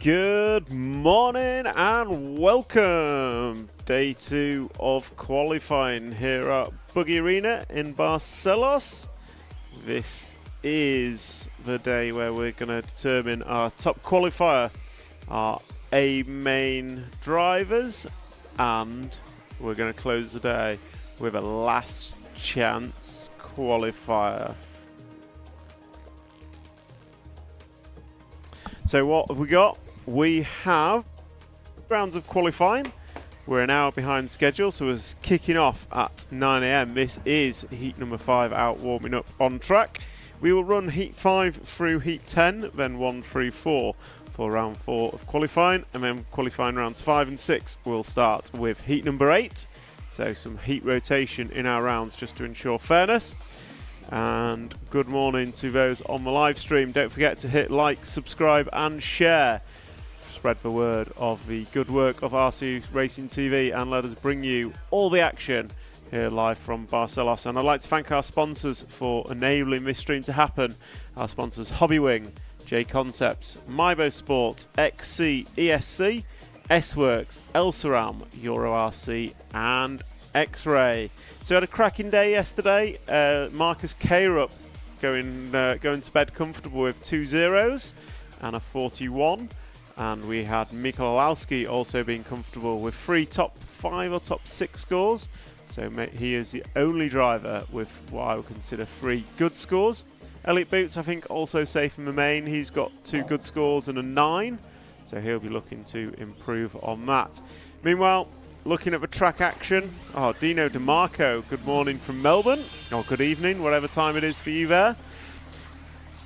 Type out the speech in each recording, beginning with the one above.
Good morning and welcome. Day 2 of qualifying here at Buggy Arena in Barcelos. This is the day where we're going to determine our top qualifier, our A main drivers, and we're going to close the day with a last chance qualifier. So what have we got? We have rounds of qualifying. We're an hour behind schedule, so we're kicking off at 9 AM. This is heat number 5 out warming up on track. We will run heat 5 through heat 10, then 1 through 4 for round 4 of qualifying, and then qualifying rounds 5 and 6 will start with heat number 8. So some heat rotation in our rounds just to ensure fairness. And good morning to those on the live stream. Don't forget to hit like, subscribe and share. Spread the word of the good work of RC Racing TV and let us bring you all the action here live from Barcelos. And I'd like to thank our sponsors for enabling this stream to happen. Our sponsors Hobbywing, J Concepts, Mybo Sport, XC, ESC, S-Works, Elsaram, Euro RC and X-Ray. So we had a cracking day yesterday. Marcus Carup going to bed comfortable with 2 zeros and a 41. And we had Mikołaj Olszewski also being comfortable with 3 top 5 or top 6 scores. So he is the only driver with what I would consider 3 good scores. Elliot Boots, I think, also safe in the main. He's got 2 good scores and a 9. So he'll be looking to improve on that. Meanwhile, looking at the track action, Dino DeMarco, good morning from Melbourne, or good evening, whatever time it is for you there.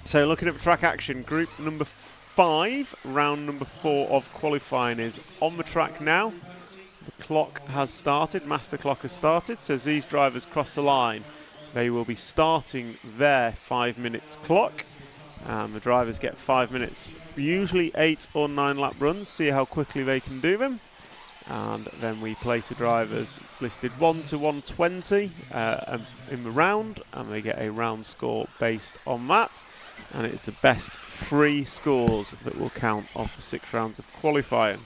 So looking at the track action, group number 5, round number 4 of qualifying is on the track now. The clock has started, master clock has started, so as these drivers cross the line, they will be starting their 5-minute clock. The drivers get 5 minutes, usually 8 or 9 lap runs, see how quickly they can do them. And then we place the drivers listed 1 to 120 in the round, and they get a round score based on that. And it's the best 3 scores that will count off the 6 rounds of qualifying.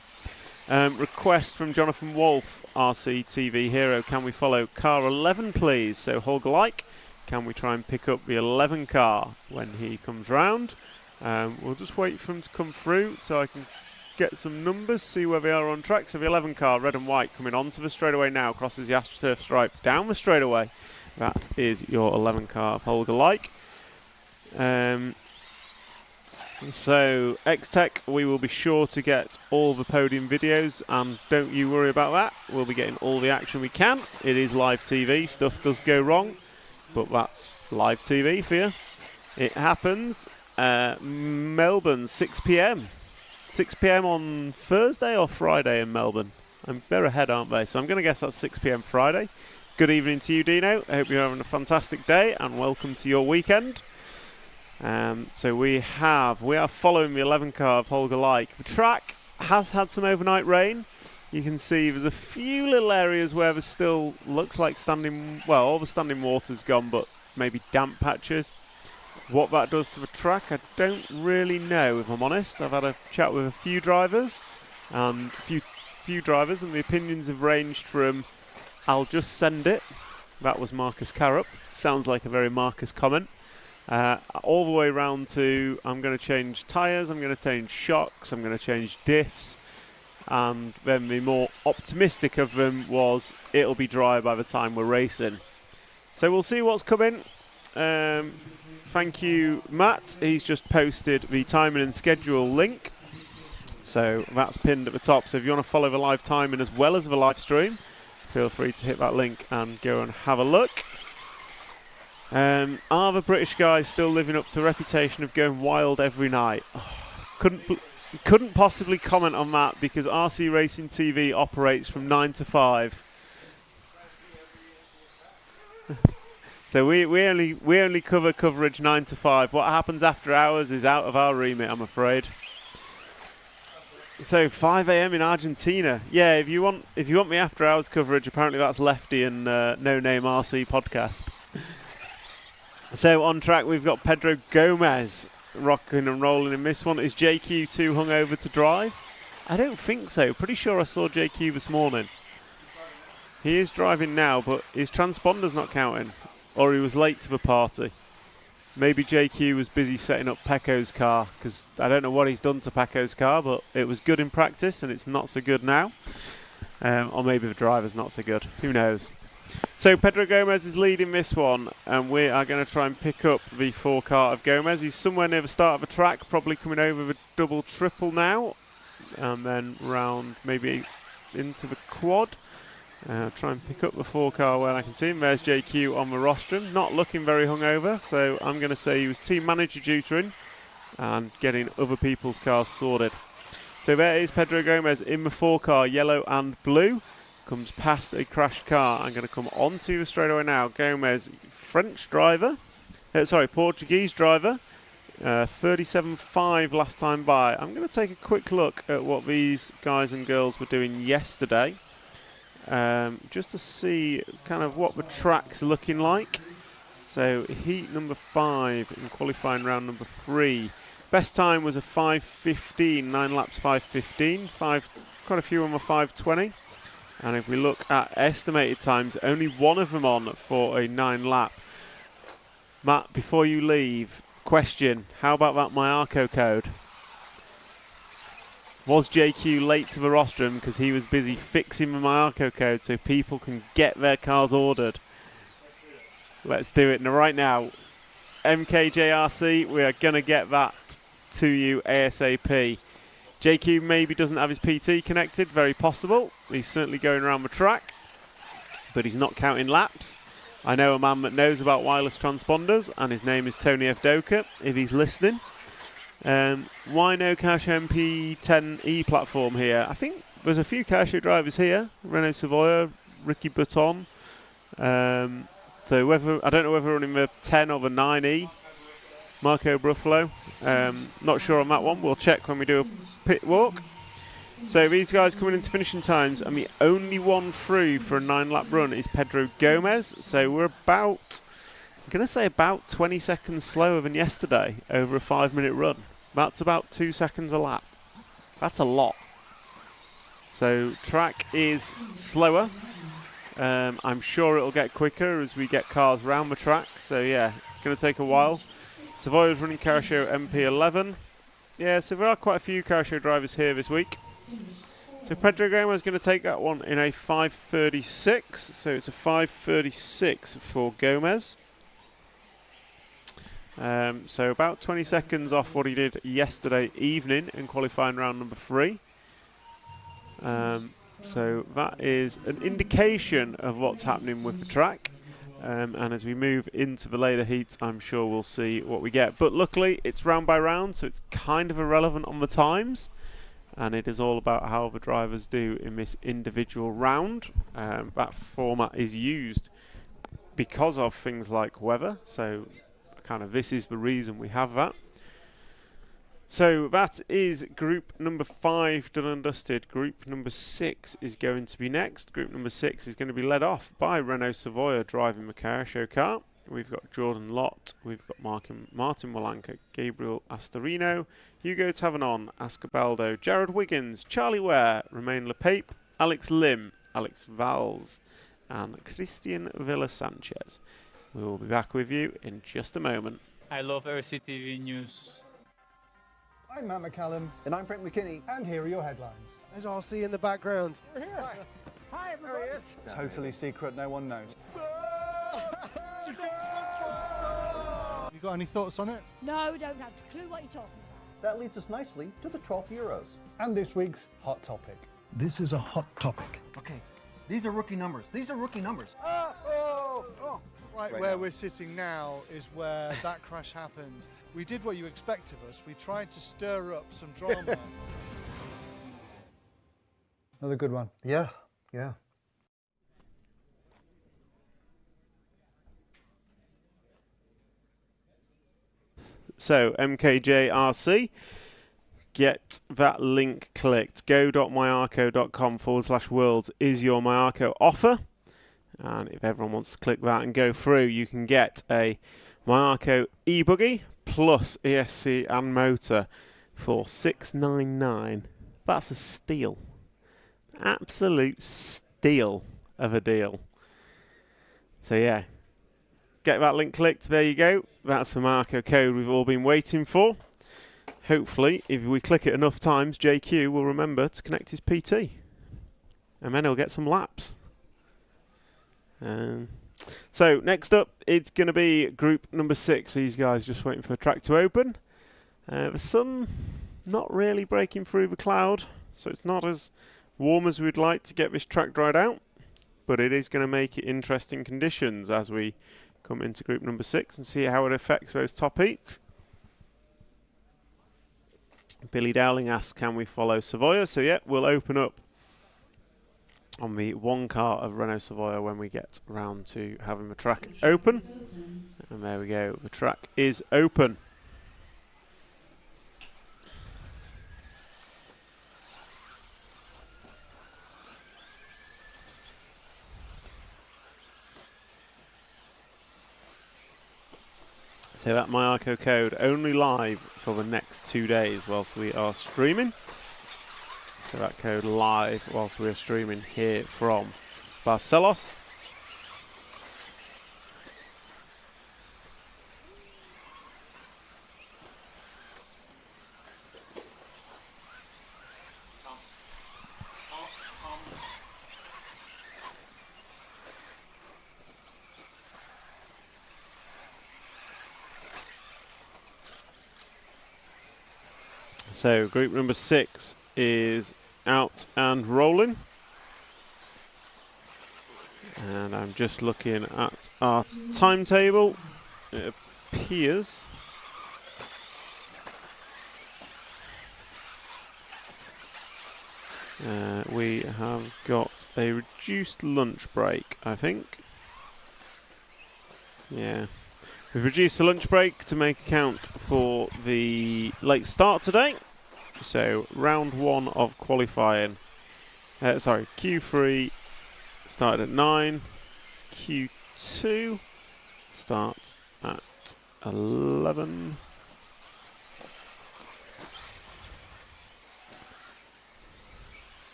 Request from Jonathan Wolf, RCTV Hero, can we follow car 11 please? So Holger Like, can we try and pick up the 11 car when he comes round? We'll just wait for him to come through so I can get some numbers, see where they are on track. So the 11 car, red and white, coming onto the straightaway now, crosses the AstroTurf stripe down the straightaway. That is your 11 car of Holger Like. So X-Tech, we will be sure to get all the podium videos, and don't you worry about that. We'll be getting all the action we can. It is live TV, stuff does go wrong, but that's live TV for you. It happens. Melbourne, 6 PM. 6 PM on Thursday or Friday in Melbourne? They're ahead, aren't they? So I'm going to guess that's 6 PM Friday. Good evening to you, Dino. I hope you're having a fantastic day and welcome to your weekend. So we are following the 11 car of Holger Like. The track has had some overnight rain. You can see there's a few little areas where there still looks like all the standing water's gone, but maybe damp patches. What that does to the track, I don't really know, if I'm honest. I've had a chat with a few drivers, and the opinions have ranged from, I'll just send it. That was Marcus Carup. Sounds like a very Marcus comment. All the way round to, I'm going to change tyres, I'm going to change shocks, I'm going to change diffs. And then the more optimistic of them was, it'll be dry by the time we're racing. So we'll see what's coming. Thank you, Matt. He's just posted the timing and schedule link. So that's pinned at the top. So if you want to follow the live timing as well as the live stream, feel free to hit that link and go and have a look. Are the British guys still living up to a reputation of going wild every night? Couldn't possibly comment on that because RC Racing TV operates from 9 to 5. So we only cover coverage 9 to 5. What happens after hours is out of our remit, I'm afraid. So 5 AM in Argentina. Yeah, if you want the after hours coverage, apparently that's Lefty and No Name RC podcast. So on track we've got Pedro Gomez rocking and rolling in this one. Is JQ too hungover to drive? I don't think so. Pretty sure I saw JQ this morning. He is driving now, but his transponder's not counting. Or he was late to the party. Maybe JQ was busy setting up Pecco's car, because I don't know what he's done to Pecco's car, but it was good in practice and it's not so good now. Or maybe the driver's not so good. Who knows? So Pedro Gomez is leading this one, and we are going to try and pick up the 4 car of Gomez. He's somewhere near the start of the track, probably coming over the double triple now, and then round maybe into the quad. Try and pick up the 4 car when I can see him. There's JQ on the rostrum, not looking very hungover, so I'm going to say he was team manager tutoring and getting other people's cars sorted. So there is Pedro Gomez in the 4 car, yellow and blue. Comes past a crashed car. I'm going to come onto the straightaway now. Gomez, Portuguese driver, 37.5 last time by. I'm going to take a quick look at what these guys and girls were doing yesterday, just to see kind of what the track's looking like. So heat number 5 in qualifying round number 3. Best time was a 5:15, 9 laps 5:15. Quite a few on the 5:20. And if we look at estimated times, only one of them on for a 9 lap. Matt, before you leave, question, how about that Myarco code? Was JQ late to the rostrum because he was busy fixing the Myarco code so people can get their cars ordered? Let's do it right now. MKJRC, we are going to get that to you ASAP. JQ maybe doesn't have his PT connected, very possible. He's certainly going around the track, but he's not counting laps. I know a man that knows about wireless transponders, and his name is Tony F. Doka, if he's listening. Why no Casio MP10E platform here? I think there's a few Casio drivers here. Renault Savoia, Ricky Button. So whether I don't know whether running the 10 or the 9E. Marco Bruffalo. Not sure on that one. We'll check when we do a pit walk. So these guys coming into finishing times, and the only one through for a 9-lap run is Pedro Gomez. So we're about, I'm going to say about 20 seconds slower than yesterday over a 5-minute run. That's about 2 seconds a lap. That's a lot. So track is slower. I'm sure it'll get quicker as we get cars round the track. So yeah, it's going to take a while. Savoya's running Casio MP11. Yeah, so there are quite a few Casio drivers here this week. So Pedro Gomez is going to take that one in a 5:36. So it's a 5:36 for Gomez. So about 20 seconds off what he did yesterday evening in qualifying round number 3. So that is an indication of what's happening with the track. And as we move into the later heats, I'm sure we'll see what we get. But luckily, it's round by round, so it's kind of irrelevant on the times. And it is all about how the drivers do in this individual round. That format is used because of things like weather. So kind of this is the reason we have that. So that is group number 5 done and dusted. Group number 6 is going to be next. Group number 6 is going to be led off by Renault Savoia driving the Casio car. We've got Jordan Lott, we've got Martin Walanka, Gabriel Astorino, Hugo Tavernon, Ascobaldo, Jared Wiggins, Charlie Ware, Romain Lepape, Alex Lim, Alex Valls, and Christian Villa-Sanchez. We will be back with you in just a moment. I love RCTV News. I'm Matt McCallum. And I'm Frank McKinney. And here are your headlines. There's RC in the background. We're here. Hi, everybody. There he is. Totally secret, no one knows. You got any thoughts on it? No, we don't have a clue what you're talking about. That leads us nicely to the 12th Heroes. And this week's hot topic. This is a hot topic. Okay, these are rookie numbers. These are rookie numbers. Right where we're sitting now is where that crash happened. We did what you expect of us. We tried to stir up some drama. Another good one. Yeah. So MKJRC, get that link clicked. go.myarco.com/worlds is your Myarco offer. And if everyone wants to click that and go through, you can get a Myarco e-buggy plus ESC and motor for $699. That's a steal. Absolute steal of a deal. So yeah, get that link clicked. There you go. That's the Marco code we've all been waiting for. Hopefully, if we click it enough times, JQ will remember to connect his PT. And then he'll get some laps. So, next up, it's going to be group number 6. These guys just waiting for the track to open. The sun not really breaking through the cloud, so it's not as warm as we'd like to get this track dried out. But it is going to make it interesting conditions as we come into group number 6 and see how it affects those top heats. Billy Dowling asks, can we follow Savoia? So yeah, we'll open up on the one car of Renault Savoia when we get round to having the track open. And there we go, the track is open. So that MyArco code only live for the next 2 days whilst we are streaming. So that code live whilst we're streaming here from Barcelos. So group number 6 is out and rolling. And I'm just looking at our timetable. It appears we have got a reduced lunch break, I think. Yeah. We've reduced the lunch break to make account for the late start today. So round 1 of qualifying, Q3 started at 9, Q2 starts at 11.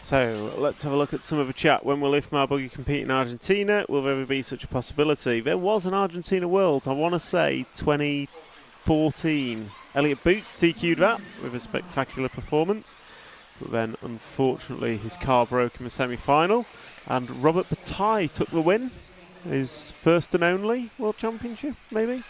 So let's have a look at some of the chat. When will IFMAR Buggy compete in Argentina? Will there ever be such a possibility? There was an Argentina Worlds, I want to say 2014. Elliot Boots TQ'd that with a spectacular performance. But then, unfortunately, his car broke in the semi-final. And Robert Bataille took the win. His first and only World Championship, maybe?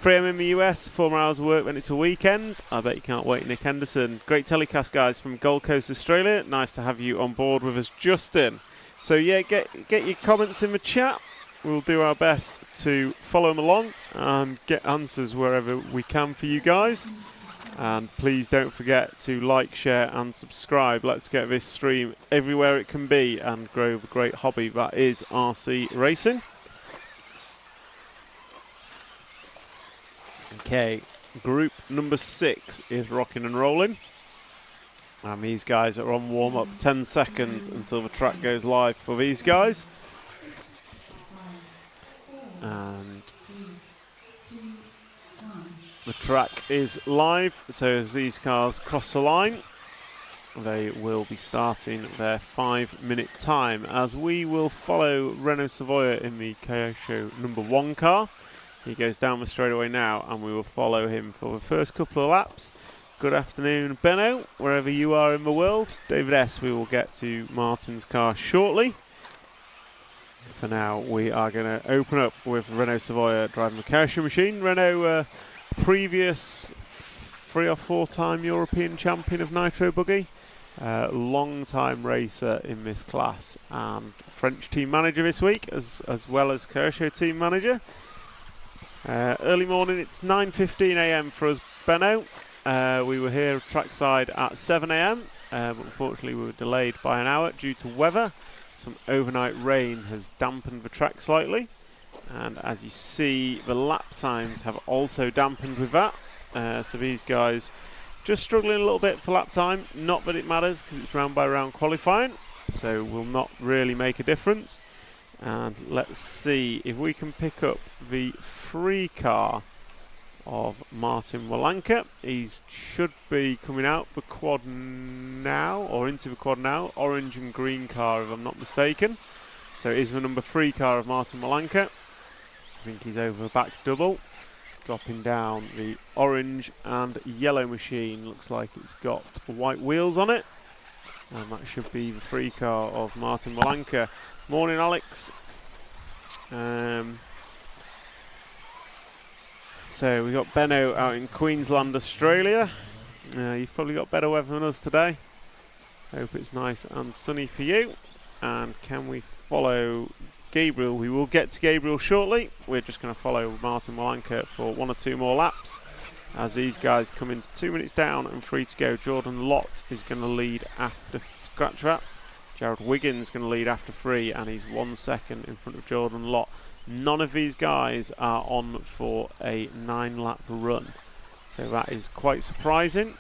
3 a.m. in the US, 4 more hours of work when it's a weekend. I bet you can't wait, Nick Henderson. Great telecast, guys, from Gold Coast, Australia. Nice to have you on board with us, Justin. So, yeah, get your comments in the chat. We'll do our best to follow them along and get answers wherever we can for you guys. And please don't forget to like, share, and subscribe. Let's get this stream everywhere it can be and grow the great hobby that is RC racing. Okay, group number 6 is rocking and rolling. And these guys are on warm-up 10 seconds until the track goes live for these guys. And the track is live, so as these cars cross the line, they will be starting their 5-minute time, as we will follow Renault Savoia in the Kyosho number 1 car. He goes down the straightaway now, and we will follow him for the first couple of laps. Good afternoon, Benno, wherever you are in the world. David S., we will get to Martin's car shortly. For now, we are going to open up with Renault Savoia driving the Kyosho machine. Renault, previous 3 or 4 time European champion of Nitro Buggy. Long-time racer in this class, and French team manager this week, as well as Kyosho team manager. Early morning, it's 9:15 a.m. for us, Benno. We were here trackside at 7 a.m. But unfortunately we were delayed by an hour due to weather. Some overnight rain has dampened the track slightly, and as you see, the lap times have also dampened with that. So these guys just struggling a little bit for lap time. Not that it matters because it's round by round qualifying, so will not really make a difference. And let's see if we can pick up the free car of Martin Walanka. He should be coming out the quad now, or into the quad now. Orange and green car, if I'm not mistaken. So it is the number 3 car of Martin Walanka. I think he's over the back double. Dropping down the orange and yellow machine. Looks like it's got white wheels on it. And that should be the 3 car of Martin Walanka. Morning, Alex. So we got Benno out in Queensland, Australia. You've probably got better weather than us today. Hope it's nice and sunny for you. And can we follow Gabriel? We will get to Gabriel shortly. We're just going to follow Martin Walanka for 1 or 2 more laps as these guys come into 2 minutes down and 3 to go. Jordan Lott is going to lead after scratch wrap. Jared Wiggins going to lead after 3, and he's 1 second in front of Jordan Lott. None of these guys are on for a 9-lap run, so that is quite surprising.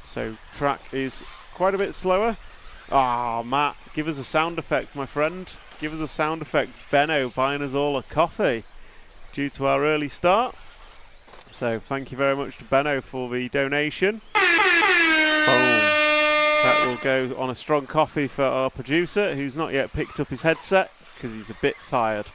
So track is quite a bit slower. Ah, Matt, give us a sound effect, my friend. Give us a sound effect. Benno buying us all a coffee due to our early start. So thank you very much to Benno for the donation. Boom. That will go on a strong coffee for our producer, who's not yet picked up his headset because he's a bit tired.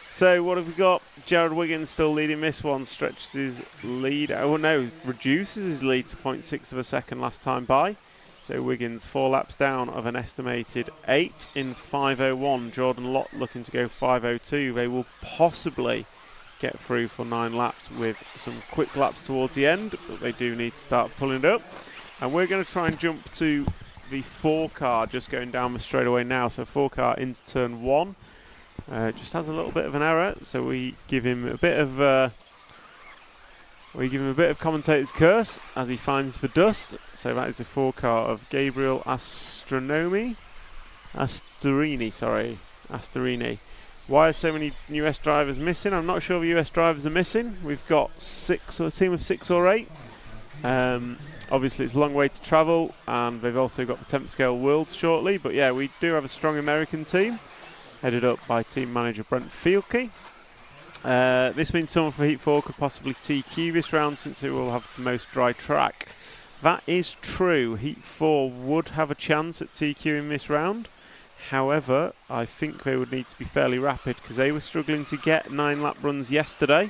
So what have we got? Jared Wiggins still leading this one, stretches his lead. Oh no, reduces his lead to 0.6 of a second last time by. So Wiggins 4 laps down of an estimated 8 in 5:01. Jordan Lott looking to go 5:02. They will possibly get through for 9 laps with some quick laps towards the end, but they do need to start pulling it up. And we're going to try and jump to the 4 car just going down the straightaway now. So 4 car into turn 1. Just has a little bit of an error, so we give him a bit of commentator's curse as he finds the dust. So that is the 4 car of Gabriel Astorini. Why are so many US drivers missing? I'm not sure the US drivers are missing. We've got a team of 6 or 8. Obviously it's a long way to travel, and they've also got the 10th scale worlds shortly. But yeah, we do have a strong American team, headed up by team manager Brent Fielke. This means someone for Heat 4 could possibly TQ this round since it will have the most dry track. That is true. Heat 4 would have a chance at TQing this round. However, I think they would need to be fairly rapid because they were struggling to get 9-lap runs yesterday.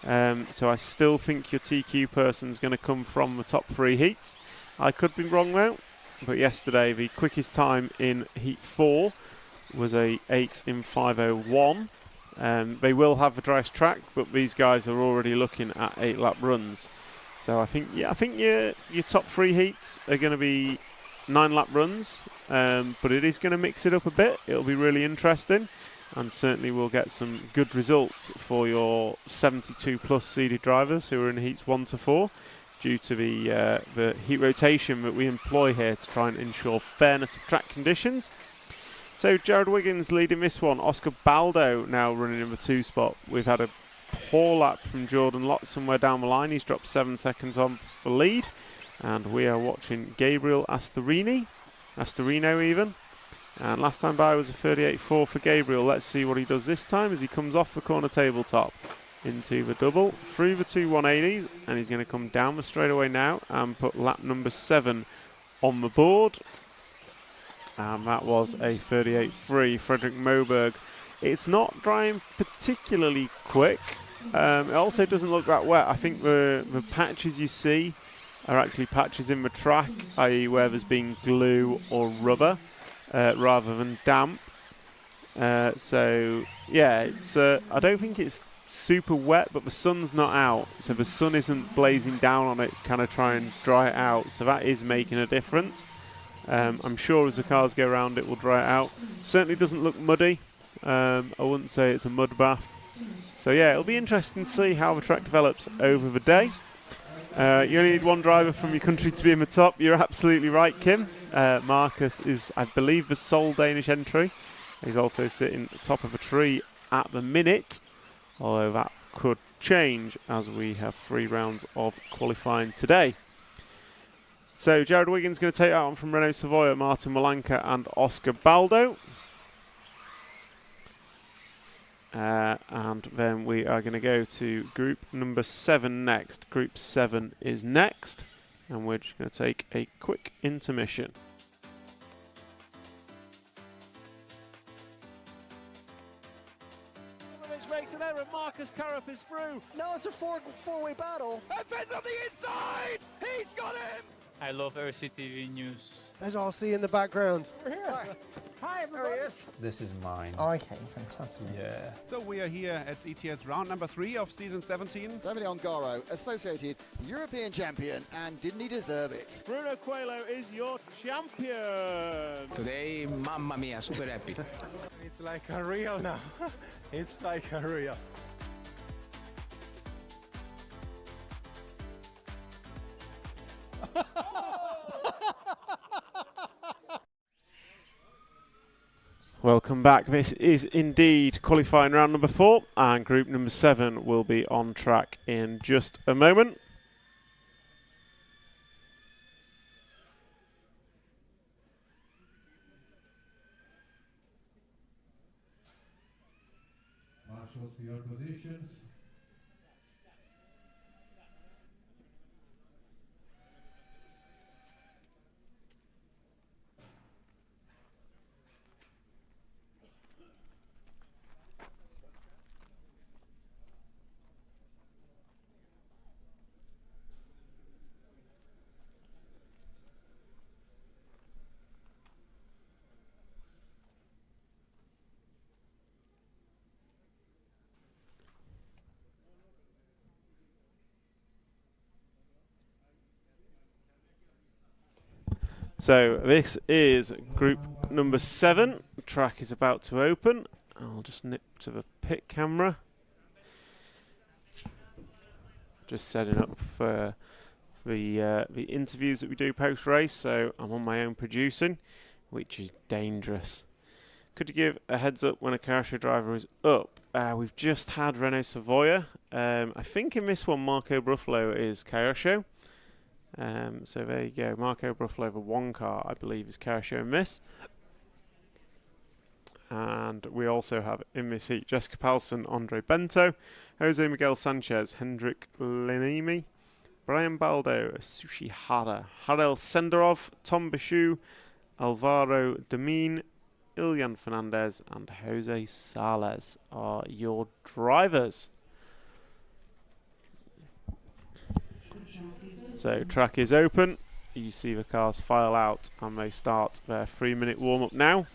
So I still think your TQ person's going to come from the top 3 heats. I could be wrong though, but yesterday the quickest time in Heat 4 was a 8 in 5:01. They will have the driest track, but these guys are already looking at 8-lap runs. So I think your top 3 heats are going to be 9-lap runs, but it is going to mix it up a bit. It'll be really interesting, and certainly we'll get some good results for your 72 plus seeded drivers who are in heats 1 to 4, due to the heat rotation that we employ here to try and ensure fairness of track conditions. So Jared Wiggins leading this one. Oscar Baldo now running in the 2 spot. We've had a poor lap from Jordan Lott somewhere down the line. He's dropped 7 seconds on the lead. And we are watching Gabriel Astorino even. And last time by was a 38.4 for Gabriel. Let's see what he does this time as he comes off the corner tabletop into the double, through the 2 180s, and he's going to come down the straightaway now and put lap number 7 on the board. And that was a 38.3. Frederick Moberg. It's not drying particularly quick. It also doesn't look that wet. I think the patches you see are actually patches in the track, i.e. where there's been glue or rubber rather than damp. So yeah, it's I don't think it's super wet, but the sun's not out, so the sun isn't blazing down on it, kind of try and dry it out. So that is making a difference. I'm sure as the cars go around it will dry it out. Certainly doesn't look muddy. I wouldn't say it's a mud bath. So yeah, it'll be interesting to see how the track develops over the day. You only need 1 driver from your country to be in the top. You're absolutely right, Kim. Marcus is, I believe, the sole Danish entry. He's also sitting at the top of a tree at the minute, although that could change as we have 3 rounds of qualifying today. So Jared Wiggins going to take that on from Renault Savoia, Martin Walanka and Oscar Baldo. And then we are going to go to group number 7 next. Group 7 is next, and we're just going to take a quick intermission. Makes an error. Marcus Carrup is through. No, it's a four-way battle. And Finn's on the inside. He's got him. I love RCTV News. There's RC in the background. We're here. Hi, everybody. This is mine. Okay, fantastic. Yeah. So we are here at ETS round number 3 of season 17. Davide Ongaro, associated European champion, and didn't he deserve it? Bruno Coelho is your champion. Today, mamma mia, super happy. It's like a real now. It's like a real. Welcome back. This is indeed qualifying round number 4, and group number 7 will be on track in just a moment. Marshals for your positions. So this is group number 7. The track is about to open. I'll just nip to the pit camera. Just setting up for the interviews that we do post race. So I'm on my own producing, which is dangerous. Could you give a heads up when a car show driver is up? We've just had Renault Savoia. I think in this one Marco Bruffalo is car show. So there you go, Marco Bruffalo over 1 car, I believe, is car show in this. And we also have in this heat Jessica Palson, Andre Bento, Jose Miguel Sanchez, Hendrik Lenimi, Brian Baldo, Sushi Hara, Harel Senderov, Tom Bichou, Alvaro Demine, Ilyan Fernandez and Jose Sales are your drivers. So track is open, you see the cars file out and they start their 3-minute warm-up now.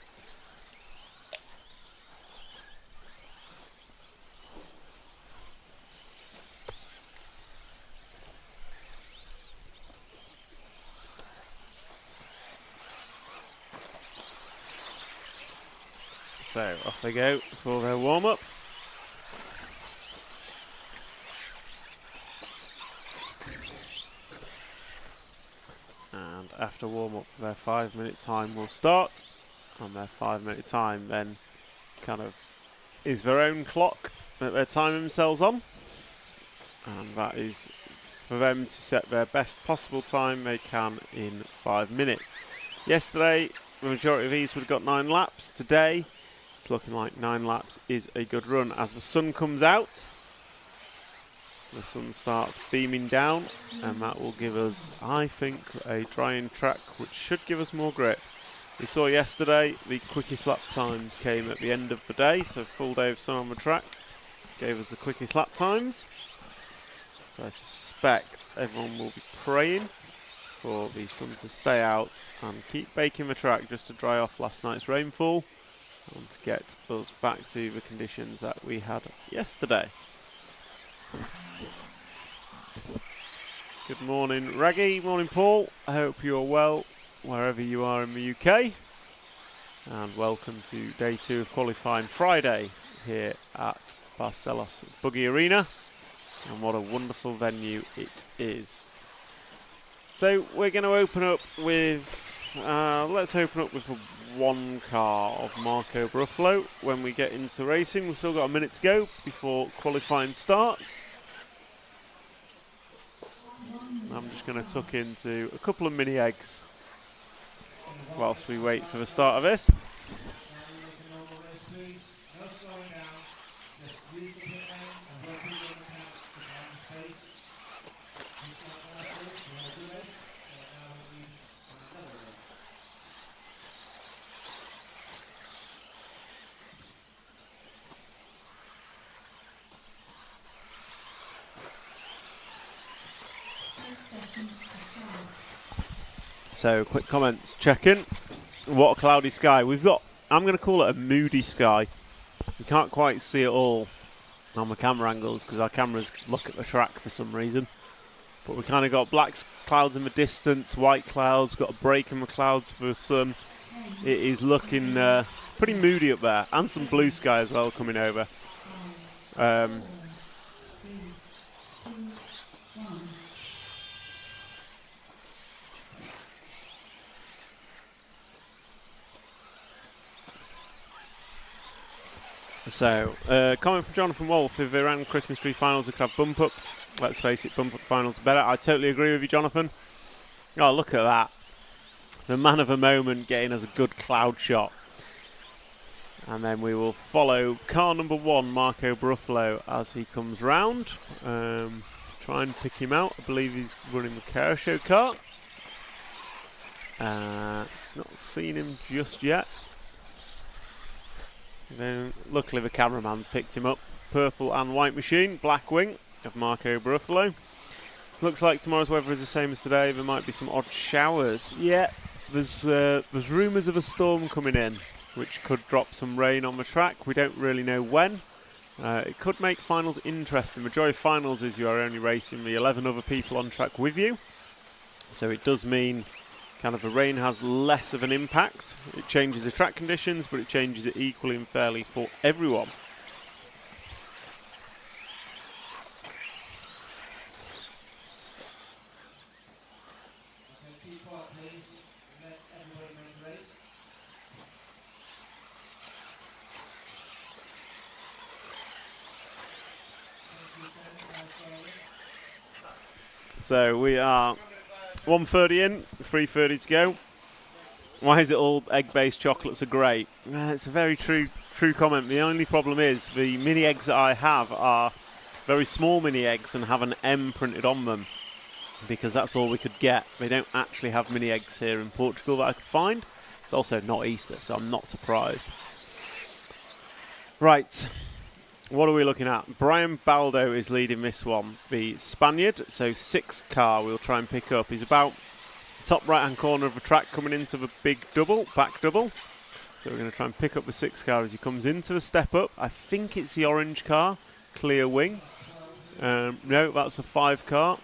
So off they go for their warm-up. And after warm-up, their 5-minute time will start. And their 5-minute time then kind of is their own clock that they time themselves on. And that is for them to set their best possible time they can in 5 minutes. Yesterday, the majority of these would have got 9 laps. Today, it's looking like 9 laps is a good run. As the sun comes out, the sun starts beaming down, and that will give us, I think, a drying track, which should give us more grip. We saw yesterday the quickest lap times came at the end of the day, so full day of sun on the track gave us the quickest lap times. So I suspect everyone will be praying for the sun to stay out and keep baking the track just to dry off last night's rainfall and to get us back to the conditions that we had yesterday. Good morning, Raggy. Morning, Paul. I hope you're well wherever you are in the UK. And welcome to day 2 of qualifying Friday here at Barcelos Buggy Arena. And what a wonderful venue it is. So we're going to open up with, let's open up with 1 car of Marco Bruffalo. When we get into racing, we've still got a minute to go before qualifying starts. I'm just going to tuck into a couple of mini eggs whilst we wait for the start of this. So, quick comment, check-in. What a cloudy sky. We've got, I'm going to call it a moody sky. You can't quite see it all on the camera angles because our cameras look at the track for some reason. But we kind of got black clouds in the distance, white clouds, got a break in the clouds for the sun. It is looking pretty moody up there, and some blue sky as well coming over. So, comment from Jonathan Wolf, if they ran Christmas tree finals, we could have bump-ups. Let's face it, bump-up finals are better. I totally agree with you, Jonathan. Oh, look at that. The man of the moment getting us a good cloud shot. And then we will follow car number 1, Marco Bruffalo, as he comes round. Try and pick him out. I believe he's running the car show car. Not seen him just yet. Then, luckily the cameraman's picked him up. Purple and white machine, black wing of Marco Bruffalo. Looks like tomorrow's weather is the same as today. There might be some odd showers. Yeah, there's rumours of a storm coming in, which could drop some rain on the track. We don't really know when. It could make finals interesting. The joy of finals is you are only racing the 11 other people on track with you. So it does mean kind of the rain has less of an impact. It changes the track conditions, but it changes it equally and fairly for everyone. So we are 1:30 in, 3:30 to go. Why is it all egg-based chocolates are great? It's a very true comment. The only problem is the mini eggs that I have are very small mini eggs and have an M printed on them because that's all we could get. They don't actually have mini eggs here in Portugal that I could find. It's also not Easter, so I'm not surprised. Right. What are we looking at? Brian Baldo is leading this one, the Spaniard. So 6 car we'll try and pick up. He's about top right-hand corner of the track coming into the big double, back double. So we're going to try and pick up the 6 car as he comes into the step up. I think it's the orange car, clear wing. No, that's a 5 car.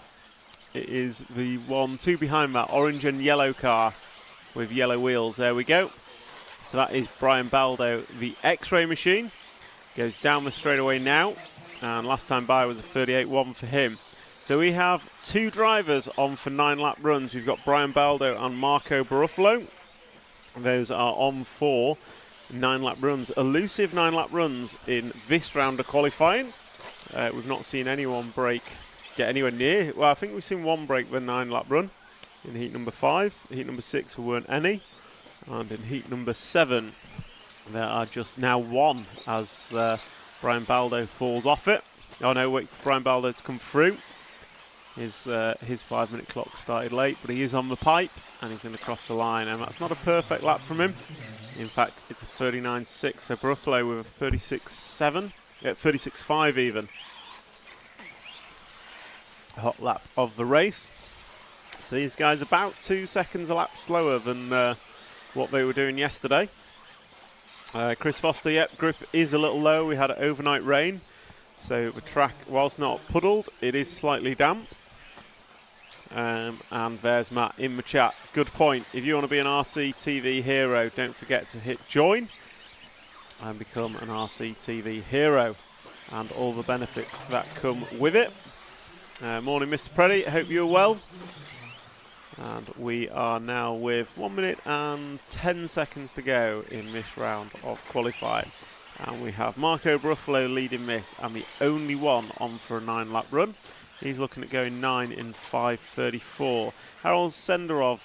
It is the 2 behind that, orange and yellow car with yellow wheels. There we go. So that is Brian Baldo, the X-ray machine. Goes down the straightaway now, and last time by was a 38.1 for him. So we have 2 drivers on for 9-lap runs. We've got Brian Baldo and Marco Bruffalo. Those are on for 9-lap runs. Elusive 9-lap runs in this round of qualifying. We've not seen anyone get anywhere near. Well, I think we've seen one break the 9-lap run in heat number 5. Heat number 6 there weren't any. And in heat number 7, there are just now 1 as Brian Baldo falls off it. Oh no, wait for Brian Baldo to come through. His 5-minute clock started late, but he is on the pipe and he's going to cross the line. And that's not a perfect lap from him. In fact, it's a 39.6. So Bruffalo with a 36.7, 36.5 even. Hot lap of the race. So these guys about 2 seconds a lap slower than what they were doing yesterday. Chris Foster, yep, grip is a little low. We had overnight rain, so the track, whilst not puddled, it is slightly damp. And there's Matt in the chat. Good point. If you want to be an RCTV hero, don't forget to hit join and become an RCTV hero and all the benefits that come with it. Morning, Mr. Preddy. Hope you're well. And we are now with 1 minute and 10 seconds to go in this round of qualifying. And we have Marco Bruffalo leading this and the only one on for a 9-lap run. He's looking at going 9 in 5:34. Harold Senderov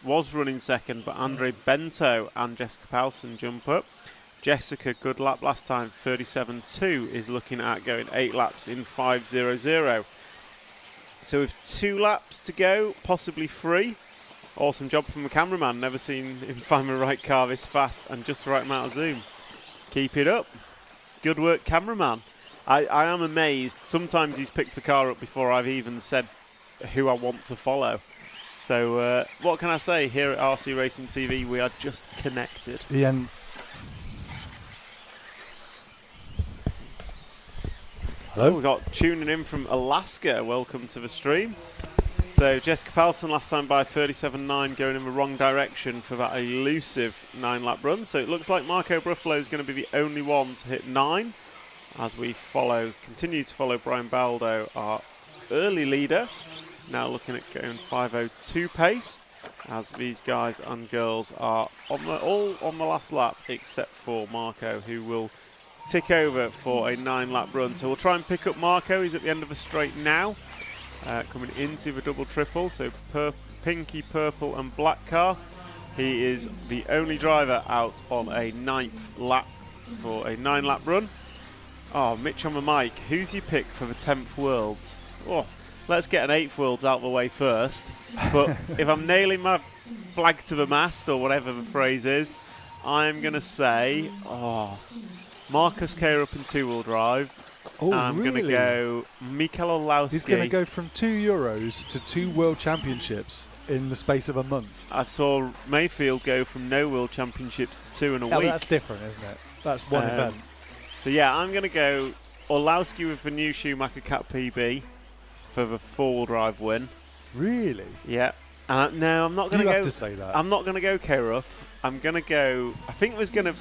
was running second, but Andre Bento and Jessica Paulson jump up. Jessica, good lap last time, 37.2, is looking at going 8 laps in 5:00. So with 2 laps to go, possibly 3. Awesome job from the cameraman. Never seen him find the right car this fast and just the right amount of zoom. Keep it up. Good work, cameraman. I am amazed. Sometimes he's picked the car up before I've even said who I want to follow. So what can I say? Here at RC Racing TV, we are just connected. Ian. Hello. We've got tuning in from Alaska. Welcome to the stream. So Jessica Paulson last time by 37.9, going in the wrong direction for that elusive 9-lap run. So it looks like Marco Bruffalo is going to be the only one to hit 9 as we continue to follow Brian Baldo, our early leader. Now looking at going 5:02 pace as these guys and girls are all on the last lap except for Marco, who will tick over for a 9-lap run. So we'll try and pick up Marco. He's at the end of the straight now. Coming into the double triple, so pinky, purple and black car. He is the only driver out on a 9th lap for a 9-lap run. Oh, Mitch on the mic, who's your pick for the 10th Worlds? Oh, let's get an 8th Worlds out of the way first. But if I'm nailing my flag to the mast, or whatever the phrase is, I'm going to say, Marcus Kerr up in 2-wheel drive. Oh, I'm going to go Mikel Olowski. He's going to go from 2 Euros to 2 World Championships in the space of a month. I saw Mayfield go from no World Championships to 2 in a week. That's different, isn't it? That's one event. So yeah, I'm going to go Olowski with the new Schumacher Cat PB for the 4-wheel drive win. Really? Yeah. No, I'm not going to go. You have to say that. I'm not going to go K-Rup. I'm going to go. I think there's going to.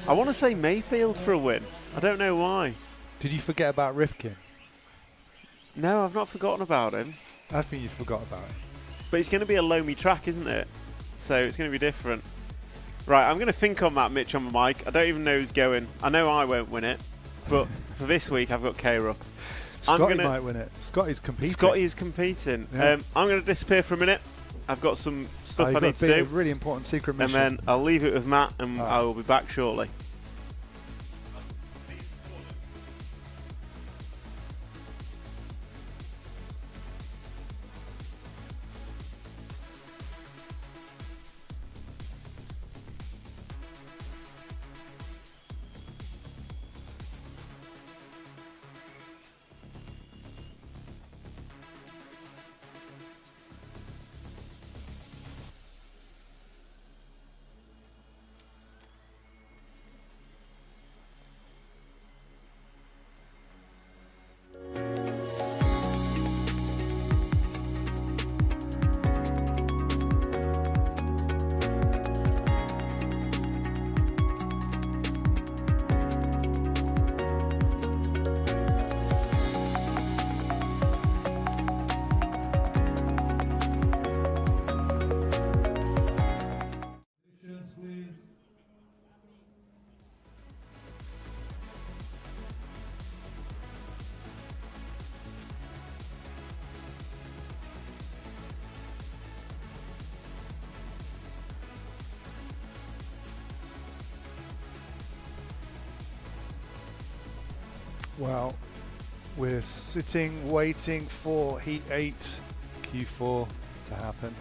I want to say Mayfield for a win. I don't know why. Did you forget about Rifkin? No, I've not forgotten about him. I think you forgot about him. But it's going to be a Lomi track, isn't it? So it's going to be different. Right, I'm going to think on that, Mitch, on the mic. I don't even know who's going. I know I won't win it. But for this week, I've got K-Rup. Scotty might win it. Scotty's competing. Scotty is competing. Yeah. I'm going to disappear for a minute. I've got some stuff I need to do. A really important secret mission. And then I'll leave it with Matt, and I will be back shortly. Well, we're sitting waiting for Heat 8 Q4 to happen.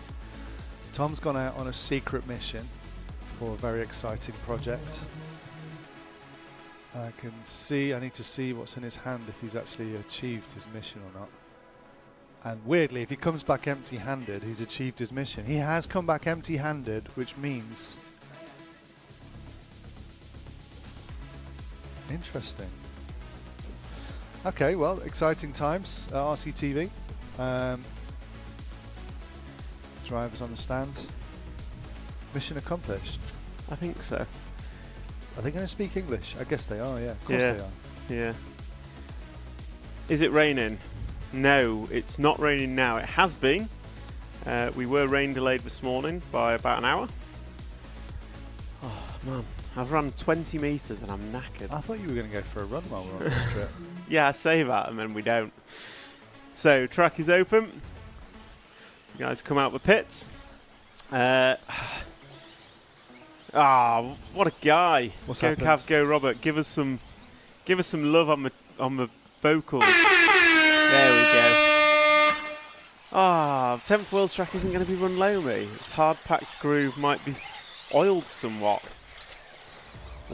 Tom's gone out on a secret mission for a very exciting project. I need to see what's in his hand, if he's actually achieved his mission or not. And weirdly, if he comes back empty-handed, he's achieved his mission. He has come back empty-handed, which means... Interesting. Okay, well, exciting times at RCTV. Drivers on the stand. Mission accomplished. I think so. Are they going to speak English? I guess they are, yeah. Of course they are. Yeah. Is it raining? No, it's not raining now. It has been. We were rain delayed this morning by about an hour. Oh, man. I've run 20 metres and I'm knackered. I thought you were going to go for a run while we're on this trip. Yeah, I say that and then we don't. So, track is open. You guys come out the pits. What a guy! What's go happened? Cav, go Robert. Give us some love on the vocals. There we go. 10th World Track isn't going to be run low, me. Its hard packed groove might be oiled somewhat.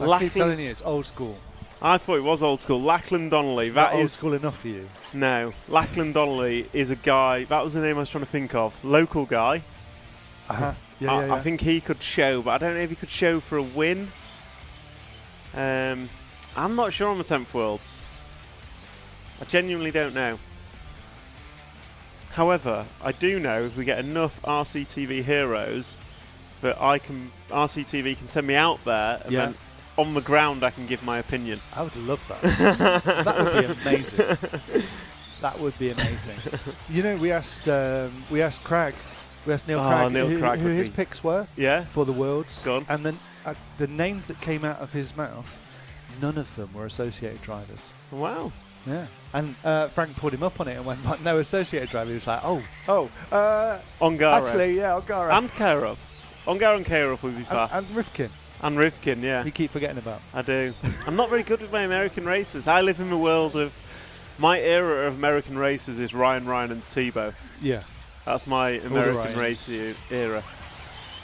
I keep telling you, it's old school. I thought it was old school. Lachlan Donnelly. It's that not is old school enough for you. No, Lachlan Donnelly is a guy. That was the name I was trying to think of. Local guy. Yeah. I think he could show, but I don't know if he could show for a win. I'm not sure on the 10th Worlds. I genuinely don't know. However, I do know if we get enough RCTV Heroes that RCTV can send me out there and then on the ground I can give my opinion. I would love that. That would be amazing. That would be amazing. You know, we asked Crag. We asked Neil Crag who his picks were for the Worlds. And then the names that came out of his mouth, none of them were associated drivers. Wow. Yeah. And Frank pulled him up on it and went, no associated driver. He was like, Ongaro. Actually, yeah, Ongaro. And Karup. Ongaro and Karup would be fast. And Rifkin. And Rifkin, yeah. You keep forgetting about. I do. I'm not very good with my American races. I live in the world of... My era of American races is Ryan, and Tebow. Yeah. That's my American race era.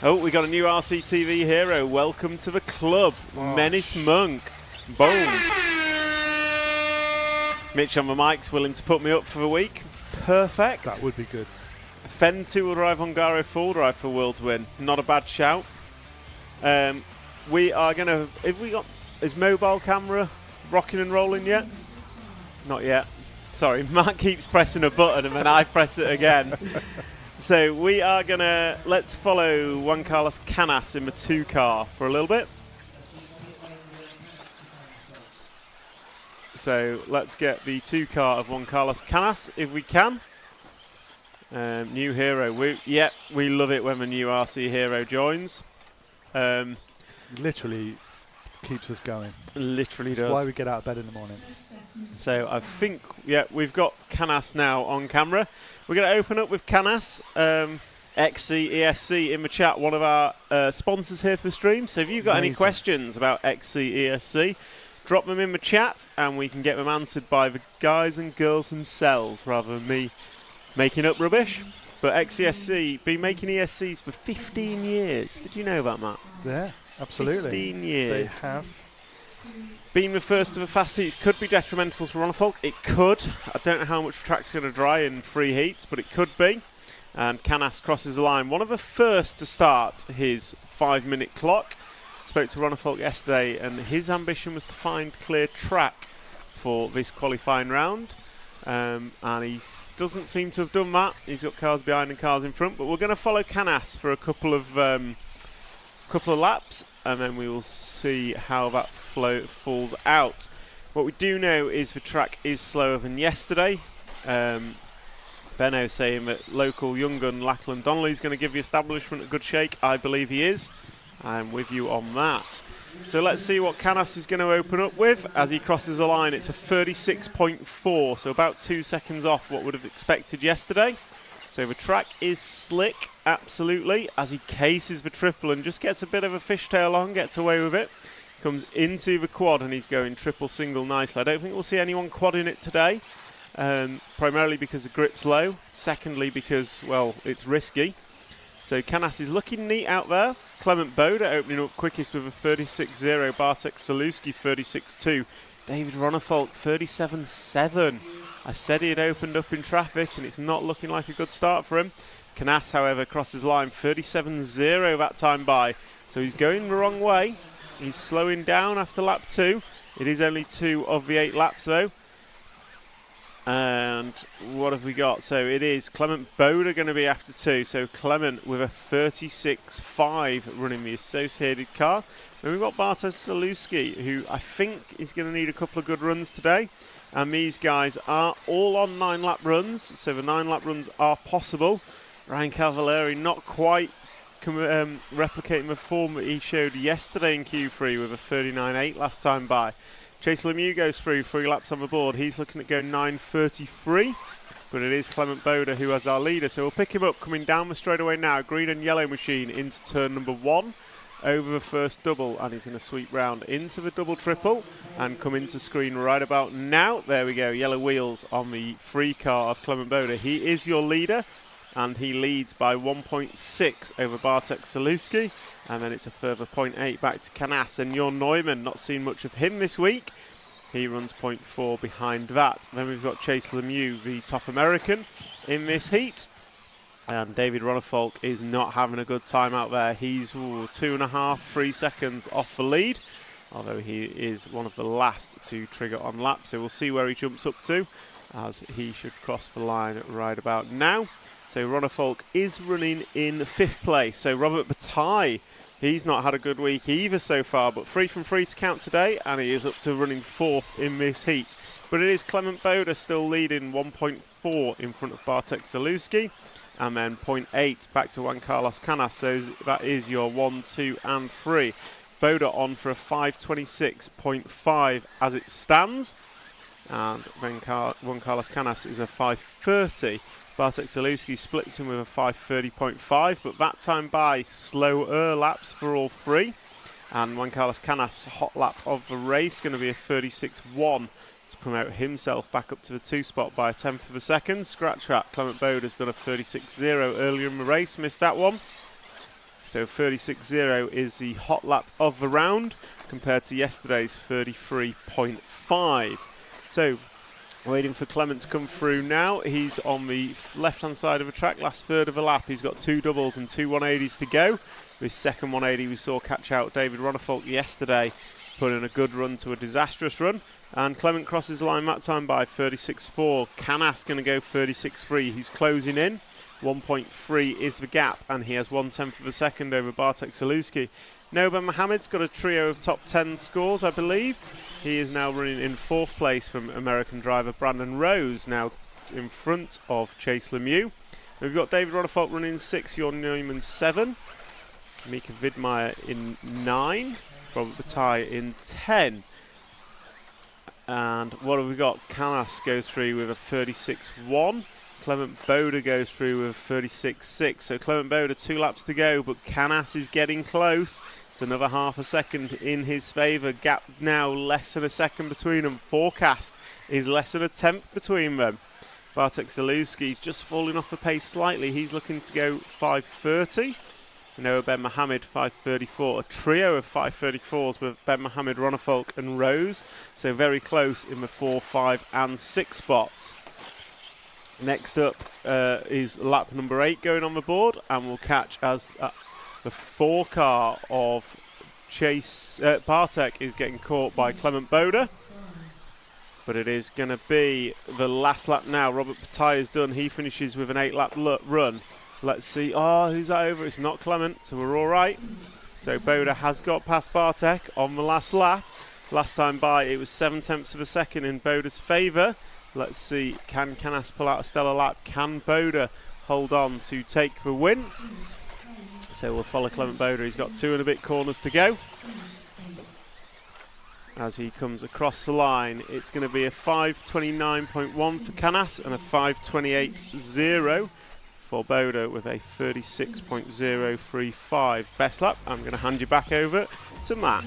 Oh, we got a new RCTV hero. Welcome to the club. Menace Monk. Boom. Mitch on the mic's willing to put me up for the week. Perfect. That would be good. Fenn 2-wheel drive Hungaro 4-drive for World's win. Not a bad shout. We are going to... Is mobile camera rocking and rolling yet? Not yet. Sorry, Matt keeps pressing a button and then I press it again. So we are going to... Let's follow Juan Carlos Canas in the 2 car for a little bit. So let's get the 2 car of Juan Carlos Canas if we can. New hero. We love it when the new RC hero joins. Literally keeps us going. Literally does. That's why we get out of bed in the morning. So I think, we've got Canas now on camera. We're going to open up with Canas, XC, ESC in the chat, one of our sponsors here for the stream. So if you've got any questions about XC, ESC, drop them in the chat and we can get them answered by the guys and girls themselves rather than me making up rubbish. But XCSC, been making ESCs for 15 years. Did you know about that? Yeah, absolutely. 15 years. They have. Being the first of the fast heats could be detrimental to Rona. It could. I don't know how much the track's going to dry in 3 heats, but it could be. And Canas crosses the line. One of the first to start his 5-minute clock. Spoke to Rona yesterday, and his ambition was to find clear track for this qualifying round. And he doesn't seem to have done that. He's got cars behind and cars in front. But we're going to follow Canas for a couple of laps, and then we will see how that falls out. What we do know is the track is slower than yesterday. Benno saying that local young gun Lachlan Donnelly is going to give the establishment a good shake. I believe he is. I'm with you on that. So let's see what Canas is going to open up with. As he crosses the line, it's a 36.4, so about 2 seconds off what would have expected yesterday. So the track is slick, absolutely, as he cases the triple and just gets a bit of a fishtail on, gets away with it. Comes into the quad and he's going triple single nicely. I don't think we'll see anyone quadding it today, primarily because the grip's low. Secondly, because, well, it's risky. So Canas is looking neat out there. Clement Boda opening up quickest with a 36.0. Bartek Saluski 36.2. David Ronafolk 37.7. I said he had opened up in traffic and it's not looking like a good start for him. Canas, however, crosses line 37.0 that time by. So he's going the wrong way. He's slowing down after lap 2. It is only 2 of the 8 laps though. And what have we got? So it is Clement Boda going to be after 2. So Clement with a 36.5 running the associated car. And we've got Bartosz Saluski, who I think is going to need a couple of good runs today. And these guys are all on 9-lap runs. So the 9-lap runs are possible. Ryan Cavalieri not quite replicating the form that he showed yesterday in Q3 with a 39.8 last time by. Chase Lemieux goes through 3 laps on the board. He's looking at going 9.33, but it is Clement Boda who has our leader. So we'll pick him up coming down the straightaway now. Green and yellow machine into turn number 1 over the first double, and he's going to sweep round into the double triple and come into screen right about now. There we go, yellow wheels on the free car of Clement Boda. He is your leader, and he leads by 1.6 over Bartek Saluski, and then it's a further 0.8 back to Canas. And your Neumann, not seen much of him this week. He runs 0.4 behind that. Then we've got Chase Lemieux, the top American, in this heat. And David Ronnefolk is not having a good time out there. He's 2.5, 3 seconds off the lead, although he is one of the last to trigger on lap. So we'll see where he jumps up to, as he should cross the line right about now. So Ronnefolk is running in 5th place. So Robert Bataille, he's not had a good week either so far, but 3 from 3 to count today, and he is up to running 4th in this heat. But it is Clement Boda still leading 1.4 in front of Bartek Saluski, and then 0.8 back to Juan Carlos Canas. So that is your 1, 2 and 3. Boda on for a 5.26.5 as it stands, and then Juan Carlos Canas is a 5.30. Bartek Saluski splits him with a 5.30.5, but that time by slower laps for all 3. And Juan Carlos Canas, hot lap of the race, going to be a 36.1 to promote himself back up to the 2 spot by a 10th of a second. Scratch that, Clement Boda's done a 36.0 earlier in the race, missed that one. So 36.0 is the hot lap of the round compared to yesterday's 33.5. So waiting for Clement to come through now. He's on the left-hand side of the track, last third of a lap. He's got 2 doubles and 2 180s to go. His second 180 we saw catch out David Ronnefolk yesterday, put in a good run to a disastrous run. And Clement crosses the line that time by 36.4. Canas going to go 36.3. He's closing in. 1.3 is the gap, and he has 1/10 of a second over Bartek Saluski. Noben Mohamed's got a trio of top 10 scores, I believe. He is now running in 4th place from American driver Brandon Rose, now in front of Chase Lemieux. We've got David Ronnefolk running 6, Jorn Neumann 7, Mika Widmeyer in 9, Robert Bataille in 10. And what have we got? Canas goes through with a 36.1. Clement Boda goes through with 36.6. So Clement Boda 2 laps to go, but Canas is getting close. It's another half a second in his favour. Gap now less than a second between them. Forecast is less than a 10th between them. Bartek Saluski's just falling off the pace slightly. He's looking to go 5.30. Noah Ben Mohamed 5.34. A trio of 5.34s with Ben Mohamed, Ronnefolk and Rose. So very close in the 4, 5 and 6 spots. Next up is lap number 8 going on the board, and we'll catch as the 4 car of Chase Bartek is getting caught by Clement Boda. But it is going to be the last lap now. Robert Bataille is done. He finishes with an 8-lap run. Let's see. Oh, who's that over? It's not Clement, so we're all right. So Boda has got past Bartek on the last lap. Last time by, it was 7/10 of a second in Boda's favour. Let's see, can Canas pull out a stellar lap? Can Boda hold on to take the win? So we'll follow Clement Boda. He's got 2 and a bit corners to go. As he comes across the line, it's going to be a 5.29.1 for Canas and a 5.28.0 for Boda with a 36.035 best lap. I'm going to hand you back over to Matt.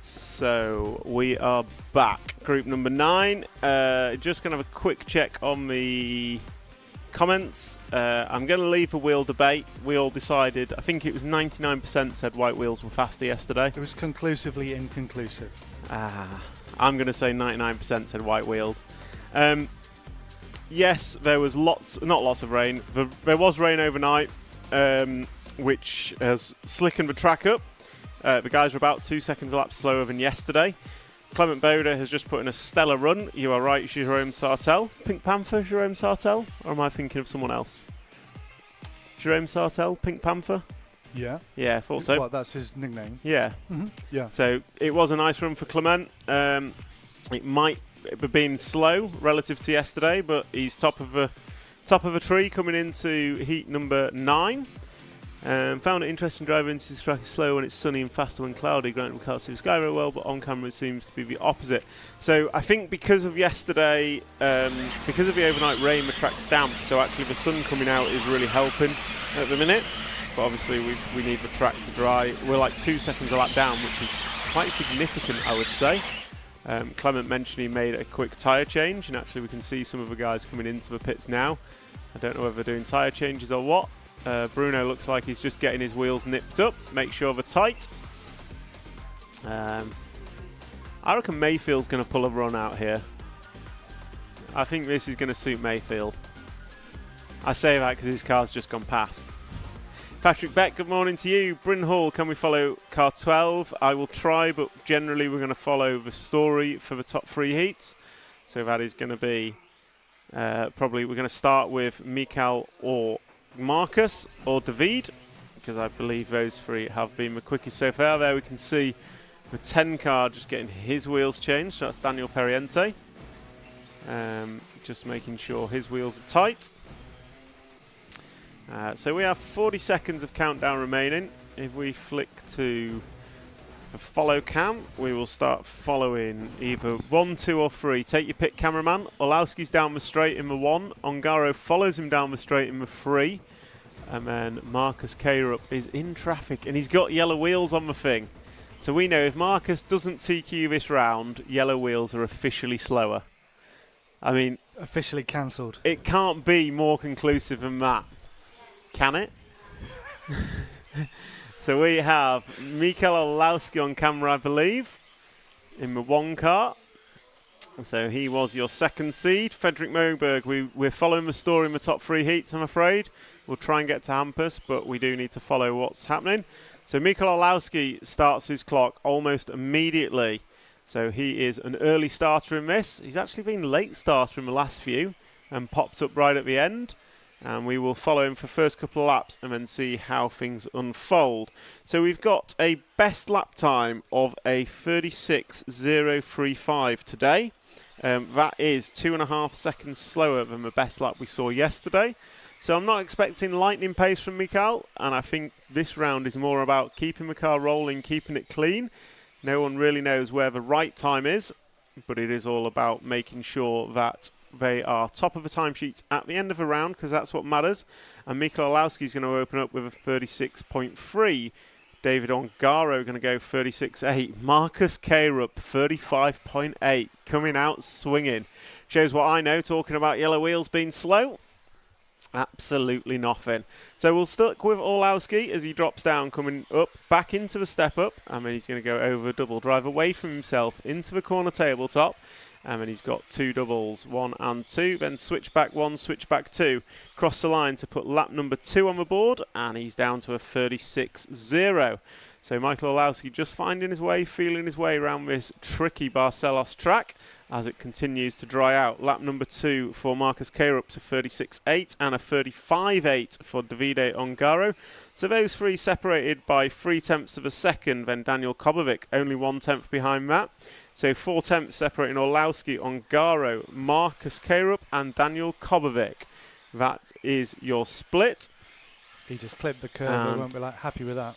So we are back. Group number 9. Just going to have a quick check on the comments. I'm going to leave a wheel debate. We all decided, I think it was 99% said white wheels were faster yesterday. It was conclusively inconclusive. I'm going to say 99% said white wheels. Yes, there was not lots of rain. There was rain overnight, which has slickened the track up. The guys are about 2 seconds a lap slower than yesterday. Clement Boda has just put in a stellar run. You are right, Jerome Sartell. Pink Panther, Jerome Sartell? Or am I thinking of someone else? Jerome Sartell, Pink Panther? Yeah. Yeah, I thought so. What, that's his nickname? Yeah. Mm-hmm. Yeah. So it was a nice run for Clement. It might have been slow relative to yesterday, but he's top of a tree coming into heat number 9. Found it interesting driving into this track is slow when it's sunny and faster when cloudy. Granted, we can't see the sky very well, but on camera it seems to be the opposite. So I think because of yesterday, because of the overnight rain, the track's damp. So actually the sun coming out is really helping at the minute. But obviously we need the track to dry. We're like 2 seconds a lap down, which is quite significant, I would say. Clement mentioned he made a quick tyre change, and actually we can see some of the guys coming into the pits now. I don't know whether they're doing tyre changes or what. Bruno looks like he's just getting his wheels nipped up, make sure they're tight. I reckon Mayfield's going to pull a run out here. I think this is going to suit Mayfield. I say that because his car's just gone past. Patrick Beck, good morning to you. Bryn Hall, can we follow car 12? I will try, but generally we're going to follow the story for the top 3 heats. So that is going to be probably we're going to start with Mikael or Marcus or David, because I believe those 3 have been the quickest so far. There we can see the 10 car just getting his wheels changed. So that's Daniel Perriente. Just making sure his wheels are tight. So we have 40 seconds of countdown remaining. If we flick to the follow cam, we will start following either 1, 2 or 3. Take your pick, cameraman. Olowski's down the straight in the 1. Ongaro follows him down the straight in the 3. And then Marcus Krupp is in traffic, and he's got yellow wheels on the thing. So we know if Marcus doesn't TQ this round, yellow wheels are officially slower. I mean, officially cancelled. It can't be more conclusive than that. Can it? So we have Mikael Olowski on camera, I believe, in the 1 car. So he was your 2nd seed. Frederick Moberg, we're following the story in the top 3 heats, I'm afraid. We'll try and get to Hampus, but we do need to follow what's happening. So Mikael Olowski starts his clock almost immediately. So he is an early starter in this. He's actually been late starter in the last few and popped up right at the end. And we will follow him for the first couple of laps and then see how things unfold. So we've got a best lap time of a 36.035 today. That is 2.5 seconds slower than the best lap we saw yesterday. So I'm not expecting lightning pace from Mikael, and I think this round is more about keeping the car rolling, keeping it clean. No one really knows where the right time is, but it is all about making sure that they are top of the timesheets at the end of the round, because that's what matters. And Mikael Olowski is going to open up with a 36.3. David Ongaro going to go 36.8. Marcus Krupp 35.8. Coming out swinging. Shows what I know, talking about yellow wheels being slow. Absolutely nothing. So we'll stick with Olowski as he drops down, coming up, back into the step up. And then he's going to go over a double drive away from himself into the corner tabletop. And then he's got 2 doubles, 1 and 2. Then switch back 1, switch back 2. Cross the line to put lap number 2 on the board. And he's down to a 36.0. So Michael Olowski just finding his way, feeling his way around this tricky Barcelos track as it continues to dry out. Lap number 2 for Marcus Krupp to 36.8 and a 35.8 for Davide Ongaro. So those 3 separated by 0.3 of a second. Then Daniel Kobovic only 1/10 behind that. So 4/10 separating Olowski, Ongaro, Marcus Krupp and Daniel Kobovic. That is your split. He just clipped the curve. I won't be happy with that.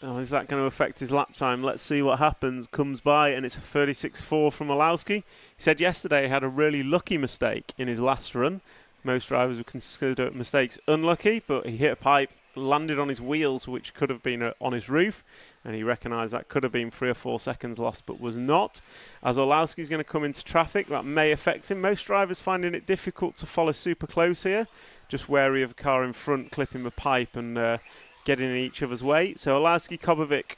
Oh, is that going to affect his lap time? Let's see what happens. Comes by and it's a 36.4 from Olowski. He said yesterday he had a really lucky mistake in his last run. Most drivers would consider mistakes unlucky, but he hit a pipe landed on his wheels, which could have been on his roof, and he recognised that could have been 3 or 4 seconds lost, but was not. As Orlowski's going to come into traffic, that may affect him. Most drivers finding it difficult to follow super close here, just wary of a car in front clipping the pipe and getting in each other's way. So Orlowski, Kobovic,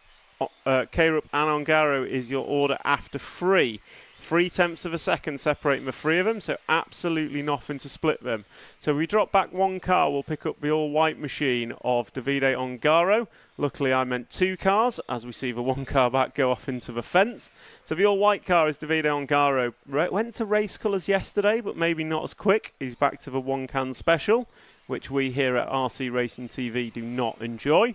K-Rup and Ongaro is your order after 3. 0.3 of a second separating the 3 of them, so absolutely nothing to split them. So if we drop back 1 car, we'll pick up the all-white machine of Davide Ongaro. Luckily, I meant 2 cars, as we see the 1 car back go off into the fence. So the all-white car is Davide Ongaro. Went to race colours yesterday, but maybe not as quick. He's back to the 1-can special, which we here at RC Racing TV do not enjoy.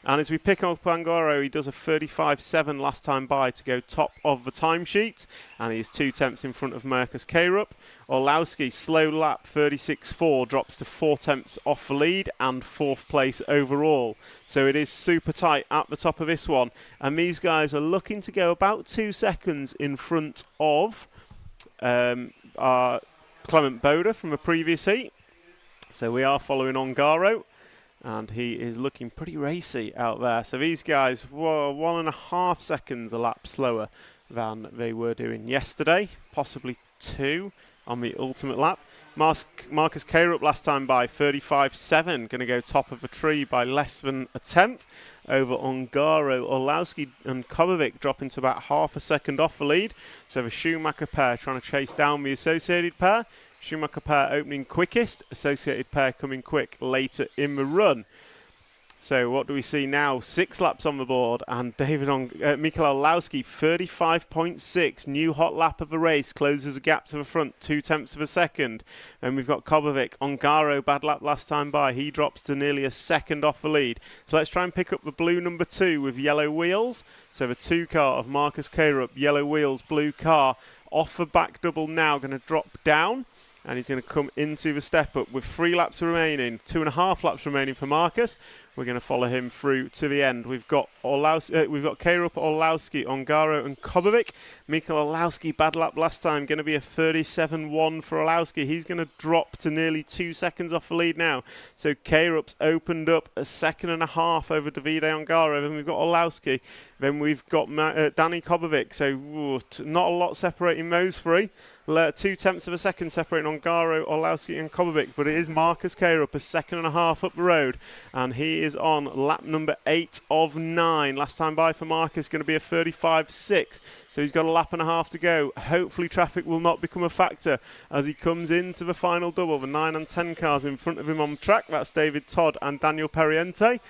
And as we pick up Ongaro, he does a 35.7 last time by to go top of the timesheet, and he's 2 tenths in front of Marcus K-Rup. Orlowski, slow lap, 36.4, drops to 4 tenths off the lead and 4th place overall. So it is super tight at the top of this one, and these guys are looking to go about 2 seconds in front of Clement Boda from a previous heat. So we are following Ongaro, and he is looking pretty racy out there. So these guys were 1.5 seconds a lap slower than they were doing yesterday, possibly 2 on the ultimate lap. Marcus K-Rup last time by 35.7, going to go top of the tree by less than a tenth over Ongaro. Orlowski and Kobovic dropping to about half a second off the lead. So the Schumacher pair trying to chase down the associated pair. Schumacher pair opening quickest, associated pair coming quick later in the run. So what do we see now? 6 laps on the board, and Mikel Orlowski, 35.6, new hot lap of the race, closes a gap to the front, 2 tenths of a second. Then we've got Kobovic, Ongaro, bad lap last time by, he drops to nearly a second off the lead. So let's try and pick up the blue number 2 with yellow wheels. So the 2 car of Marcus K-Rup, yellow wheels, blue car, off the back double now, going to drop down. And he's going to come into the step up with 3 laps remaining, 2.5 laps remaining for Marcus. We're going to follow him through to the end. We've got K-Rup, Orlowski, Ongaro and Kobovic. Mikel Orlowski, bad lap last time, going to be a 37.1 for Orlowski. He's going to drop to nearly 2 seconds off the lead now. So K-Rup's opened up a 1.5 seconds over Davide Ongaro. Then we've got Orlowski. Then we've got Danny Kobovic. So not a lot separating those 3. 2 tenths of a second separating Ongaro, Orlowski and Kobovic, but it is Marcus K-Rup, a 1.5 seconds up the road, and he is on lap number 8 of 9. Last time by for Marcus, going to be a 35.6, so he's got a lap and a half to go. Hopefully traffic will not become a factor as he comes into the final double. The 9 and 10 cars in front of him on track, that's David Todd and Daniel Perriente.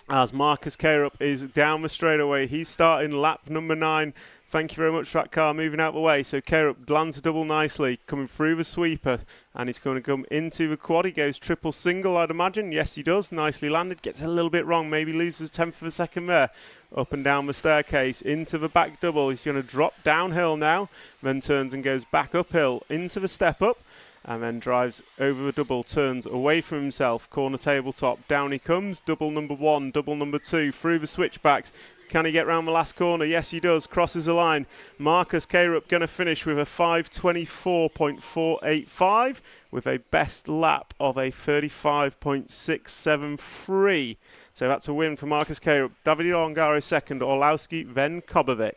As Marcus K-Rup is down the straightaway, he's starting lap number 9. Thank you very much for that car moving out the way. So K-Rup lands a double nicely, coming through the sweeper, and he's going to come into the quad. He goes triple single, I'd imagine. Yes, he does. Nicely landed. Gets a little bit wrong. Maybe loses a tenth of a second there. Up and down the staircase, into the back double. He's going to drop downhill now, then turns and goes back uphill into the step up, and then drives over the double, turns away from himself, corner tabletop, down he comes, double number 1, double number 2, through the switchbacks. Can he get round the last corner? Yes, he does. Crosses the line. Marcus K-Rup going to finish with a 5:24.485 with a best lap of a 35.673. So that's a win for Marcus K-Rup. Davide Ongaro second, Orlowski, then Kobovic.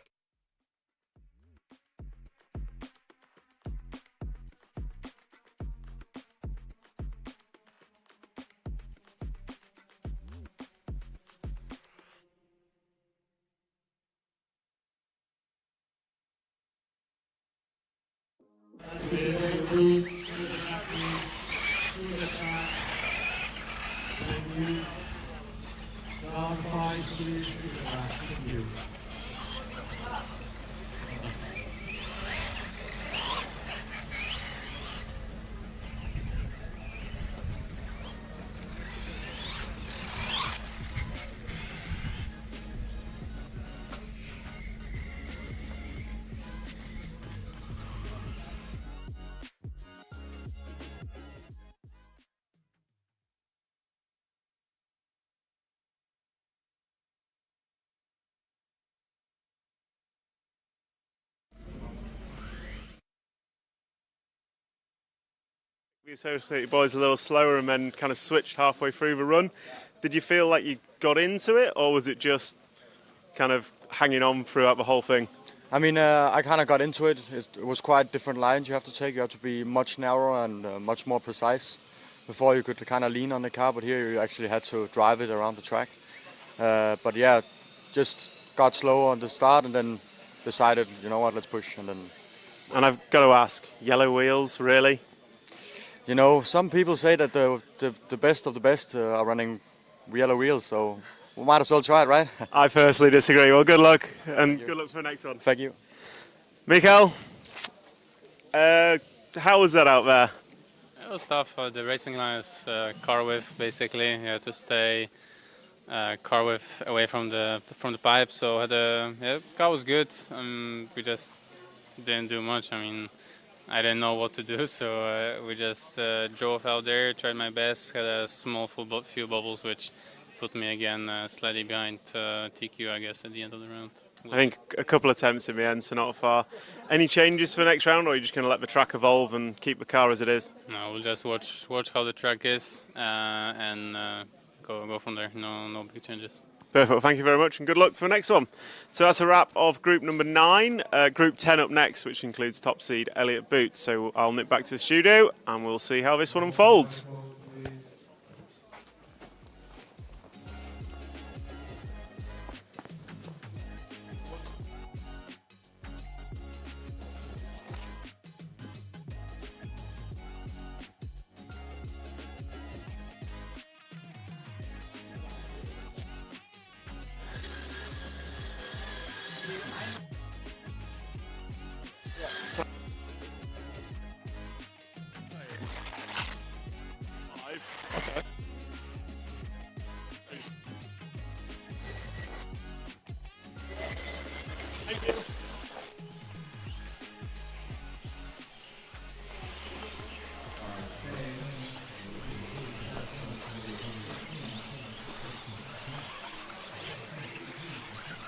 The Associated boys a little slower and then kind of switched halfway through the run. Did you feel like you got into it, or was it just kind of hanging on throughout the whole thing? I mean, I kind of got into it. It was quite different lines you have to take. You have to be much narrower and much more precise. Before you could kind of lean on the car, but here you actually had to drive it around the track. But yeah, just got slow on the start and then decided, you know what, let's push. And I've got to ask, yellow wheels, really? You know, some people say that the best of the best are running yellow wheels, so we might as well try it, right? I personally disagree. Well, good luck, and good luck for the next one. Thank you. Mikael, how was that out there? It was tough. The racing line is car width, basically. You had to stay car width away from the pipe. So the car was good. We just didn't do much. I mean, I didn't know what to do, so we just drove out there, tried my best, had a small few bubbles, which put me again slightly behind TQ, I guess, at the end of the round. I think a couple of attempts in the end, so not far. Any changes for next round, or are you just going to let the track evolve and keep the car as it is? No, we'll just watch how the track is and go from there. No big changes. Perfect. Well, thank you very much, and good luck for the next one. So that's a wrap of group number 9. Group 10 up next, which includes top seed Elliot Boots. So I'll nip back to the studio, and we'll see how this one unfolds.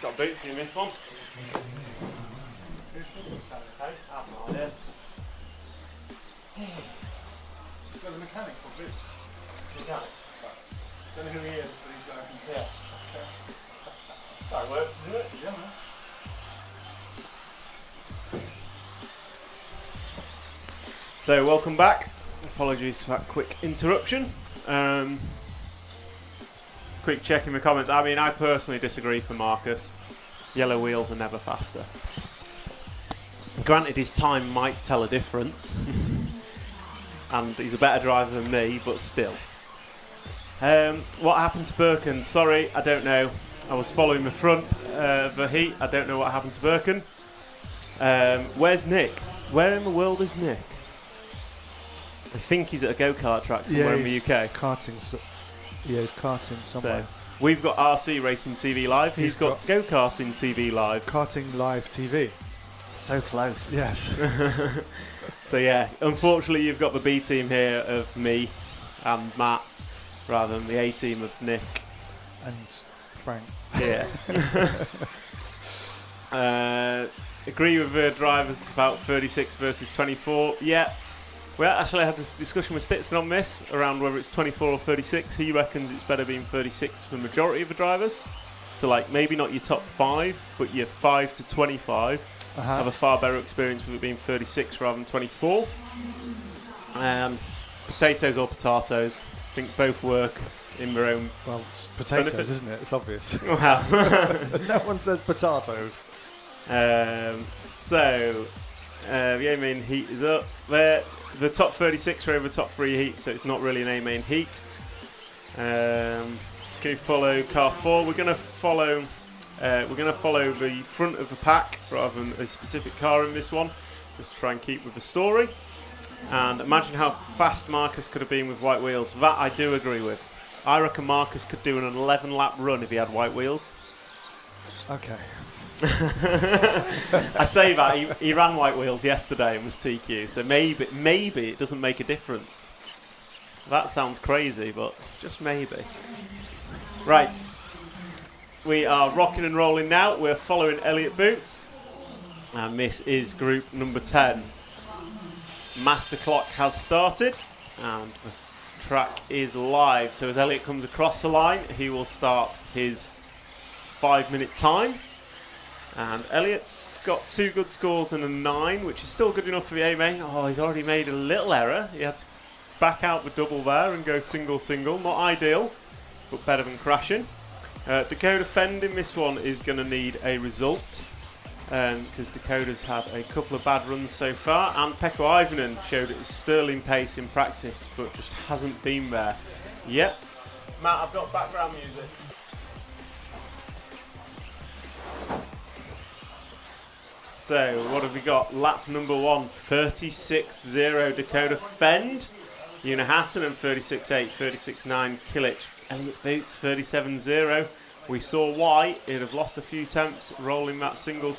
Got boots in this one. Okay, I have no idea. Got a mechanic for boots. Mechanic? Don't know who he is, but he's going. Yeah. That works, doesn't it? Yeah, man. So welcome back. Apologies for that quick interruption. Quick check in the comments. I mean, I personally disagree for Marcus. Yellow wheels are never faster. Granted, his time might tell a difference. And he's a better driver than me, but still. What happened to Birken? Sorry, I don't know. I was following the front of the heat. I don't know what happened to Birken. Where's Nick? Where in the world is Nick? I think he's at a go-kart track somewhere in the UK. Karting. Yeah, he's karting somewhere. So, we've got RC Racing TV Live. He's got go-karting TV Live. Karting Live TV. So close. Yes. So yeah, unfortunately you've got the B team here of me and Matt, rather than the A team of Nick and Frank. Yeah. Agree with the drivers about 36 versus 24. Yeah. We actually had this discussion with Stitson on this, around whether it's 24 or 36. He reckons it's better being 36 for the majority of the drivers. So like maybe not your top 5, but your 5 to 25 have a far better experience with it being 36 rather than 24. Potatoes or potatoes, I think both work in their own. Well, it's potatoes, benefits. Isn't it? It's obvious. Wow. No one says potatoes. The A-main heat is up there. The top 36 are over the top 3 heats, so it's not really an A-main heat. Can you follow car 4? We're going to follow the front of the pack rather than a specific car in this one, just to try and keep with the story. And imagine how fast Marcus could have been with white wheels. That I do agree with. I reckon Marcus could do an 11-lap run if he had white wheels. Okay. I say that he ran white wheels yesterday and was TQ, so maybe it doesn't make a difference. That sounds crazy, but just maybe. Right, we are rocking and rolling now. We're following Elliot Boots, and this is group number 10. Master clock has started, and track is live. So as Elliot comes across the line, he will start his 5-minute time. And Elliot's got 2 good scores and a 9, which is still good enough for the A main. Oh, he's already made a little error. He had to back out the double there and go single. Not ideal, but better than crashing. Dakota Fend in this one is going to need a result, because Dakota's had a couple of bad runs so far, and Pekko Ivanen showed his sterling pace in practice, but just hasn't been there yet. Matt, I've got background music. So, what have we got? Lap number 1, 36.0 Dakota Fend. Una Hattinen 36.8, 36.9 Kilic. Elliot Boots 37.0. We saw why he'd have lost a few temps rolling that single.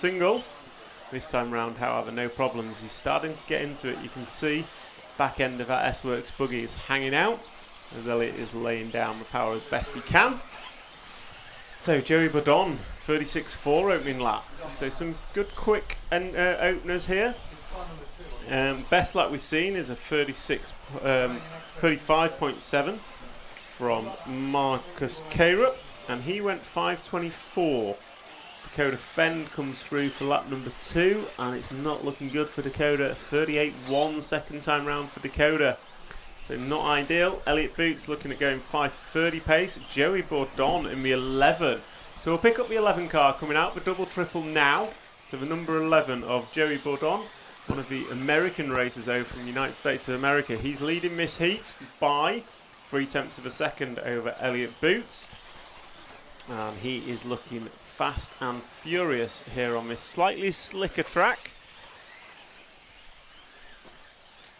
This time round, however, no problems. He's starting to get into it. You can see back end of that S-Works buggy is hanging out as Elliot is laying down the power as best he can. So Joey Bodon, 36.4 opening lap. So some good quick openers here. Best lap we've seen is a 35.7 from Marcus Keirup, and he went 5.24. Dakota Fend comes through for lap number 2, and it's not looking good for Dakota. 38.1 second time round for Dakota. So not ideal. Elliot Boots looking at going 5.30 pace. Joey Bourdon in the 11. So we'll pick up the 11 car coming out, the double triple now. So the number 11 of Joey Bourdon, one of the American racers over from the United States of America. He's leading this heat by 0.3 of a second over Elliot Boots. And he is looking fast and furious here on this slightly slicker track.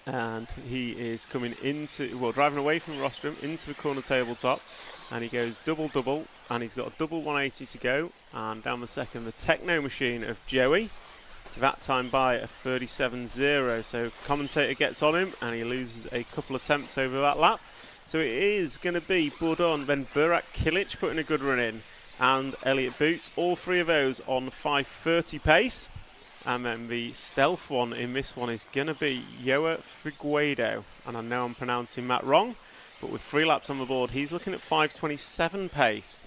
And he is coming into, well, driving away from Rostrum into the corner tabletop, and he goes double, and he's got a double 180 to go, and down the second, the Techno Machine of Joey, that time by a 37.0, so commentator gets on him, and he loses a couple of attempts over that lap. So it is going to be Bourdon, then Burak Kilic putting a good run in, and Elliot Boots, all 3 of those on 5.30 pace. And then the stealth one in this one is going to be Joa Figueiredo. And I know I'm pronouncing that wrong, but with 3 laps on the board, he's looking at 5.27 pace.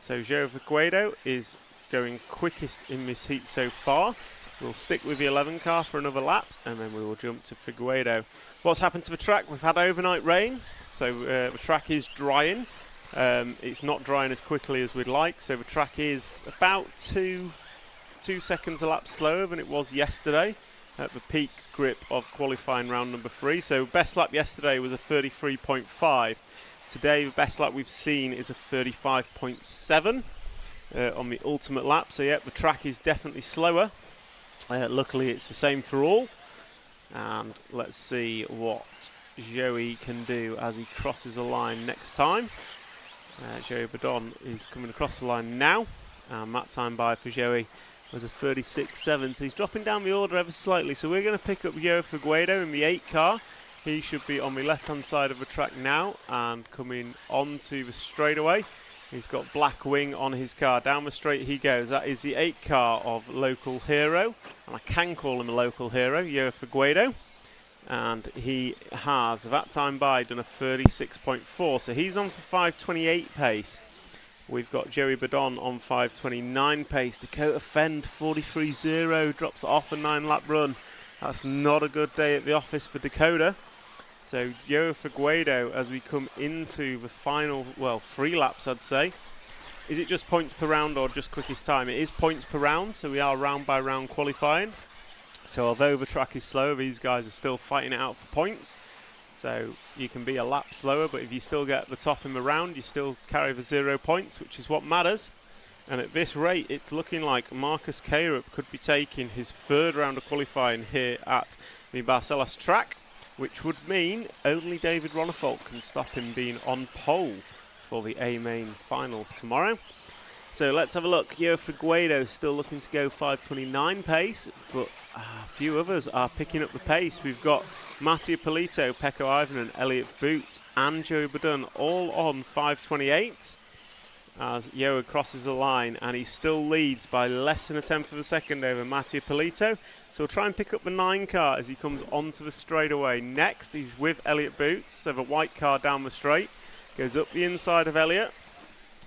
So Joa Figueiredo is going quickest in this heat so far. We'll stick with the 11 car for another lap, and then we will jump to Figueiredo. What's happened to the track? We've had overnight rain, so the track is drying. It's not drying as quickly as we'd like, so the track is about 2 seconds a lap slower than it was yesterday at the peak grip of qualifying round number 3. So best lap yesterday was a 33.5. Today the best lap we've seen is a 35.7 on the ultimate lap. So yeah, the track is definitely slower. Luckily it's the same for all. And let's see what Joey can do as he crosses the line next time. Joey Bodon is coming across the line now, and that time by for Joey was a 36.7, so he's dropping down the order ever slightly. So we're going to pick up Joa Figueiredo in the 8 car. He should be on the left hand side of the track now and coming onto the straightaway. He's got black wing on his car. Down the straight he goes. That is the 8 car of local hero, and I can call him a local hero, Joa Figueiredo. And he has, that time by, done a 36.4, so he's on for 5.28 pace. We've got Joey Bodon on 5.29 pace. Dakota Fend 43.0, drops off a 9-lap run. That's not a good day at the office for Dakota. So Joa Figueiredo, as we come into the final, well, 3 laps I'd say. Is it just points per round or just quickest time? It is points per round, so we are round by round qualifying. So although the track is slow, these guys are still fighting it out for points. So you can be a lap slower, but if you still get the top in the round, you still carry the 0 points, which is what matters. And at this rate, it's looking like Marcus Keirup could be taking his 3rd round of qualifying here at the Barcelos track, which would mean only David Ronnefolk can stop him being on pole for the A main finals tomorrow. So let's have a look. Joa Figueiredo still looking to go 5.29 pace, but a few others are picking up the pace. We've got Mattia Polito, Pekko Ivanen, Elliot Boots and Joey Bodon all on 5.28. as Yoa crosses the line, and he still leads by less than a tenth of a second over Mattia Polito. So we'll try and pick up the 9 car as he comes onto the straightaway. Next, he's with Elliot Boots, so the white car down the straight goes up the inside of Elliot.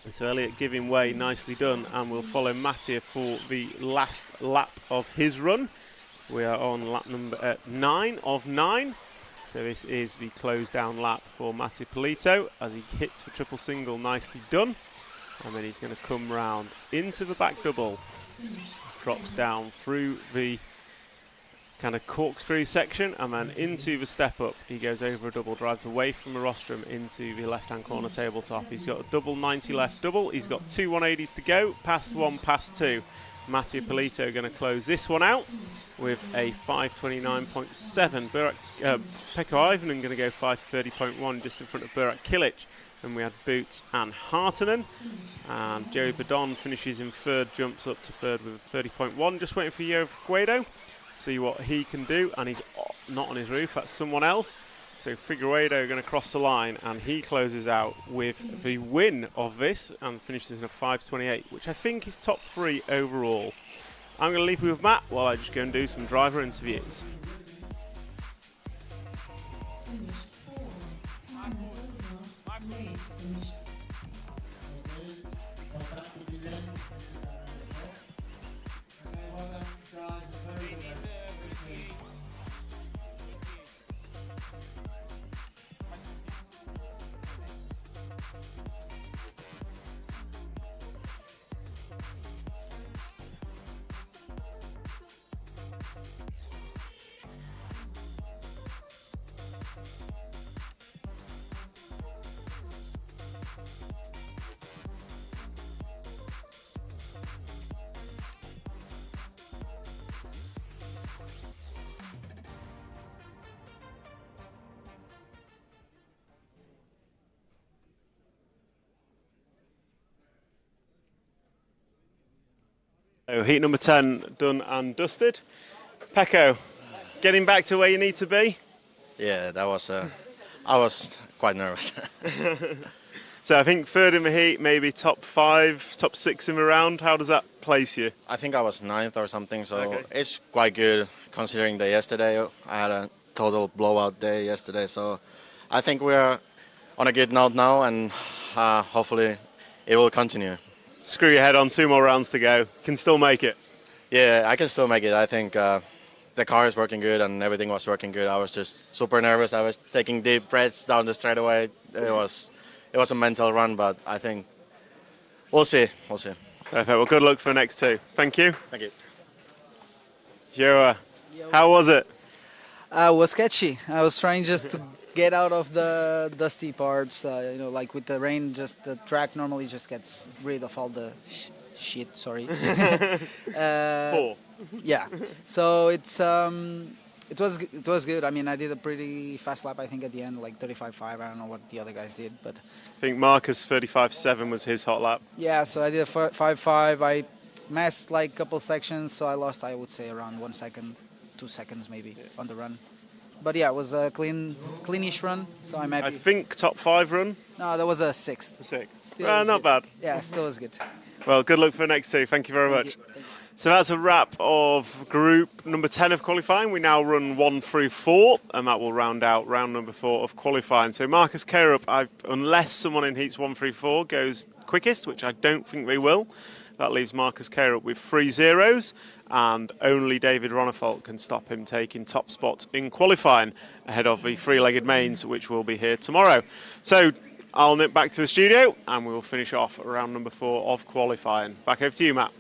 And so Elliot giving way, nicely done, and we'll follow Mattia for the last lap of his run. We are on lap number 9 of 9. So this is the close down lap for Mattia Polito as he hits the triple single, nicely done. And then he's going to come round into the back double, drops down through the kind of corkscrew section, and then into the step up. He goes over a double, drives away from the rostrum into the left hand corner tabletop. He's got a double 90 left double. He's got 2 180s to go, past 1, past 2. Mattia Polito going to close this one out with a 5:29.7. Pekko Ivanen going to go 5:30.1 just in front of Burak Kilic. And we had Boots and Hartonen. And Joey Badon finishes in third, jumps up to third with a 30.1. Just waiting for Yo Guido, see what he can do. And he's not on his roof, that's someone else. So Figueiredo going to cross the line, and he closes out with the win of this and finishes in a 5:28, which I think is top 3 overall. I'm going to leave you with Matt while I just go and do some driver interviews. So heat number 10 done and dusted. Pekko, getting back to where you need to be? Yeah, that was. I was quite nervous. So I think third in the heat, maybe top 5, top 6 in the round. How does that place you? I think I was 9th or something, so it's quite good considering that yesterday I had a total blowout day yesterday. So I think we're on a good note now, and hopefully it will continue. Screw your head on, 2 more rounds to go. Can still make it. Yeah, I can still make it. I think the car is working good and everything was working good. I was just super nervous. I was taking deep breaths down the straightaway. It was a mental run, but I think we'll see. We'll see. Perfect. Well, good luck for the next 2. Thank you. Thank you. Joa, how was it? It was sketchy. I was trying just to get out of the dusty parts. Like with the rain, just the track normally just gets rid of all the shit. Sorry. Poor. Yeah. So it was good. I mean, I did a pretty fast lap. I think at the end, like 35.5. I don't know what the other guys did, but I think Marcus 35.7 was his hot lap. Yeah. So I did a 5.5. I messed like a couple sections, so I lost, I would say, around 1 second, 2 seconds maybe on the run. But yeah, it was a cleanish run, so I'm happy. I think top 5 run? No, that was a 6th. 6th. Not bad. Yeah, still was good. Well, good luck for the next 2. Thank you very much. So that's a wrap of group number 10 of qualifying. We now run 1 through 4, and that will round out round number 4 of qualifying. So Marcus Karup, unless someone in heats 1 through 4 goes quickest, which I don't think they will, that leaves Marcus Karup with 3 zeros, and only David Ronefalt can stop him taking top spots in qualifying ahead of the 3-legged mains, which will be here tomorrow. So I'll nip back to the studio, and we will finish off round number 4 of qualifying. Back over to you, Matt.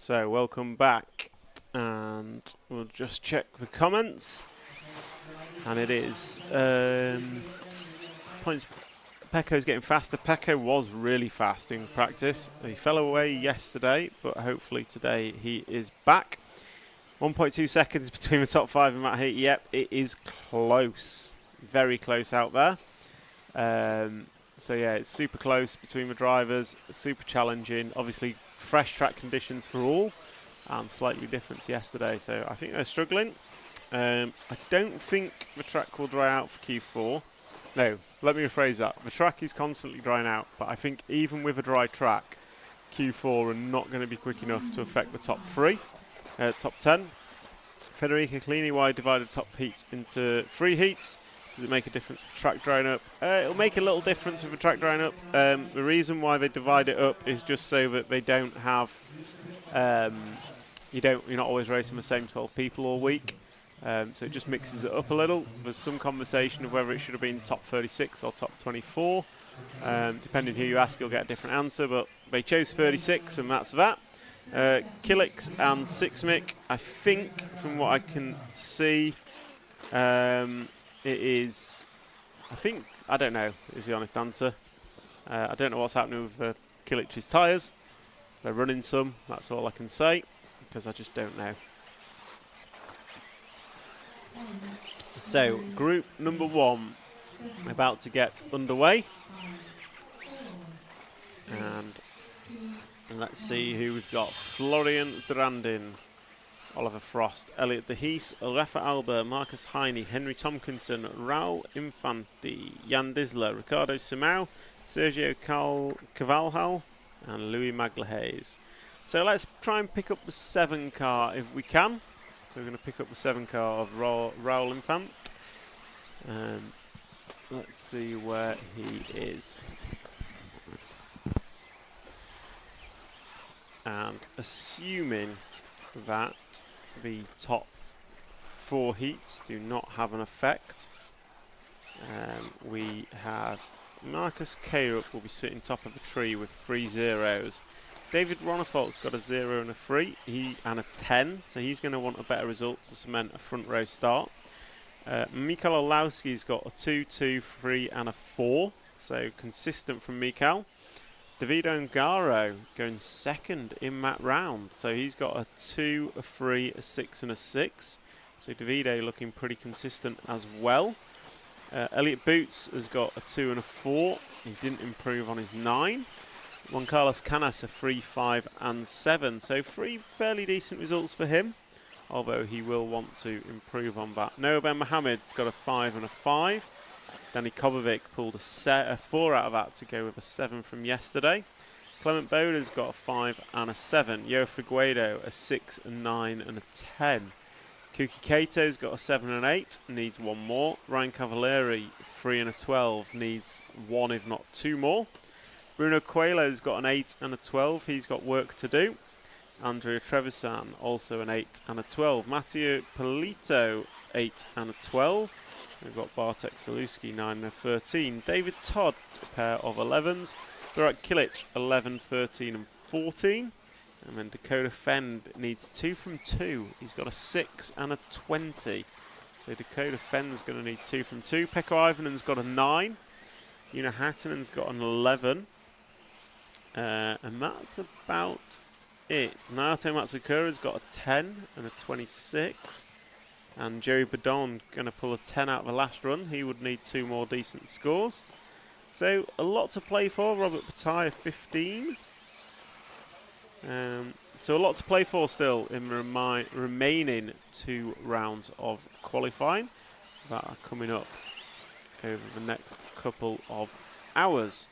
So welcome back, and we'll just check the comments. And it is points. Pecco's getting faster. Pecco was really fast in practice. He fell away yesterday, but hopefully today he is back. 1.2 seconds between the top 5 in that heat. Yep, it is close. Very close out there. So yeah, it's super close between the drivers. Super challenging. Obviously, fresh track conditions for all, and slightly different to yesterday. So I think they're struggling. I don't think the track will dry out for Q4. No, let me rephrase that. The track is constantly drying out, but I think even with a dry track, Q4 are not going to be quick enough to affect the top 10. Federica Clini, why divided top heats into 3 heats? Does it make a difference with track drying up? It'll make a little difference with the track drying up. The reason why they divide it up is just so that they don't have, you're not always racing the same 12 people all week. So it just mixes it up a little. There's some conversation of whether it should have been top 36 or top 24. Depending who you ask, you'll get a different answer, but they chose 36, and that's that. Killix and Sixmic, I think, from what I can see, it is, I don't know, is the honest answer. I don't know what's happening with Killix's tyres. They're running some, that's all I can say, because I just don't know. So, group number 1 about to get underway. And let's see who we've got. Florian Durandin, Oliver Frost, Elliot De Hees, Rafa Alba, Marcus Heine, Henry Tompkinson, Raul Infanti, Jan Disler, Ricardo Simao, Sergio Cavalhal, and Louis Maglahays. So let's try and pick up the 7 car if we can. So we're going to pick up the 7 car of Raul Infant. Let's see where he is. And assuming that the top 4 heats do not have an effect, we have Marcus Kayrup will be sitting top of the tree with 3 zeros. David Ronafolk's got a 0 and a 3 and a 10, so he's going to want a better result to cement a front row start. Mikael Olowski's got a 2, 2, 3 and a 4, so consistent from Mikael. Davido Ngaro going second in that round, so he's got a 2, a 3, a 6 and a 6. So Davido looking pretty consistent as well. Elliot Boots has got a 2 and a 4. He didn't improve on his 9. Juan Carlos Canas a 3, 5 and 7. So 3 fairly decent results for him, although he will want to improve on that. Noah Ben Mohamed's got a 5 and a 5. Danny Kobovic pulled a 4 out of that to go with a 7 from yesterday. Clement Boda's got a 5 and a 7. Yo Figueredo a 6, a 9 and a 10. Kuki Kato's got a 7 and 8, needs 1 more. Ryan Cavalieri 3 and a 12, needs 1 if not 2 more. Bruno Coelho's got an 8 and a 12, he's got work to do. Andrea Trevisan also an 8 and a 12. Matteo Polito 8 and a 12. We've got Bartek Saluski 9 and a 13. David Todd a pair of 11s. Burak Kilic 11, 13 and 14. And then Dakota Fend needs 2 from 2. He's got a 6 and a 20. So Dakota Fend's going to need 2 from 2. Pekko Ivanen's got a 9. Una Hattonen's got an 11. And that's about it. Naoto Matsukura's got a 10 and a 26. And Joey Badon going to pull a 10 out of the last run. He would need 2 more decent scores. So a lot to play for. Robert Pataya 15. So a lot to play for still in the remaining 2 rounds of qualifying that are coming up over the next couple of hours.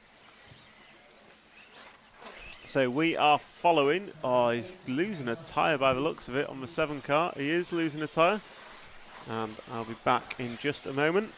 So we are following. Oh, he's losing a tyre by the looks of it on the 7 car. He is losing a tyre. And I'll be back in just a moment.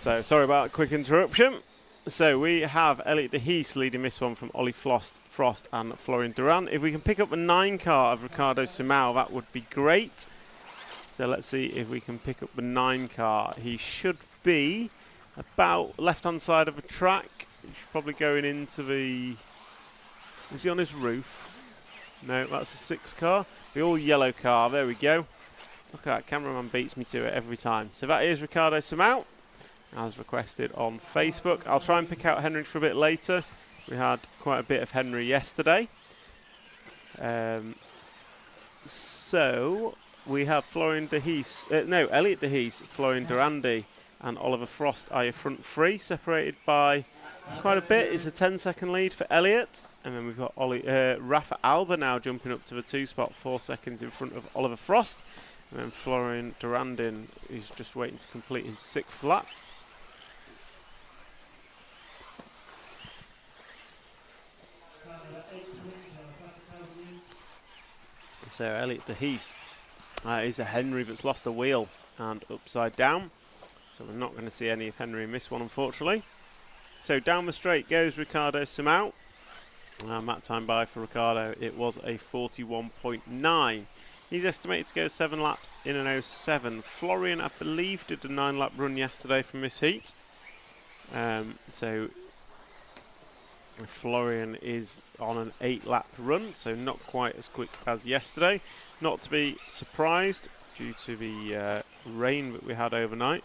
So sorry about a quick interruption. So we have Elliot de Hees leading this one from Ollie Frost and Florian Duran. If we can pick up the 9 car of Ricardo Simão, that would be great. So let's see if we can pick up the 9 car. He should be about left-hand side of the track. He's probably going into the... Is he on his roof? No, that's a 6 car. The all yellow car, there we go. Look at that, cameraman beats me to it every time. So that is Ricardo Simão, as requested on Facebook. I'll try and pick out Henry for a bit later. We had quite a bit of Henry yesterday. So we have Elliot de Hees, Florian Durandi and Oliver Frost are your front 3, separated by quite a bit. It's a 10-second lead for Elliot. And then we've got Rafa Alba now jumping up to the 2 spot, 4 seconds in front of Oliver Frost. And then Florian Durandin is just waiting to complete his 6th lap. So Elliot de Hees is a Henry that's lost a wheel and upside down. So we're not going to see any of Henry in this one, unfortunately. So down the straight goes Ricardo Simão. That time by for Ricardo, it was a 41.9. He's estimated to go 7 laps in an 07. Florian, I believe, did a 9-lap run yesterday from this heat. So Florian is on an 8-lap run, so not quite as quick as yesterday. Not to be surprised due to the rain that we had overnight.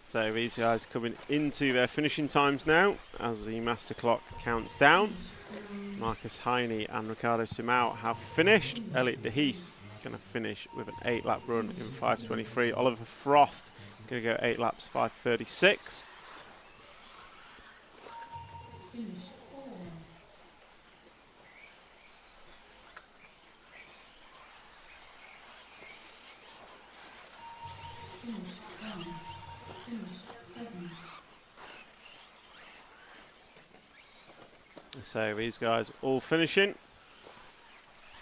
So these guys coming into their finishing times now as the master clock counts down. Marcus Heine and Ricardo Simão have finished. Elliot de Hees going to finish with an 8-lap run in 5:23. Oliver Frost going to go 8 laps, 5:36. So these guys all finishing,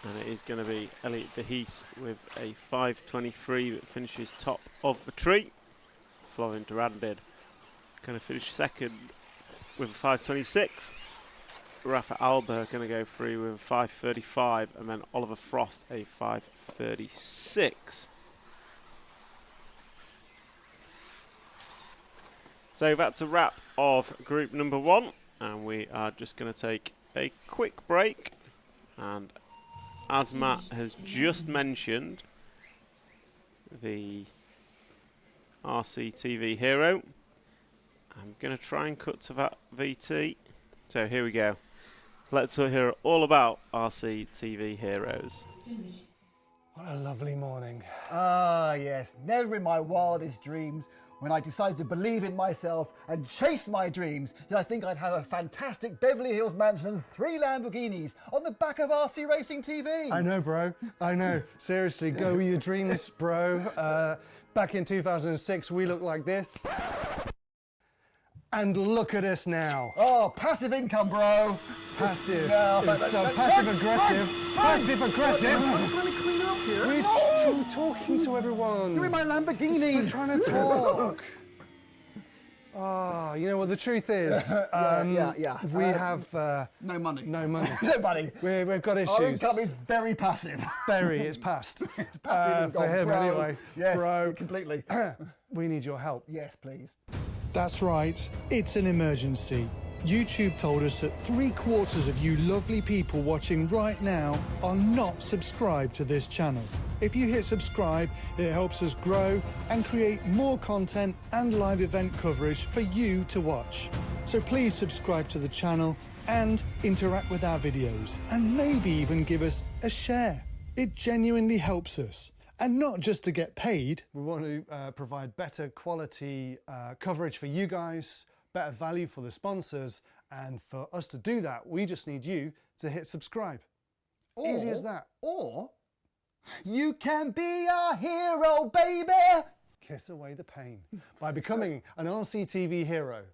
and it is going to be Elliot de Hees with a 5:23 that finishes top of the tree. Florian Durandin going to finish second with a 5:26. Rafa Alba going to go through with a 5:35, and then Oliver Frost a 5:36. So that's a wrap of group number 1. And we are just going to take a quick break. And as Matt has just mentioned, the RCTV Hero, I'm going to try and cut to that VT. So here we go. Let's hear all about RCTV Heroes. What a lovely morning. Ah, yes. Never in my wildest dreams, when I decided to believe in myself and chase my dreams, did I think I'd have a fantastic Beverly Hills mansion and 3 Lamborghinis on the back of RC Racing TV. I know, bro. I know. Seriously, go with your dreams, bro. Back in 2006, we looked like this. And look at us now. Oh, passive income, bro. Passive. No, Passive aggressive. Passive aggressive. I'm trying to clean up here. We're talking to everyone. You're in my Lamborghini. We're trying to talk. Ah, you know what the truth is? We have no money. No money. No money. We've got issues. Our income is very passive. Very. It's past. It's passive for him, bro. anyway. Yes, bro. completely. We need your help. Yes, please. That's right, it's an emergency. YouTube told us that 3/4 of you lovely people watching right now are not subscribed to this channel. If you hit subscribe, it helps us grow and create more content and live event coverage for you to watch. So please subscribe to the channel and interact with our videos, and maybe even give us a share. It genuinely helps us. And not just to get paid. We want to provide better quality coverage for you guys, better value for the and for us to do that, we just need you to hit subscribe. Easy as that. Or you can be a hero, baby. Kiss away the pain by becoming an RCTV hero.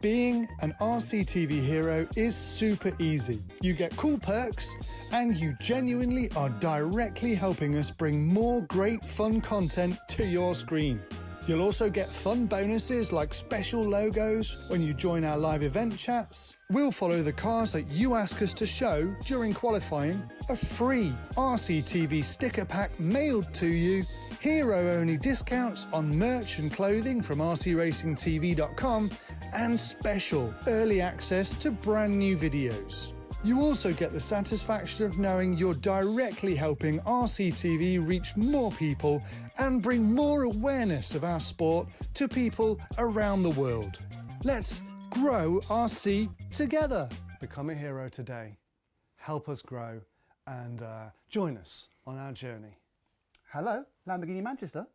Being an RCTV hero is super easy. You get cool perks, and you genuinely are directly helping us bring more great fun content to your screen. You'll also get fun bonuses like special logos when you join our live event chats. We'll follow the cars that you ask us to show during qualifying, a free RCTV sticker pack mailed to you, hero-only discounts on merch and clothing from rcracingtv.com, and special early access to brand new videos. You also get the satisfaction of knowing you're directly helping RCTV reach more people and bring more awareness of our sport to people around the world. Let's grow RC together. Become a hero today. Help us grow and join us on our journey. Hello, Lamborghini Manchester.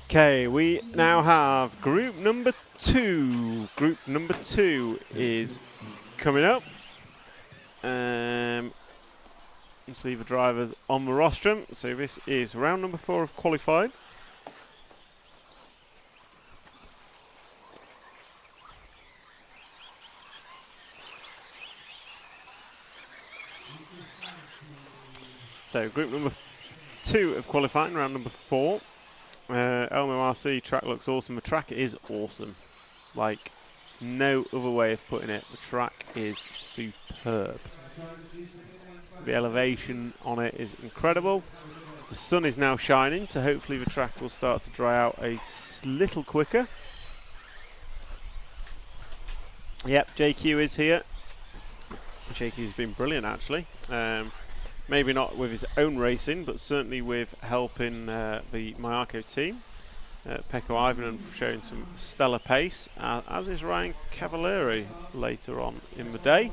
Okay, we now have group number 2. Group number 2 is coming up. Let's leave the drivers on the rostrum. So this is round number 4 of qualified. So group number 2 of qualifying, round number 4. Elmo RC track looks awesome. The track is awesome. Like, no other way of putting it. The track is superb. The elevation on it is incredible. The sun is now shining, so hopefully the track will start to dry out a little quicker. Yep, JQ is here. JQ's been brilliant, actually. Maybe not with his own racing, but certainly with helping the Mayako team. Pecco Ivanen showing some stellar pace, as is Ryan Cavalieri later on in the day.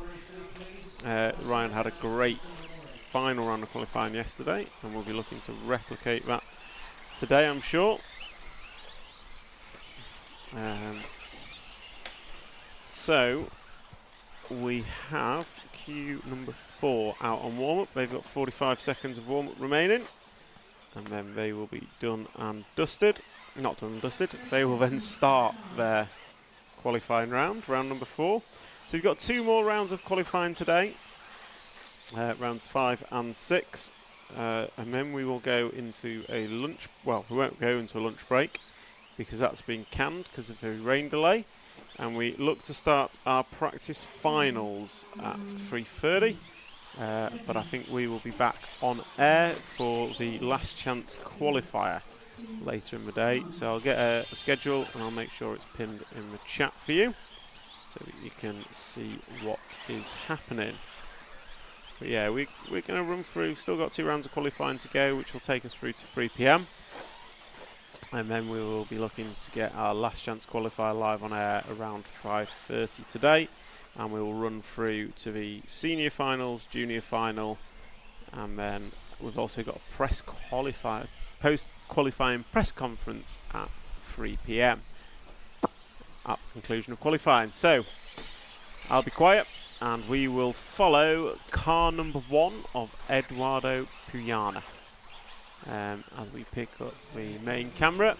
Ryan had a great final round of qualifying yesterday, and we'll be looking to replicate that today, I'm sure. So we have queue number 4 out on warm-up. They've got 45 seconds of warm-up remaining, and then they will be done and dusted. Not done and dusted. They will then start their qualifying round, round number 4. So we've got 2 more rounds of qualifying today, rounds 5 and 6, and then we will go into a lunch. Well, we won't go into a lunch break because that's been canned because of the rain delay. And we look to start our practice finals at 3:30, but I think we will be back on air for the last chance qualifier later in the day. So I'll get a schedule and I'll make sure it's pinned in the chat for you so that you can see what is happening. But yeah, we're going to run through, still got 2 rounds of qualifying to go, which will take us through to 3 p.m. And then we will be looking to get our last chance qualifier live on air around 5:30 today. And we will run through to the senior finals, junior final, and then we've also got a post-qualifying press conference at 3 p.m. at the conclusion of qualifying. So I'll be quiet and we will follow car number 1 of Eduardo Puyana. As we pick up the main camera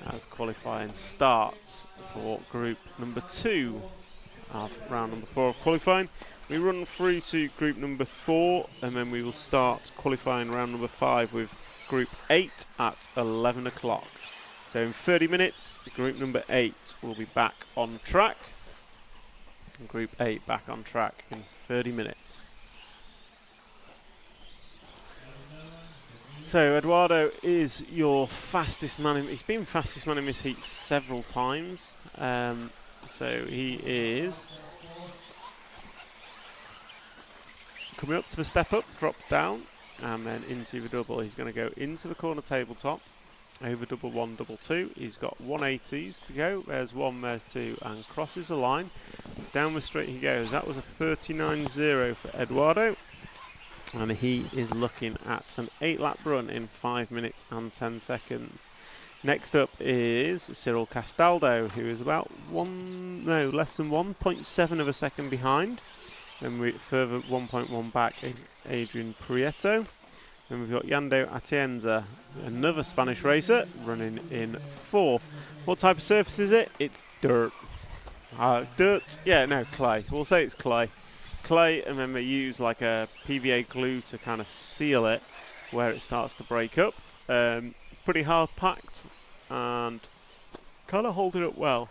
as qualifying starts for group number 2 of round number 4 of qualifying. We run through to group number 4 and then we will start qualifying round number 5 with group 8 at 11 o'clock. So in 30 minutes, group number 8 will be back on track. And group 8 back on track in 30 minutes. So Eduardo is your fastest man. He's been fastest man in this heat several times. So he is coming up to the step up, drops down, and then into the double. He's going to go into the corner tabletop, over double 1, double 2. He's got 180s to go. There's 1, there's 2, and crosses the line. Down the straight he goes. That was a 39.0 for Eduardo. And he is looking at an 8-lap run in 5 minutes and 10 seconds. Next up is Cyril Castaldo, who is about less than 1.7 of a second behind. Then further 1.1 back is Adrian Prieto. Then we've got Yando Atienza, another Spanish racer, running in 4th. What type of surface is it? It's dirt. Dirt? Yeah, no, clay. We'll say it's clay. Clay, and then they use like a PVA glue to kind of seal it where it starts to break up. Pretty hard packed and kind of hold it up well.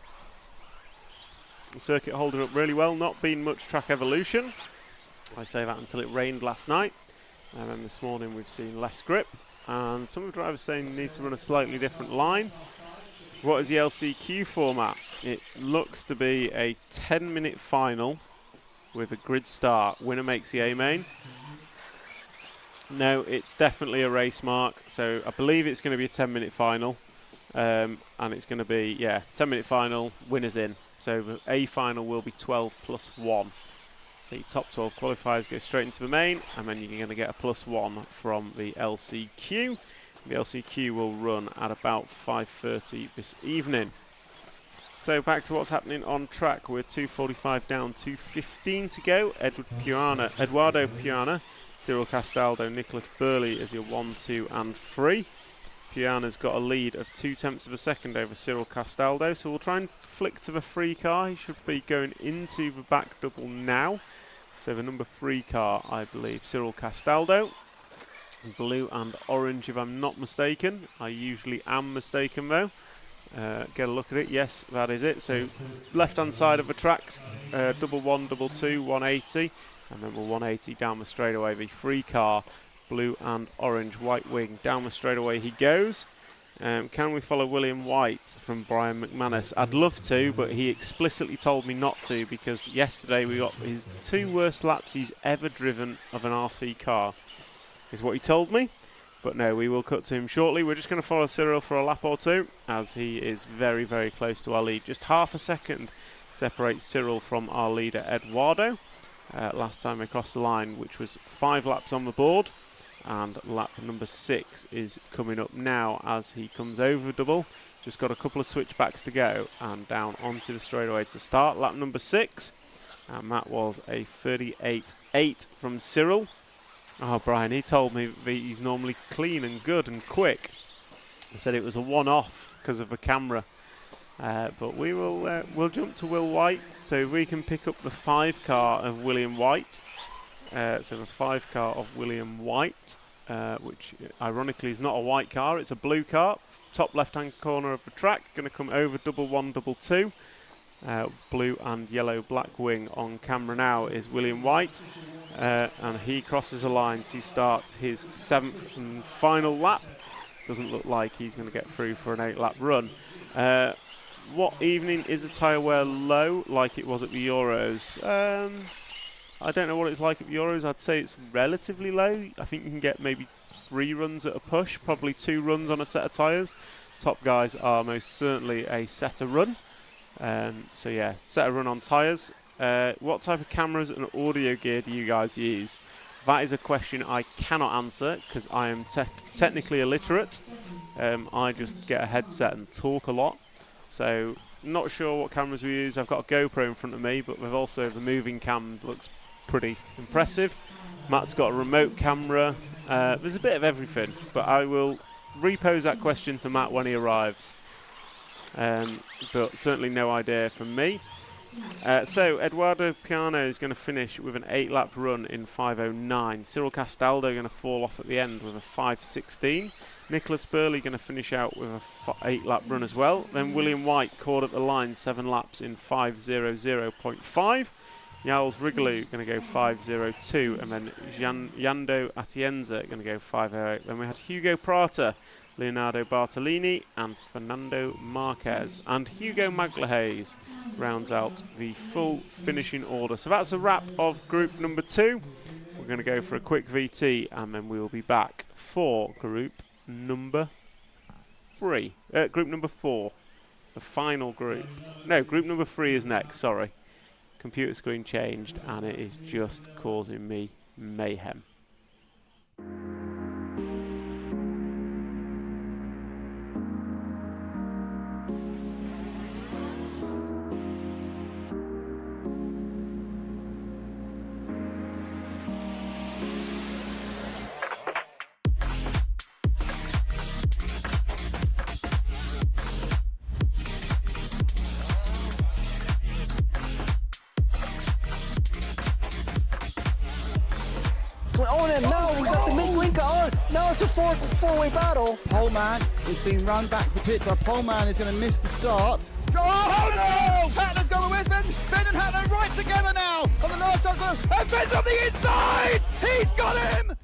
The circuit holding up really well, not been much track evolution. I say that until it rained last night. And then this morning we've seen less grip. And some of the drivers saying you need to run a slightly different line. What is the LCQ format? It looks to be a 10-minute final with a grid start. Winner makes the A-main. No, it's definitely a race mark. So I believe it's going to be a 10-minute final. And it's going to be, 10-minute final, winners in. So the A final will be 12 plus 1. So your top 12 qualifiers go straight into the main, and then you're going to get a +1 from the LCQ. The LCQ will run at about 5:30 this evening. So back to what's happening on track. We're 2:45 down, 2:15 to go. Eduardo Piana, Cyril Castaldo, Nicholas Burley as your 1, 2 and 3. Piana's got a lead of 0.2 of a second over Cyril Castaldo, so we'll try and flick to the 3 car. He should be going into the back double now. So the number 3 car, I believe, Cyril Castaldo. Blue and orange, if I'm not mistaken. I usually am mistaken, though. Get a look at it. Yes, that is it. So left-hand side of the track, double 1, double 2, 180. And then we're 180 down the straightaway. The 3 car, blue and orange, white wing. Down the straightaway he goes. Can we follow William White from Brian McManus? I'd love to, but he explicitly told me not to, because yesterday we got his 2 worst laps he's ever driven of an RC car, is what he told me. But no, we will cut to him shortly. We're just going to follow Cyril for a lap or 2, as he is very, very close to our lead. Just half a second separates Cyril from our leader, Eduardo. Last time we crossed the line, which was 5 laps on the board. And lap number 6 is coming up now as he comes over double. Just got a couple of switchbacks to go and down onto the straightaway to start lap number 6. And that was a 38.8 from Cyril. Oh, Brian, he told me that he's normally clean and good and quick. He said it was a one-off because of the camera. But we will we'll jump to Will White, so we can pick up the 5 car of William White. So the 5 car of William White, which ironically is not a white car, it's a blue car. Top left-hand corner of the track, going to come over double 1, double 2. Blue and yellow black wing on camera now is William White. And he crosses a line to start his 7th and final lap. Doesn't look like he's going to get through for an 8-lap run. What evening is the tyre wear low, like it was at the Euros? I don't know what it's like at the Euros. I'd say it's relatively low. I think you can get maybe 3 runs at a push, probably 2 runs on a set of tyres. Top guys are most certainly a set a run. So yeah, set a run on tyres. What type of cameras and audio gear do you guys use? That is a question I cannot answer because I am technically illiterate. I just get a headset and talk a lot. So not sure what cameras we use. I've got a GoPro in front of me, but we've also the moving cam looks pretty impressive. Matt's got a remote camera. There's a bit of everything, but I will repose that question to Matt when he arrives. But certainly no idea from me. So Eduardo Piano is going to finish with an 8-lap run in 5:09. Cyril Castaldo going to fall off at the end with a 5:16. Nicholas Burley going to finish out with a 8-lap run as well. Then William White caught at the line 7 laps in 5:00.5. Yals Wrigley going to go 5:02, and then Yando Atienza going to go 5:08. Then we had Hugo Prata, Leonardo Bartolini and Fernando Marquez. And Hugo Maglahayes rounds out the full finishing order. So that's a wrap of group number 2. We're going to go for a quick VT and then we will be back for group number 3. group number 4, the final group. No, group number 3 is next, sorry. Computer screen changed and it is just causing me mayhem. On him now, we got the mid-winker on. Now it's a four-way battle. Poleman is being run back to the pit, but Poleman is going to miss the start. Oh no! Hatler's going with Ben. Ben and Hatler right together now. On the last time, and Ben's on the inside. He's got him.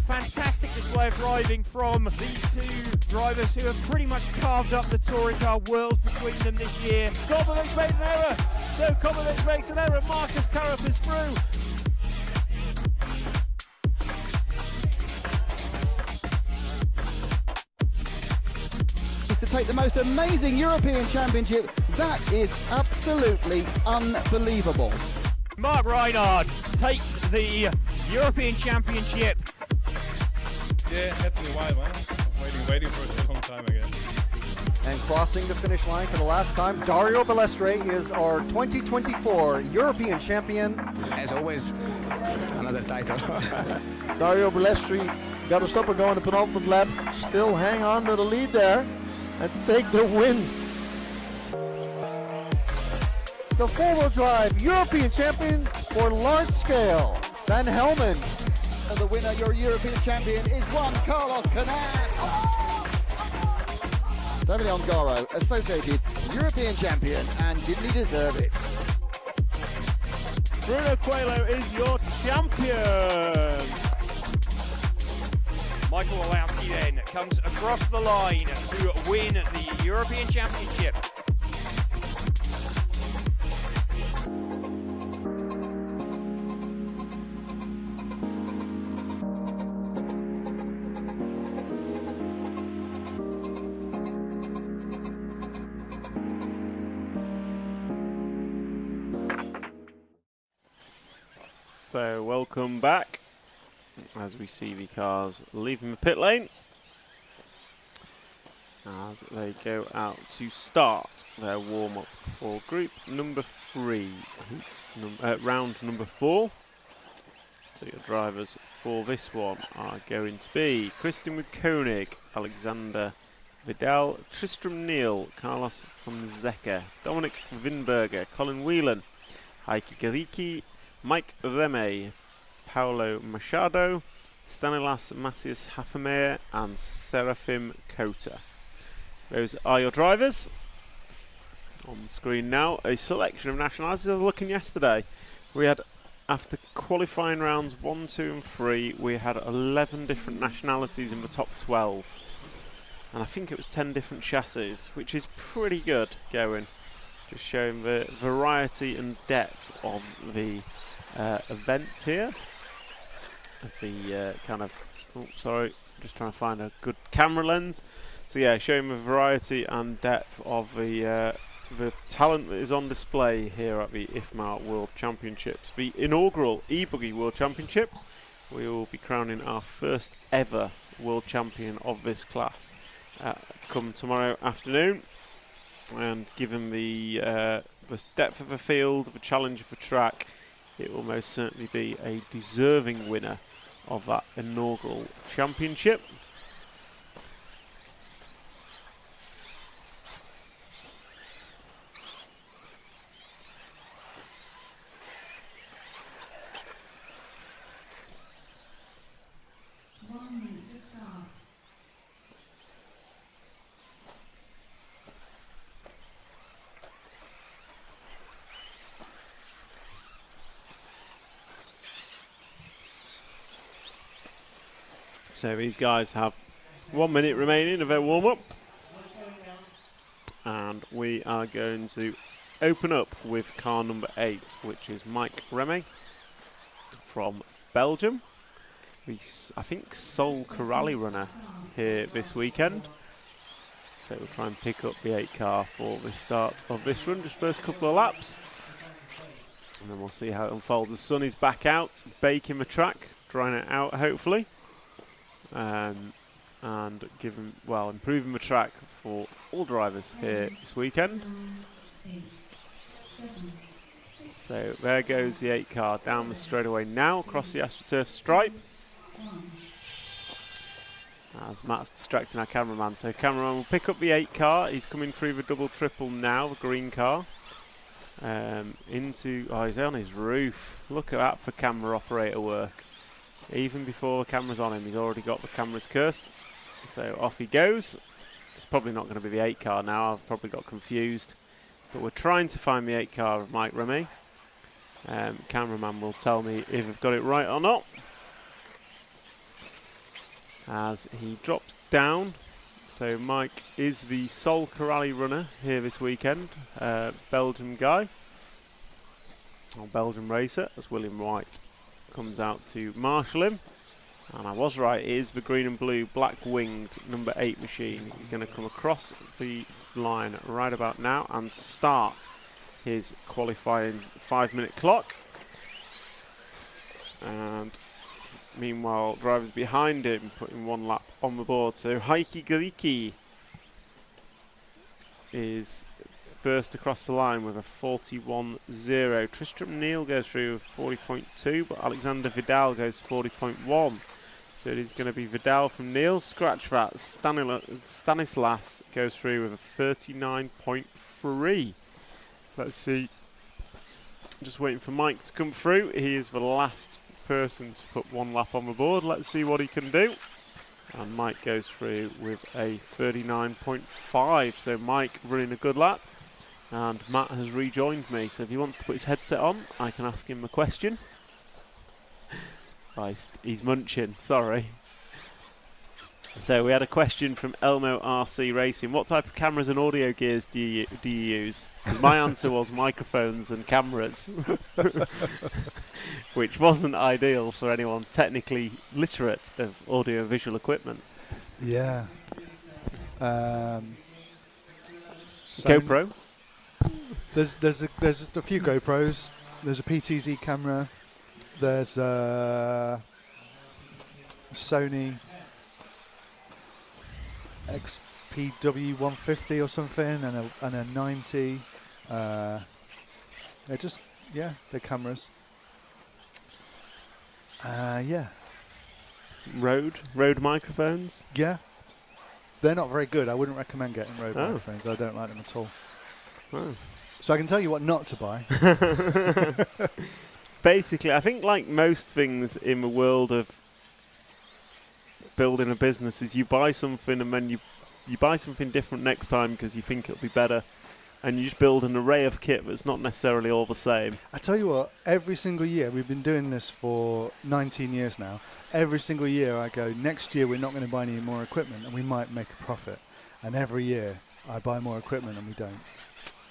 Fantastic display of driving from these two drivers who have pretty much carved up the touring car world between them this year. Kovacic made an error, so Kovacic makes an error. Marcus Karup is through. To take the most amazing European Championship, that is absolutely unbelievable. Mark Reinhard takes the European Championship. Yeah, definitely why, man. Waiting for it a long time again. And crossing the finish line for the last time, Dario Balestre is our 2024 European champion. As always, another title. Dario Balestre got to stop and go in the penultimate lap. Still hang on to the lead there and take the win. The four-wheel drive European champion for large scale, Van Helmen. And the winner, your European champion, is Juan Carlos Canas. David Ongaro, associated European champion, and didn't he deserve it? Bruno Coelho is your champion. Michael Walowski then comes across the line to win the European Championship. So welcome back as we see the cars leaving the pit lane as they go out to start their warm-up for group number 3, round number 4. So your drivers for this one are going to be Christian Koenig, Alexander Vidal, Tristram Neal, Carlos Fonseca, Dominic Winberger, Colin Whelan, Heike Garicki, Mike Reme, Paulo Machado, Stanislas Macias Hafemeyer and Serafim Kota. Those are your drivers. On the screen now, a selection of nationalities. I was looking yesterday. We had, after qualifying rounds 1, 2 and 3, we had 11 different nationalities in the top 12. And I think it was 10 different chassis, which is pretty good going. Just showing the variety and depth of the event here. The kind of, oh sorry, just trying to find a good camera lens. So yeah, showing the variety and depth of the talent that is on display here at the IFMAR World Championships, the inaugural e-buggy World Championships. We will be crowning our first ever world champion of this class come tomorrow afternoon. And given the depth of the field, the challenge of the track, it will most certainly be a deserving winner of that inaugural championship. So these guys have 1 minute remaining of their warm-up. And we are going to open up with car number 8, which is Mike Remy from Belgium. the, I think, sole Corrali runner here this weekend. So we'll try and pick up the 8 car for the start of this run, just first couple of laps. And then we'll see how it unfolds. The sun is back out, baking the track, drying it out hopefully. And improving the track for all drivers here this weekend. So there goes the 8 car down the straightaway now, across the AstroTurf stripe. As Matt's distracting our cameraman. So cameraman will pick up the 8 car. He's coming through the double triple now, the green car. He's on his roof. Look at that for camera operator work. Even before the camera's on him, he's already got the camera's curse. So off he goes. It's probably not going to be the 8 car now. I've probably got confused. But we're trying to find the 8 car of Mike Rummy. Cameraman will tell me if I've got it right or not. As he drops down. So Mike is the sole Corrali runner here this weekend. Belgian guy. Or Belgian racer, as William White comes out to marshal him. And I was right, it is the green and blue black winged number 8 machine. He's going to come across the line right about now and start his qualifying 5-minute clock. And meanwhile, drivers behind him putting 1 lap on the board. So Heikki Galiki is first across the line with a 41.0. Tristram Neal goes through with 40.2, but Alexander Vidal goes 40.1. So it is going to be Vidal from Neal. Scratch that. Stanislas goes through with a 39.3. Let's see. Just waiting for Mike to come through. He is the last person to put 1 lap on the board. Let's see what he can do. And Mike goes through with a 39.5. So Mike running a good lap. And Matt has rejoined me. So if he wants to put his headset on, I can ask him a question. Oh, he's munching, sorry. So we had a question from Elmo RC Racing. What type of cameras and audio gears do you use? 'Cause my answer was microphones and cameras. Which wasn't ideal for anyone technically literate of audio and visual equipment. Yeah. GoPro? There's a few GoPros. There's a PTZ camera. There's a Sony XPW 150 or something, and a 90. They're cameras. Yeah. Rode microphones? Yeah. They're not very good. I wouldn't recommend getting Rode microphones. I don't like them at all. Oh. So I can tell you what not to buy. Basically, I think like most things in the world of building a business is you buy something and then you buy something different next time because you think it'll be better, and you just build an array of kit that's not necessarily all the same. I tell you what, every single year, we've been doing this for 19 years now, every single year I go, next year we're not going to buy any more equipment and we might make a profit. And every year I buy more equipment and we don't.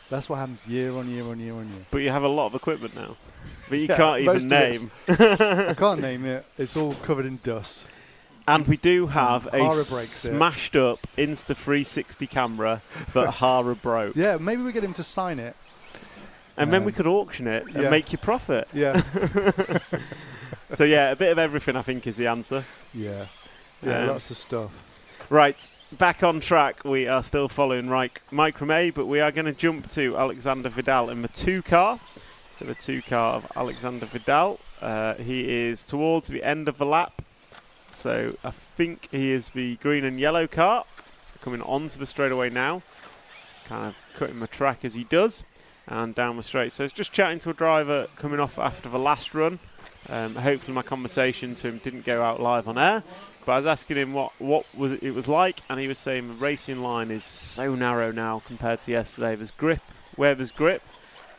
That's what happens year on year on year on year. But you have a lot of equipment now that you can't even name. I can't name it. It's all covered in dust. And we do have a smashed up Insta360 camera that Hara broke. Yeah, maybe we get him to sign it. And then we could auction it and make you profit. Yeah. So yeah, a bit of everything I think is the answer. Yeah. Yeah, lots of stuff. Right, back on track. We are still following Mike Rumey, but we are going to jump to Alexander Vidal in the 2 car. So the 2 car of Alexander Vidal. He is towards the end of the lap. So I think he is the green and yellow car. Coming onto the straightaway now. Kind of cutting the track as he does. And down the straight. So it's just chatting to a driver coming off after the last run. Hopefully my conversation to him didn't go out live on air. But I was asking him what it was like, and he was saying the racing line is so narrow now compared to yesterday. There's grip where there's grip,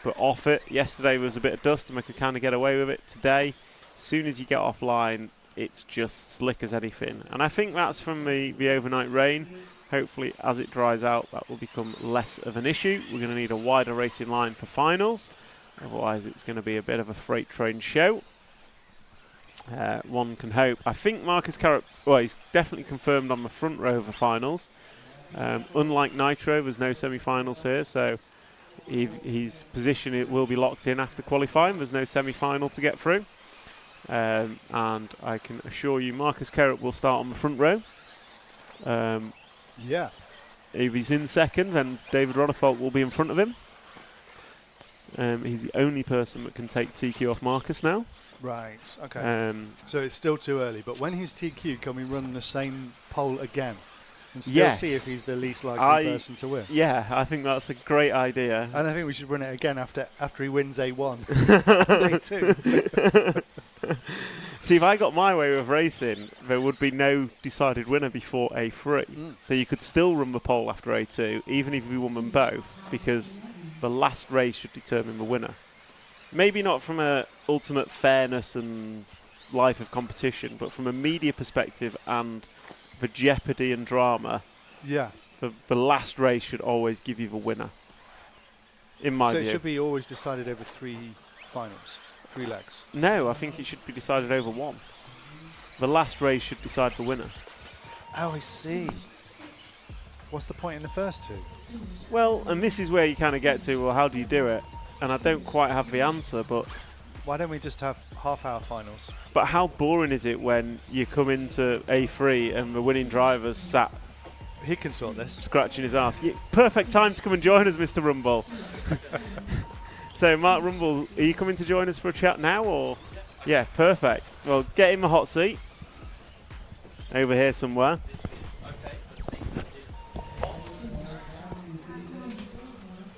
but off it. Yesterday was a bit of dust and we could kind of get away with it. Today, as soon as you get offline, it's just slick as anything. And I think that's from the overnight rain. Hopefully, as it dries out, that will become less of an issue. We're going to need a wider racing line for finals. Otherwise, it's going to be a bit of a freight train show. one can hope. I think Marcus Carrot, well, he's definitely confirmed on the front row of the finals. Unlike Nitro, there's no semi-finals here, so his position it will be locked in after qualifying. There's no semi-final to get through. And I can assure you Marcus Carrot will start on the front row. Yeah. If he's in second, then David Ronnefalk will be in front of him. He's the only person that can take TQ off Marcus now. Right, okay. So it's still too early, but when he's TQ, can we run the same poll again? And still see if he's the least likely person to win? Yeah, I think that's a great idea. And I think we should run it again after he wins A1 and A2. See, if I got my way with racing, there would be no decided winner before A3. So you could still run the poll after A2, even if we won them both, because the last race should determine the winner. Maybe not from a ultimate fairness and life of competition, but from a media perspective and the jeopardy and drama. Yeah. The last race should always give you the winner, in my view. So it should be always decided over 3 finals, 3 legs? No, I think it should be decided over 1. The last race should decide the winner. Oh, I see. What's the point in the first 2? Well, and this is where you kind of get to, well, how do you do it? And I don't quite have the answer, but... Why don't we just have half-hour finals? But how boring is it when you come into A3 and the winning driver's sat... He can sort this. Scratching his arse. Yeah, perfect time to come and join us, Mr. Rumble. So, Mark Rumble, are you coming to join us for a chat now, or...? Yeah, perfect. Well, get in the hot seat. Over here somewhere.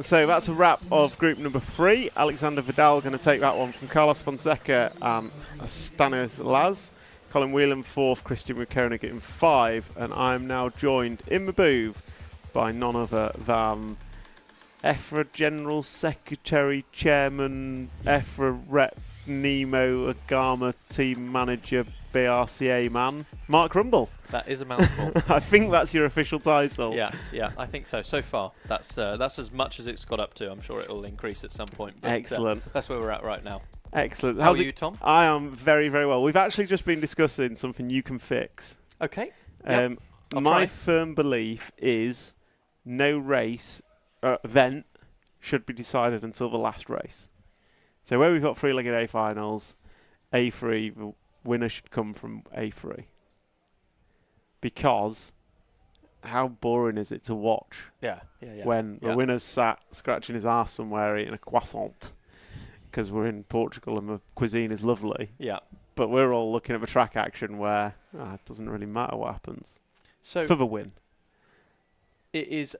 So that's a wrap of group number 3. Alexander Vidal going to take that one from Carlos Fonseca and Stanis Laz. Colin Whelan 4th, Christian Koenig in 5. And I'm now joined in the booth by none other than EFRA General Secretary, Chairman, EFRA Rep, Nemo, Agama Team Manager, BRCA man, Mark Rumble. That is a mouthful. I think that's your official title. Yeah, I think so. So far, that's as much as it's got up to. I'm sure it will increase at some point. But, excellent. That's where we're at right now. Excellent. How are you, Tom? I am very, very well. We've actually just been discussing something you can fix. Okay. My firm belief is no race event should be decided until the last race. So where we've got 3-legged A finals, A3, the winner should come from A3. Because how boring is it to watch? Yeah. When the winner's sat scratching his arse somewhere eating a croissant because we're in Portugal and the cuisine is lovely. Yeah. But we're all looking at the track action where it doesn't really matter what happens. So for the win. It is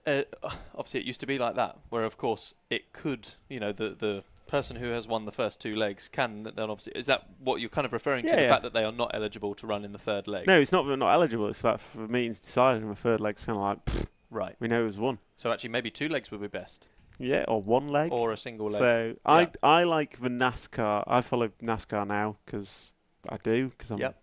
obviously it used to be like that, where of course it could, the person who has won the first 2 legs can then obviously, is that what you're kind of referring to, the fact that they are not eligible to run in the 3rd leg? No, it's not that they're not eligible, it's that the meeting's decided and the 3rd leg's kind of like, right, we know it was won. So actually maybe 2 legs would be best. Yeah, or 1 leg. Or a single leg. So I like the NASCAR. I follow NASCAR now because I do, because I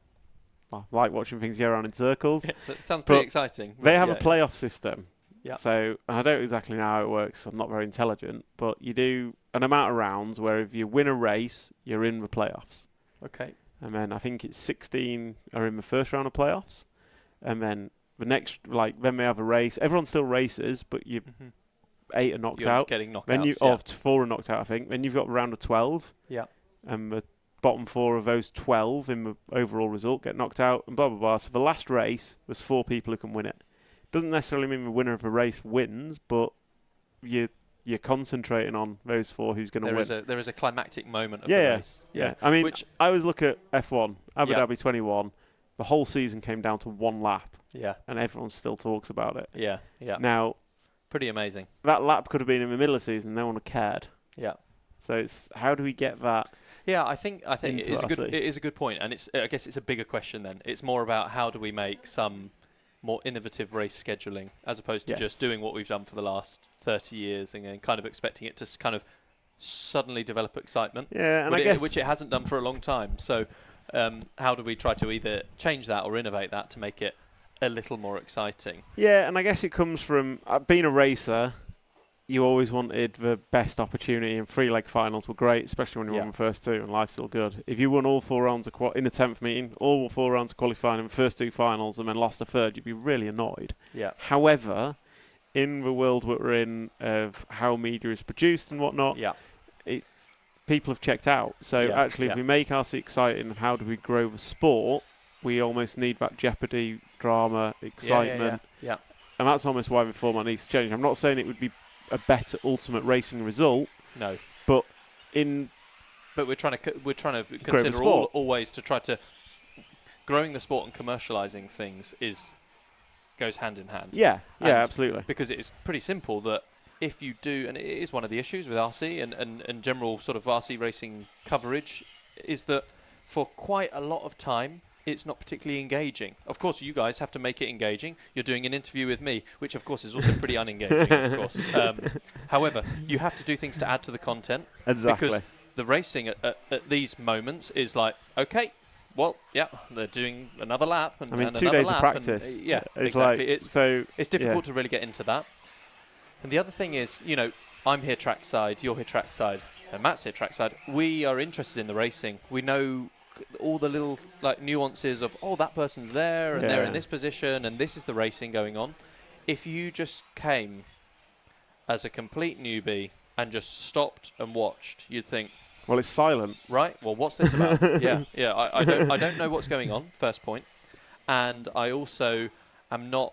like watching things go around in circles. It sounds pretty exciting. They have a playoff system. Yeah. So I don't exactly know how it works. I'm not very intelligent, but you do an amount of rounds where if you win a race, you're in the playoffs. Okay. And then I think it's 16 are in the first round of playoffs, and then the next, then they have a race. Everyone still races, but 8 are knocked out. Getting knockouts. Then 4 are knocked out, I think. Then you've got a round of 12. Yeah. And the bottom 4 of those 12 in the overall result get knocked out, and blah blah blah. So the last race was 4 people who can win it. Doesn't necessarily mean the winner of a race wins, but you're concentrating on those 4 who's going to win. There is a climactic moment of the race. Yeah. I mean, I always look at F1, Abu Dhabi 21. The whole season came down to 1 lap. Yeah. And everyone still talks about it. Yeah. Now, pretty amazing. That lap could have been in the middle of the season. No one would have cared. Yeah. So it's how do we get that? Yeah, I think it is a good point, and I guess it's a bigger question then. It's more about how do we make some more innovative race scheduling as opposed to just doing what we've done for the last 30 years and then kind of expecting it to kind of suddenly develop excitement. Yeah, and which it hasn't done for a long time. So how do we try to either change that or innovate that to make it a little more exciting? Yeah, and I guess it comes from being a racer. you always wanted the best opportunity, and 3-leg finals were great, especially when you won the first 2 and life's all good. If you won all 4 rounds of in the 10th meeting, all 4 rounds of qualifying in the first 2 finals and then lost a third, you'd be really annoyed. Yeah. However, in the world that we're in of how media is produced and whatnot, people have checked out. So actually, if we make RC exciting, how do we grow the sport? We almost need that jeopardy, drama, excitement. Yeah. And that's almost why the format needs to change. I'm not saying it would be a better ultimate racing result. No. But we're trying to consider all ways to try to growing the sport and commercializing things goes hand in hand. Yeah, absolutely. Because it is pretty simple that if you do, and it is one of the issues with RC and general sort of RC racing coverage, is that for quite a lot of time, it's not particularly engaging. Of course, you guys have to make it engaging. You're doing an interview with me, which of course is also pretty unengaging, of course. However, you have to do things to add to the content. Exactly. Because the racing at these moments is like, okay, well, yeah, they're doing another lap. And, I mean, and 2 another days lap of practice. And, yeah, it's exactly. Like, it's difficult to really get into that. And the other thing is, I'm here trackside, you're here trackside, and Matt's here trackside. We are interested in the racing. We know all the little nuances of, that person's there and they're in this position and this is the racing going on. If you just came as a complete newbie and just stopped and watched, you'd think, well, it's silent. Right, well, what's this about? I don't know what's going on, first point. And I also am not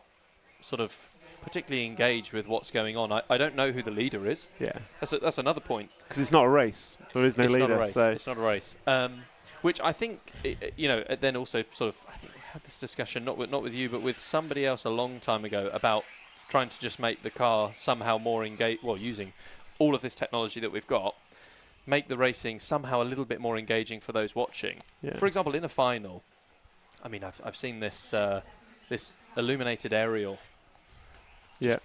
sort of particularly engaged with what's going on. I don't know who the leader is. Yeah. That's another point. Because it's not a race. There is no leader. Not a race. So. It's not a race. Which I think, then also sort of, I think we had this discussion, not with you, but with somebody else a long time ago about trying to just make the car somehow more engaged, using all of this technology that we've got, make the racing somehow a little bit more engaging for those watching. Yeah. For example, in a final, I mean, I've seen this this illuminated aerial. You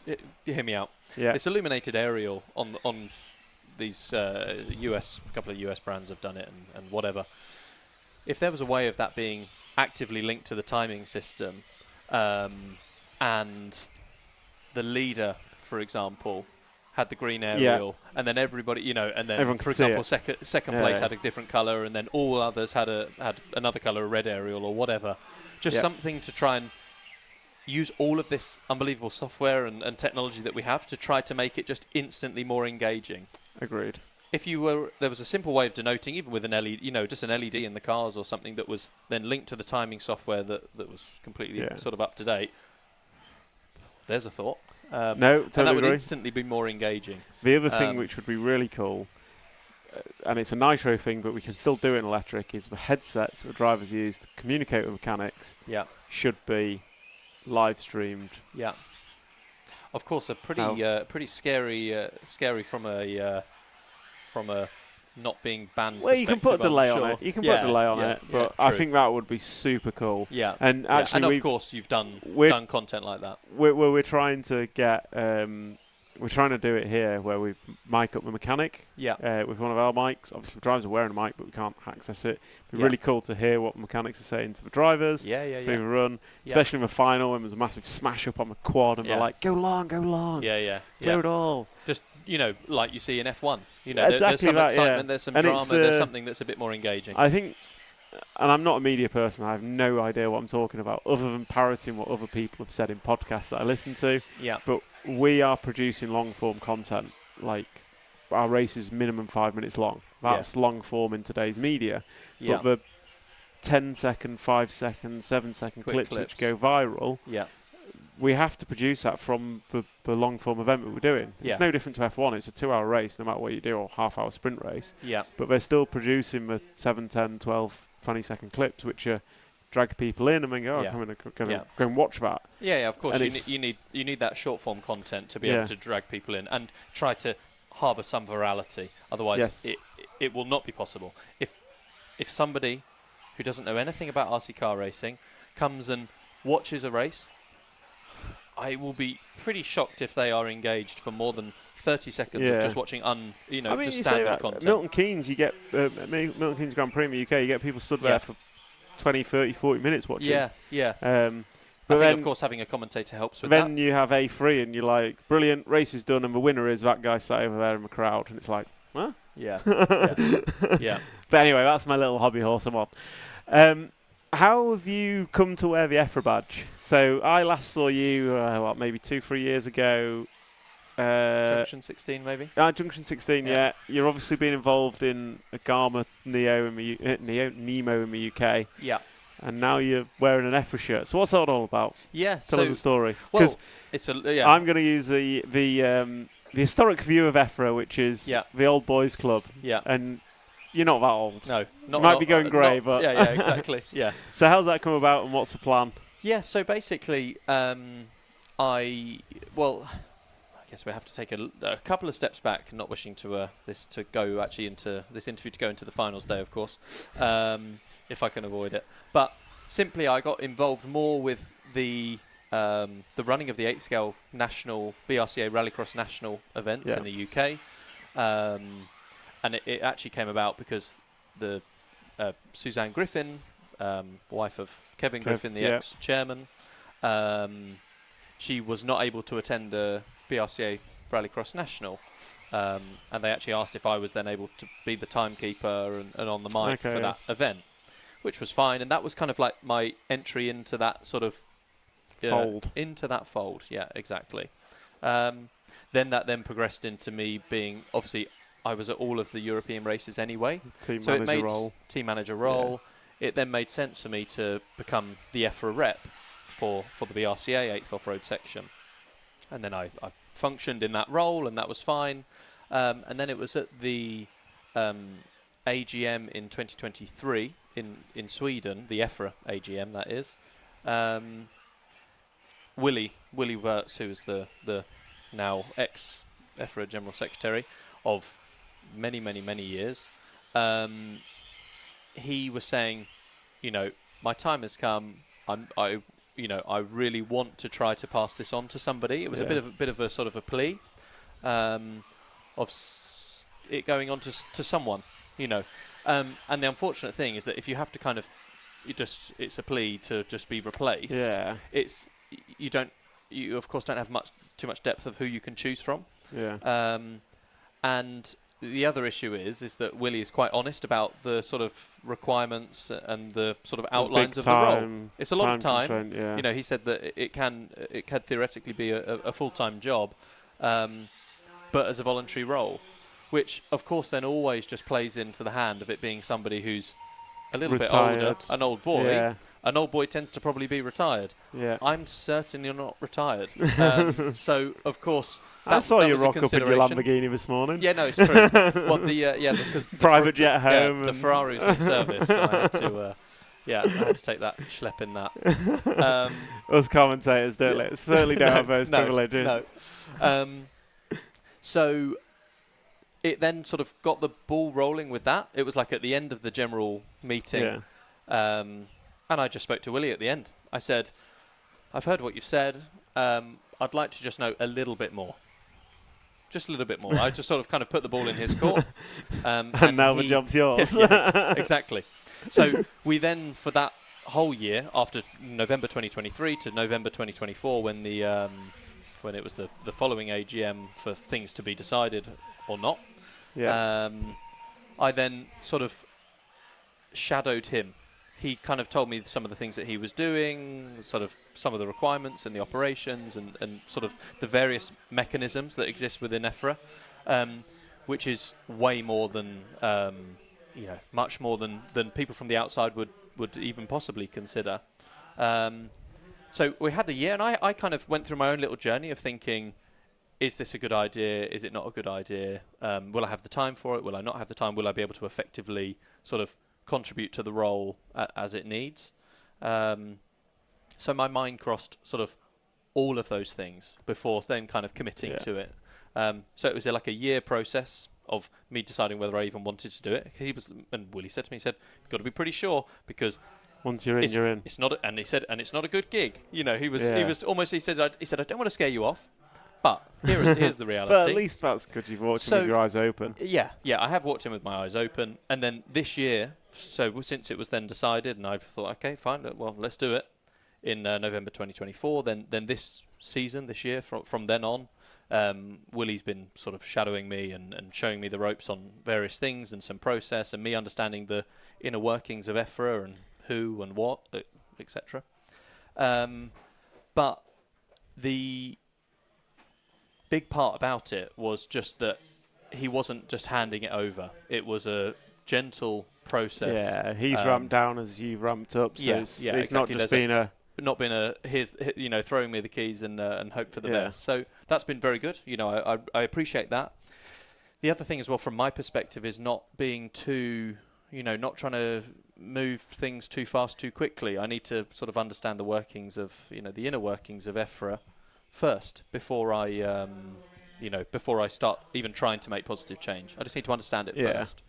hear me out. Yeah. This illuminated aerial on these couple of US brands have done it and whatever. If there was a way of that being actively linked to the timing system, and the leader, for example, had the green aerial, and then everybody, and then everyone for example, second place had a different color, and then all others had another color, a red aerial or whatever. Just something to try and use all of this unbelievable software and technology that we have to try to make it just instantly more engaging. Agreed. If there was a simple way of denoting, even with an LED, just an LED in the cars or something that was then linked to the timing software that was completely sort of up to date. There's a thought. No, totally and that would agree. instantly be more engaging. The other thing which would be really cool, and it's a nitro thing, but we can still do it in electric, is the headsets that drivers use to communicate with mechanics. Should be live streamed. Yeah. Of course, a pretty scary from a not being banned. Well, you can put a delay on it. You can put a delay on it, but I think that would be super cool. Yeah. And actually, and of course, you've done content like that. We're trying to get. We're trying to do it here where we mic up the mechanic with one of our mics. Obviously, the drivers are wearing a mic, but we can't access it. It'd be really cool to hear what the mechanics are saying to the drivers. Through the run, especially in the final when there's a massive smash up on the quad and they're like, go long. Clear it all. Just, like you see in F1. Exactly there's some that, excitement, there's some drama, there's something that's a bit more engaging. I think, and I'm not a media person, I have no idea what I'm talking about, other than parroting what other people have said in podcasts that I listen to. Yeah. But we are producing long-form content. Like, our race is minimum 5 minutes long. That's long-form in today's media. But the 10-second, 5-second, 7-second clips which go viral, we have to produce that from the long-form event that we're doing. It's no different to F1. It's a 2-hour race, no matter what you do, or half-hour sprint race. But they're still producing the 7, 10, 12, 20-second clips, which are drag people in and then go, go and watch that. Yeah, of course. You need that short-form content to be able to drag people in and try to harbour some virality. Otherwise, it will not be possible. If somebody who doesn't know anything about RC car racing comes and watches a race, I will be pretty shocked if they are engaged for more than 30 seconds of just watching just standard content. Milton Keynes, you get Milton Keynes Grand Prix in the UK, you get people stood there for 20, 30, 40 minutes watching. But I then, think, of course, having a commentator helps with then that. you have A3 and you're like, brilliant, race is done, and the winner is that guy sat over there in the crowd. And it's like, huh? Yeah. Yeah. But anyway, that's my little hobby horse I'm on. How have you come to wear the EFRA badge? So I last saw you, maybe 2-3 years ago. Junction 16, maybe? Junction 16, yeah. You're obviously been involved in a Garma Nemo in the UK. Yeah. And now you're wearing an EFRA shirt. So what's that all about? Yeah. Tell us a story. Well, I'm going to use the historic view of EFRA, which is the old boys club. Yeah. And you're not that old. No. You might be going grey, but... Yeah, exactly. Yeah. So how's that come about and what's the plan? Yeah, so basically, I guess we have to take a couple of steps back, not wishing to this interview to go into the finals day, of course, if I can avoid it. But simply, I got involved more with the running of the 8-scale national BRCA Rallycross national events in the UK, and it actually came about because the Suzanne Griffin, wife of Kevin Griffin, the ex-chairman, she was not able to attend the BRCA Rallycross National, and they actually asked if I was then able to be the timekeeper and on the mic for that event, which was fine, and that was kind of like my entry into that sort of fold. Into that fold, yeah, exactly. Then that progressed into me being, obviously, I was at all of the European races anyway, team manager role. Yeah. It then made sense for me to become the EFRA rep for the BRCA 8th off-road section. And then I functioned in that role, and that was fine. And then it was at the AGM in 2023 in Sweden, the EFRA AGM, that is. Willie Wirtz, who is the now ex-EFRA General Secretary of many, many, many years, he was saying, my time has come. I really want to try to pass this on to somebody. It was a bit of a sort of a plea of it going on to someone, And the unfortunate thing is that if you have to kind of, it's a plea to just be replaced. Yeah. You of course don't have too much depth of who you can choose from. Yeah. And the other issue is that Willie is quite honest about the sort of requirements and the sort of outlines of the role. It's a lot of time. Yeah. He said that it can theoretically be a full-time job, but as a voluntary role, which of course then always just plays into the hand of it being somebody who's a little retired. bit older, an old boy. Yeah. An old boy tends to probably be retired. Yeah. I'm certainly not retired. So of course. I saw you rock up in your Lamborghini this morning. Yeah, no, it's true. Well, because private jet home. Yeah, the Ferrari's in service. So I had to, I had to take that schlep in that. Us commentators certainly don't have those privileges. No. So it then sort of got the ball rolling with that. It was like at the end of the general meeting, and I just spoke to Willie at the end. I said, "I've heard what you've said. I'd like to just know a little bit more." Just a little bit more. I just sort of kind of put the ball in his court. And now the job's yours. Exactly. So we then, for that whole year, after November 2023 to November 2024, when it was the following AGM for things to be decided or not, I then sort of shadowed him. He kind of told me some of the things that he was doing, sort of some of the requirements and the operations and sort of the various mechanisms that exist within EFRA, which is way more than, much more than people from the outside would even possibly consider. So we had the year, and I kind of went through my own little journey of thinking, is this a good idea? Is it not a good idea? Will I have the time for it? Will I not have the time? Will I be able to effectively sort of contribute to the role as it needs? So my mind crossed sort of all of those things before then kind of committing to it. So it was like a year process of me deciding whether I even wanted to do it. And Willie said to me, you've got to be pretty sure, because once you're in, you're in. It's not, and he said, and it's not a good gig. He said, I don't want to scare you off, but here's the reality. But at least that's good. You've walked in with your eyes open. Yeah, I have walked in with my eyes open, and then this year, so since it was then decided, and I thought, okay, fine, well, let's do it. in November 2024. Then this season, this year, from then on, Willie's been sort of shadowing me and showing me the ropes on various things and some process, and me understanding the inner workings of EFRA and who and what, etc. But the big part about it was just that he wasn't just handing it over. It was a gentle process. Yeah, he's ramped down as you've ramped up, so it's exactly. not been here's throwing me the keys and hope for the best. So that's been very good. I appreciate that. The other thing as well, from my perspective, is not being too, not trying to move things too fast, too quickly. I need to sort of understand the workings of, the inner workings of EFRA first before I, before I start even trying to make positive change. I just need to understand it first.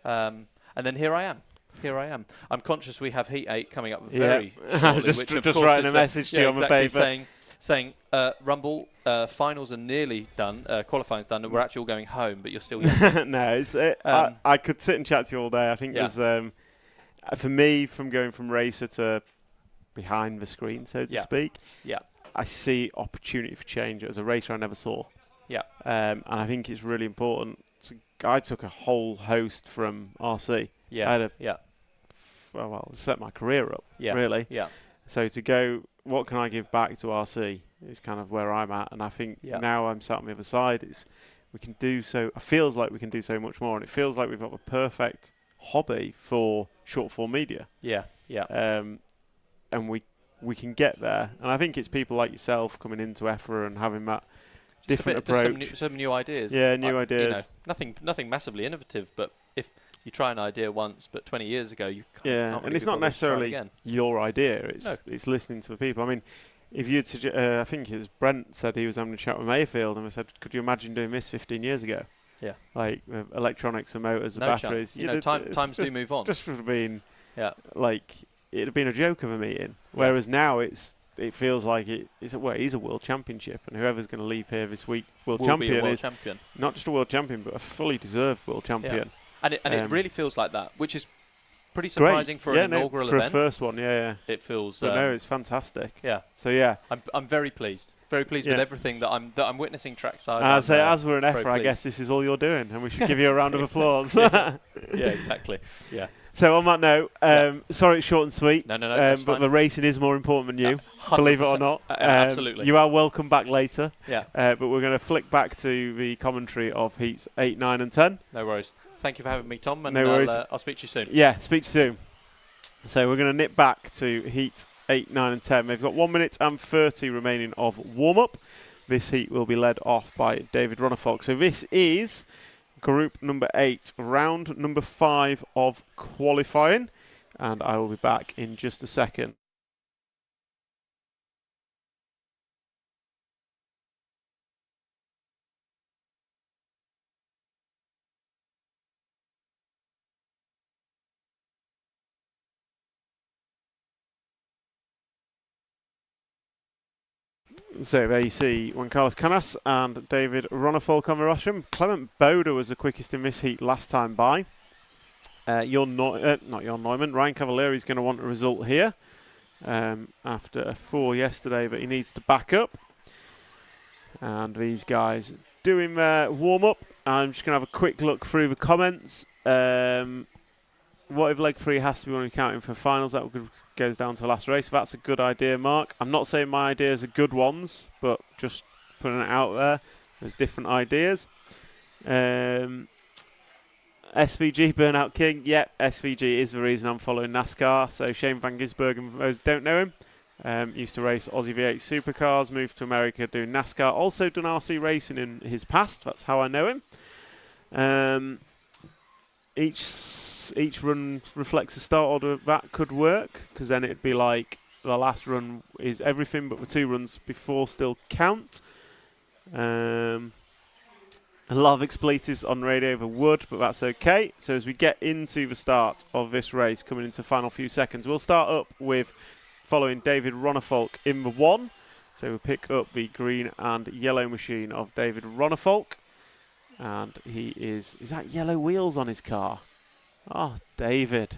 And then here I am. I'm conscious we have Heat 8 coming up very shortly. just writing a message to you on the paper. Saying Rumble, finals are nearly done, qualifying's done, and we're actually all going home, but you're still young. No, I could sit and chat to you all day. I think there's, for me, from going from racer to behind the screen, so to speak, I see opportunity for change. As a racer, I never saw. And I think it's really important. I took a whole host from RC. I had set my career up, really. So to go, what can I give back to RC is kind of where I'm at. And I think now I'm sat on the other side, we can do so. It feels like we can do so much more. And it feels like we've got the perfect hobby for short form media. And we can get there. And I think it's people like yourself coming into EFRA and having that different approach. Some new ideas. Yeah, new ideas. Nothing massively innovative, but if you try an idea once, but 20 years ago you can't really and it's not necessarily your idea. It's listening to the people. I mean, if you'd suggest, I think it was Brent said he was having a chat with Mayfield, and I said, could you imagine doing this 15 years ago? Like electronics and motors and batteries. Times do move on. Just for being, like, it'd have been a joke of a meeting. Whereas now it feels like it is a world championship, and whoever's going to leave here this week world champion is not just a world champion, but a fully deserved world champion. And it really feels like that, which is pretty surprising for an inaugural event. For a first one, It feels. But no, it's fantastic. So I'm very pleased. Very pleased with everything that I'm witnessing trackside. As we're an EFRA, I guess this is all you're doing, and we should give you a round of applause. Exactly. Yeah. So on that note, sorry it's short and sweet. No, but the racing is more important than you, believe it or not. Absolutely. You are welcome back later. Yeah. But we're going to flick back to the commentary of heats 8, 9 and 10. No worries. Thank you for having me, Tom, and no worries. I'll speak to you soon. Yeah, speak to you soon. So we're going to nip back to heat 8, 9 and 10. They've got 1 minute and 30 remaining of warm-up. This heat will be led off by David Rona. So this is group number 8, round number 5 of qualifying, and I will be back in just a second. So there you see Juan Carlos Canas and David Rona on the rostrum. Clement Boda was the quickest in this heat last time by. Not Jon Neumann. Ryan Cavalieri is going to want a result here after a 4 yesterday, but he needs to back up. And these guys doing their warm-up. I'm just going to have a quick look through the comments. What if leg 3 has to be when we're counting for finals? That goes down to the last race. That's a good idea, Mark. I'm not saying my ideas are good ones, but just putting it out there. There's different ideas. SVG, Burnout King. Yep, SVG is the reason I'm following NASCAR. So Shane Van Gisbergen, for those who don't know him, used to race Aussie V8 supercars, moved to America doing NASCAR. Also done RC racing in his past. That's how I know him. Each run reflects a start order. That could work, because then it'd be like the last run is everything, but the 2 runs before still count. A lot of expletives on radio over wood, but that's okay. So as we get into the start of this race, coming into the final few seconds, we'll start up with following David Ronafolk in the 1. So we'll pick up the green and yellow machine of David Ronafolk. And he is that yellow wheels on his car? Oh, David.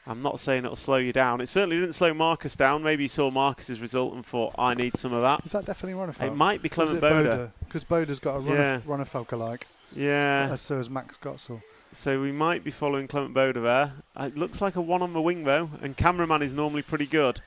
I'm not saying it'll slow you down. It certainly didn't slow Marcus down. Maybe he saw Marcus's result and thought, I need some of that. Is that definitely Rona-Folk? It might be Clement Boda. Because Boda's got a Rona-Folk alike. Yeah. So has Max Gottsel. So we might be following Clement Boda there. It looks like a one on the wing, though, and cameraman is normally pretty good.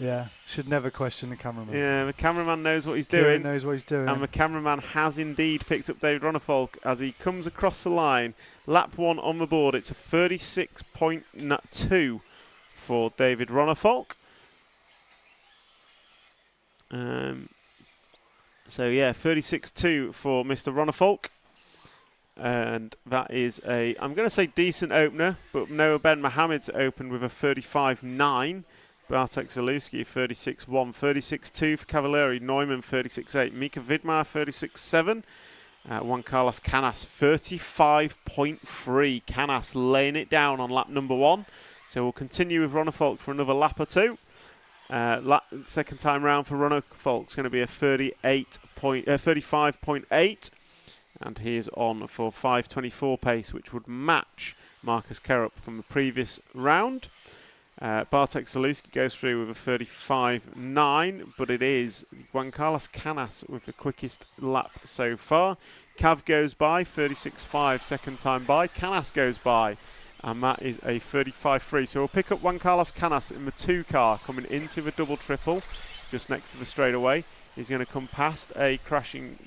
Yeah, should never question the cameraman. Yeah, the cameraman knows what he's Kieran doing. knows what he's doing. And the cameraman has indeed picked up David Rona-Folk as he comes across the line. Lap 1 on the board. It's a 36.2 for David Rona-Folk. So yeah, 36.2 for Mr. Rona-Folk. And that is a, I'm going to say decent opener, but Noah Ben Mohammed's opened with a 35.9. Bartek Zalewski 36.1, 36.2 for Cavalieri, Neumann 36.8, Mika Vidmar 36.7, Juan Carlos Canas 35.3. Canas laying it down on lap number 1. So we'll continue with Rona-Folk for another lap or two. Second time round for Rona-Folk is going to be a 35.8, and he is on for 5:24 pace, which would match Marcus Kerup from the previous round. Bartek Zalewski goes through with a 35.9, but it is Juan Carlos Canas with the quickest lap so far. Cav goes by, 36.5, second time by. Canas goes by, and that is a 35.3. So we'll pick up Juan Carlos Canas in the 2 car coming into the double triple, just next to the straightaway. He's going to come past a crashing,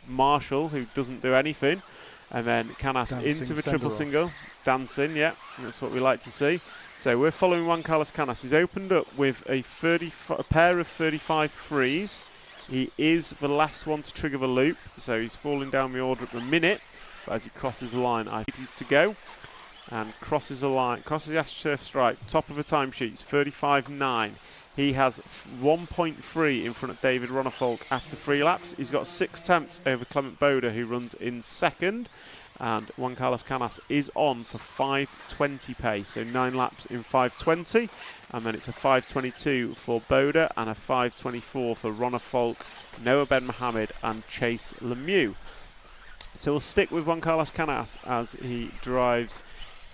Marshall, who doesn't do anything. And then Canas into the triple single. Dancing, yeah, that's what we like to see. So we're following Juan Carlos Canas. He's opened up with a pair of 35.3s. He is the last one to trigger the loop, so he's falling down the order at the minute. But as he crosses the line, I think he's to go. And crosses the line, crosses the AstroTurf stripe, top of the timesheets, 35.9. He has 1.3 in front of David Rona-Folk after 3 laps. He's got 6 attempts over Clement Boda, who runs in second. And Juan Carlos Canas is on for 5:20 pace, so 9 laps in 5:20, and then it's a 5:22 for Boda and a 5:24 for Rona-Folk, Noah Ben Mohammed and Chase Lemieux. So we'll stick with Juan Carlos Canas as he drives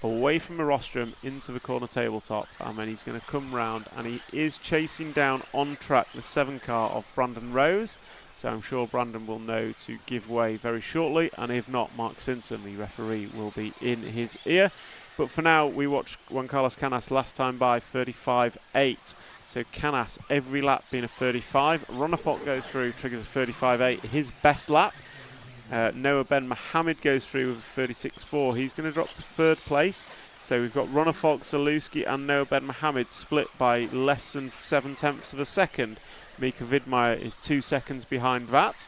away from the rostrum into the corner tabletop, and then he's going to come round, and he is chasing down on track the 7 car of Brandon Rose. So I'm sure Brandon will know to give way very shortly, and if not, Mark Stinson, the referee, will be in his ear. But for now, we watched Juan Carlos Canas last time by 35.8. So Canas, every lap being a 35. Rona-Folk goes through, triggers a 35.8, his best lap. Noah Ben Mohammed goes through with a 36.4. He's going to drop to 3rd place. So we've got Rona-Folk, Zalewski and Noah Ben Mohammed split by less than 7/10 of a second. Mika Vidmar is 2 seconds behind that.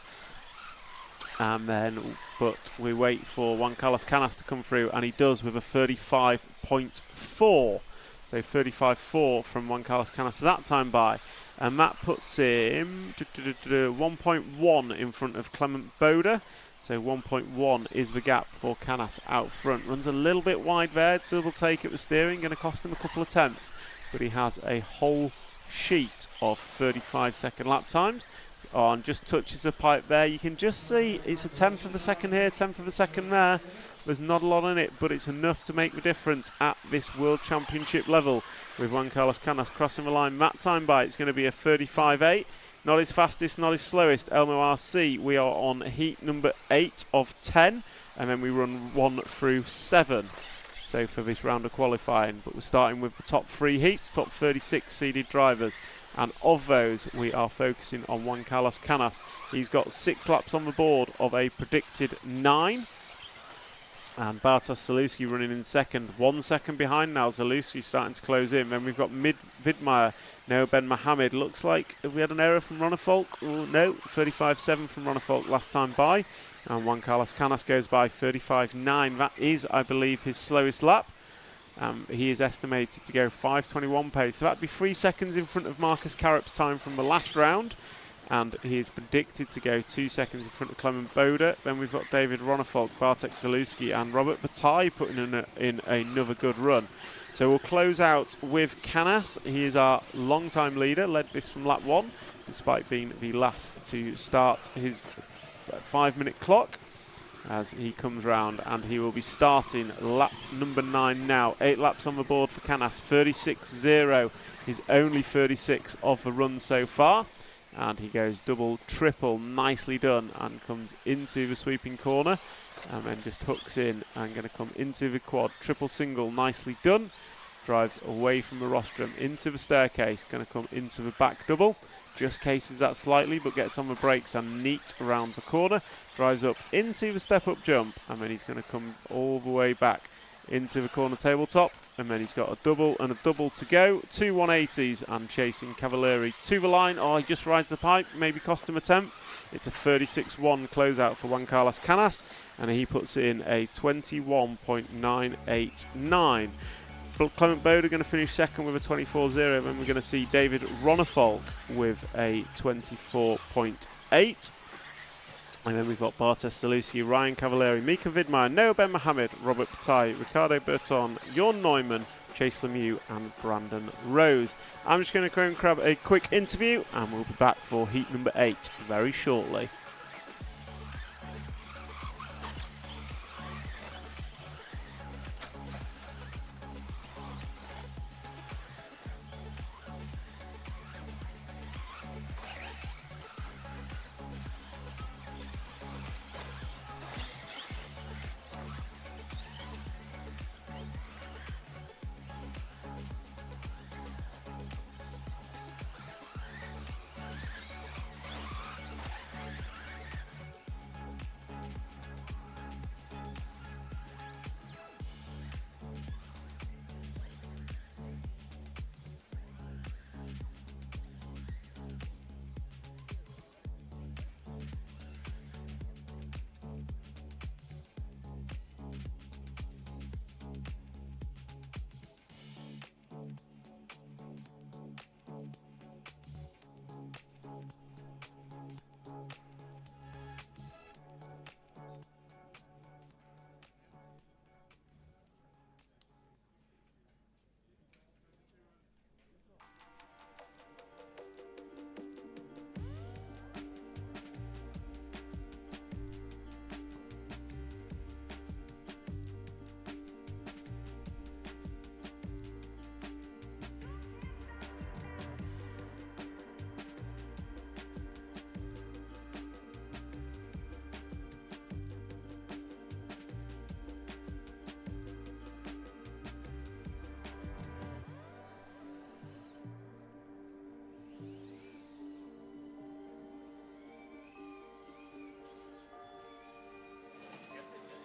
And then, but we wait for Juan Carlos Canas to come through, and he does with a 35.4. So 35.4 from Juan Carlos Canas that time by. And that puts him 1.1 in front of Clement Boda. So 1.1 is the gap for Canas out front. Runs a little bit wide there, double take at the steering, going to cost him a couple of attempts. But he has a whole sheet of 35-second lap times. And just touches the pipe there. You can just see it's a 10th of a second here, 10th of a second there. There's not a lot in it, but it's enough to make the difference at this World Championship level. With Juan Carlos Canas crossing the line that time by, it's going to be a 35.8. Not his fastest, not his slowest. Elmo RC, we are on heat number 8 of 10, and then we run 1 through 7. So for this round of qualifying, but we're starting with the top 3 heats, top 36 seeded drivers, and of those we are focusing on Juan Carlos Canas. He's got 6 laps on the board of a predicted 9, and Bartosz Zalewski running in second, 1 second behind now. Zalewski starting to close in. Then we've got Vidmar, Noah Ben Mohammed. Looks like we had an error from Rona-Folk. No, 35.7 from Rona-Folk last time by. And Juan Carlos Canas goes by 35.9. That is, I believe, his slowest lap. He is estimated to go 5:21 pace. So that'd be 3 seconds in front of Marcus Kerup's time from the last round. And he is predicted to go 2 seconds in front of Clement Boda. Then we've got David Rona-Folk, Bartek Zalewski and Robert Bataille putting in another good run. So we'll close out with Canas. He is our long-time leader, led this from lap 1, despite being the last to start his 5-minute clock. as he comes round, and he will be starting lap number 9 now. 8 laps on the board for Canas, 36.0. His only 36 of the run so far. And he goes double, triple, nicely done, and comes into the sweeping corner. And then just hooks in and going to come into the quad. Triple, single, nicely done. Drives away from the rostrum into the staircase. Going to come into the back double. Just cases that slightly, but gets on the brakes and neat around the corner. Drives up into the step-up jump, and then he's going to come all the way back into the corner tabletop. And then he's got a double and a double to go. 2 180s and chasing Cavalieri to the line. Oh, he just rides the pipe, maybe cost him a temp. It's a 36-1 closeout for Juan Carlos Canas, and he puts in a 21.989. Clement Boda going to finish second with a 24.0. Then we're going to see David Rona with a 24.8. And then we've got Bartes Saluski, Ryan Cavalieri, Mika Vidmar, Noah Ben Mohammed, Robert Patai, Ricardo Berton, Jorn Neumann, Chase Lemieux and Brandon Rose. I'm just going to go and grab a quick interview, and we'll be back for heat number 8 very shortly.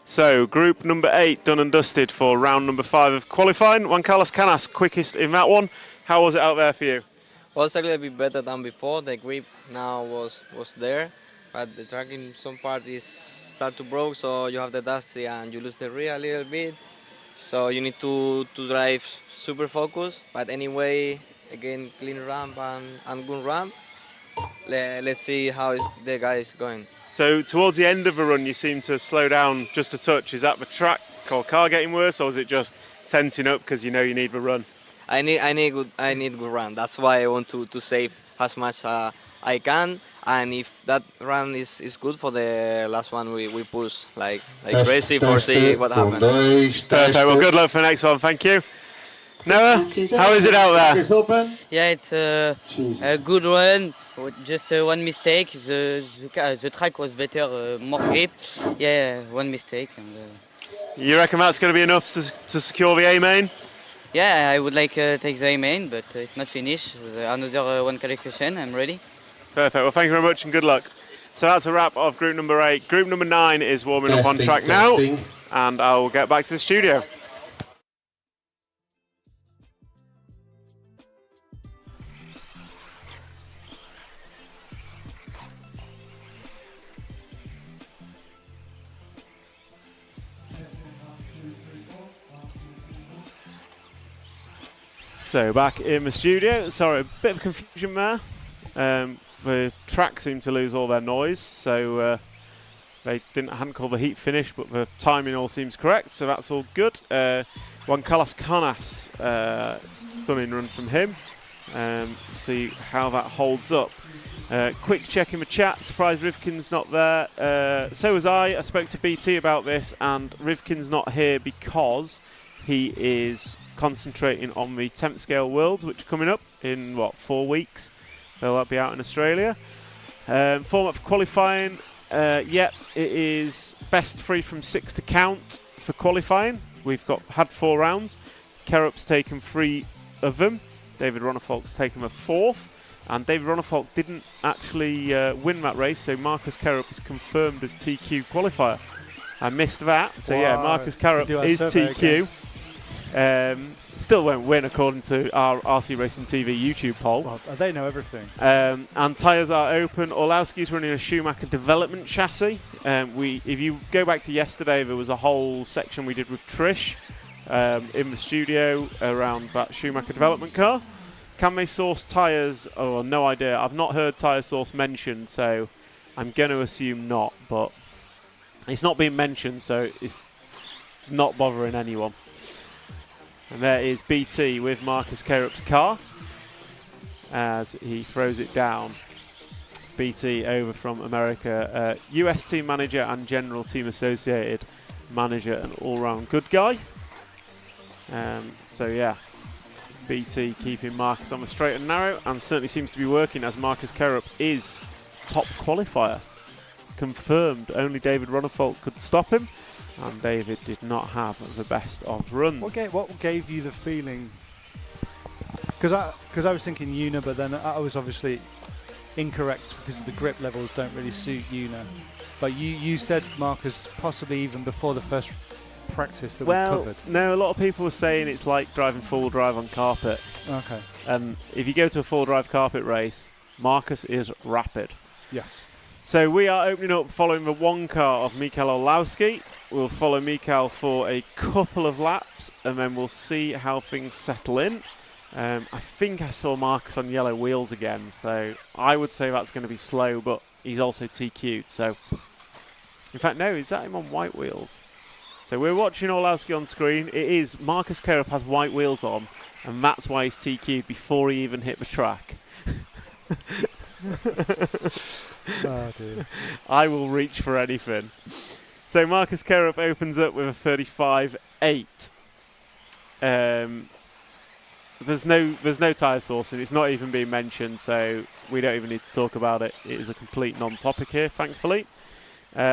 So, group number 8 done and dusted for round number 5 of qualifying. Juan Carlos Canas, quickest in that one. How was it out there for you? Well, it's a little bit better than before. The grip now was there, but the track in some parts start to broke, so you have the dusty and you lose the rear a little bit. So you need to drive super focused. But anyway, again, clean ramp and good ramp. Let's see how the guy is going. So towards the end of the run, you seem to slow down just a touch. Is that the track or car getting worse, or is it just tensing up because you know you need the run? I need good run. That's why I want to save as much I can. And if that run is good for the last one, we push like crazy for see what happens. Perfect. Well, good luck for the next one. Thank you. Noah, how is it out there? Yeah, it's a good run. Just one mistake. The track was better, more grip. Yeah, one mistake. And, you reckon that's going to be enough to secure the A main? Yeah, I would like to take the A main, but it's not finished. Another one qualification. I'm ready. Perfect. Well, thank you very much and good luck. So that's a wrap of group number 8. Group number 9 is warming up on track now, and I'll get back to the studio. So back in the studio. Sorry, a bit of confusion there. The track seemed to lose all their noise, so they hadn't called the heat finish, but the timing all seems correct, so that's all good. Juan Carlos Canas, stunning run from him. See how that holds up. Quick check in the chat. Surprised Rivkin's not there. So was I. I spoke to BT about this, and Rivkin's not here because he is concentrating on the 10th scale Worlds, which are coming up in, 4 weeks. They'll be out in Australia. Format for qualifying. It is best 3 from 6 to count for qualifying. We've had 4 rounds. Kerup's taken 3 of them. David Ronnefolk's taken the 4th. And David Ronnefolk didn't actually win that race, so Marcus Kerup is confirmed as TQ qualifier. I missed that, so yeah, Marcus Kerup is TQ. Still won't win according to our RC Racing TV YouTube poll. Well, they know everything. And tyres are open. Orlowski's running a Schumacher development chassis. If you go back to yesterday, there was a whole section we did with Trish in the studio around that Schumacher development car. Can they source tyres? Oh, no idea. I've not heard tyre source mentioned, so I'm going to assume not. But it's not being mentioned, so it's not bothering anyone. And there is BT with Marcus Kerup's car as he throws it down. BT over from America. US team manager and general team associated manager, an all-round good guy. So yeah, BT keeping Marcus on the straight and narrow, and certainly seems to be working, as Marcus Kerup is top qualifier. Confirmed. Only David Ronnefolk could stop him, and David did not have the best of runs. What gave you the feeling? Because I was thinking Una, but then I was obviously incorrect because the grip levels don't really suit Una. But you said, Marcus, possibly even before the first practice that we covered. No, a lot of people were saying it's like driving full drive on carpet. Okay. If you go to a full drive carpet race, Marcus is rapid. Yes. So we are opening up following the 1 car of Mikael Orlowski. We'll follow Mikael for a couple of laps, and then we'll see how things settle in. I think I saw Marcus on yellow wheels again, so I would say that's going to be slow, but he's also TQ'd. So, in fact, no, is that him on white wheels? So we're watching Orlowski on screen. It is Marcus Kerup has white wheels on, and that's why he's TQ'd before he even hit the track. Oh, dear. I will reach for anything. So Marcus Kerup opens up with a 35.8. There's no tyre sourcing. It's not even being mentioned, so we don't even need to talk about it. It is a complete non-topic here, thankfully.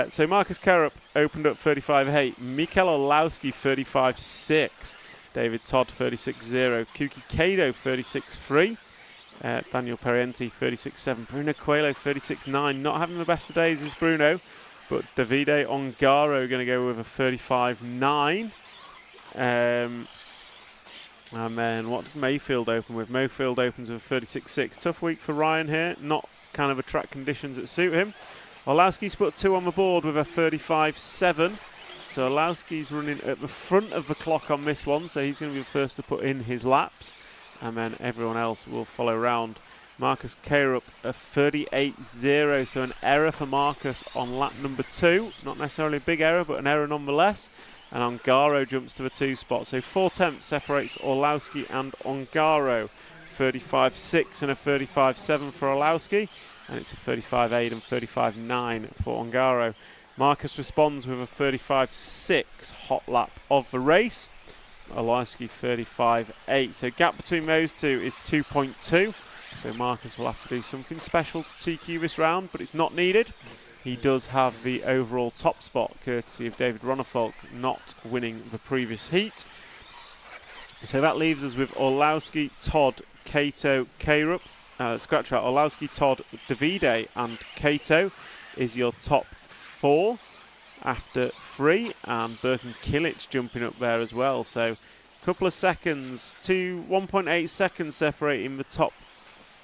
So Marcus Kerup opened up 35.8. Mikael Orlowski 35.6. David Todd 36.0. Kuki Kado 36.3. Daniel Perienti 36.7. Bruno Coelho 36.9. Not having the best of days is Bruno, but Davide Ongaro going to go with a 35.9. And then what did Mayfield open with? Mayfield opens with a 36.6. Tough week for Ryan here. Not kind of the track conditions that suit him. Orlowski's put 2 on the board with a 35.7. So Orlowski's running at the front of the clock on this one, so he's going to be the first to put in his laps. And then everyone else will follow around. Marcus Kerup a 38.0, so an error for Marcus on lap number 2. Not necessarily a big error, but an error nonetheless. And Ongaro jumps to the 2 spot. So 4 tenths separates Orlowski and Ongaro. 35.6 and a 35.7 for Orlowski. And it's a 35.8 and 35.9 for Ongaro. Marcus responds with a 35.6 hot lap of the race. Orlowski 35.8. So gap between those two is 2.2. So Marcus will have to do something special to TQ this round, but it's not needed. He does have the overall top spot, courtesy of David Ronnefolk not winning the previous heat. So that leaves us with Orlowski, Todd, Kato, Kerup. Scratch out. Orlowski, Todd, Davide and Kato is your top 4 after 3, and Birkin Kilic jumping up there as well. So a couple of seconds, 1.8 seconds separating the top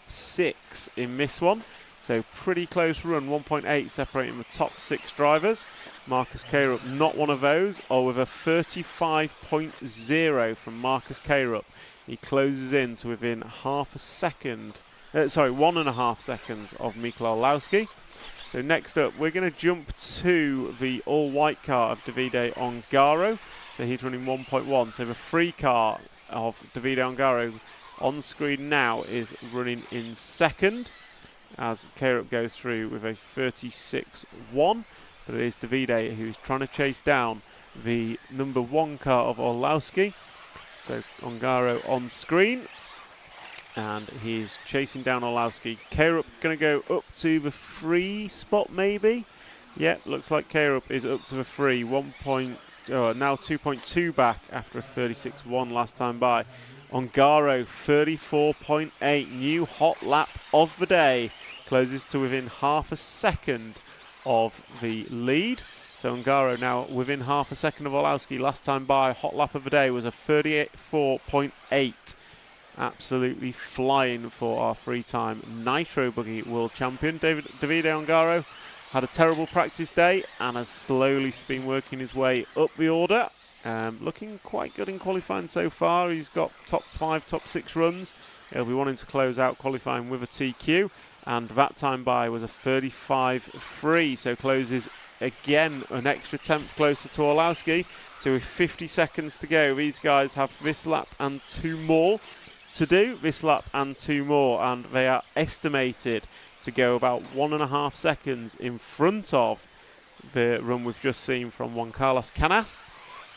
6 in this one. So pretty close run, 1.8 separating the top 6 drivers. Marcus Kerup not one of those, or with a 35.0 from Marcus Kerup. He closes in to within 1.5 seconds of Mikael Orlowski. So next up, we're going to jump to the all-white car of Davide Ongaro. So he's running 1.1. So the free car of Davide Ongaro on screen now is running in second. as K-Rup goes through with a 36-1. But it is Davide who's trying to chase down the number 1 car of Orlowski. So Ongaro on screen. And he's chasing down Orlowski. K-Rup going to go up to the 3 spot maybe. Yeah, looks like K-Rup is up to the 3. Now 2.2 back after a 36-1 last time by. Ongaro 34.8, new hot lap of the day. Closes to within half a second of the lead. So Ongaro now within half a second of Orlowski. Last time by, hot lap of the day was a 34.8. Absolutely flying for our three-time Nitro Buggy World Champion. Davide Ongaro had a terrible practice day and has slowly been working his way up the order. Looking quite good in qualifying so far. He's got top 5, top 6 runs. He'll be wanting to close out qualifying with a TQ. And that time by was a 35.3. So closes again an extra tenth closer to Orlowski. So with 50 seconds to go, these guys have this lap and 2 more to do. This lap and 2 more. And they are estimated to go about 1.5 seconds in front of the run we've just seen from Juan Carlos Canas.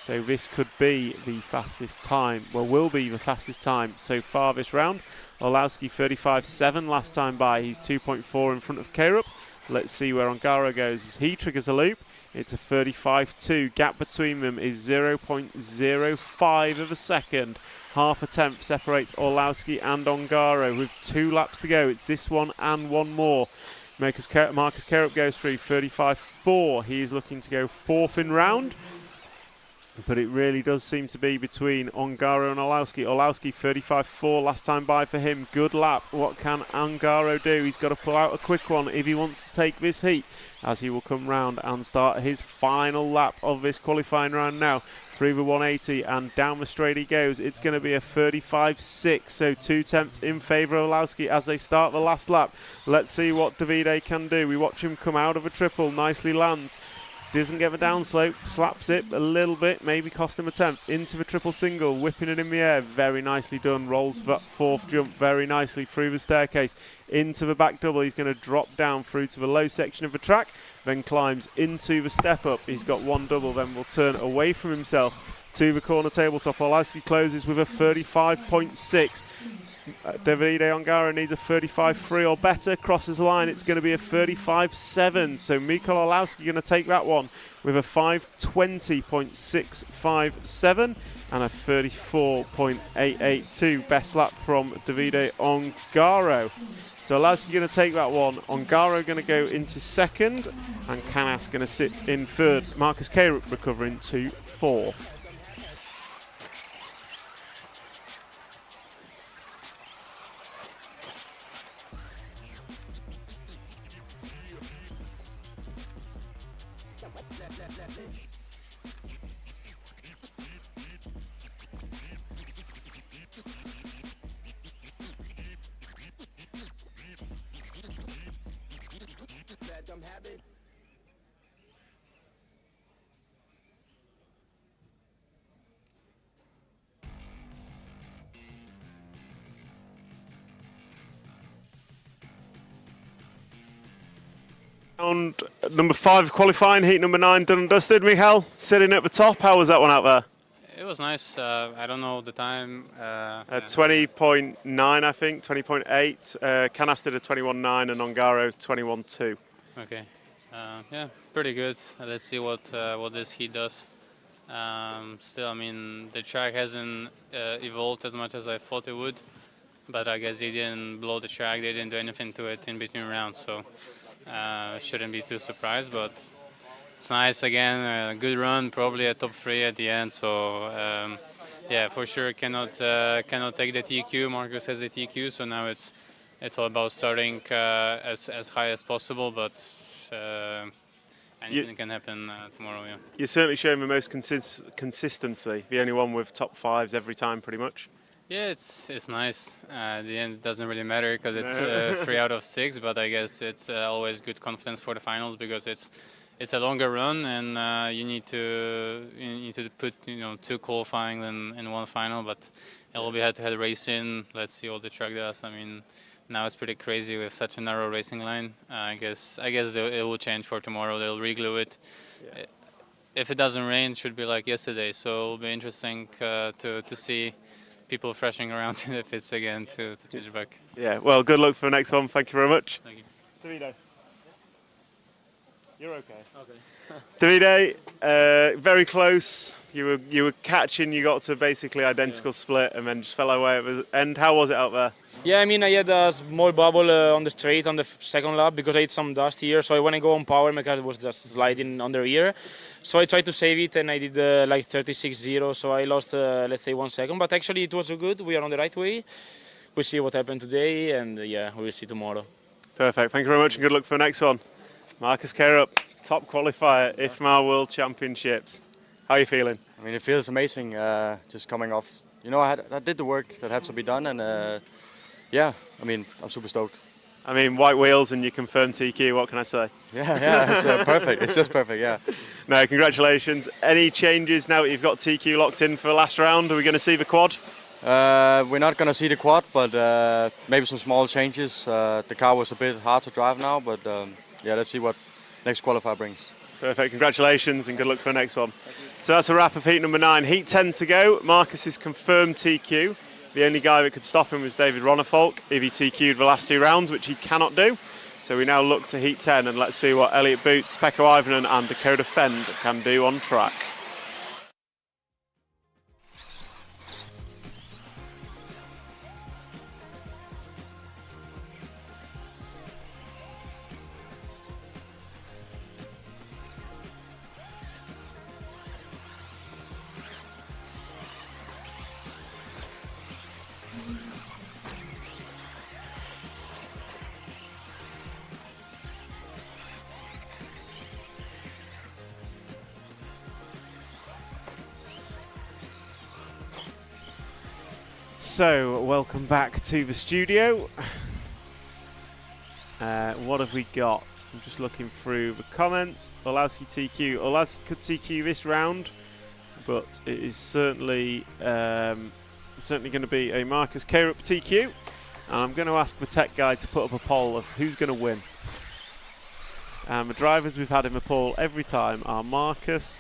So this could be the fastest time, well, will be the fastest time so far this round. Orlowski 35.7 last time by. He's 2.4 in front of K-Rup. Let's see where Ongaro goes as he triggers a loop. It's a 35.2. Gap between them is 0.05 of a second. Half a tenth separates Orlowski and Ongaro with 2 laps to go. It's this one and 1 more. Marcus K-Rup goes through 35.4. He is looking to go 4th in round. But it really does seem to be between Ongaro and Orlowski. Orlowski 35.4 last time by for him. Good lap. What can Ongaro do? He's got to pull out a quick one if he wants to take this heat, as he will come round and start his final lap of this qualifying round now. Through the 180 and down the straight he goes. It's going to be a 35.6, so 2 tenths in favour of Orlowski as they start the last lap. Let's see what Davide can do. We watch him come out of a triple, nicely lands. Doesn't get the downslope, slaps it a little bit, maybe cost him a tenth. Into the triple single, whipping it in the air, very nicely done. Rolls that 4th jump very nicely through the staircase. Into the back double, he's going to drop down through to the low section of the track, then climbs into the step up. He's got 1 double, then will turn away from himself to the corner tabletop. Orlowski closes with a 35.6. Davide Ongaro needs a 35.3 or better, crosses the line, it's going to be a 35.7, so Mikol Orlowski going to take that one with a 5:20.657 and a 34.882, best lap from Davide Ongaro. So Orlowski going to take that one, Ongaro going to go into 2nd, and Canas going to sit in 3rd. Marcus K-Rup recovering to 4th. Round number 5 qualifying, heat number 9 done and dusted. Michal, sitting at the top, how was that one out there? It was nice. I don't know the time. 20.9, I think, 20.8. Canas did a 21.9 and Ongaro 21.2. Okay. Yeah, pretty good. Let's see what this heat does. Still, I mean, the track hasn't evolved as much as I thought it would, but I guess they didn't blow the track. They didn't do anything to it in between rounds, so shouldn't be too surprised. But it's nice again. Good run, probably a top 3 at the end. So yeah, for sure cannot take the TQ. Marcus has the TQ, so now it's all about starting as high as possible. But anything can happen tomorrow. Yeah. You're certainly showing the most consistency. The only one with top 5s every time, pretty much. Yeah, it's nice. At the end, it doesn't really matter because it's 3 out of 6. But I guess it's always good confidence for the finals because it's a longer run and you need to put 2 qualifying and 1 final. But it will be head-to-head racing. Let's see what the track does. I mean, now it's pretty crazy with such a narrow racing line. I guess it will change for tomorrow. They'll reglue it. Yeah. If it doesn't rain, it should be like yesterday. So it'll be interesting to see people freshing around in the pits again to change back. Yeah, well, good luck for the next one. Thank you very much. Thank you. Davide. You're okay. Okay. Davide, very close. You were catching. You got to basically identical split, and then just fell away at the end. How was it out there? Yeah, I mean, I had a small bubble on the straight on the second lap because I had some dust here. So when I go on power, my car was just sliding under here. So I tried to save it, and I did like 36.0. So I lost, let's say, 1 second. But actually, it was good. We are on the right way. We'll see what happened today, and yeah, we'll see tomorrow. Perfect. Thank you very much, and good luck for the next one. Marcus Carup, top qualifier, IFMAR World Championships. How are you feeling? I mean, it feels amazing just coming off. You know, I did the work that had to be done, and yeah, I mean, I'm super stoked. I mean, white wheels and you confirmed TQ, what can I say? Yeah, it's perfect. It's just perfect, yeah. No, congratulations. Any changes now that you've got TQ locked in for the last round? Are we going to see the quad? We're not going to see the quad, but maybe some small changes. The car was a bit hard to drive now, but yeah, let's see what next qualifier brings. Perfect, congratulations and good luck for the next one. So that's a wrap of heat number 9. Heat 10 to go. Marcus is confirmed TQ. The only guy that could stop him was David Rona if he TQ'd the last 2 rounds, which he cannot do. So we now look to heat 10 and let's see what Elliot Boots, Pekko Ivonen and Dakota Fend can do on track. So, welcome back to the studio. What have we got? I'm just looking through the comments. Olowski TQ. Olowski could TQ this round, but it is certainly going to be a Marcus Carup TQ. And I'm going to ask the tech guy to put up a poll of who's going to win. And the drivers we've had in the poll every time are Marcus,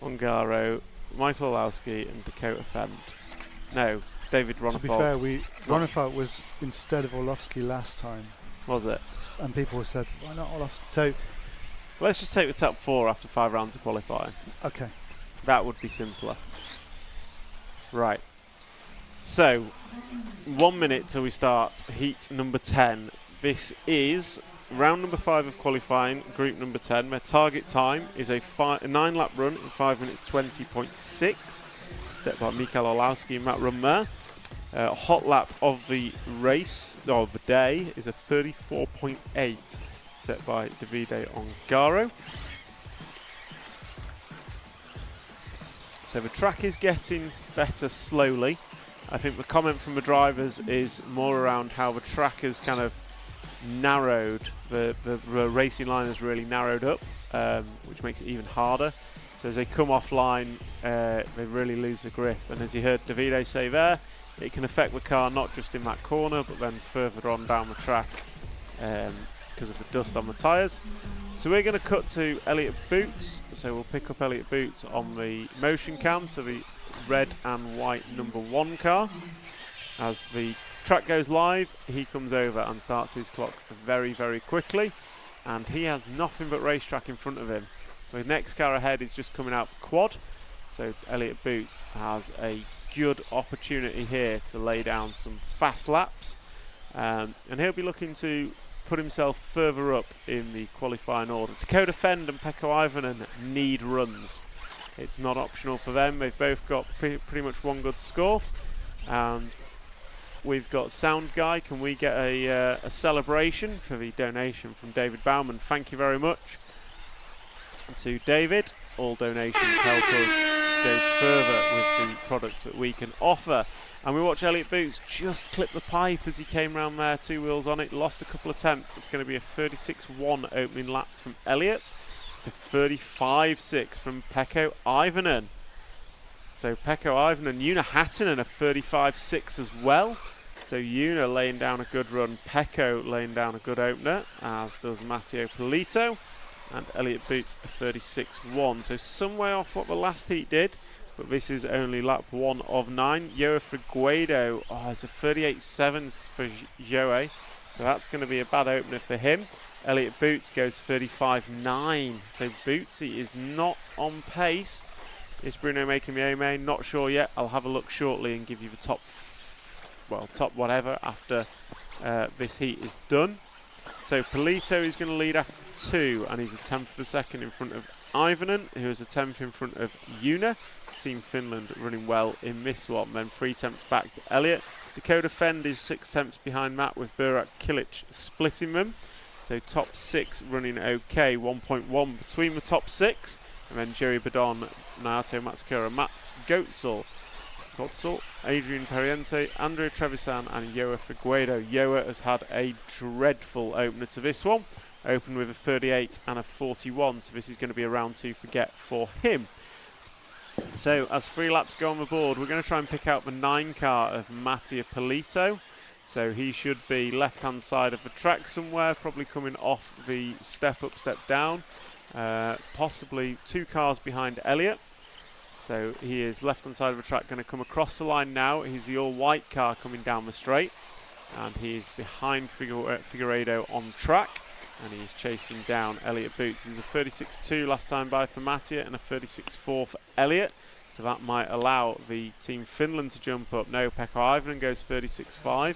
Ongaro, Michael Olowski and Dakota Fend. No. David Rona. To be fair, Rona was instead of Orlovsky last time. Was it? And people said, why not Orlovsky? So let's just take the top 4 after 5 rounds of qualifying. Okay. That would be simpler. Right. So, 1 minute till we start heat number 10. This is round number 5 of qualifying, group number 10. Their target time is a 9-lap run in 5 minutes 20.6. Set by Mikael Olowski and Matt Rum there. Hot lap of the race, of the day, is a 34.8 set by Davide Ongaro. So the track is getting better slowly. I think the comment from the drivers is more around how the track has kind of narrowed, the racing line has really narrowed up, which makes it even harder. So as they come offline, they really lose the grip. And as you heard Davide say there, it can affect the car not just in that corner, but then further on down the track because of the dust on the tyres. So we're going to cut to Elliot Boots. So we'll pick up Elliot Boots on the motion cam, so the red and white number 1 car. As the track goes live, he comes over and starts his clock very, very quickly. And he has nothing but racetrack in front of him. The next car ahead is just coming out quad, so Elliot Boots has a good opportunity here to lay down some fast laps, and he'll be looking to put himself further up in the qualifying order. Dakota Fend and Pekko Ivonen need runs. It's not optional for them. They've both got pretty much 1 good score, and we've got Sound Guy. Can we get a celebration for the donation from David Bauman? Thank you very much to David. All donations help us go further with the product that we can offer. And we watch Elliot Boots just clip the pipe as he came round there, 2 wheels on it, lost a couple of attempts. It's going to be a 36.1 opening lap from Elliot. It's a 35.6 from Pekko Ivonen. So Pekko Ivonen, Juna Hattinen a 35.6 as well. So Yuna laying down a good run, Pecco laying down a good opener, as does Matteo Polito, and Elliot Boots a 36.1. So some way off what the last heat did, but this is only lap 1 of 9. Joe Figueiredo, it's a 38.7 for Joe, so that's going to be a bad opener for him. Elliot Boots goes 35.9, so Bootsy is not on pace. Is Bruno making the A-main? Not sure yet. I'll have a look shortly and give you the top whatever after this heat is done. So Polito is going to lead after 2, and he's a 10th of a second in front of Ivanen, who is a 10th in front of Yuna. Team Finland running well in this one. Then 3 tenths back to Elliot. Dakota Fend is 6 tenths behind Matt, with Burak Kilic splitting them. So top 6 running okay, 1.1 between the top 6. And then Jerry Badon, Naoto Matsukura, Mats Gotzel, Adrian Pariente, Andrea Trevisan and Joa Figueiredo. Joa has had a dreadful opener to this one. Opened with a 38 and a 41, so this is going to be a round 2 forget for him. So as 3 laps go on the board, we're going to try and pick out the 9 car of Mattia Polito. So he should be left-hand side of the track somewhere, probably coming off the step up, step down. Possibly 2 cars behind Elliot. So he is left-hand side of the track, going to come across the line now. He's the all-white car coming down the straight. And he is behind Figueiredo on track. And he's chasing down Elliot Boots. He's a 36.2 last time by for Mattia and a 36.4 for Elliot. So that might allow the Team Finland to jump up. No, Pekka Ivanen goes 36.5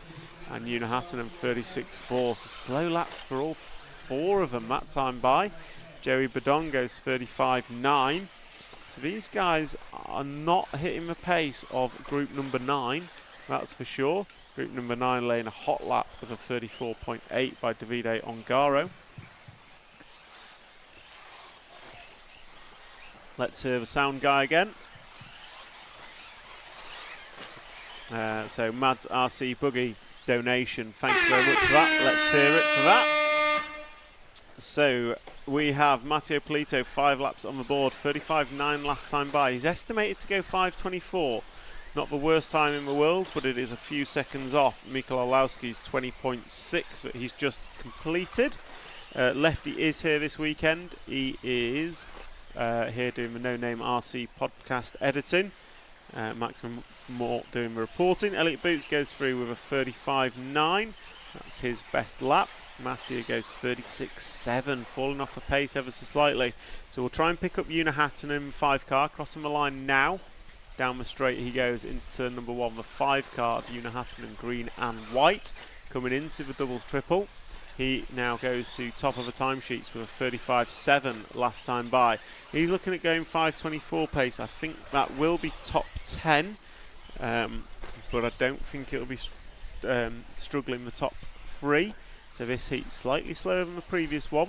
and Yuna Hatanen 36.4. So slow laps for all 4 of them that time by. Joey Badon goes 35.9. So these guys are not hitting the pace of group number 9, that's for sure. Group number 9 laying a hot lap with a 34.8 by Davide Ongaro. Let's hear the sound guy again. So Mads RC Buggy donation, thank you very much for that. Let's hear it for that. So we have Matteo Polito 5 laps on the board, 35.9 last time by. He's estimated to go 5.24. Not the worst time in the world, but it is a few seconds off Mikael Olowski's 20.6 that he's just completed. Lefty is here this weekend. He is here doing the No Name RC podcast editing. Maximum Mort doing the reporting. Elliot Boots goes through with a 35.9. That's his best lap. Mattia goes 36.7, falling off the pace ever so slightly. So we'll try and pick up Yuna Hatanen 5 car, crossing the line now. Down the straight he goes into turn number 1, the 5 car of Yuna Hatanen, green and white. Coming into the doubles triple. He now goes to top of the timesheets with a 35.7 last time by. He's looking at going 5.24 pace. I think that will be top 10, but I don't think it'll be struggling the top 3. So this heat's slightly slower than the previous one.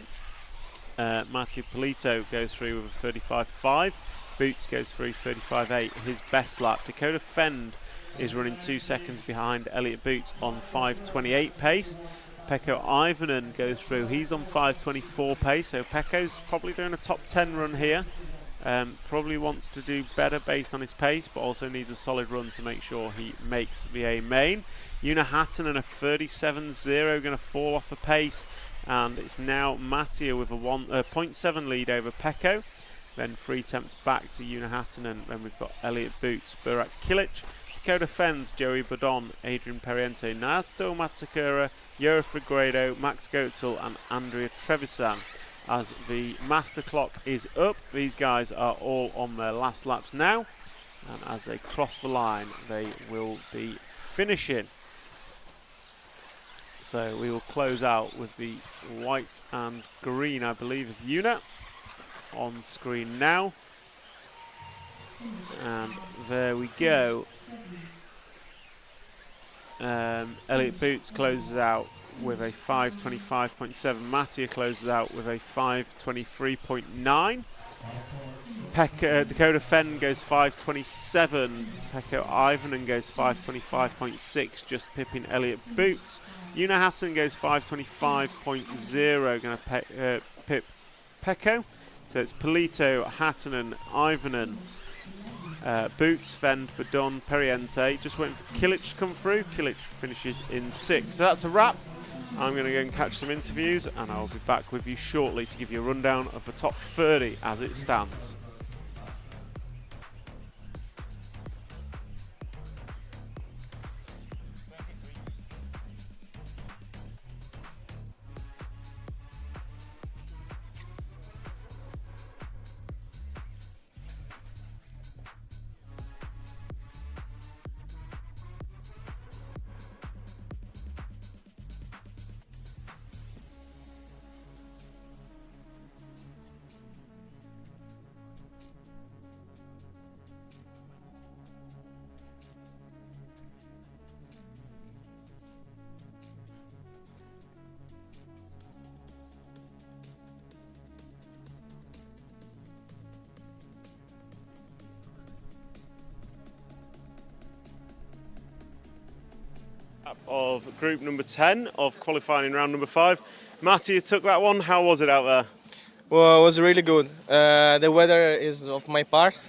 Matteo Polito goes through with a 35.5. Boots goes through 35.8, his best lap. Dakota Fend is running 2 seconds behind Elliot Boots on 5.28 pace. Pekko Ivanen goes through, he's on 5.24 pace, so Pekko's probably doing a top 10 run here. Probably wants to do better based on his pace, but also needs a solid run to make sure he makes the A main. Yuna Hatanen a 37.0, going to fall off the pace, and it's now Mattia with a 0.7 lead over Pekko. Then 3 attempts back to Yuna Hatanen. Then we've got Elliot Boots, Burak Kilic, Dakota Fens, Joey Badon, Adrian Pariente, Nato Matsukura, Joa Figueiredo, Max Gotzel and Andrea Trevisan. As the master clock is up, these guys are all on their last laps now, and as they cross the line they will be finishing. So we will close out with the white and green, I believe, of Yuna on screen now, and there we go. Elliot Boots closes out with a 5.25.7. Mattia closes out with a 5.23.9. Dakota Fenn goes 5.27. Pekko Ivanen goes 5.25.6, just pipping Elliot Boots. Yuna Hatanen goes 5.25.0, going to pip Pekko. So it's Polito, Hatanen, Ivanen, Boots, Fend, Badon, Periente. Just waiting for Kilic to come through. Kilic finishes in 6th. So that's a wrap. I'm going to go and catch some interviews, and I'll be back with you shortly to give you a rundown of the top 30 as it stands. Of group number 10 of qualifying in round number 5. Matty, you took that one. How was it out there? Well, it was really good. The weather is of my part,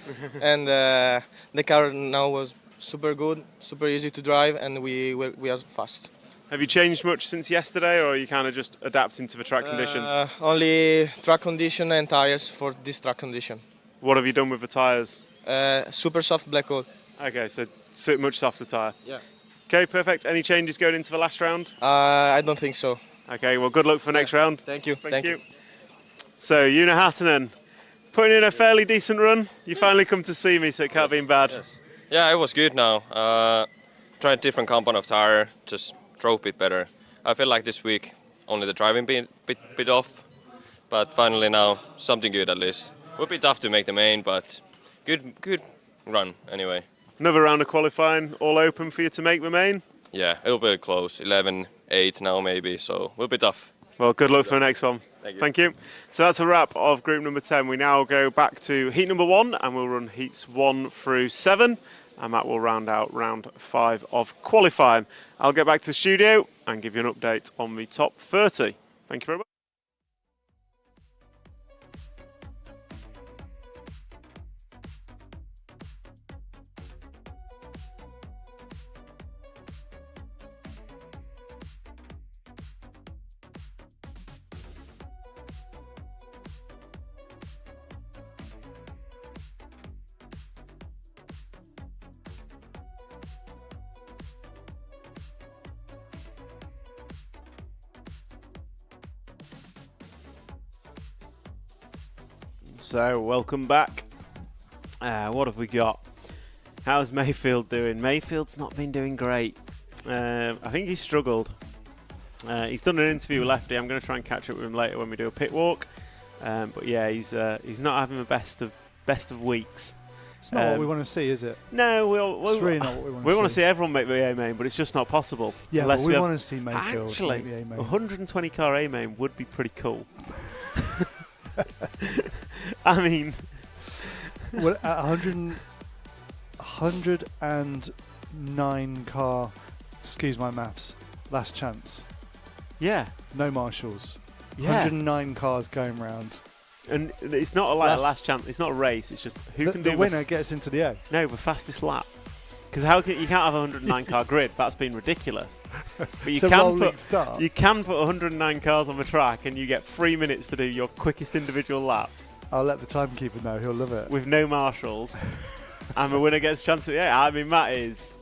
and the car now was super good, super easy to drive, and we are fast. Have you changed much since yesterday, or are you kind of just adapting to the track conditions? Only track condition and tires for this track condition. What have you done with the tyres? Super soft black coat. Okay, so much softer tyre. Yeah. Okay, perfect. Any changes going into the last round? I don't think so. Okay, well, good luck for next round. Thank you. Thank you. So, Una Hattunen, putting in a fairly decent run. You finally come to see me, so it can't be bad. Yes. Yeah, it was good now. Tried different compound of tire, just drove a bit better. I feel like this week only the driving bit off, but finally now something good at least. Would be tough to make the main, but good run anyway. Another round of qualifying, all open for you to make the main? Yeah, it'll be close. 11-8 now maybe, so will be tough. Well, good luck for the next one. Thank you. So that's a wrap of group number 10. We now go back to heat number 1, and we'll run heats 1 through 7, and that will round out round 5 of qualifying. I'll get back to the studio and give you an update on the top 30. Thank you very much. So, welcome back. What have we got? How's Mayfield doing? Mayfield's not been doing great. I think he struggled. He's done an interview with Lefty. I'm going to try and catch up with him later when we do a pit walk. But yeah, he's not having the best of weeks. It's not what we want to see, is it? No, it's really not what we want to see. We want to see everyone make the A main, but it's just not possible. Yeah, but we want to see Mayfield actually make the A main. 120 car A main would be pretty cool. I mean, well, at 109 car, excuse my maths, last chance. Yeah. No marshals. Yeah. 109 cars going round. And it's not a last chance. It's not a race. It's just who can do the winner gets into the A. No, the fastest lap. Because you can't have a 109 car grid. That's been ridiculous. But you you can put 109 cars on the track, and you get 3 minutes to do your quickest individual lap. I'll let the timekeeper know. He'll love it. With no marshals, and the winner gets a chance. I mean, that's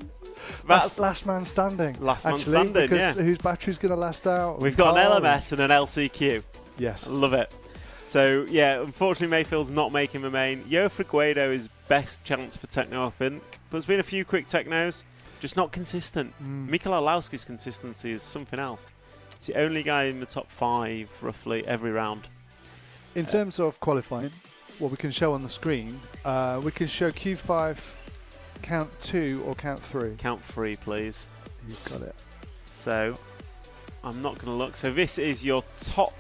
last man standing. Last man standing. Because yeah. Whose battery's going to last out? We've got an LMS and an LCQ. Yes, I love it. So yeah, unfortunately Mayfield's not making the main. Yo Figueiredo is best chance for techno, I think. But there's been a few quick technos, just not consistent. Mikel Orlowski's consistency is something else. It's the only guy in the top 5 roughly every round. In terms of qualifying, what we can show on the screen, we can show Q5 count 2 or count 3. Count 3, please. You've got it. So I'm not going to look. So this is your top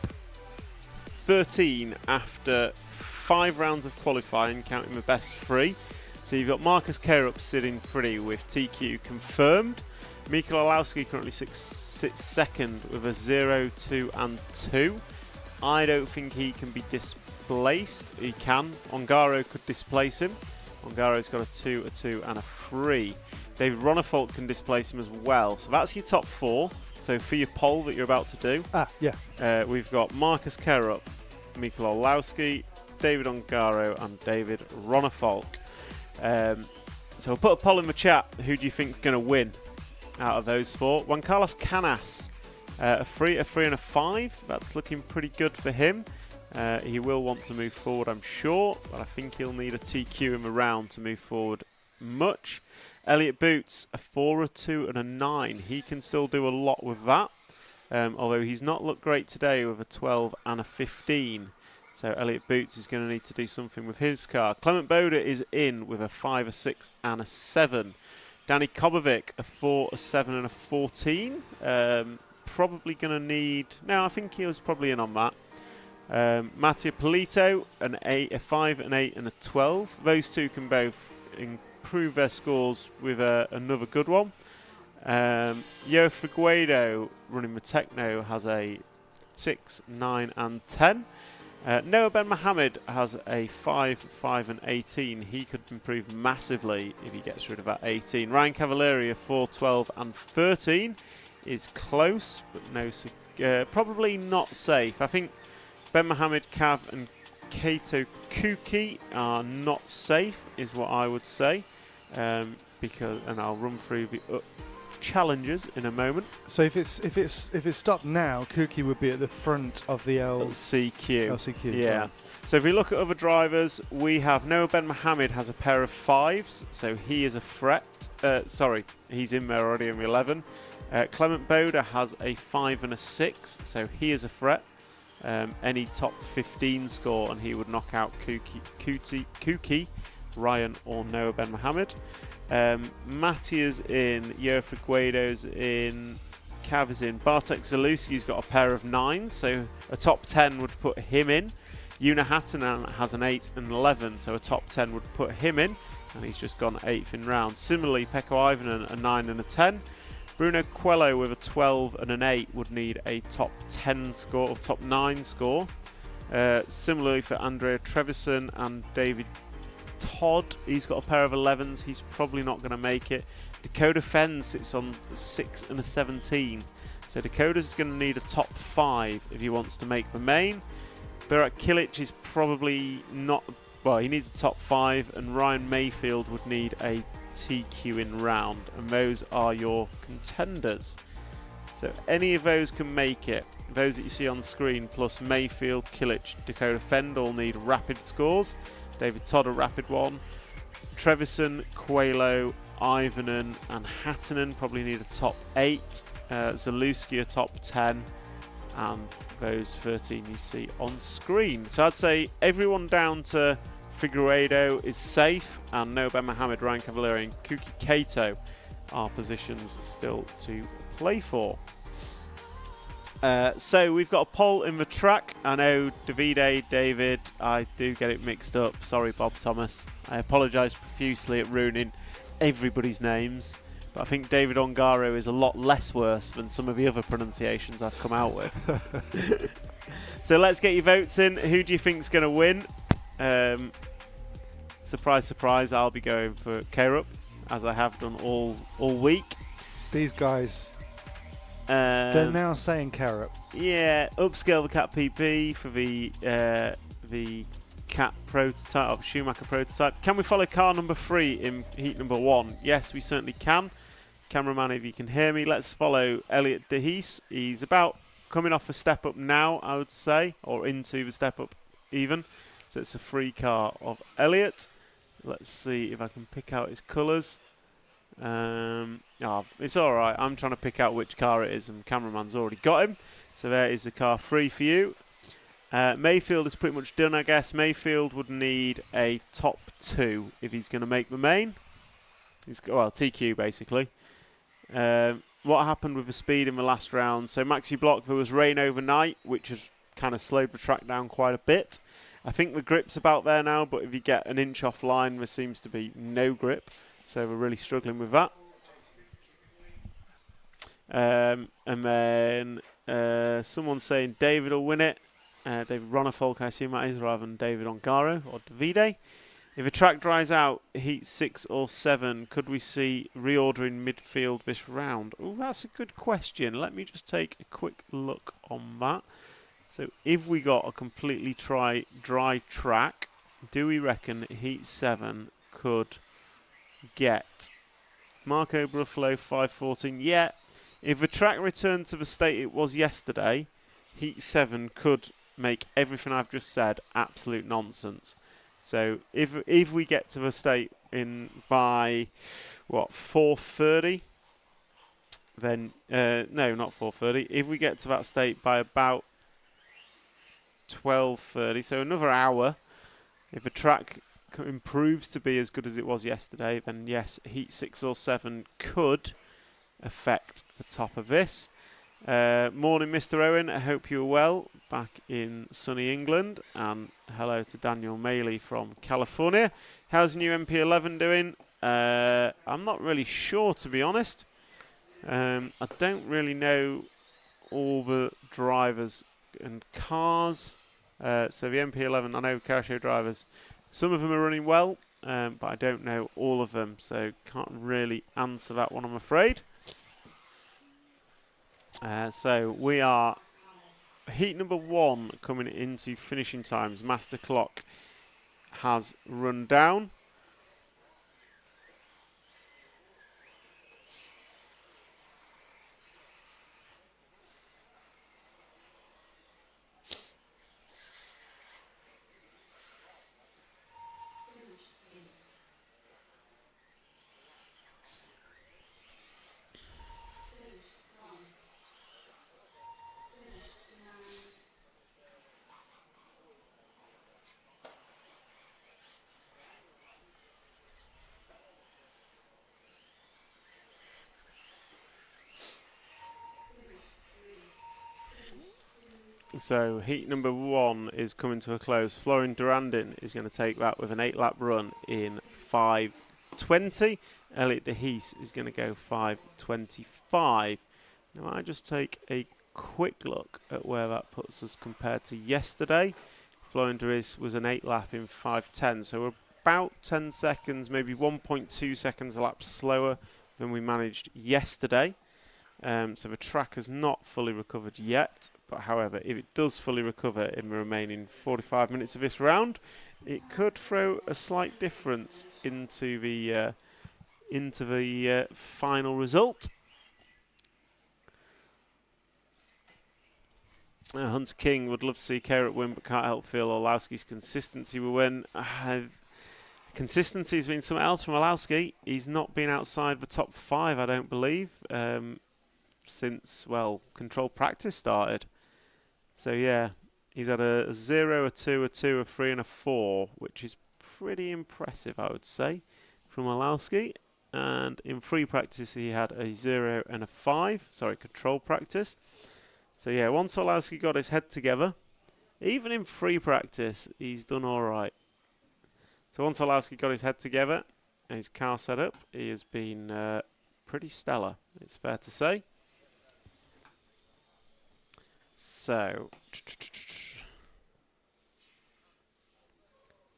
13 after 5 rounds of qualifying, counting the best 3. So you've got Marcus Kerup sitting pretty with TQ confirmed. Mikel Orlowski currently sits second with a 0, 2 and 2. I don't think he can be displaced. He can. Ongaro could displace him. Ongaro's got a 2, a 2, and a 3. David Ronnefolk can displace him as well. So that's your top 4. So for your poll that you're about to do, we've got Marcus Kerup, Mikael Olowski, David Ongaro, and David Ronnefolk. So we'll put a poll in the chat. Who do you think is going to win out of those 4? Juan Carlos Canas, a 3, a 3, and a 5. That's looking pretty good for him. He will want to move forward, I'm sure, but I think he'll need a TQ in the round to move forward much. Elliot Boots, a 4, a 2, and a 9. He can still do a lot with that, although he's not looked great today with a 12 and a 15. So Elliot Boots is going to need to do something with his car. Clement Boda is in with a 5, a 6, and a 7. Danny Kobovic, a 4, a 7, and a 14. Probably going to need... No, I think he was probably in on that. Mattia Polito, an 8, a 5, an 8, and a 12. Those two can both improve their scores with another good one. Yo Figueredo, running the Techno, has a 6, 9, and 10. Noah Ben Mohammed has a 5, 5, and 18. He could improve massively if he gets rid of that 18. Ryan Cavalieri, a 4, 12, and 13, is close, but no, probably not safe. I think Ben Mohammed, Cav, and Kato Kuki are not safe, is what I would say. And I'll run through the challenges in a moment. So if it's stopped now, Kuki would be at the front of the LCQ. LCQ. Yeah. Right. So if we look at other drivers, we have Noah Ben Mohammed has a pair of 5s, so he is a threat. He's in there already in the 11. Clement Boda has a 5 and a 6, so he is a threat. Any top 15 score, and he would knock out Kuki, Ryan, or Noah Ben Mohammed. Mattia's in, Yo Figueredo's in, Cav is in. Bartek Zaluski's got a pair of 9s, so a top 10 would put him in. Una Hatanen has an 8 and 11, so a top 10 would put him in, and he's just gone 8th in round. Similarly, Pekko Ivanen, a 9 and a 10. Bruno Coelho with a 12 and an 8 would need a top 10 score or top 9 score. Similarly for Andrea Trevisan and David Todd, he's got a pair of 11s. He's probably not going to make it. Dakota Fenn sits on a 6 and a 17. So Dakota's going to need a top 5 if he wants to make the main. Berat Kilic is probably not... Well, he needs a top 5, and Ryan Mayfield would need a TQ in round, and those are your contenders. So any of those can make it. Those that you see on the screen, plus Mayfield, Kilic, Dakota Fend, all need rapid scores. David Todd, a rapid one. Trevisan, Coelho, Ivanen, and Hatanen probably need a top 8. Zaluski, a top 10. And those 13 you see on screen. So I'd say everyone down to Figueiredo is safe, and Noah Ben Mohammed, Ryan Cavalieri, and Kuki Kato are positions still to play for. So we've got a poll in the track. I know Davide, David, I do get it mixed up. Sorry, Bob Thomas. I apologise profusely at ruining everybody's names. But I think David Ongaro is a lot less worse than some of the other pronunciations I've come out with. So let's get your votes in. Who do you think is going to win? Surprise, surprise, I'll be going for Kerup, as I have done all week. These guys, they're now saying Kerup. Yeah, upscale the Cat PP for the Cat prototype, Schumacher prototype. Can we follow car number 3 in heat number 1? Yes, we certainly can. Cameraman, if you can hear me, let's follow Elliot Dehees. He's about coming off a step up now, I would say, or into the step up even. So it's a free car of Elliot. Let's see if I can pick out his colours. It's all right. I'm trying to pick out which car it is, and the cameraman's already got him. So there is the car free for you. Mayfield is pretty much done, I guess. Mayfield would need a top 2 if he's going to make the main. TQ basically. What happened with the speed in the last round? So Maxi Block, there was rain overnight, which has kind of slowed the track down quite a bit. I think the grip's about there now, but if you get an inch offline, there seems to be no grip. So we're really struggling with that. And then someone's saying David will win it. David Ronnefolk, I assume that is, rather than David Ongaro or Davide. If a track dries out, heat 6 or 7, could we see reordering midfield this round? Oh, that's a good question. Let me just take a quick look on that. So if we got a completely dry track, do we reckon heat 7 could get Marco Bruffalo 5:14? Yeah. If the track returned to the state it was yesterday, heat 7 could make everything I've just said absolute nonsense. So if we get to the state by what 4:30, then no, not 4:30. If we get to that state by about 12:30, so another hour, if the track improves to be as good as it was yesterday, then yes, heat 6 or 7 could affect the top of this. Morning, Mr. Owen. I hope you're well back in sunny England. And hello to Daniel Maley from California. How's new MP11 doing? I'm not really sure, to be honest. I don't really know all the drivers and cars. So the MP11, I know car show drivers. Some of them are running well, but I don't know all of them. So can't really answer that one, I'm afraid. So we are heat number 1 coming into finishing times. Master clock has run down. So heat number 1 is coming to a close. Florian Durandin is going to take that with an 8-lap run in 5:20. Elliot de Hees is going to go 5:25. Now I just take a quick look at where that puts us compared to yesterday. Florian de Hees was an 8-lap in 5:10, so we're about 10 seconds, maybe 1.2 seconds a lap slower than we managed yesterday. So the track has not fully recovered yet, but however, if it does fully recover in the remaining 45 minutes of this round, it could throw a slight difference into the final result. Hunter King would love to see Carrot win, but can't help feel Orlowski's consistency will win. Consistency has been something else from Orlowski. He's not been outside the top 5, I don't believe. Since, well, control practice started. So yeah, he's had a 0, a 2, a 2, a 3 and a 4, which is pretty impressive, I would say, from Orlowski. And in free practice he had a 0 and a 5, sorry, control practice. So yeah, once Orlowski got his head together, even in free practice, he's done alright. So once Orlowski got his head together and his car set up, he has been pretty stellar, it's fair to say. So,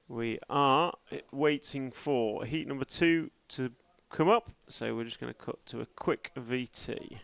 we are waiting for heat number 2 to come up, so we're just going to cut to a quick VT.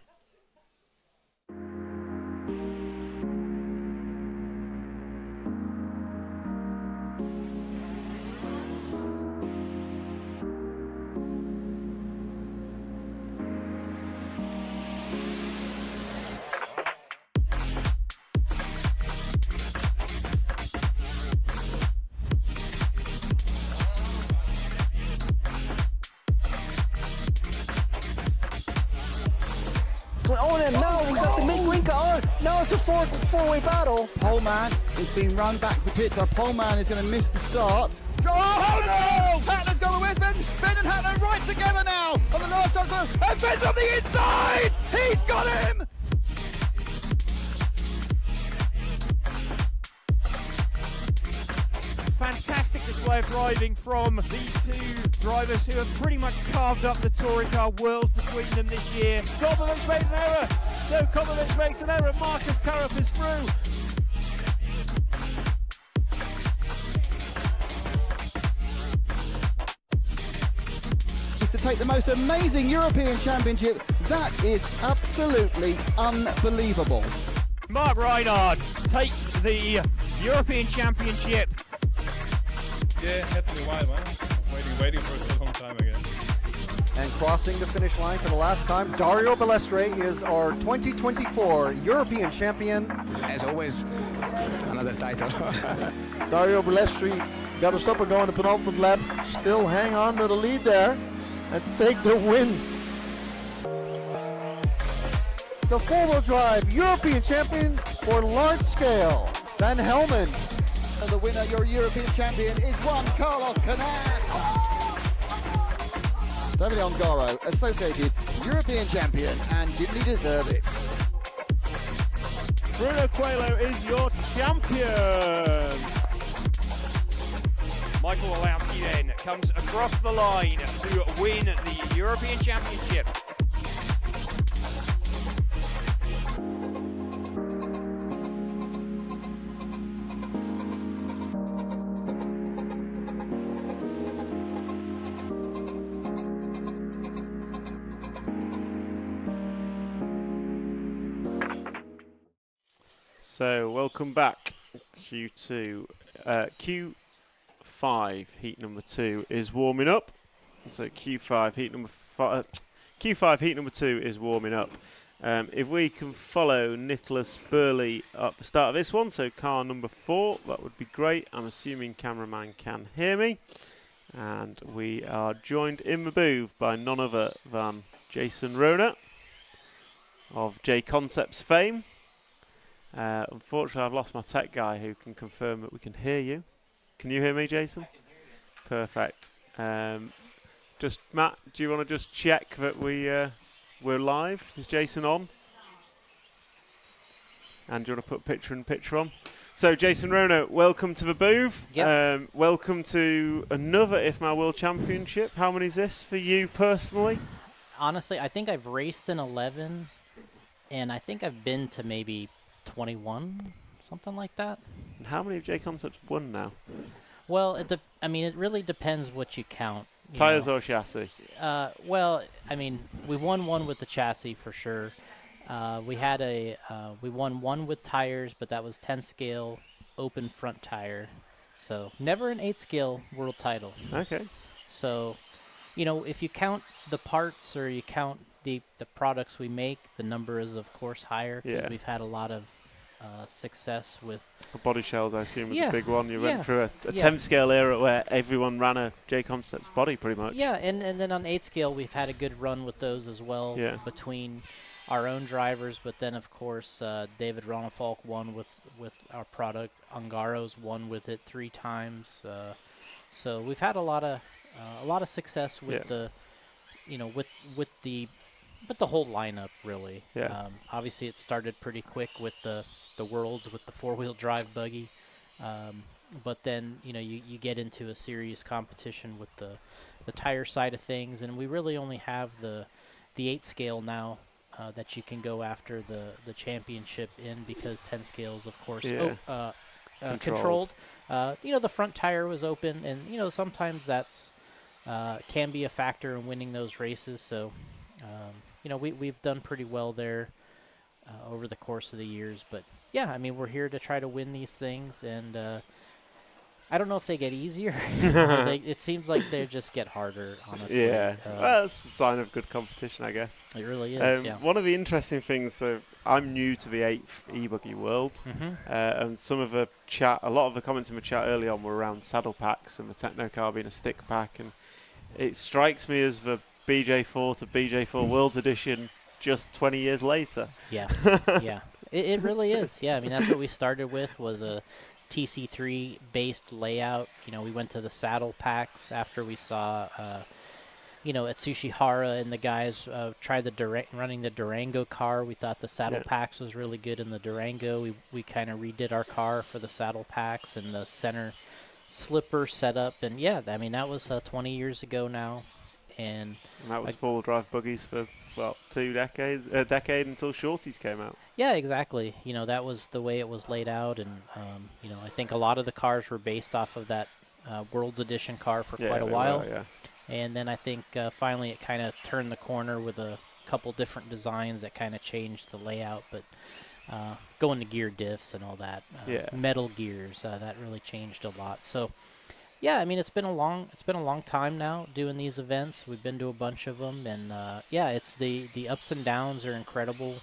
Now we got the mid-wing car. Now it's a four-way battle. Poleman is being run back to the pit. So Poleman is going to miss the start. Oh no! Hatler's going with Ben. Ben and Hatler right together now on the last side. And Ben's on the inside. He's got him. Fantastic display of driving from these two drivers who have pretty much carved up the touring car world between them this year. Gomez made an error, so Clement makes an error. Marcus Carrup is through. take the most amazing European Championship. That is absolutely unbelievable. Mark Reinhard takes the European Championship. Yeah, had to be wild, man. Waiting for a long time again. And crossing the finish line for the last time, Dario Balestre is our 2024 European champion. As always, another title. Dario Balestre got to stop and go in the penultimate lap. Still hang on to the lead there and take the win. The four-wheel drive European champion for large scale, Van Helmen. The winner, your European champion, is Juan Carlos Canas. David Ongaro, associated European champion, and didn't he deserve it? Bruno Coelho is your champion. Michael Walowski then comes across the line to win the European Championship. So welcome back. Q2, Q5 heat number 2 is warming up. So Q5 heat number 2 is warming up. If we can follow Nicholas Burley at the start of this one, so car number 4, that would be great. I'm assuming cameraman can hear me. And we are joined in the booth by none other than Jason Rona of J Concepts fame. Unfortunately, I've lost my tech guy who can confirm that we can hear you. Can you hear me, Jason? I can hear you. Perfect. Just Matt, do you want to just check that we're live? Is Jason on? And do you want to put picture in picture on? So, Jason Rona, welcome to the booth. Yep. Welcome to another IFMAR World Championship. How many is this for you personally? Honestly, I think I've raced in 11, and I think I've been to maybe 21, something like that. And how many of J Concepts won now? Well, I mean, it really depends what you count. Tires or chassis? Well, I mean, we won one with the chassis for sure. We won one with tires, but that was 10 scale open front tire. So never an 8 scale world title. Okay. So, if you count the parts or you count the products we make, the number is of course higher because we've had a lot of success with the body shells. I assume was a big one. You went through a 10 scale era where everyone ran a J Concepts body pretty much. Yeah, and then on 8 scale we've had a good run with those as well. Yeah. Between our own drivers, but then of course David Ronafalk won with our product. Ungaro's won with it 3 times. So we've had a lot of success with the with the whole lineup really. Yeah. Obviously it started pretty quick with the Worlds with the 4-wheel drive buggy, but then you get into a serious competition with the tire side of things, and we really only have the 8 scale now that you can go after the championship in, because 10 scales of course controlled. The front tire was open, and sometimes that's can be a factor in winning those races. So we've done pretty well there over the course of the years. But yeah, I mean, we're here to try to win these things, and I don't know if they get easier. It seems like they just get harder, honestly. Yeah, well, that's a sign of good competition, I guess. It really is, yeah. One of the interesting things, so I'm new to the 8th e-buggy world, and some of the chat, a lot of the comments in the chat early on were around saddle packs and the Techno car being a stick pack, and it strikes me as the BJ4 to BJ4 Worlds Edition just 20 years later. Yeah, yeah. It really is. Yeah, I mean, that's what we started with, was a TC3 based layout. We went to the saddle packs after we saw at Tsushihara and the guys tried running the Durango car. We thought the saddle packs was really good in the Durango. We kind of redid our car for the saddle packs and the center slipper setup, and yeah, I mean, that was 20 years ago now. And that was 4-wheel drive buggies for, well, a decade until Shorties came out. Yeah, exactly. That was the way it was laid out, and I think a lot of the cars were based off of that Worlds Edition car for quite a while. Were, yeah. And then I think finally it kind of turned the corner with a couple different designs that kind of changed the layout, but going to gear diffs and all that, metal gears, that really changed a lot. So yeah, I mean, it's been a long time now doing these events. We've been to a bunch of them, and yeah, it's the ups and downs are incredible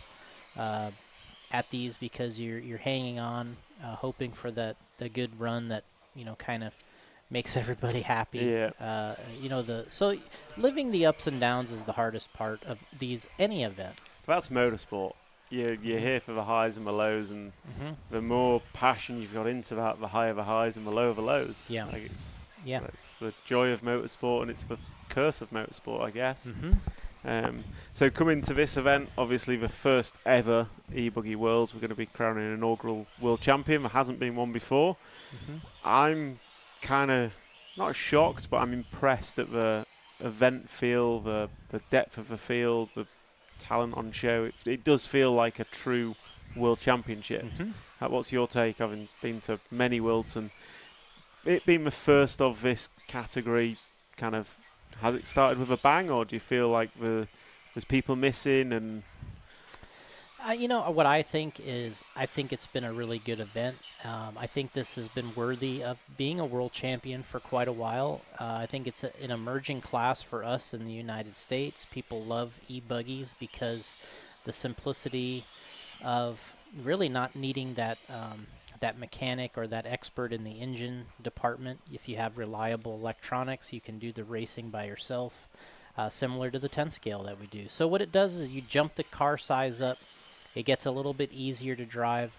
at these, because you're hanging on, hoping for the good run that, you know, kind of makes everybody happy. Yeah. You know, so living the ups and downs is the hardest part of any event. That's motorsport. You're here for the highs and the lows, and the more passion you've got into that, the higher the highs and the lower the lows. Yeah. Like it's the joy of motorsport, and it's the curse of motorsport, I guess. So coming to this event, obviously the first ever eBuggy Worlds, we're going to be crowning an inaugural world champion. There hasn't been one before. I'm kind of not shocked, but I'm impressed at the event feel, the depth of the field, the talent on show. It does feel like a true world championship. What's your take, having been to many worlds, and it being the first of this category? Kind of, has it started with a bang, or do you feel like there's people missing? And you know, what I think is, I think it's been a really good event. I think this has been worthy of being a world champion for quite a while. I think it's an emerging class for us in the United States. People love e-buggies because the simplicity of really not needing that that mechanic or that expert in the engine department. If you have reliable electronics, you can do the racing by yourself, similar to the 10 scale that we do. So what it does is you jump the car size up. It gets a little bit easier to drive.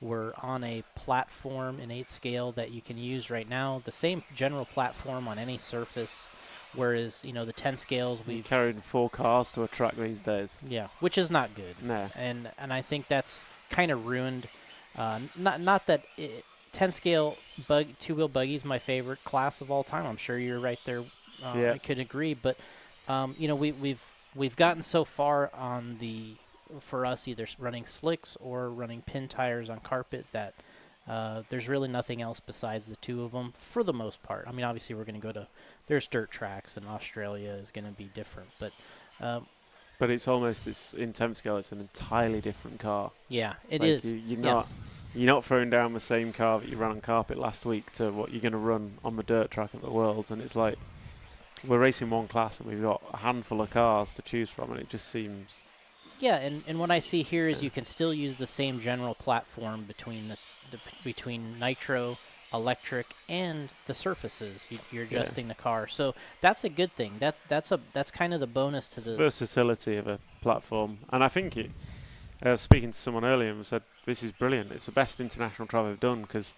We're on a platform in 8 scale that you can use right now, the same general platform on any surface, whereas, you know, the 10 scales we've carried 4 cars to a track these days. Yeah, which is not good. No. And I think that's kind of ruined, not that 10 scale two-wheel buggy is my favorite class of all time. I'm sure you're right there. I could agree, but you know, we've gotten so far on for us, either running slicks or running pin tires on carpet, that there's really nothing else besides the 2 of them for the most part. I mean, obviously we're going to go to, there's dirt tracks, and Australia is going to be different, but it's almost, in 10 scale, it's an entirely different car. Yeah, it is. You're not throwing down the same car that you ran on carpet last week to what you're going to run on the dirt track at the Worlds, and it's like, we're racing one class and we've got a handful of cars to choose from, and it just seems... Yeah, and what I see here is you can still use the same general platform between between nitro, electric, and the surfaces. You're adjusting the car, so that's a good thing. That's kind of the bonus to the versatility of a platform. And I think speaking to someone earlier and said, this is brilliant. It's the best international drive I've done, because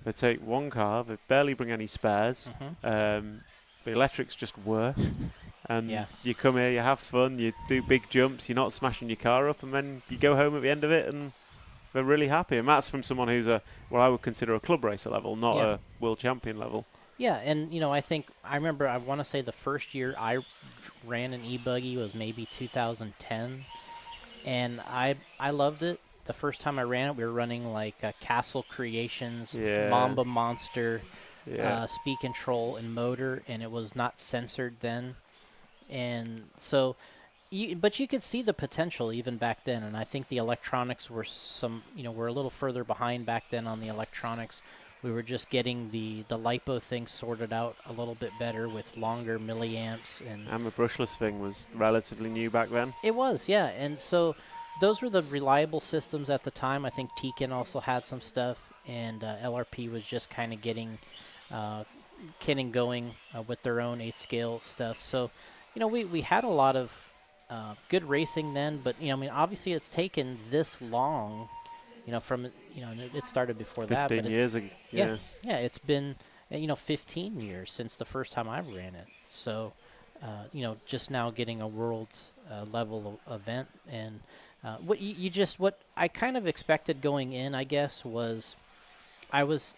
they take one car, they barely bring any spares. The electrics just work. And you come here, you have fun, you do big jumps, you're not smashing your car up, and then you go home at the end of it and they're really happy. And that's from someone who's what I would consider a club racer level, not a world champion level. Yeah, and you know, I want to say the first year I ran an e-buggy was maybe 2010, and I loved it. The first time I ran it, we were running like Castle Creations, Mamba Monster, speed control and motor, and it was not censored then. And so, but you could see the potential even back then, and I think the electronics were we're a little further behind back then on the electronics. We were just getting the LiPo thing sorted out a little bit better with longer milliamps. And the brushless thing was relatively new back then. It was, yeah, and so those were the reliable systems at the time. I think Tekin also had some stuff, and LRP was just kind of getting going with their own 8-scale stuff. So, you know, we had a lot of good racing then, but, you know, I mean, obviously it's taken this long, you know, from, you know, it started before that. 15 years ago. Yeah, it's been, you know, 15 years since the first time I ran it. So, you know, just now getting a world level event, and what I kind of expected going in, I guess, was I was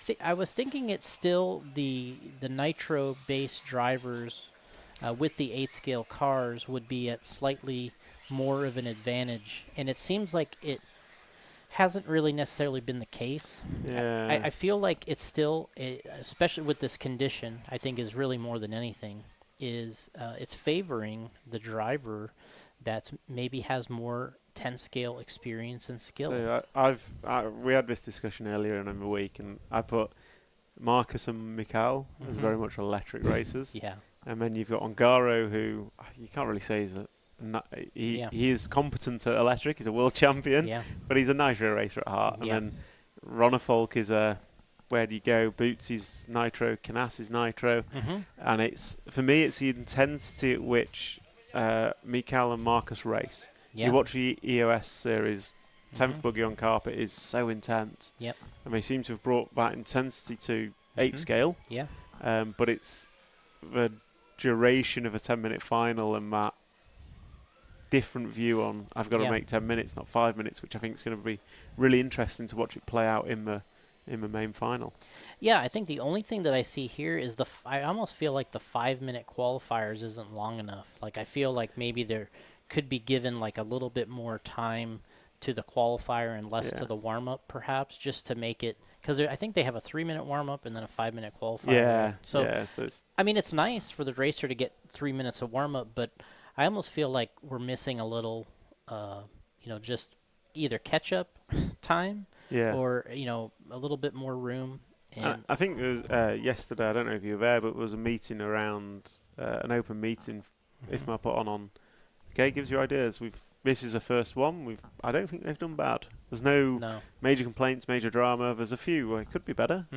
thinking it's still the nitro-based drivers with the 8-scale cars would be at slightly more of an advantage, and it seems like hasn't really necessarily been the case. Yeah. I feel like it's still, especially with this condition, I think is really more than anything, is it's favoring the driver that maybe has more 10 scale experience and skill. So we had this discussion earlier in the week, and I put Marcus and Mikael as very much electric racers. Yeah. And then you've got Ongaro, who you can't really say is he is competent at electric. He's a world champion, but he's a nitro racer at heart. And then Rona Folk is where do you go? Boots is nitro, Canas is nitro, and it's for me it's the intensity at which Mikael and Marcus race. You watch the EOS series, 10th Buggy on carpet is so intense. Yep. And they seem to have brought that intensity to 8 scale. Yeah. But it's the duration of a 10-minute final and that different view on I've got to make 10 minutes, not 5 minutes, which I think is going to be really interesting to watch it play out in the main final. Yeah, I think the only thing that I see here is I almost feel like the 5-minute qualifiers isn't long enough. Like I feel like maybe there could be given like a little bit more time to the qualifier and less to the warm-up perhaps, just to make it, because I think they have a 3-minute warm-up and then a 5-minute qualifier. Yeah. So, so it's I mean, it's nice for the racer to get 3 minutes of warm-up, but I almost feel like we're missing a little, just either catch-up time or, a little bit more room. And I think yesterday, I don't know if you were there, but there was a meeting around, an open meeting IFMAR put on. Okay, gives you ideas. This is the first one. I don't think they've done bad. There's no major complaints, major drama. There's a few where it could be better.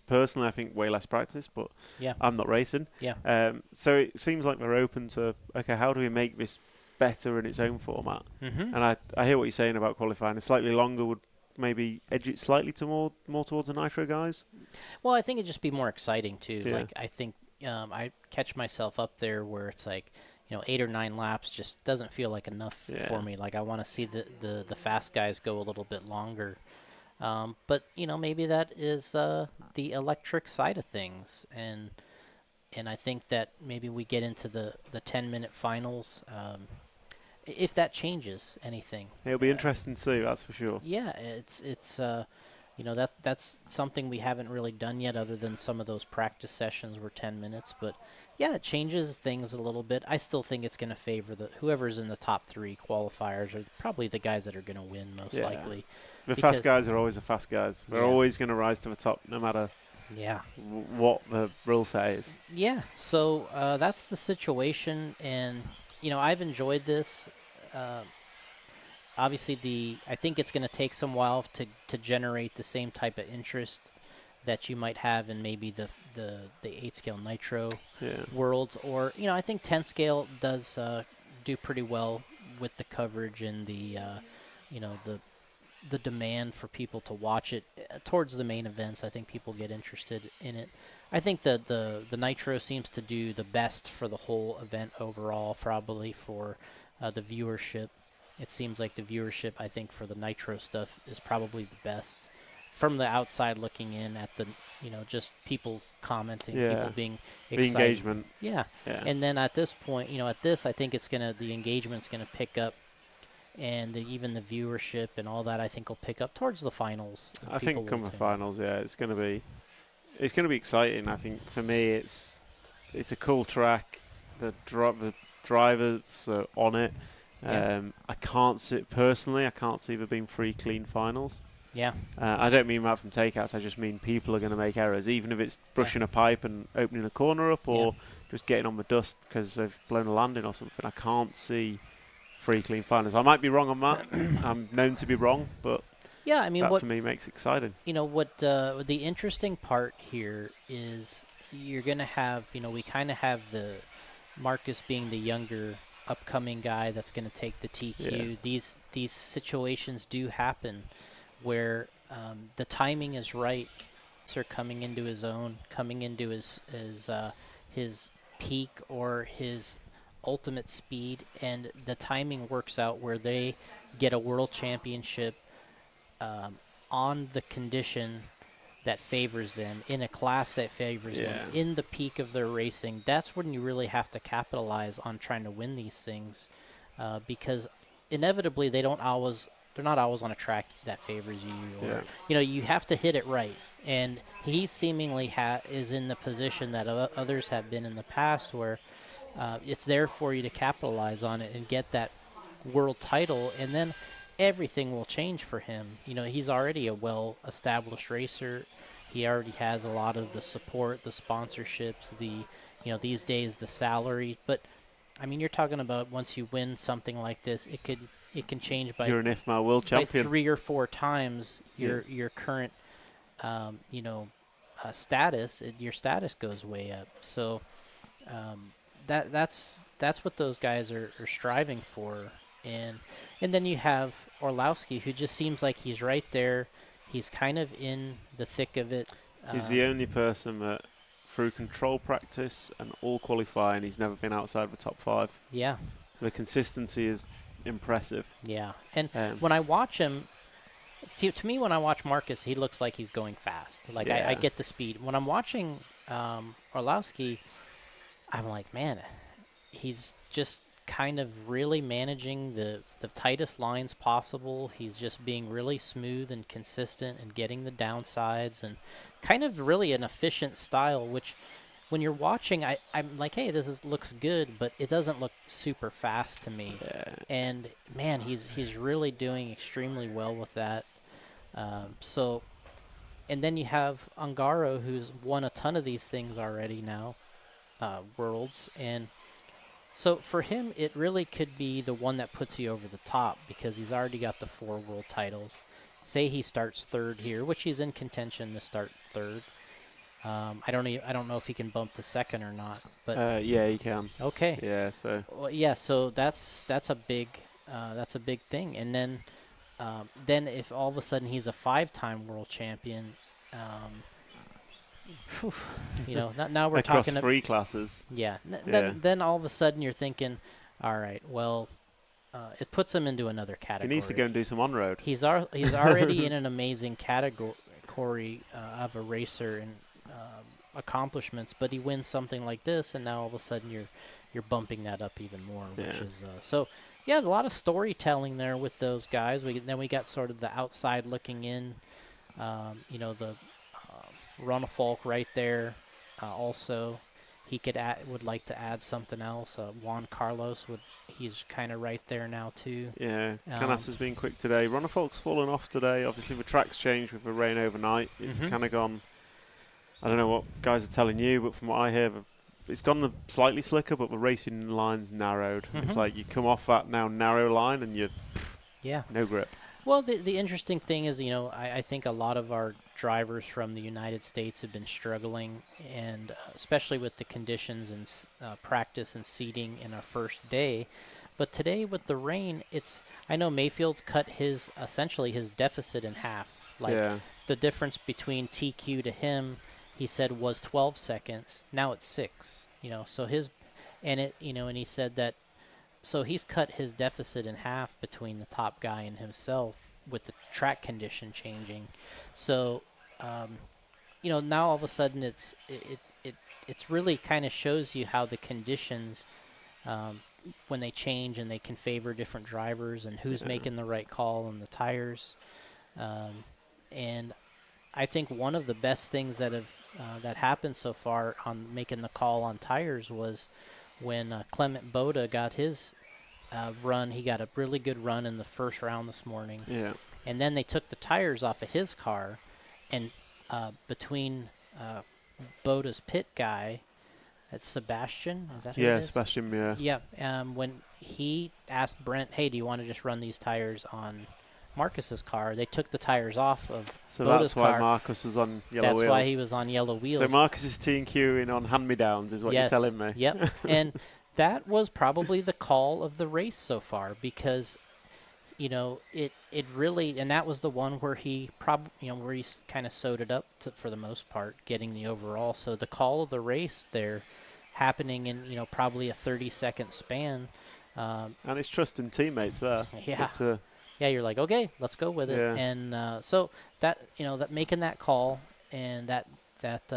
Personally, I think way less practice, but I'm not racing. Yeah. So it seems like they're open to, okay, how do we make this better in its own format? And I hear what you're saying about qualifying. A slightly longer would maybe edge it slightly to more towards the nitro guys. Well, I think it'd just be more exciting too. Yeah. Like I think I catch myself up there where it's like, 8 or 9 laps just doesn't feel like enough for me. Like I want to see the fast guys go a little bit longer. But maybe that is the electric side of things, and I think that maybe we get into the 10-minute finals. If that changes anything, it'll be interesting to see. That's for sure. Yeah, it's that's something we haven't really done yet, other than some of those practice sessions were 10 minutes. But yeah, it changes things a little bit. I still think it's going to favor whoever's in the top 3 qualifiers are probably the guys that are going to win most likely. The fast guys are always the fast guys. They're always going to rise to the top, no matter what the rule says. Yeah, so that's the situation, and I've enjoyed this. Obviously, I think it's going to take some while to generate the same type of interest that you might have in maybe the 8 scale nitro worlds, or I think 10 scale does do pretty well with the coverage and the demand for people to watch it towards the main events. I think people get interested in it. I think the nitro seems to do the best for the whole event overall, probably for the viewership. It seems like the viewership, I think, for the nitro stuff is probably the best. From the outside looking in at the, just people commenting, people being excited. The engagement. Yeah. And then at this point, at this, I think the engagement's going to pick up, and even the viewership and all that, I think, will pick up towards the finals. I think come the finals, it's going to be exciting. I think for me, it's a cool track. The drivers are on it. I can't see there being 3 clean finals. Yeah. I don't mean that from takeouts. I just mean people are going to make errors, even if it's brushing a pipe and opening a corner up, or just getting on the dust because they've blown a landing or something. I can't see 3 clean finals. I might be wrong on that. I'm known to be wrong, but yeah, I mean, that for me makes it exciting. What the interesting part here is you're going to have, we kind of have the Marcus being the younger upcoming guy that's going to take the TQ. These situations do happen where the timing is right. So coming into his own, coming into his peak or his ultimate speed, and the timing works out where they get a world championship on the condition that favors them, in a class that favors them, in the peak of their racing. That's when you really have to capitalize on trying to win these things, because inevitably they don't always not always on a track that favors you. Or, you know, you have to hit it right. And he seemingly is in the position that others have been in the past, where it's there for you to capitalize on it and get that world title, and then everything will change for him. You know, he's already a well-established racer. He already has a lot of the support, the sponsorships, these days the salary. But I mean, you're talking about once you win something like this, it can change by you're an IFMAR world champion. By 3 or 4 times your current status. Your status goes way up. So that's what those guys are striving for. And then you have Orlowski, who just seems like he's right there. He's kind of in the thick of it. He's the only person that, through control practice and all qualifying, he's never been outside of the top 5. Yeah. The consistency is impressive. Yeah. And when I watch him, to me, when I watch Marcus, he looks like he's going fast. Like, I get the speed. When I'm watching Orlowski, I'm like, man, he's just kind of really managing the tightest lines possible. He's just being really smooth and consistent and getting the downsides and kind of really an efficient style, which when you're watching, I'm like, hey, looks good, but it doesn't look super fast to me. And man, he's really doing extremely well with that. And then you have Ungaro, who's won a ton of these things already now, Worlds, and so for him, it really could be the one that puts you over the top, because he's already got the 4 world titles. Say he starts 3rd here, which he's in contention to start 3rd. I don't know if he can bump to 2nd or not, but yeah, he can. Okay. Yeah. So. Well, yeah. So that's a big thing. And then if all of a sudden he's a 5-time world champion. You know, now we're across talking 3 classes. Yeah. Then all of a sudden you're thinking, all right, well, it puts him into another category. He needs to go and do some on-road. He's already in an amazing category of a racer and accomplishments, but he wins something like this, and now all of a sudden you're bumping that up even more, which is so. Yeah, there's a lot of storytelling there with those guys. Then we got sort of the outside looking in, the Rona Falk right there. Also, he would like to add something else. Juan Carlos he's kind of right there now too. Yeah, Canas has been quick today. Rona Falk's fallen off today. Obviously, the track's changed with the rain overnight. It's kind of gone. I don't know what guys are telling you, but from what I hear, it's gone slightly slicker, but the racing line's narrowed. It's like you come off that now narrow line and you're no grip. Well, the interesting thing is, I think a lot of our drivers from the United States have been struggling, and especially with the conditions and practice and seating in our first day. But today with the rain, I know Mayfield's cut essentially his deficit in half. The difference between TQ to him, he said, was 12 seconds. Now it's 6. So and he said that. So he's cut his deficit in half between the top guy and himself with the track condition changing. So, now all of a sudden it's really kind of shows you how the conditions, when they change and they can favor different drivers and who's making the right call on the tires. And I think one of the best things that happened so far on making the call on tires was when Clement Boda got his run. He got a really good run in the first round this morning. Yeah. And then they took the tires off of his car, and between Boda's pit guy, that's Sebastian. Is that who it is? Sebastian, yeah. Yeah. When he asked Brent, hey, do you want to just run these tires on Marcus's car? They took the tires off of Boda's car. That's why Marcus was on yellow wheels. That's why he was on yellow wheels. So Marcus is T&Qing on hand-me-downs is what you're telling me. Yep. And that was probably the call of the race so far, because it really, and that was the one where he where he kind of sewed it up for the most part, getting the overall. So the call of the race there happening in probably a 30-second span. And it's trusting teammates there. Yeah. Yeah, you're like, okay, let's go with it. And so that that making that call, and that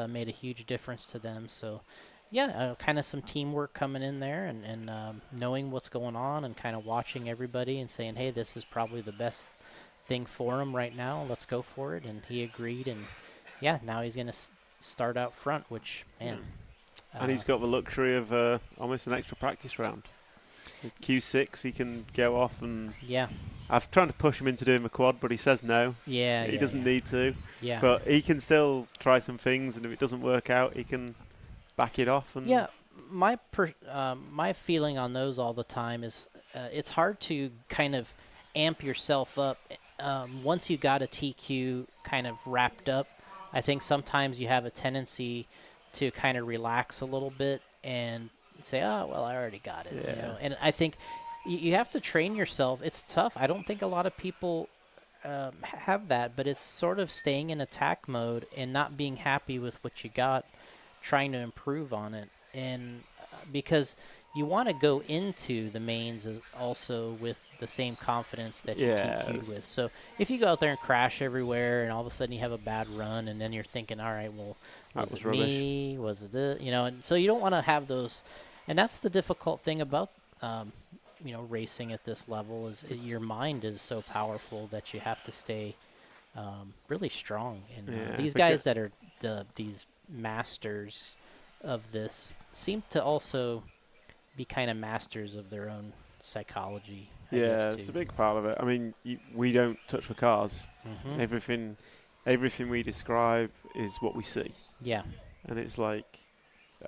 made a huge difference to them. So yeah, kind of some teamwork coming in there, and knowing what's going on, and kind of watching everybody and saying, hey, this is probably the best thing for him right now. Let's go for it. And he agreed. And yeah, now he's going to start out front, which, man. And he's got the luxury of almost an extra practice round. With Q6, he can go off and... Yeah. I've tried to push him into doing the quad, but he says no. Yeah, he doesn't need to. Yeah. But he can still try some things, and if it doesn't work out, he can back it off. And yeah, my feeling on those all the time is it's hard to kind of amp yourself up. Once you got a TQ kind of wrapped up, I think sometimes you have a tendency to kind of relax a little bit and say, oh, well, I already got it. Yeah. You know? And I think you have to train yourself. It's tough. I don't think a lot of people have that, but it's sort of staying in attack mode and not being happy with what you got, trying to improve on it. And because you want to go into the mains also with the same confidence that you TQ'd with. So if you go out there and crash everywhere and all of a sudden you have a bad run and then you're thinking, all right, well, was it me? Was it this? You know, and so you don't want to have those. And that's the difficult thing about, you know, racing at this level is your mind is so powerful that you have to stay really strong. And these guys that are these masters of this seem to also be kind of masters of their own psychology. I guess, it's a big part of it. I mean, we don't touch the cars. Mhm. Everything we describe is what we see. Yeah. And it's like,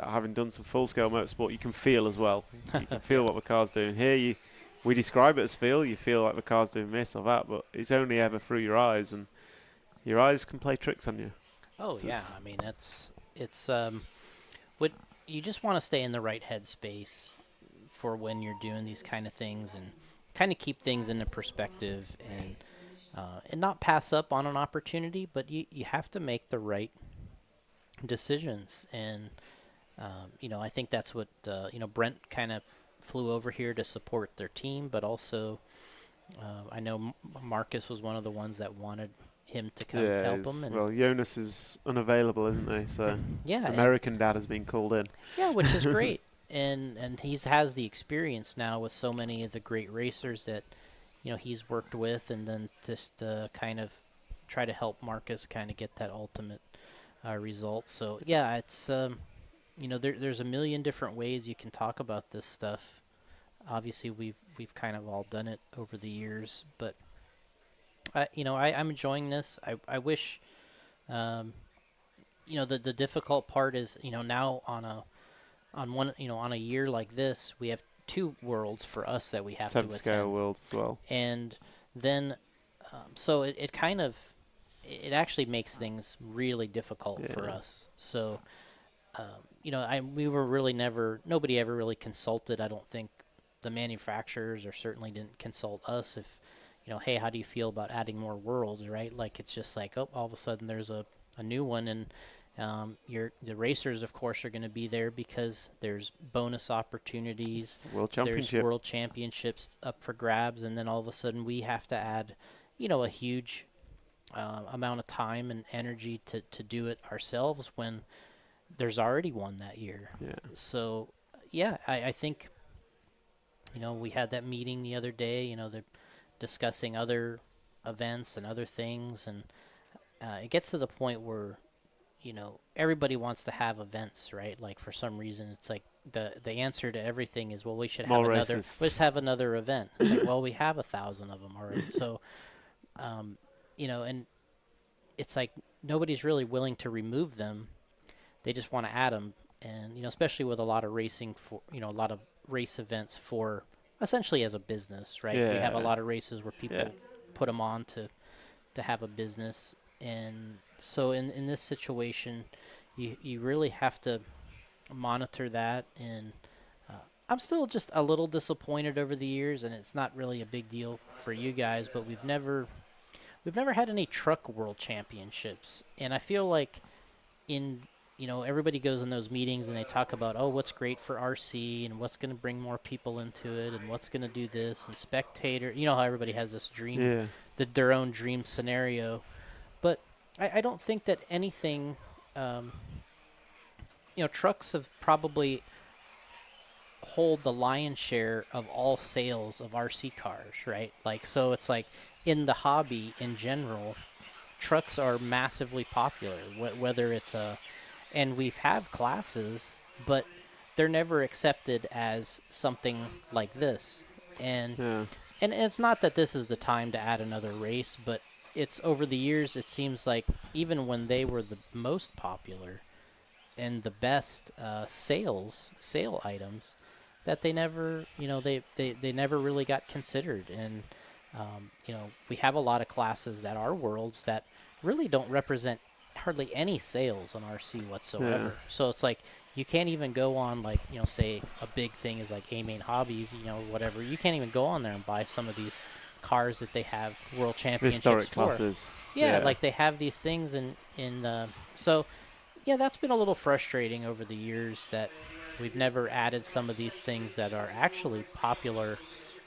having done some full-scale motorsport, you can feel as well. You can feel what the car's doing. Here, we describe it as feel. You feel like the car's doing this or that, but it's only ever through your eyes, and your eyes can play tricks on you. Oh, so yeah. I mean, it's what you just want to stay in the right headspace for when you're doing these kind of things and kind of keep things into perspective and not pass up on an opportunity, but you have to make the right decisions. And, you know, I think that's what, you know, Brent kind of flew over here to support their team, but also I know Marcus was one of the ones that wanted him to come help him. And well, Jonas is unavailable, isn't he? So yeah, American Dad has been called in. Yeah, which is great. And he has the experience now with so many of the great racers that, you know, he's worked with, and then just kind of try to help Marcus kind of get that ultimate result. So yeah, it's you know, there's a million different ways you can talk about this stuff. Obviously, we've kind of all done it over the years, but you know, I'm enjoying this. I wish, you know, the difficult part is, you know, now on a year like this, we have 2 worlds for us that we have to attend. 10-scale worlds as well. And then, so it kind of, it actually makes things really difficult for us. So, you know, we were really nobody ever really consulted. I don't think the manufacturers or certainly didn't consult us if, you know, hey, how do you feel about adding more worlds, right? Like, it's just like, oh, all of a sudden there's a new one, and the racers, of course, are going to be there because there's bonus opportunities. There's World Championships up for grabs, and then all of a sudden we have to add, you know, a huge amount of time and energy to do it ourselves when there's already one that year. Yeah. So, yeah, I think, you know, we had that meeting the other day, you know, they're discussing other events and other things, and it gets to the point where, you know, everybody wants to have events, right? Like, for some reason, it's like the answer to everything is, well, we should have let's have another event. It's like, well, we have 1,000 of them already. So, you know, and it's like nobody's really willing to remove them. They just want to add them. And, you know, especially with a lot of racing for, you know, a lot of race events for essentially as a business, right? Yeah. We have a lot of races where people put them on to have a business. And so in this situation, you really have to monitor that. And I'm still just a little disappointed over the years, and it's not really a big deal for you guys, but we've never had any truck world championships. And I feel like you know, everybody goes in those meetings and they talk about, oh, what's great for RC and what's going to bring more people into it and what's going to do this, and spectator. You know how everybody has this dream, their own dream scenario. But I don't think that anything, you know, trucks have probably hold the lion's share of all sales of RC cars, right? Like, so it's like in the hobby in general, trucks are massively popular, whether it's and we've have classes, but they're never accepted as something like this. And and it's not that this is the time to add another race, but it's over the years, it seems like even when they were the most popular and the best sale items, that they never, they never really got considered. And we have a lot of classes that are worlds that really don't represent hardly any sales on RC whatsoever. Yeah. So it's like you can't even go on, like, say a big thing is like A-Main Hobbies, whatever. You can't even go on there and buy some of these cars that they have world championships Historic for. classes. Yeah, like they have these things so yeah, that's been a little frustrating over the years that we've never added some of these things that are actually popular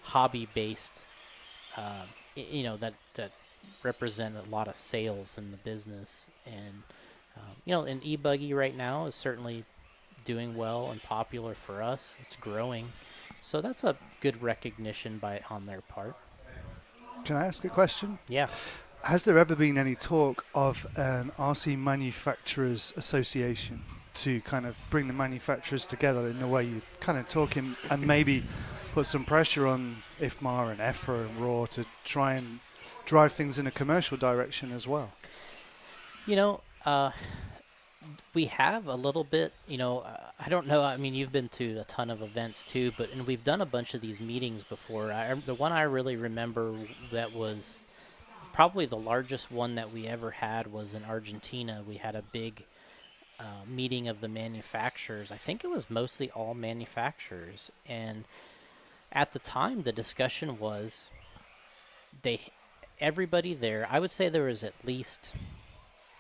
hobby-based, that represent a lot of sales in the business. And, an e-buggy right now is certainly doing well and popular for us. It's growing. So that's a good recognition on their part. Can I ask a question? Yeah. Has there ever been any talk of an RC Manufacturers Association to kind of bring the manufacturers together in the way you're kind of talking, and maybe put some pressure on IFMAR and EFRA and RAW to try and drive things in a commercial direction as well? We have a little bit, I don't know. I mean, you've been to a ton of events too, and we've done a bunch of these meetings before. The one I really remember that was probably the largest one that we ever had was in Argentina. We had a big meeting of the manufacturers. I think it was mostly all manufacturers. And at the time, the discussion was everybody there, I would say there was at least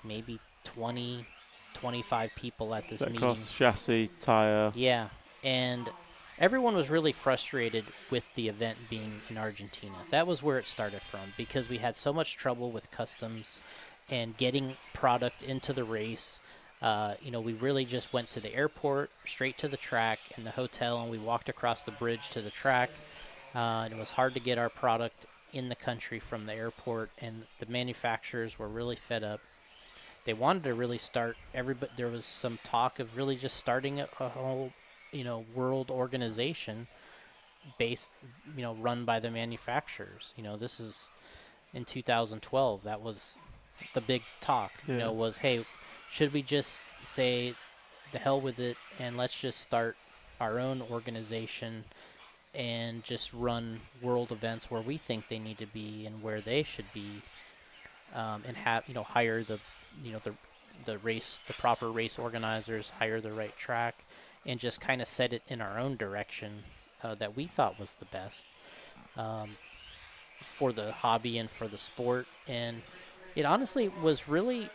maybe 20, 25 people at this meeting. Across chassis, tire. Yeah, and everyone was really frustrated with the event being in Argentina. That was where it started from, because we had so much trouble with customs and getting product into the race. We really just went to the airport, straight to the track and the hotel, and we walked across the bridge to the track. And it was hard to get our product in the country from the airport, and the manufacturers were really fed up. They wanted to really start there was some talk of really just starting a whole world organization based, run by the manufacturers. This is in 2012. That was the big talk, was, hey, should we just say the hell with it and let's just start our own organization and just run world events where we think they need to be and where they should be, and have, hire the proper race organizers, hire the right track, and just kind of set it in our own direction that we thought was the best for the hobby and for the sport. And it honestly was really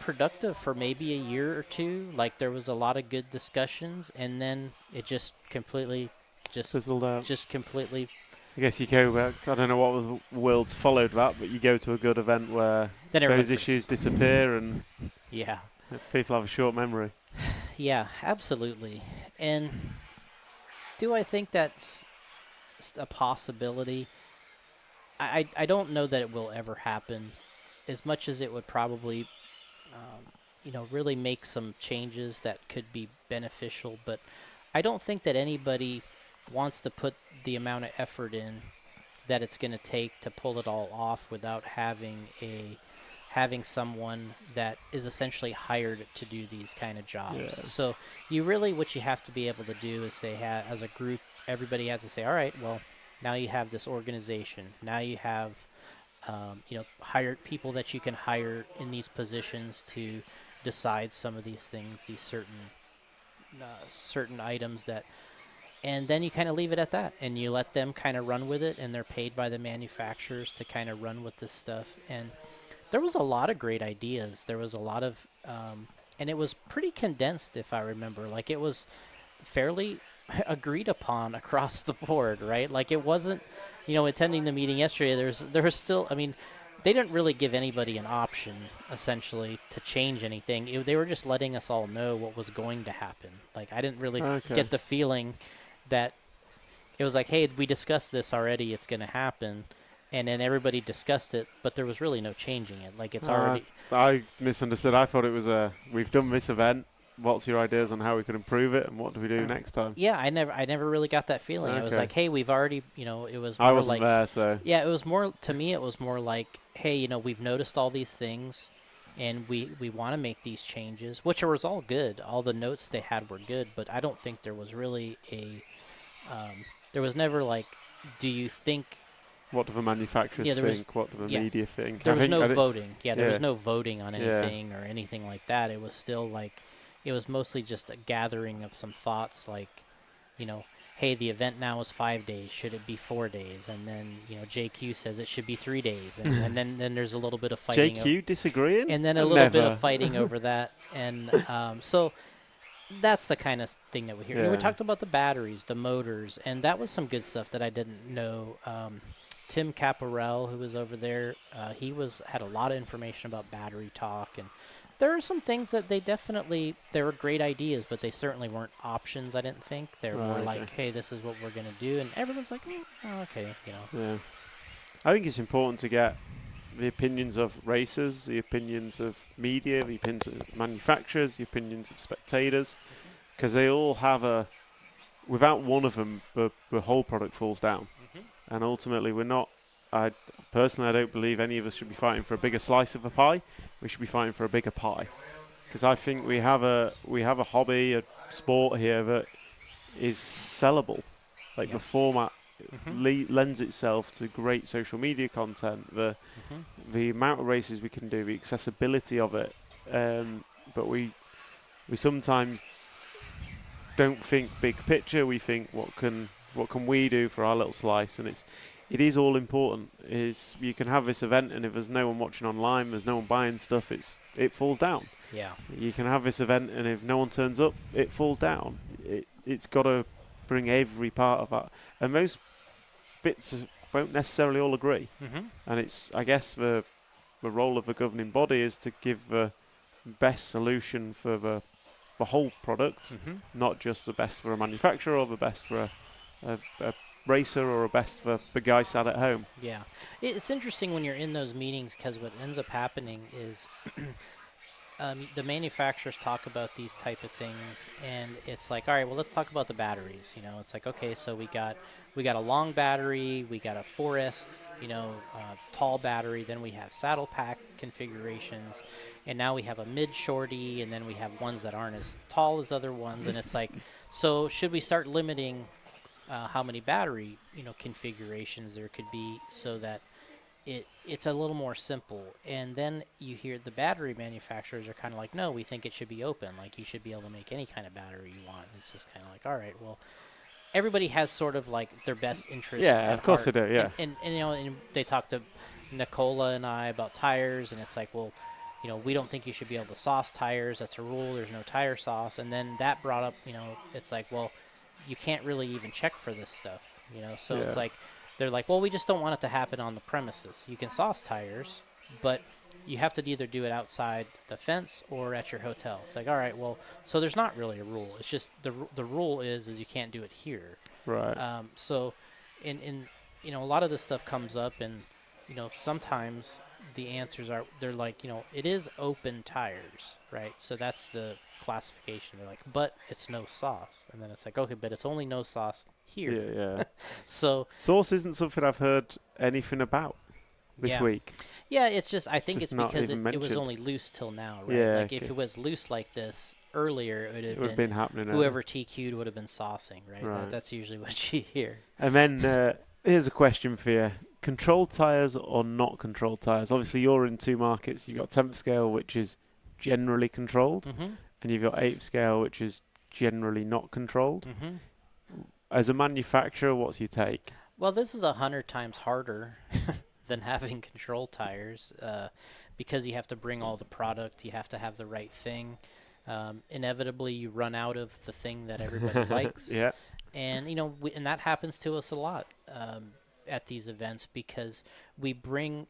productive for maybe a year or two. Like, there was a lot of good discussions, and then it just completely fizzled out. Just completely. I guess you go back, I don't know what was worlds followed that, but you go to a good event where those issues disappear and yeah, people have a short memory. Yeah, absolutely. And do I think that's a possibility? I don't know that it will ever happen, as much as it would probably, really make some changes that could be beneficial. But I don't think that anybody wants to put the amount of effort in that it's going to take to pull it all off without having someone that is essentially hired to do these kind of jobs. Yeah. So what you have to be able to do is say, as a group, everybody has to say, all right, well, now you have this organization. Now you have, hired people that you can hire in these positions to decide some of these things, these certain items that. And then you kind of leave it at that, and you let them kind of run with it, and they're paid by the manufacturers to kind of run with this stuff. And there was a lot of great ideas. There was a lot of, and it was pretty condensed, if I remember. Like, it was fairly agreed upon across the board, right? Like, it wasn't, attending the meeting yesterday, there was still, I mean, they didn't really give anybody an option, essentially, to change anything. They were just letting us all know what was going to happen. Like, I didn't really get the feeling that it was like, hey, we discussed this already, it's going to happen, and then everybody discussed it, but there was really no changing it. Like it's already. I misunderstood. I thought it was we've done this event. What's your ideas on how we could improve it, and what do we do next time? Yeah, I never really got that feeling. Okay. I was like, hey, we've already, it was more I wasn't like, there, so. Yeah, it was more, to me, it was more like, hey, we've noticed all these things, and we want to make these changes, which was all good. All the notes they had were good, but I don't think there was really there was never like, do you think... What do the manufacturers think? What do the media think? There was no voting. Yeah, there was no voting on anything or anything like that. It was still like... It was mostly just a gathering of some thoughts like, hey, the event now is 5 days. Should it be 4 days? And then, JQ says it should be 3 days. And then there's a little bit of fighting. JQ disagreeing? And then a little bit of fighting over that. And so that's the kind of thing that we hear. Yeah. We talked about the batteries, the motors, and that was some good stuff that I didn't know. Tim Caparel, who was over there, he had a lot of information about battery talk, and there are some things that they were great ideas, but they certainly weren't options, I didn't think. They were more like, hey, this is what we're going to do. And everyone's like, okay, Yeah. I think it's important to get the opinions of racers, the opinions of media, the opinions of manufacturers, the opinions of spectators, because they all have without one of them, the whole product falls down. And ultimately, I don't believe any of us should be fighting for a bigger slice of the pie. We should be fighting for a bigger pie, because I think we have a hobby, a sport here that is sellable. Like the format lends itself to great social media content. The amount of races we can do, the accessibility of it, but we sometimes don't think big picture. We think what can we do for our little slice, and it is all important. Is you can have this event, and if there's no one watching online, there's no one buying stuff, it falls down. Yeah. You can have this event, and if no one turns up, it falls down. It's got to bring every part of that, and most bits won't necessarily all agree. And it's, I guess, the role of the governing body is to give the best solution for the whole product, not just the best for a manufacturer or the best for a racer or a best for the guy sat at home. Yeah. It's interesting when you're in those meetings, because what ends up happening is the manufacturers talk about these type of things, and it's like, all right, well, let's talk about the batteries. It's like, okay, so we got a long battery, we got a 4S, tall battery, then we have saddle pack configurations, and now we have a mid shorty, and then we have ones that aren't as tall as other ones, and it's like, so should we start limiting how many battery configurations there could be, so that it's a little more simple? And then you hear the battery manufacturers are kind of like, no, we think it should be open, like you should be able to make any kind of battery you want. It's just kind of like, all right, well, everybody has sort of like their best interest. Yeah, of course they do. Yeah, and and they talked to Nicola and I about tires, and it's like, well, we don't think you should be able to sauce tires. That's a rule. There's no tire sauce. And then that brought up, it's like, well, you can't really even check for this stuff, so it's like, they're like, well, we just don't want it to happen on the premises. You can sauce tires, but you have to either do it outside the fence or at your hotel. It's like, all right, well, so there's not really a rule. It's just the rule is you can't do it here. Right. So in a lot of this stuff comes up, and sometimes the answers are, they're like, it is open tires, right? So that's the classification. They're like, but it's no sauce. And then it's like, okay, but it's only no sauce here. Yeah. So sauce isn't something I've heard anything about this week. Yeah, it's just, I think Just it's not because even it was mentioned. only loose till now, right? Yeah, Like if it was loose like this earlier, it would have been happening. Whoever TQ'd would have been saucing, right? Right. That's usually what you hear. And then here's a question for you. Controlled tyres or not controlled tyres? Obviously, you're in two markets. You've got 10th scale, which is generally controlled, and you've got 8th scale, which is generally not controlled. As a manufacturer, what's your take? Well, this is 100 times harder than having controlled tires, because you have to bring all the product. You have to have the right thing. Inevitably, you run out of the thing that everybody likes. Yeah. And, and that happens to us a lot at these events, because we bring,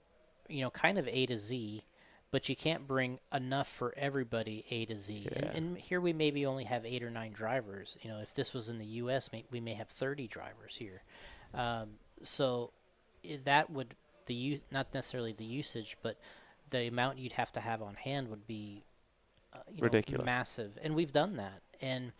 kind of A to Z, but you can't bring enough for everybody A to Z. Yeah. And here we maybe only have 8 or 9 drivers. If this was in the U.S., we may have 30 drivers here. So that would not necessarily the usage, but the amount you'd have to have on hand would be ridiculous, massive. And we've done that. And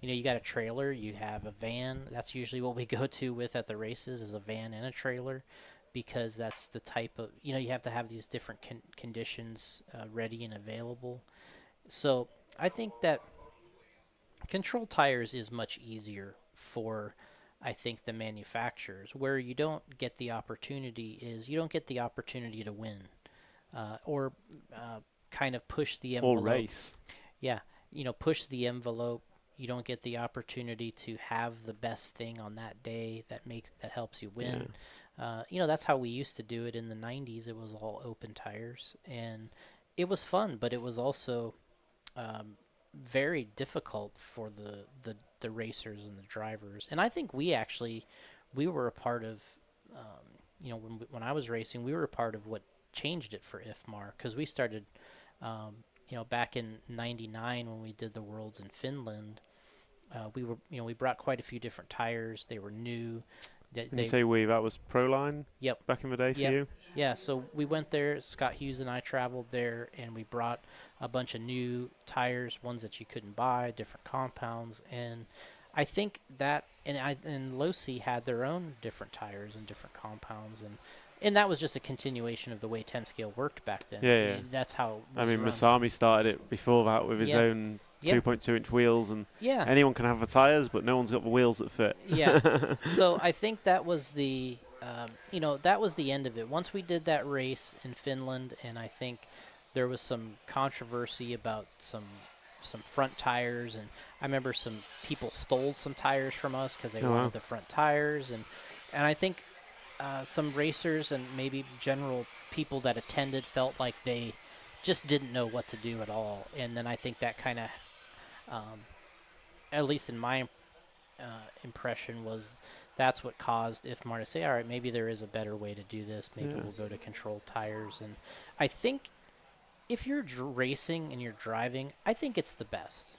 you got a trailer, you have a van. That's usually what we go to with at the races, is a van and a trailer, because that's the type of, you have to have these different conditions ready and available. So I think that control tires is much easier for, I think, the manufacturers. Where you don't get the opportunity is you don't get the opportunity to win or kind of push the envelope. Or race. Yeah, push the envelope. You don't get the opportunity to have the best thing on that day that helps you win. Yeah. That's how we used to do it in the 90s. It was all open tires, and it was fun, but it was also very difficult for the racers and the drivers. And I think we were a part of, when I was racing, we were a part of what changed it for IFMAR, because we started, back in '99 when we did the Worlds in Finland. We brought quite a few different tires. They were new. You say we, that was Proline? Yep. Back in the day for you? Yeah, so we went there. Scott Hughes and I traveled there, and we brought a bunch of new tires, ones that you couldn't buy, different compounds. And I think that, and Losi had their own different tires and different compounds. And that was just a continuation of the way 10 scale worked back then. Yeah. That's how it was run. Masami started it before that with his own 2.2-inch wheels, and anyone can have the tires, but no one's got the wheels that fit. Yeah. So I think that was the, that was the end of it. Once we did that race in Finland, and I think there was some controversy about some front tires, and I remember some people stole some tires from us because they wanted the front tires, and I think some racers and maybe general people that attended felt like they just didn't know what to do at all. And then I think that kind of, at least in my impression, was that's what caused IFMAR to say, all right, maybe there is a better way to do this. Maybe we'll go to controlled tires. And I think if you're racing and you're driving, I think it's the best,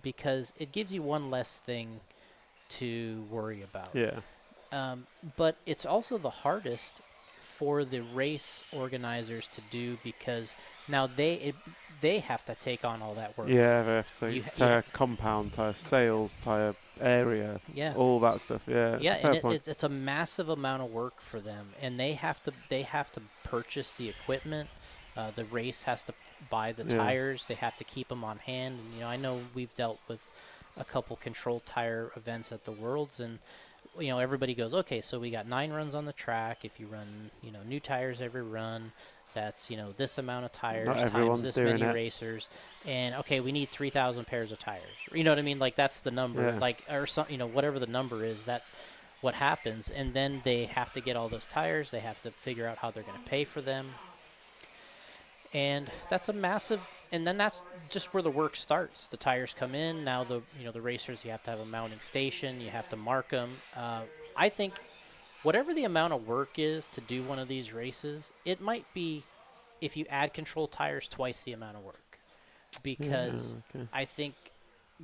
because it gives you one less thing to worry about. Yeah. But it's also the hardest for the race organizers to do, because now they have to take on all that work. Yeah, they have to tire compound, tire sales, tire area, all that stuff. Yeah, and it's a massive amount of work for them, and they have to purchase the equipment. The race has to buy the tires. They have to keep them on hand. And, I know we've dealt with a couple controlled tire events at the Worlds, and everybody goes, okay, so we got 9 runs on the track. If you run, new tires every run, that's, this amount of tires times this many racers. And, okay, we need 3,000 pairs of tires. You know what I mean? Like, that's the number. Like, or some, whatever the number is, that's what happens. And then they have to get all those tires. They have to figure out how they're going to pay for them. And that's a massive, and then that's just where the work starts. The tires come in. Now the racers, you have to have a mounting station. You have to mark them. I think whatever the amount of work is to do one of these races, it might be, if you add control tires, twice the amount of work, because I think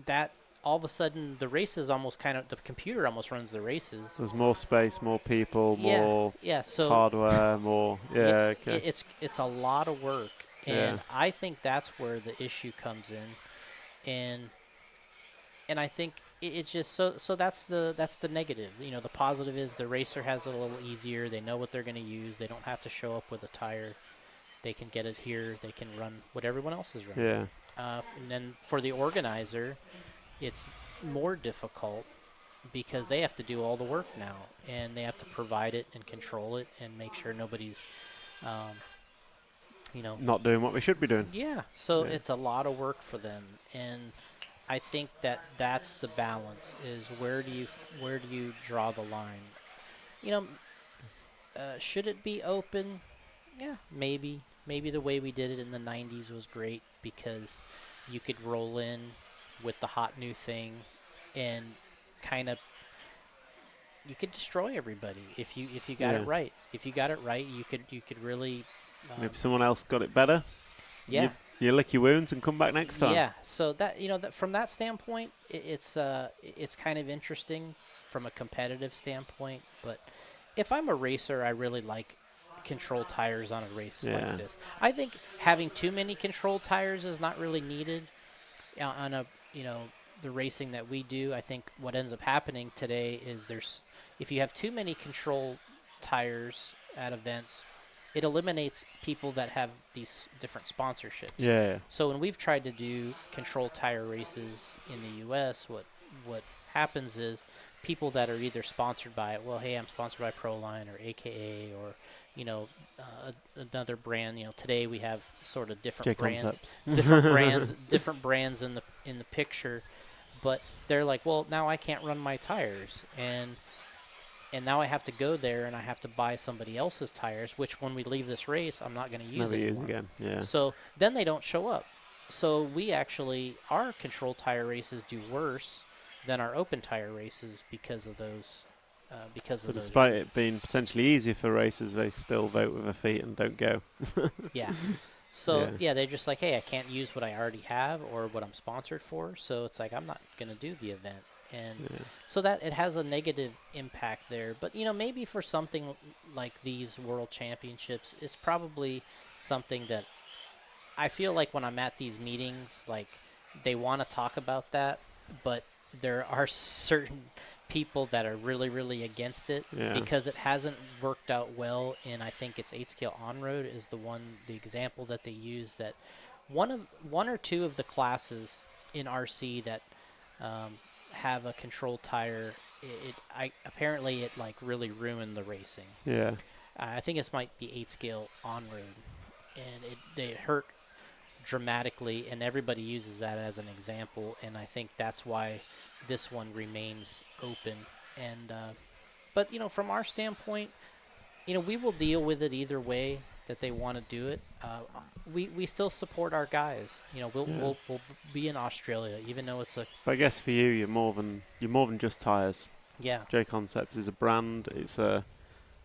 that all of a sudden the races almost the computer almost runs the races. There's more space, more people, more so hardware, more it's a lot of work, and I think that's where the issue comes in, and I think it's just so that's the negative. The positive is the racer has it a little easier. They know what they're going to use. They don't have to show up with a tire. They can get it here. They can run what everyone else is running. And then for the organizer, it's more difficult, because they have to do all the work now, and they have to provide it and control it and make sure nobody's, not doing what we should be doing. Yeah. So it's a lot of work for them, and I think that's the balance, is where do you draw the line? Should it be open? Yeah, maybe the way we did it in the 90s was great, because you could roll in with the hot new thing and kind of you could destroy everybody if you got it right. If you got it right, you could really if someone else got it better, you lick your wounds and come back next time. Yeah, so that that from that standpoint, it's kind of interesting from a competitive standpoint, but if I'm a racer, I really like control tires on a race like this. I think having too many control tires is not really needed on a, the racing that we do. I think what ends up happening today is if you have too many control tires at events, it eliminates people that have these different sponsorships. Yeah. So when we've tried to do control tire races in the U.S., what happens is people that are either sponsored by it, well, hey, I'm sponsored by Proline or AKA or, another brand. Today we have sort of different brands, different brands in the picture, but they're like, well, now I can't run my tires, and now I have to go there and I have to buy somebody else's tires, which when we leave this race, I'm not going to use anymore. Again. Yeah. So then they don't show up. So our control tire races do worse than our open tire races because of those. So despite it being potentially easier for racers, they still vote with their feet and don't go. Yeah. So they're just like, hey, I can't use what I already have or what I'm sponsored for. So it's like, I'm not going to do the event. And so that it has a negative impact there. But, maybe for something like these world championships, it's probably something that I feel like when I'm at these meetings, like they want to talk about that, but there are certain people that are really, really against it because it hasn't worked out well. And I think it's 8-scale on-road is the example that they use, that one or two of the classes in RC that have a controlled tire, apparently it like really ruined the racing. Yeah. I think this might be 8-scale on-road, and they hurt dramatically, and everybody uses that as an example, and I think that's why this one remains open. And but from our standpoint, we will deal with it either way that they want to do it. We still support our guys. We'll be in Australia, even though it's a. But I guess for you, you're more than just tires. Yeah. J Concepts is a brand. It's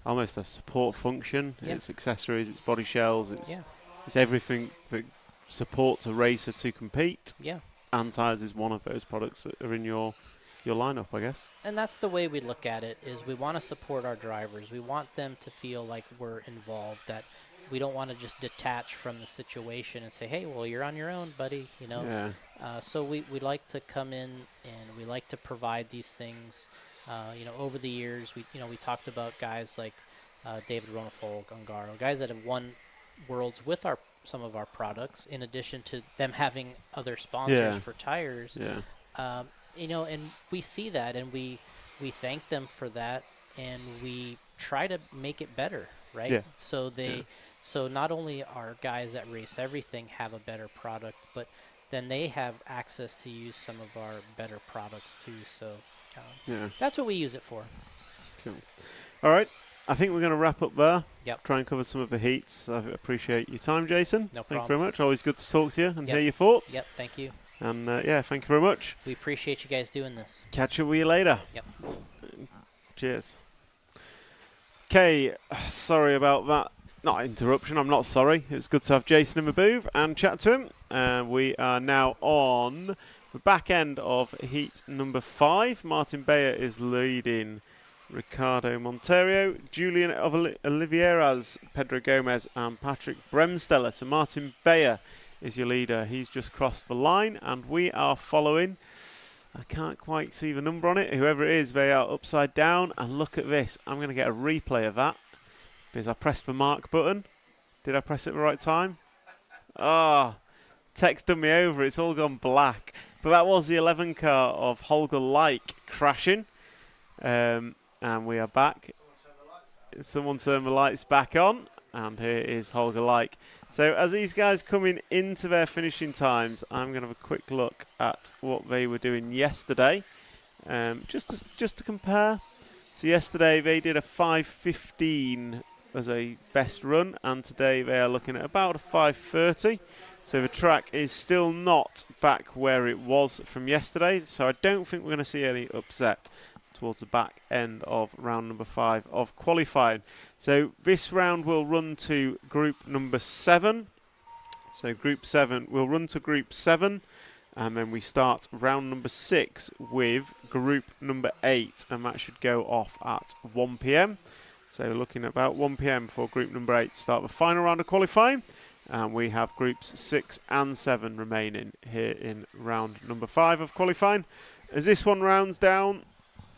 almost a support function. Yeah. It's accessories. It's body shells. It's everything that supports a racer to compete. Yeah. And tires is one of those products that are in your lineup, I guess. And that's the way we look at it, is we want to support our drivers. We want them to feel like we're involved, that we don't want to just detach from the situation and say, hey, well, you're on your own, buddy, Yeah. So we like to come in and we like to provide these things. Over the years, we talked about guys like David Rona, Ungaro, guys that have won worlds with some of our products, in addition to them having other sponsors for tires. Yeah. And we see that, and we thank them for that, and we try to make it better, right? Yeah. So not only our guys that race everything have a better product, but then they have access to use some of our better products too. So that's what we use it for. Cool. All right. I think we're going to wrap up there. Yep. Try and cover some of the heats. I appreciate your time, Jason. No problem. Thank you very much. Always good to talk to you and hear your thoughts. Yep, thank you. And thank you very much. We appreciate you guys doing this. Catch up with you later. Yep. Cheers. Okay, sorry about that. Not interruption, I'm not sorry. It was good to have Jason in the booth and chat to him. We are now on the back end of heat number 5. Martin Bayer is leading Ricardo Monteiro, Julian Oliveiras, Pedro Gomez and Patrick Bremsteller. So Martin Bayer is your leader. He's just crossed the line and we are following. I can't quite see the number on it. Whoever it is, they are upside down. And look at this. I'm going to get a replay of that because I pressed the mark button. Did I press it at the right time? Text done me over. It's all gone black. But that was the 11 car of Holger Like crashing. And we are back. Someone turned the lights back on. And here is Holger Like. So as these guys coming into their finishing times, I'm going to have a quick look at what they were doing yesterday, just to compare. So yesterday they did a 5:15 as a best run, and today they are looking at about a 5:30. So the track is still not back where it was from yesterday, so I don't think we're going to see any upset towards the back end of round number 5 of qualifying. So this round will run to group number 7. So group 7 will run to group 7, and then we start round number 6 with group number 8, and that should go off at 1 p.m. So we're looking at about 1 p.m. for group number 8 to start the final round of qualifying. And we have groups 6 and 7 remaining here in round number 5 of qualifying. As this one rounds down,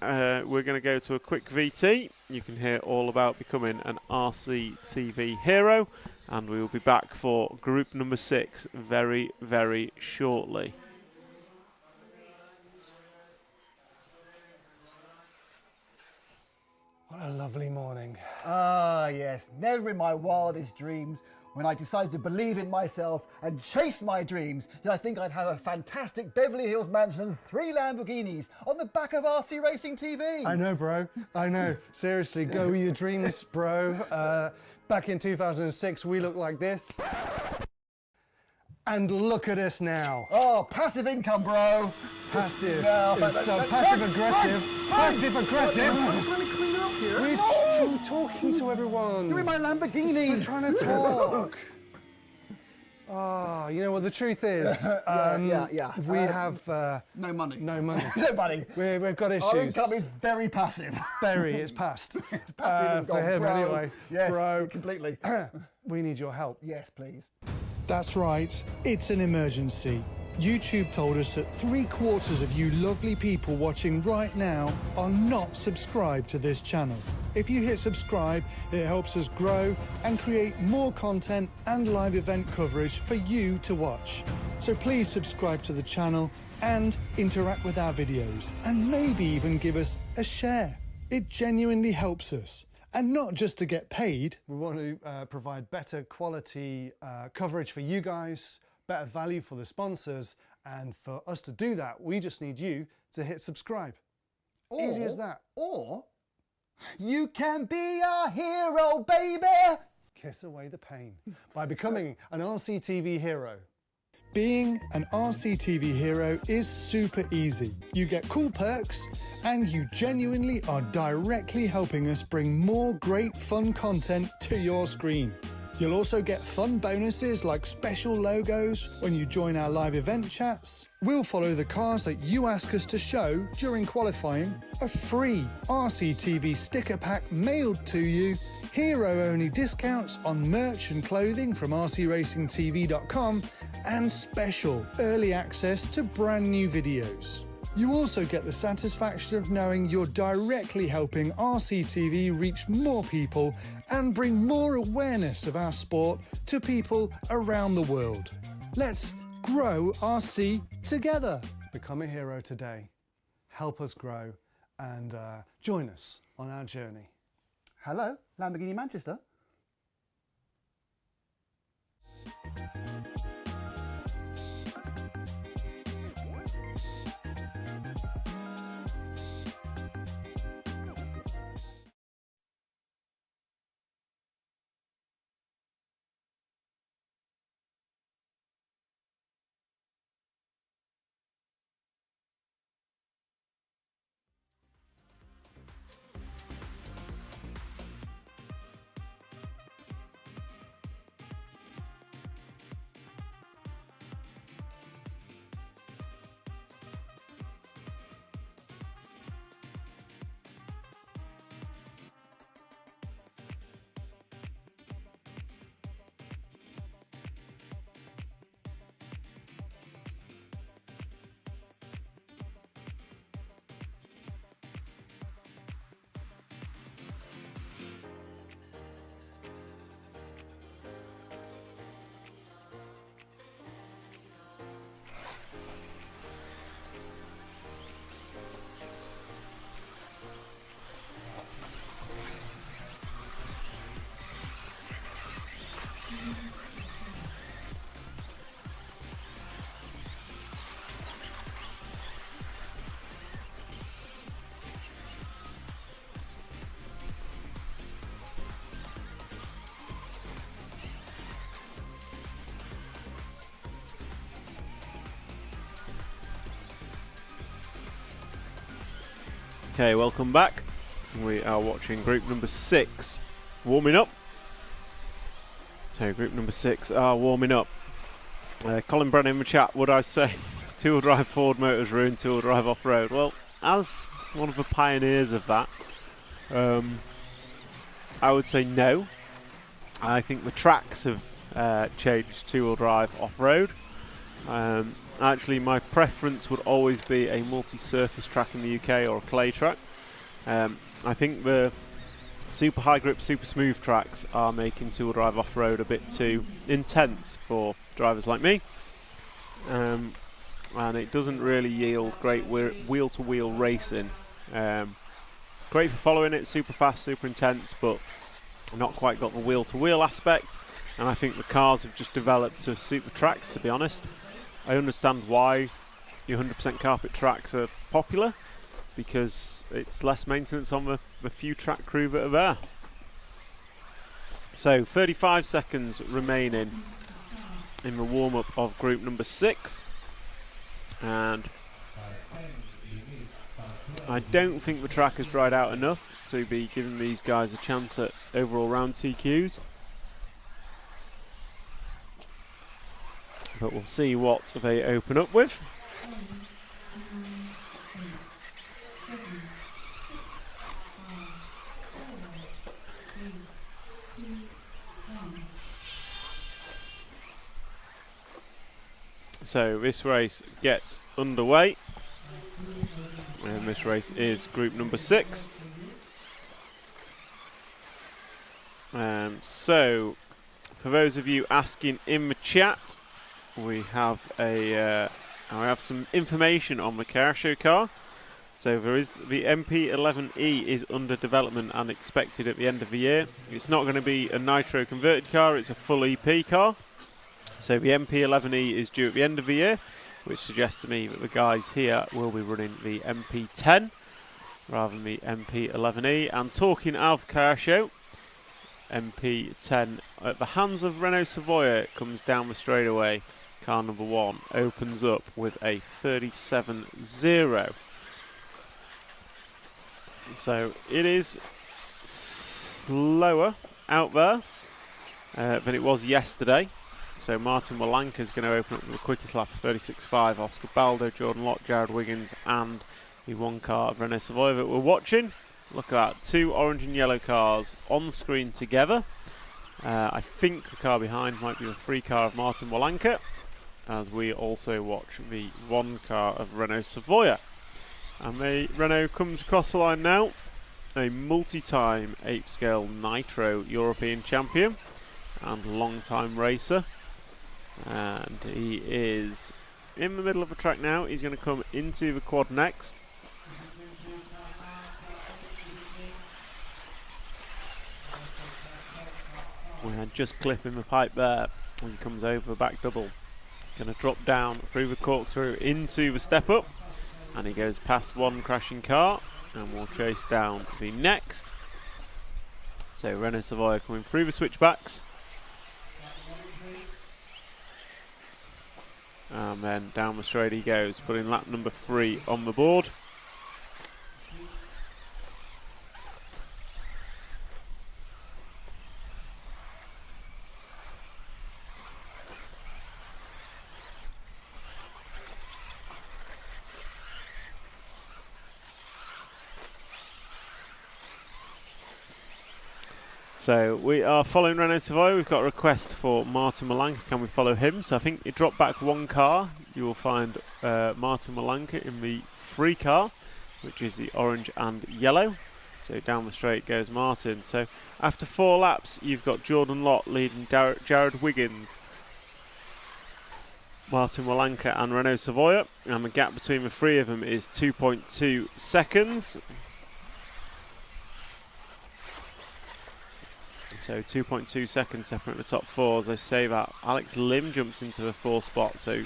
we're going to go to a quick VT. You can hear all about becoming an RCTV hero. And we will be back for group number 6 very, very shortly. What a lovely morning. Ah, yes. Never in my wildest dreams, when I decided to believe in myself and chase my dreams, did I think I'd have a fantastic Beverly Hills mansion and 3 Lamborghinis on the back of RC Racing TV. I know, bro. I know. Seriously, go with your dreams, bro. Back in 2006, we looked like this. And look at us now. Oh, passive income, bro. Passive. No, Passive aggressive. Passive aggressive. I'm trying to clean up here. We're talking to everyone. You're in my Lamborghini. We're trying to talk. Oh, you know what the truth is? We have no money. No money. No money. We've got issues. Our income is very passive. Very. It's past. It's passive for him, bro. anyway. Yes, bro. completely. We need your help. Yes, please. That's right, it's an emergency. YouTube told us that 3/4 of you lovely people watching right now are not subscribed to this channel. If you hit subscribe, it helps us grow and create more content and live event coverage for you to watch. So please subscribe to the channel and interact with our videos, and maybe even give us a share. It genuinely helps us. And not just to get paid. We want to provide better quality coverage for you guys, better value for the sponsors, and for us to do that, we just need you to hit subscribe. Easy as that. Or you can be our hero, baby. Kiss away the pain by becoming an RCTV hero. Being an RCTV hero is super easy. You get cool perks and you genuinely are directly helping us bring more great fun content to your screen. You'll also get fun bonuses like special logos when you join our live event chats. We'll follow the cars that you ask us to show during qualifying, a free RCTV sticker pack mailed to you, hero-only discounts on merch and clothing from rcracingtv.com, and special early access to brand new videos. You also get the satisfaction of knowing you're directly helping RCTV reach more people and bring more awareness of our sport to people around the world. Let's grow RC together. Become a hero today. Help us grow and join us on our journey. Hello, Lamborghini Manchester. Okay, welcome back. We are watching group number 6 warming up. So group number 6 are warming up. Colin Brennan in the chat, would I say two-wheel drive Ford motors ruined two-wheel drive off-road? Well, as one of the pioneers of that, I would say no. I think the tracks have changed two-wheel drive off-road. Actually, my preference would always be a multi-surface track in the UK or a clay track. I think the super high grip, super smooth tracks are making two-wheel drive off-road a bit too intense for drivers like me. And it doesn't really yield great wheel-to-wheel racing. Great for following it, super fast, super intense, but not quite got the wheel-to-wheel aspect. And I think the cars have just developed to suit the tracks, to be honest. I understand why your 100% carpet tracks are popular, because it's less maintenance on the few track crew that are there. So 35 seconds remaining in the warm-up of group number 6. And I don't think the track has dried out enough to be giving these guys a chance at overall round TQs. But we'll see what they open up with. So this race gets underway, and this race is group number 6. So for those of you asking in the chat, we have some information on the car show car. So there is the MP11E is under development and expected at the end of the year. It's not going to be a nitro converted car, it's a full EP car. So the MP11E is due at the end of the year, which suggests to me that the guys here will be running the MP10 rather than the MP11E. And talking of car show, MP10 at the hands of Renault Savoia comes down the straightaway. Car number 1 opens up with a 37.0. So it is slower out there than it was yesterday. So Martin Walanka is going to open up with the quickest lap of 36.5. Oscar Baldo, Jordan Lott, Jared Wiggins, and the one car of Renault Savoia that we're watching. Look at that, 2 orange and yellow cars on screen together. I think the car behind might be the 3 car of Martin Walanka, as we also watch the 1 car of Renault Savoia. And Renault comes across the line now, a multi-time ape-scale nitro European champion and long-time racer. And he is in the middle of the track now. He's going to come into the quad next. We had just clipping the pipe there as he comes over the back double. Going to drop down through the corkscrew into the step up, and he goes past one crashing car and will chase down the next. So Renault Savoia coming through the switchbacks, and then down the straight he goes, putting lap number 3 on the board. So we are following Renault Savoia. We've got a request for Martin Walanka. Can we follow him? So I think you drop back 1 car. You will find Martin Walanka in the 3 car, which is the orange and yellow. So down the straight goes Martin. So after 4 laps, you've got Jordan Lott leading Jared Wiggins, Martin Walanka and Renault Savoia. And the gap between the 3 of them is 2.2 seconds. So 2.2 seconds separating the top 4. As I say that, Alex Lim jumps into the 4 spot, so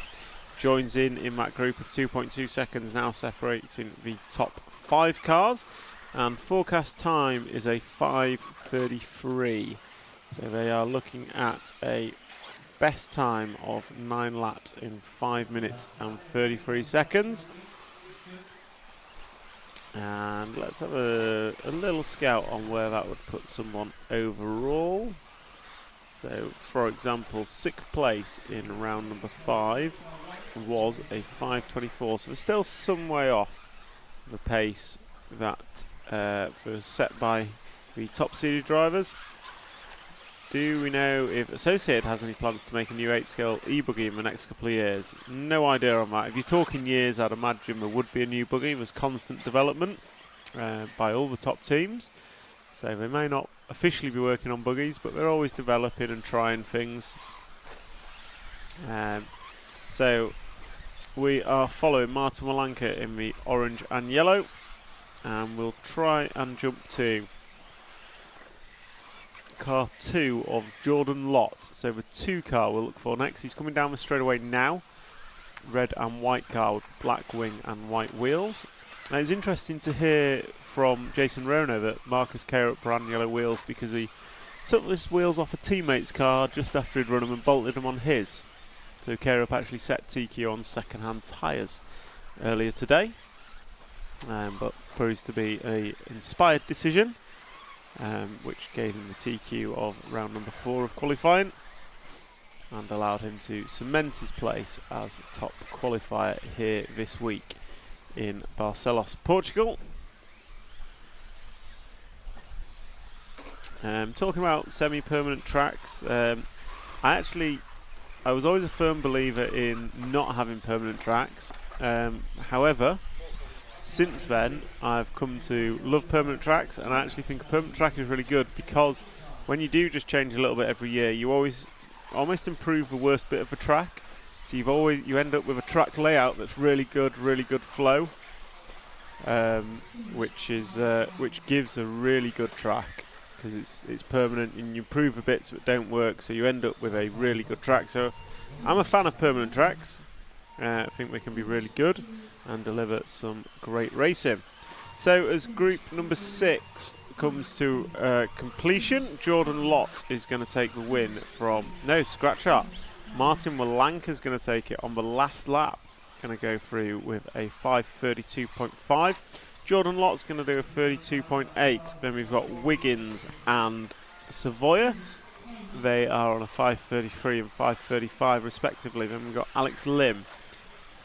joins in that group of 2.2 seconds, now separating the top 5 cars. And forecast time is a 5:33. So they are looking at a best time of 9 laps in 5 minutes and 33 seconds. And let's have a little scout on where that would put someone overall. So, for example, 6th place in round number 5 was a 5:24. So we're still some way off the pace that was set by the top-seeded drivers. Do we know if Associated has any plans to make a new 8-scale e-buggy in the next couple of years? No idea on that. If you're talking years, I'd imagine there would be a new buggy. There's constant development by all the top teams. So they may not officially be working on buggies, but they're always developing and trying things. So we are following Martin Walanka in the orange and yellow. And we'll try and jump to car 2 of Jordan Lott. So the 2 car we'll look for next. He's coming down the straightaway now. Red and white car with black wing and white wheels. Now it's interesting to hear from Jason Rona that Marcus Carup ran yellow wheels because he took his wheels off a teammate's car just after he'd run them and bolted them on his. So Carup actually set TQ on second-hand tyres earlier today. But proves to be an inspired decision, which gave him the TQ of round number 4 of qualifying and allowed him to cement his place as top qualifier here this week in Barcelos, Portugal. Talking about semi-permanent tracks, I was always a firm believer in not having permanent tracks. However, since then, I've come to love permanent tracks, and I actually think a permanent track is really good because when you do just change a little bit every year, you always almost improve the worst bit of the track. So you end up with a track layout that's really good flow, which gives a really good track because it's permanent, and you improve the bits that don't work, so you end up with a really good track. So I'm a fan of permanent tracks. I think they can be really good and deliver some great racing. So as group number 6 comes to completion, Jordan Lott is going to take the win from, no, scratch that. Martin Walanka is going to take it on the last lap. Going to go through with a 5:32.5. Jordan Lott's going to do a 32.8. Then we've got Wiggins and Savoya. They are on a 5:33 and 5:35 respectively. Then we've got Alex Lim,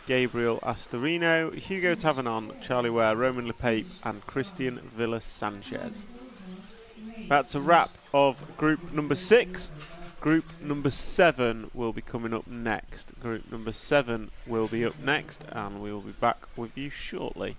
Gabriel Astorino, Hugo Tavernon, Charlie Ware, Roman Lepape and Christian Villas Sanchez. That's a wrap of group number 6. Group number 7 will be coming up next. Group number 7 will be up next, and we will be back with you shortly.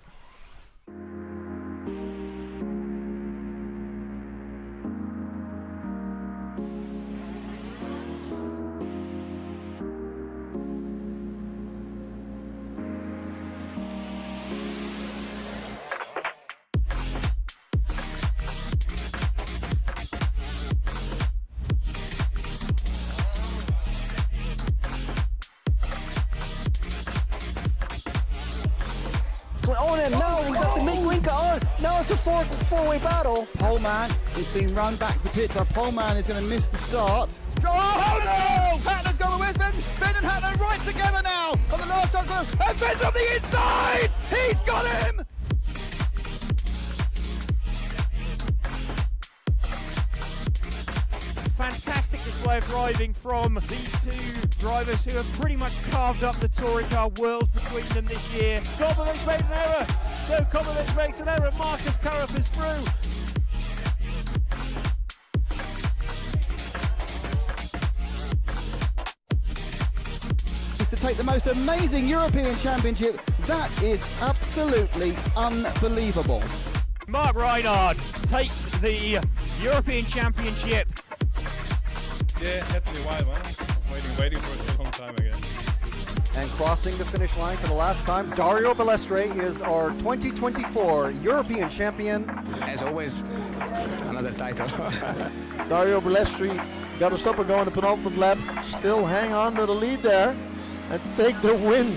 On him, no, we got the Mink on. No, it's a four-way battle. Pole man is being run back to pit. Our pole man is going to miss the start. Oh no! Hatler's going with Ben. Ben and Hatler right together now on the last time. And Ben's on the inside! He's got him! Fantastic display of driving from these 2 drivers who have pretty much carved up the touring car world between them this year. Kobovic made an error, so Kobovic makes an error. Marcus Carup is through. To take the most amazing European Championship, that is absolutely unbelievable. Mark Reinhard takes the European Championship. Yeah, had to be wild, man. Waiting for it a long time again. And crossing the finish line for the last time, Dario Balestre is our 2024 European champion. As always, another title. Dario Balestre got to stop and go in the penultimate lap. Still hang on to the lead there and take the win.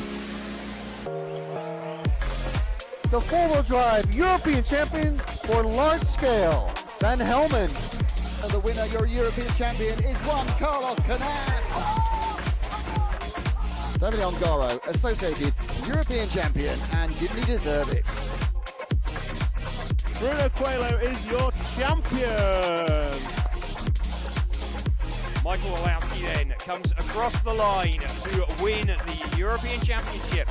The four-wheel drive European champion for large scale, Van Helmond. And the winner, your European champion, is Juan Carlos Canas. Davide Ongaro, associated European champion, and didn't he deserve it? Bruno Coelho is your champion. Michael Olowski then comes across the line to win the European Championship.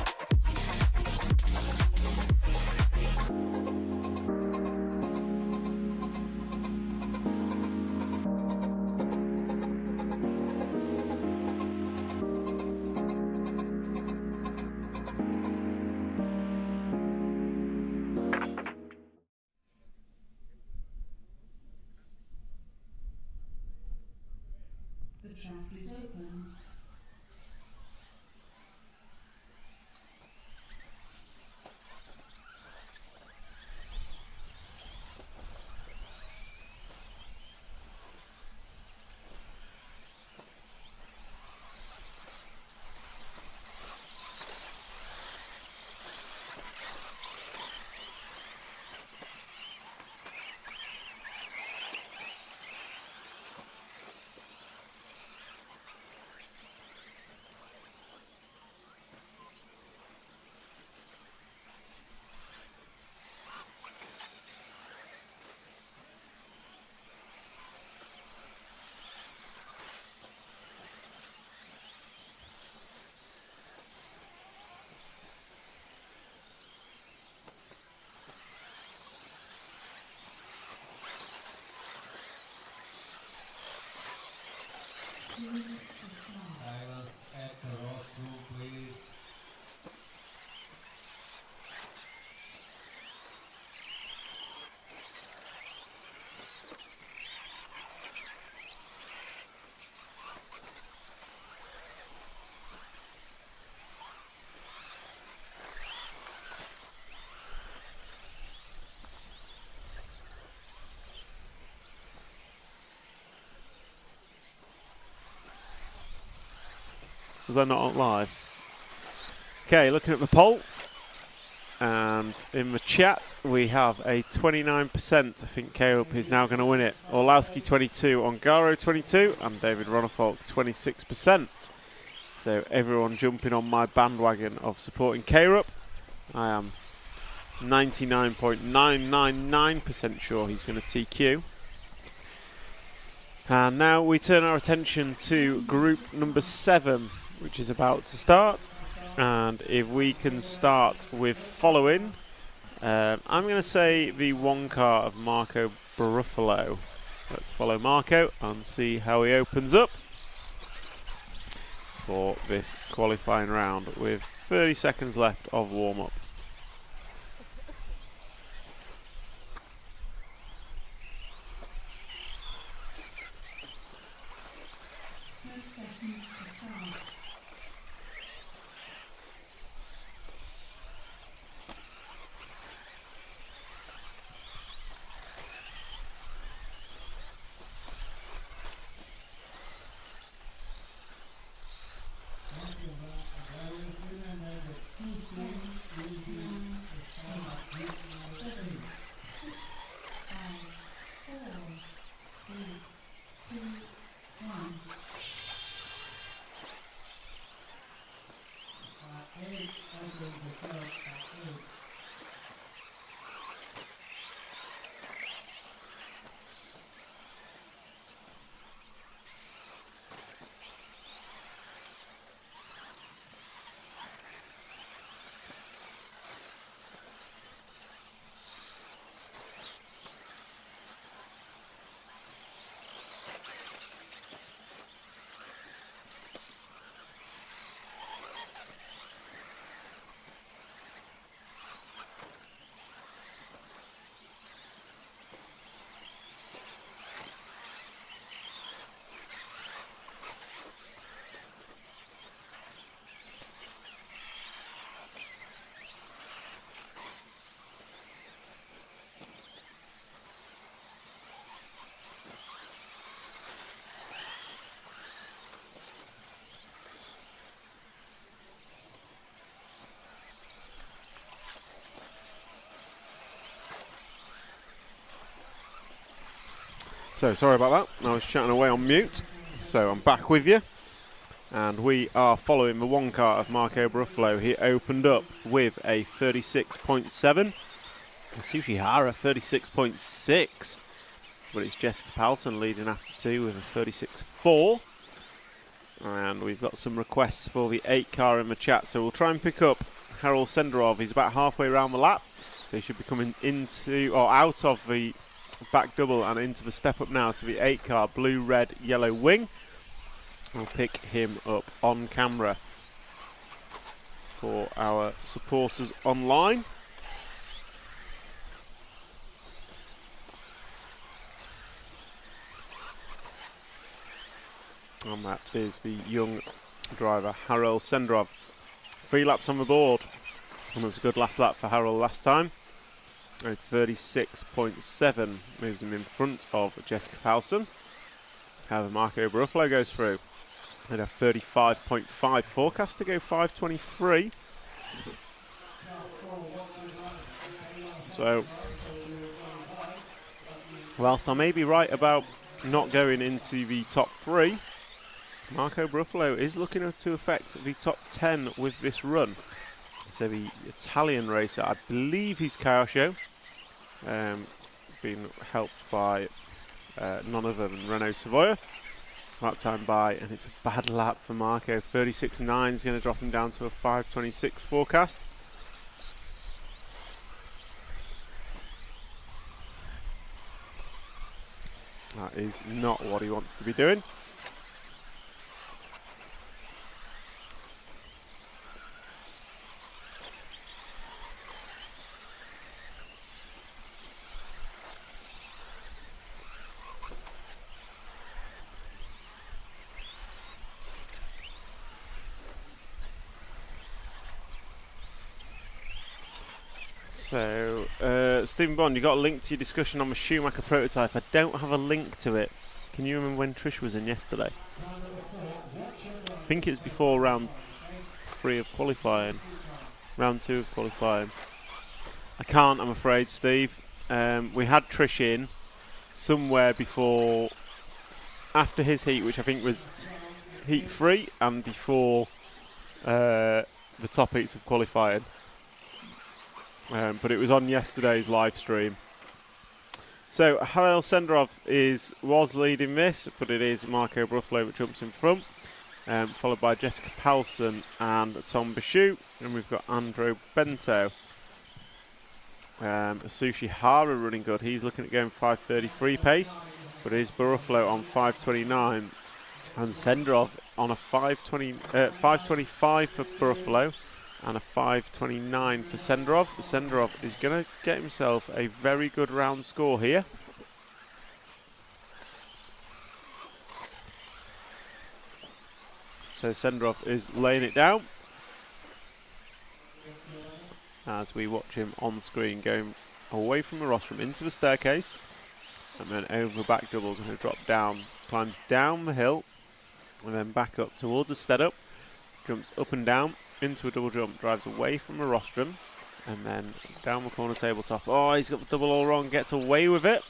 Was that not on live? Okay, looking at the poll. And in the chat, we have a 29%. I think K-Up is now going to win it. Orlowski 22, Ongaro 22, and David Ronafolk 26%. So everyone jumping on my bandwagon of supporting K-Up. I am 99.999% sure he's going to TQ. And now we turn our attention to group number 7, which is about to start. And if we can start with following, I'm going to say the one car of Marco Baruffalo. Let's follow Marco and see how he opens up for this qualifying round with 30 seconds left of warm-up. So sorry about that, I was chatting away on mute. So I'm back with you. And we are following the one car of Marco Baruffalo. He opened up with a 36.7. Sushihara 36.6. But it's Jessica Palson leading after 2 with a 36.4. And we've got some requests for the 8 car in the chat. So we'll try and pick up Harold Senderov. He's about halfway around the lap. So he should be coming into or out of the back double and into the step up now. So the 8 car, blue, red, yellow wing. We'll pick him up on camera for our supporters online. And and that is the young driver Harald Senderov. 3 laps on the board, and it was a good last lap for Harald last time. 36.7 moves him in front of Jessica Paulson. However, Marco Ruffalo goes through at a 35.5 forecast to go 5:23. So, whilst I may be right about not going into the top 3, Marco Ruffalo is looking to affect the top 10 with this run. So the Italian racer, I believe he's Calcio, being helped by none other than Renault Savoia. That time by, and it's a bad lap for Marco. 36.9 is going to drop him down to a 5:26 forecast. That is not what he wants to be doing. So, Stephen Bond, you got a link to your discussion on the Schumacher prototype. I don't have a link to it. Can you remember when Trish was in yesterday? I think it's before round 3 of qualifying. Round 2 of qualifying. I can't, I'm afraid, Steve. We had Trish in somewhere before, after his heat, which I think was heat 3, and before the top heats of qualifying. But it was on yesterday's live stream. So Harald Senderov was leading this, but it is Marco Ruffalo that jumps in front, followed by Jessica Paulson and Tom Bichou, and we've got Andro Bento. Asushi Hara running good. He's looking at going 5:33 pace, but it is Ruffalo on 5:29, and Senderov on a 5:25 for Ruffalo. And a 5:29 for Senderov. Senderov is going to get himself a very good round score here. So Senderov is laying it down as we watch him on screen going away from the rostrum into the staircase, and then over the back double, going to drop down, climbs down the hill, and then back up towards the stead up, jumps up and down into a double jump, drives away from the rostrum, and then down the corner tabletop. Oh, he's got the double all wrong, gets away with it.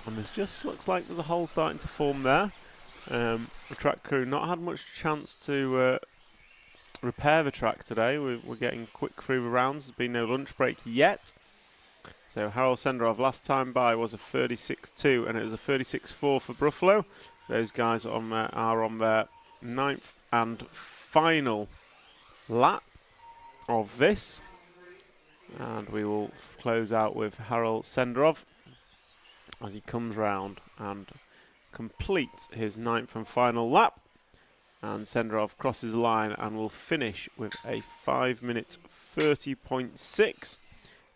And there's just looks like there's a hole starting to form there. The track crew not had much chance to repair the track today. We're getting quick through the rounds. There's been no lunch break yet. So Harald Senderov last time by was a 36.2, and it was a 36.4 for Ruffalo. Those guys are on their 9th and final lap of this, and we will close out with Harald Senderov as he comes round and completes his 9th and final lap, and Senderov crosses the line and will finish with a 5-minute 30.6,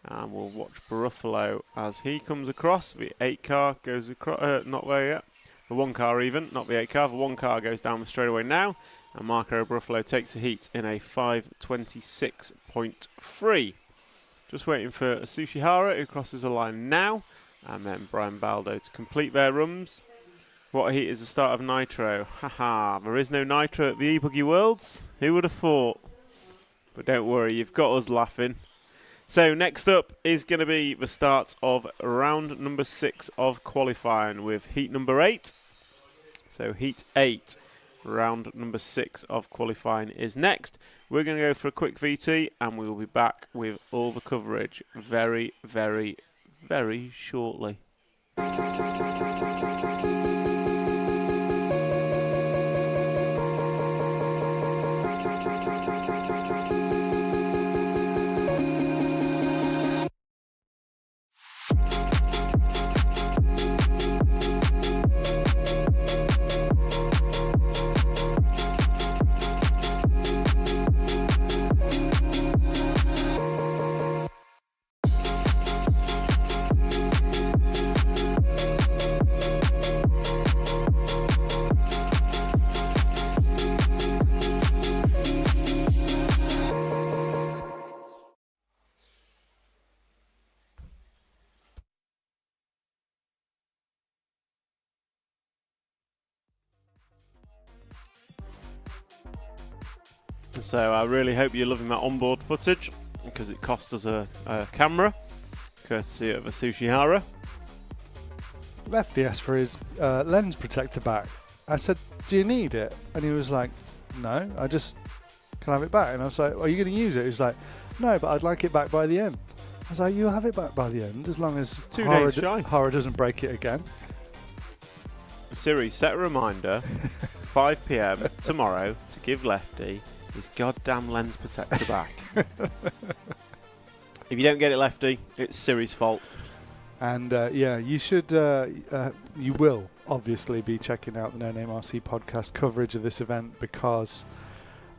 and we'll watch Ruffalo as he comes across. The 8 car goes across, not there yet, the 1 car even, not the 8 car, the 1 car goes down the straightaway now. And Marco Ruffalo takes a heat in a 5:26.3. Just waiting for Asushi Hara, who crosses the line now, and then Brian Baldo to complete their runs. What a heat is the start of Nitro. Haha, there is no Nitro at the E-Buggy Worlds. Who would have thought? But don't worry, you've got us laughing. So next up is going to be the start of round number 6 of qualifying with heat number 8. So heat 8. Round number 6 of qualifying is next. We're going to go for a quick VT, and we will be back with all the coverage very, very, very shortly. So I really hope you're loving that onboard footage, because it cost us a camera, courtesy of a Sushihara. Lefty asked for his lens protector back. I said, do you need it? And he was like, no, can I have it back? And I was like, are you going to use it? He was like, no, but I'd like it back by the end. I was like, you'll have it back by the end, as long as 2 days shy. Horror doesn't break it again. Siri, set a reminder, 5 p.m. tomorrow, to give Lefty his goddamn lens protector back. If you don't get it, Lefty, it's Siri's fault. And yeah, you should, you will obviously be checking out the No Name RC podcast coverage of this event, because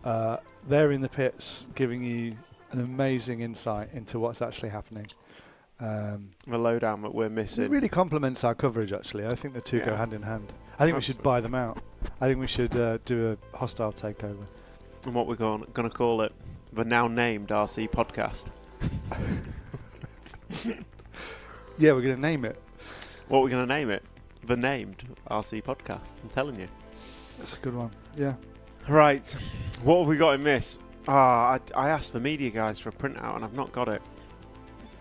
they're in the pits giving you an amazing insight into what's actually happening. The lowdown that we're missing. It really complements our coverage, actually. I think the two go hand in hand. I think we should buy them out. I think we should do a hostile takeover. And what we're going to call it, the now named RC podcast. Yeah, we're going to name it. What we're going to name it? The named RC podcast. I'm telling you. That's a good one. Yeah. Right. What have we got in this? I asked the media guys for a printout and I've not got it.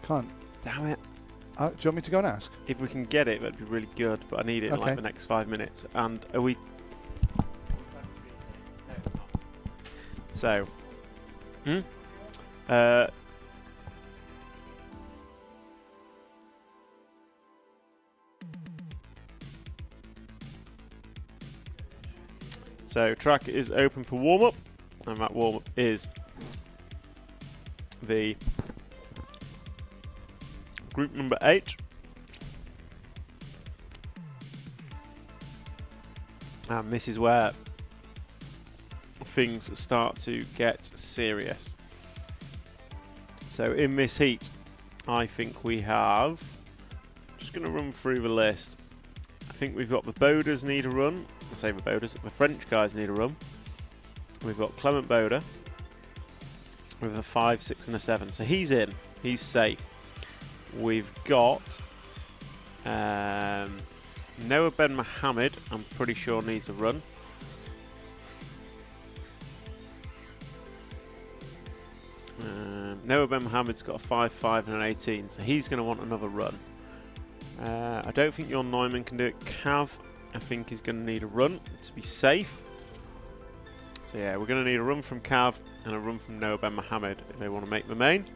Can't. Damn it. Do you want me to go and ask? If we can get it, that'd be really good, but I need it in like the next 5 minutes. And are we... So... So track is open for warm-up, and that warm-up is the group number 8. And this is where things start to get serious. So in this heat, I think we have, just going to run through the list. I think we've got the Bodas need a run. I say the Bodas, the French guys need a run. We've got Clement Boda with a 5, 6 and a 7. So he's in. He's safe. We've got Noah Ben Mohammed, I'm pretty sure needs a run. Noah Ben Mohammed's got a 5, 5 and an 18, so he's going to want another run. I don't think your Neumann can do it. Cav, I think, is going to need a run to be safe. So yeah, we're going to need a run from Cav and a run from Noah Ben Mohammed if they want to make the main.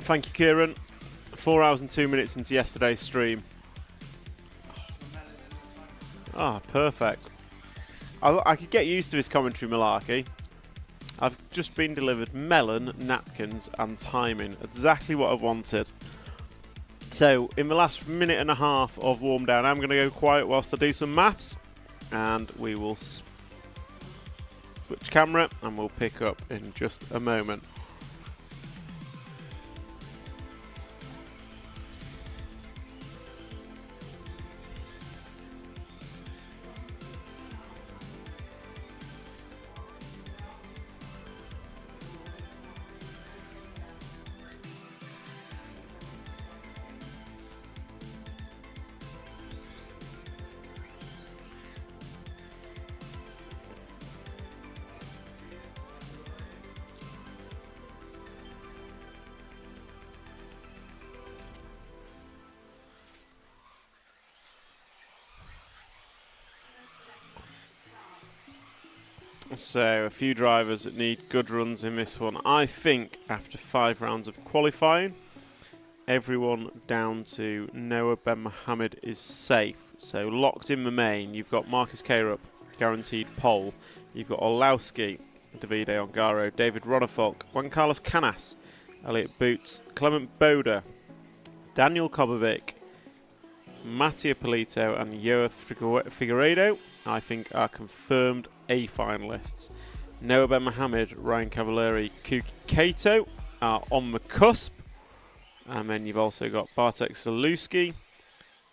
Thank you, Kieran. 4 hours and 2 minutes into yesterday's stream. Ah, perfect. I could get used to this commentary malarkey. I've just been delivered melon, napkins and timing. Exactly what I wanted. So, in the last minute and a half of warm down, I'm going to go quiet whilst I do some maths. And we will switch camera and we'll pick up in just a moment. So, a few drivers that need good runs in this one. I think after 5 rounds of qualifying, everyone down to Noah Ben Mohammed is safe. So, locked in the main, you've got Marcus Carup, guaranteed pole. You've got Olowski, Davide Ongaro, David Ronafolk, Juan Carlos Canas, Elliot Boots, Clement Boda, Daniel Kobovic, Mattia Polito and Joa Figueiredo, I think, are confirmed A finalists. Noah Ben Mohammed, Ryan Cavalieri, Kuki Kato are on the cusp. And then you've also got Bartek Zaluski,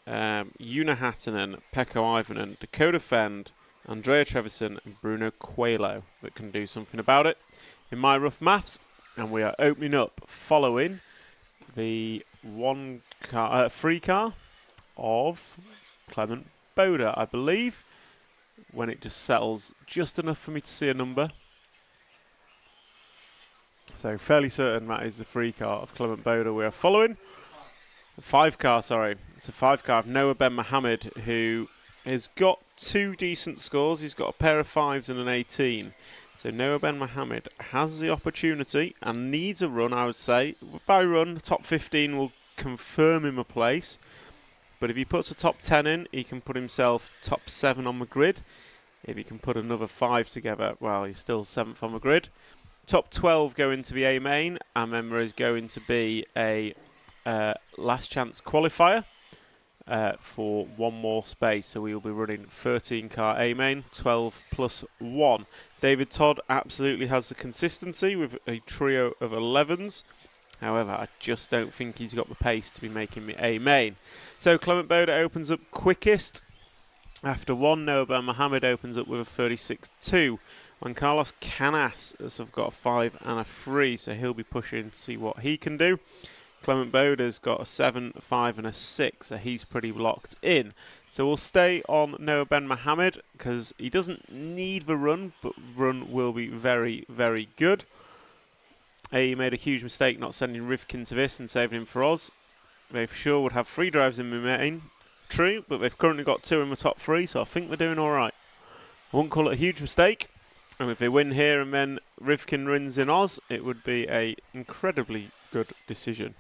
Una Hattinen, Pekko Ivanen, Dakota Fend, Andrea Trevisan and Bruno Coelho that can do something about it in my rough maths. And we are opening up following the free car of Clement Boda, I believe, when it just settles just enough for me to see a number. So fairly certain that is the free car of Clement Boda we are following. The 5 car, sorry. It's a 5 car of Noah Ben Mohammed, who has got 2 decent scores. He's got a pair of 5s and an 18. So Noah Ben Mohammed has the opportunity and needs a run, I would say. By run, the top 15 will confirm him a place. But if he puts a top 10 in, he can put himself top 7 on the grid. If he can put another 5 together, well, he's still 7th on the grid. Top 12 go into the A main, and then there is going to be a last chance qualifier for 1 more space. So we will be running 13 car A main, 12 plus 1. David Todd absolutely has the consistency with a trio of 11s. However, I just don't think he's got the pace to be making the A main. So Clement Boda opens up quickest. After 1, Noah Ben Mohammed opens up with a 36.2. Juan Carlos Canas has got a 5 and a 3, so he'll be pushing to see what he can do. Clement Boda's got a 7, a 5 and a 6, so he's pretty locked in. So we'll stay on Noah Ben Mohammed because he doesn't need the run, but run will be very, very good. He made a huge mistake not sending Rivkin to this and saving him for Oz. They for sure would have 3 drives in the main, true, but they've currently got 2 in the top 3, so I think they're doing alright. I wouldn't call it a huge mistake. And if they win here and then Rivkin wins in Oz, it would be an incredibly good decision.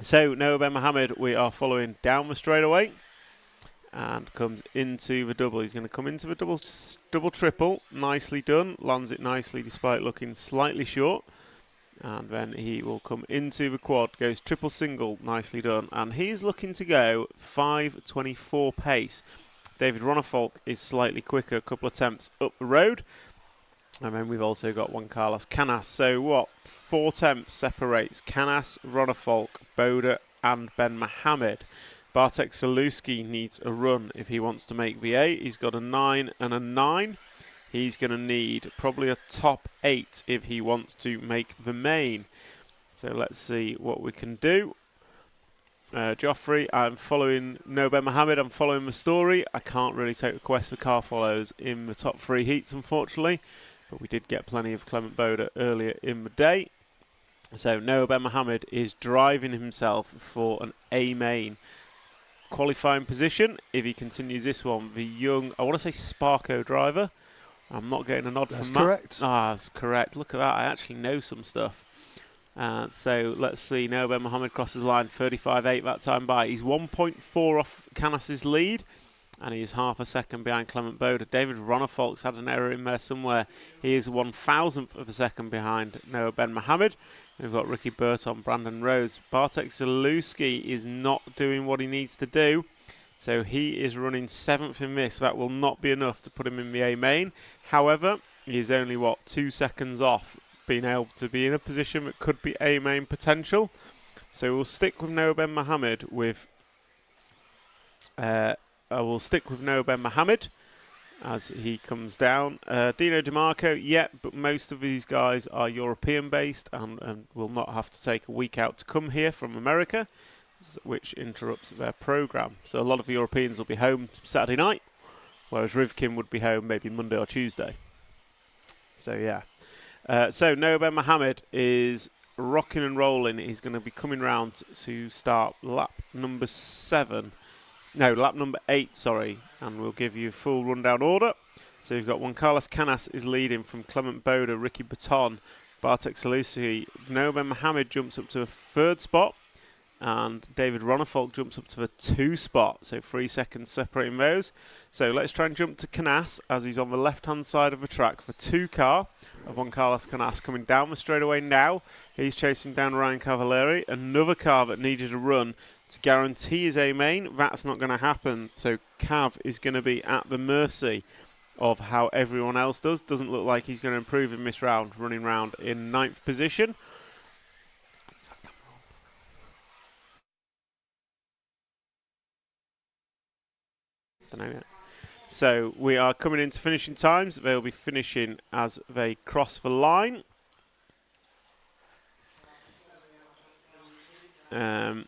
So Noah Ben Mohammed, we are following down the straightaway and comes into the double. He's going to come into the double triple. Nicely done. Lands it nicely despite looking slightly short. And then he will come into the quad. Goes triple single. Nicely done. And he's looking to go 5.24 pace. David Ronnefolk is slightly quicker, a couple of attempts up the road. And then we've also got Juan Carlos Canas. So what? 4 attempts separates Canas, Ronnefolk, Boda and Ben Mohammed. Bartek Saluski needs a run if he wants to make the 8. He's got a 9 and a 9. He's going to need probably a top 8 if he wants to make the main. So let's see what we can do. Joffrey, I'm following Noah Ben Mohammed. I'm following the story. I can't really take requests for car follows in the top 3 heats, unfortunately. But we did get plenty of Clement Boda earlier in the day. So Noah Ben Mohammed is driving himself for an A main qualifying position. If he continues this one, the young, I want to say Sparko driver. I'm not getting a nod from Matt. That's correct. Ah, that's correct. Look at that. I actually know some stuff. So let's see. Noah Ben Mohammed crosses the line, 35.8 that time by. He's 1.4 off Canas' lead, and he's half a second behind Clement Boda. David Ronnefolk's had an error in there somewhere. He is 1,000th of a second behind Noah Ben Mohammed. We've got Ricky Burton, Brandon Rose. Bartek Zaluski is not doing what he needs to do, so he is running 7th in this. That will not be enough to put him in the A main. However, he is only, 2 seconds off being able to be in a position that could be A main potential. So we'll stick with Noah Ben Mohammed with I will stick with Noah Ben Mohammed as he comes down. Dino DeMarco, yeah, but most of these guys are European based and will not have to take a week out to come here from America, which interrupts their program. So a lot of Europeans will be home Saturday night, whereas Rivkin would be home maybe Monday or Tuesday. So yeah. So Noah Ben Mohammed is rocking and rolling. He's going to be coming round to start lap number 8, sorry, and we'll give you a full rundown order. So you've got Juan Carlos Canas is leading from Clement Boda, Ricky Baton, Bartek Salusi. Noah Ben Mohammed jumps up to a 3rd spot, and David Ronnefolk jumps up to the 2 spot, so 3 seconds separating those. So let's try and jump to Canas as he's on the left-hand side of the track for 2 car of Juan Carlos Canas coming down the straightaway now. He's chasing down Ryan Cavalieri, another car that needed a run to guarantee his A main. That's not going to happen, so Cav is going to be at the mercy of how everyone else does. Doesn't look like he's going to improve in this round, running round in 9th position. Don't know yet. So we are coming into finishing times. They'll be finishing as they cross the line. No,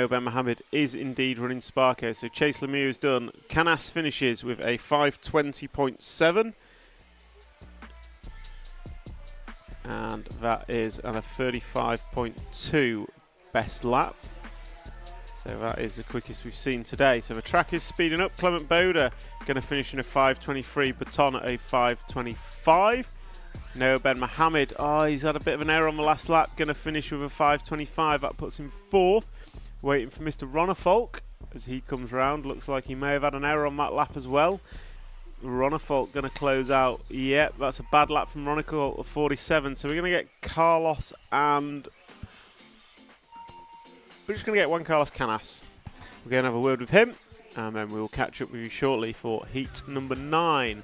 Ben Mohammed is indeed running Sparko. So Chase Lemieux is done. Canas finishes with a 5:20.7. And that is on a 35.2 best lap. So that is the quickest we've seen today. So the track is speeding up. Clement Boda going to finish in a 5:23. Baton at a 5:25. No, Ben Mohammed. Oh, he's had a bit of an error on the last lap. Going to finish with a 5:25. That puts him 4th. Waiting for Mr. Ronafalk as he comes round. Looks like he may have had an error on that lap as well. Ronafalk going to close out. Yep, that's a bad lap from Ronafalk at 47. So we're going to get Carlos and... We're just going to get Juan Carlos Canas. We're going to have a word with him. And then we will catch up with you shortly for heat number 9.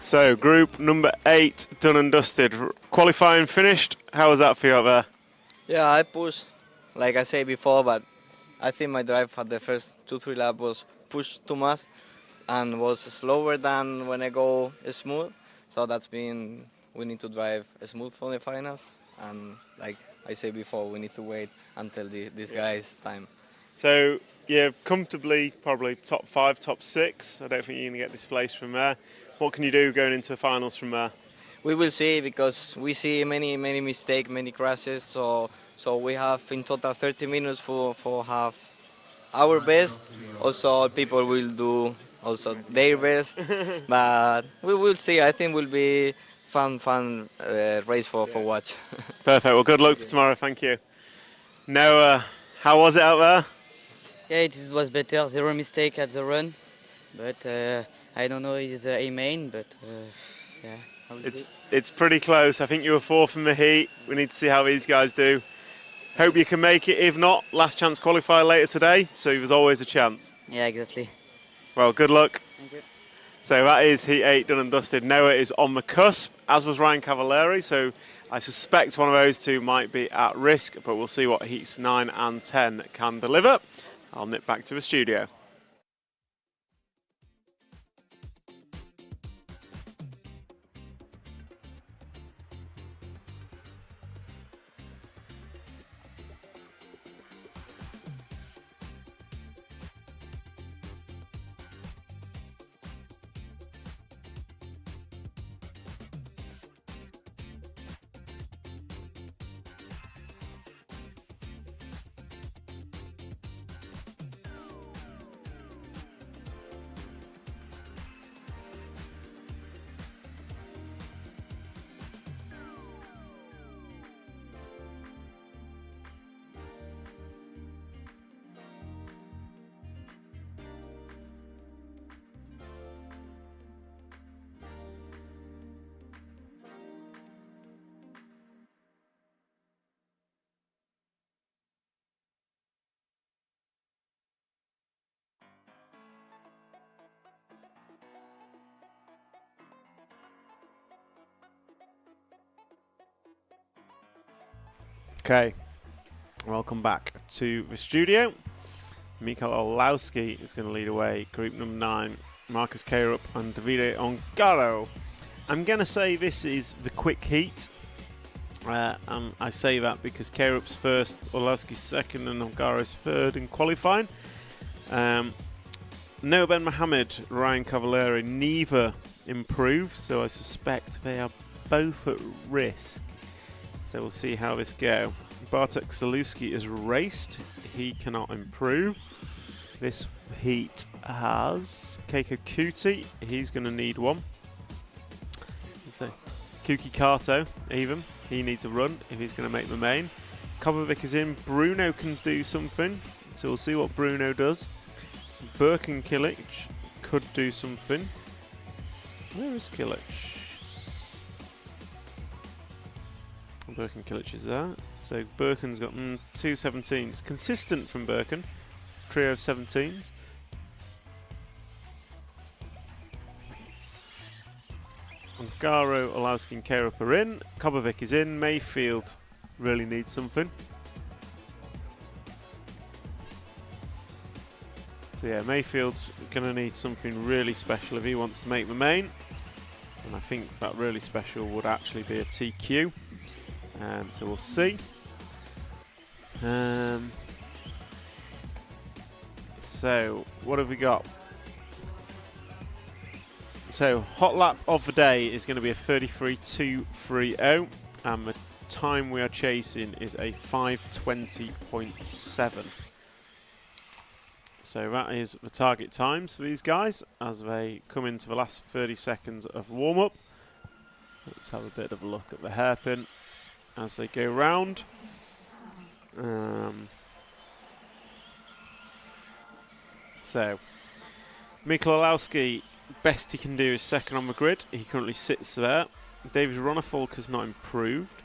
So, group number 8 done and dusted. Qualifying finished. How was that for you up there? Yeah, I pushed, like I said before, but I think my drive at the first 2-3 laps was pushed too much and was slower than when I go smooth. So that's mean we need to drive smooth for the finals. And like I said before, we need to wait until this guy's time. So, yeah, comfortably, probably top 5, top 6. I don't think you're going to get displaced from there. What can you do going into the finals from there? We will see, because we see many mistakes, many crashes. So we have in total 30 minutes for have our best. Also, people will do also their best. But we will see. I think will be fun race for watch. Perfect. Well, good luck for tomorrow. Thank you. Noah, how was it out there? Yeah, it was better. 0 mistake at the run, but I don't know if it's a main, but yeah. It's pretty close. I think you were 4th in the heat. We need to see how these guys do. Hope you can make it. If not, last chance qualify later today. So there's always a chance. Yeah, exactly. Well, good luck. Thank you. So that is heat 8 done and dusted. Noah is on the cusp, as was Ryan Cavalieri. So I suspect one of those two might be at risk, but we'll see what heats 9 and 10 can deliver. I'll nip back to the studio. Okay, welcome back to the studio. Mikael Olowski is going to lead away. Group number 9, Marcus Karup and Davide Ongaro. I'm going to say this is the quick heat. And I say that because Karup's first, Olowski's second, and Ongaro's third in qualifying. Noah Ben Mohammed, Ryan Cavalieri, neither improved, so I suspect they are both at risk. So we'll see how this goes. Bartek Zaluski is raced. He cannot improve. This heat has Keiko Kuti. He's going to need one. So Kuki Kato, even. He needs a run if he's going to make the main. Kovacic is in. Bruno can do something, so we'll see what Bruno does. Birkin Kilic could do something. Where is Kilic? Birkin Kilic is there. So Birkin's got 2 17s. Consistent from Birkin. Trio of 17s. Ongaro, Olowski and Karup are in. Kovacic is in. Mayfield really needs something. So yeah, Mayfield's going to need something really special if he wants to make the main. And I think that really special would actually be a TQ. So we'll see. So what have we got? So hot lap of the day is going to be a 33.230, and the time we are chasing is a 5:20.7. So that is the target times for these guys as they come into the last 30 seconds of warm-up. Let's have a bit of a look at the hairpin as they go round. So Mikkel Olowski, best he can do is second on the grid. He currently sits there. David Ronafalk has not improved.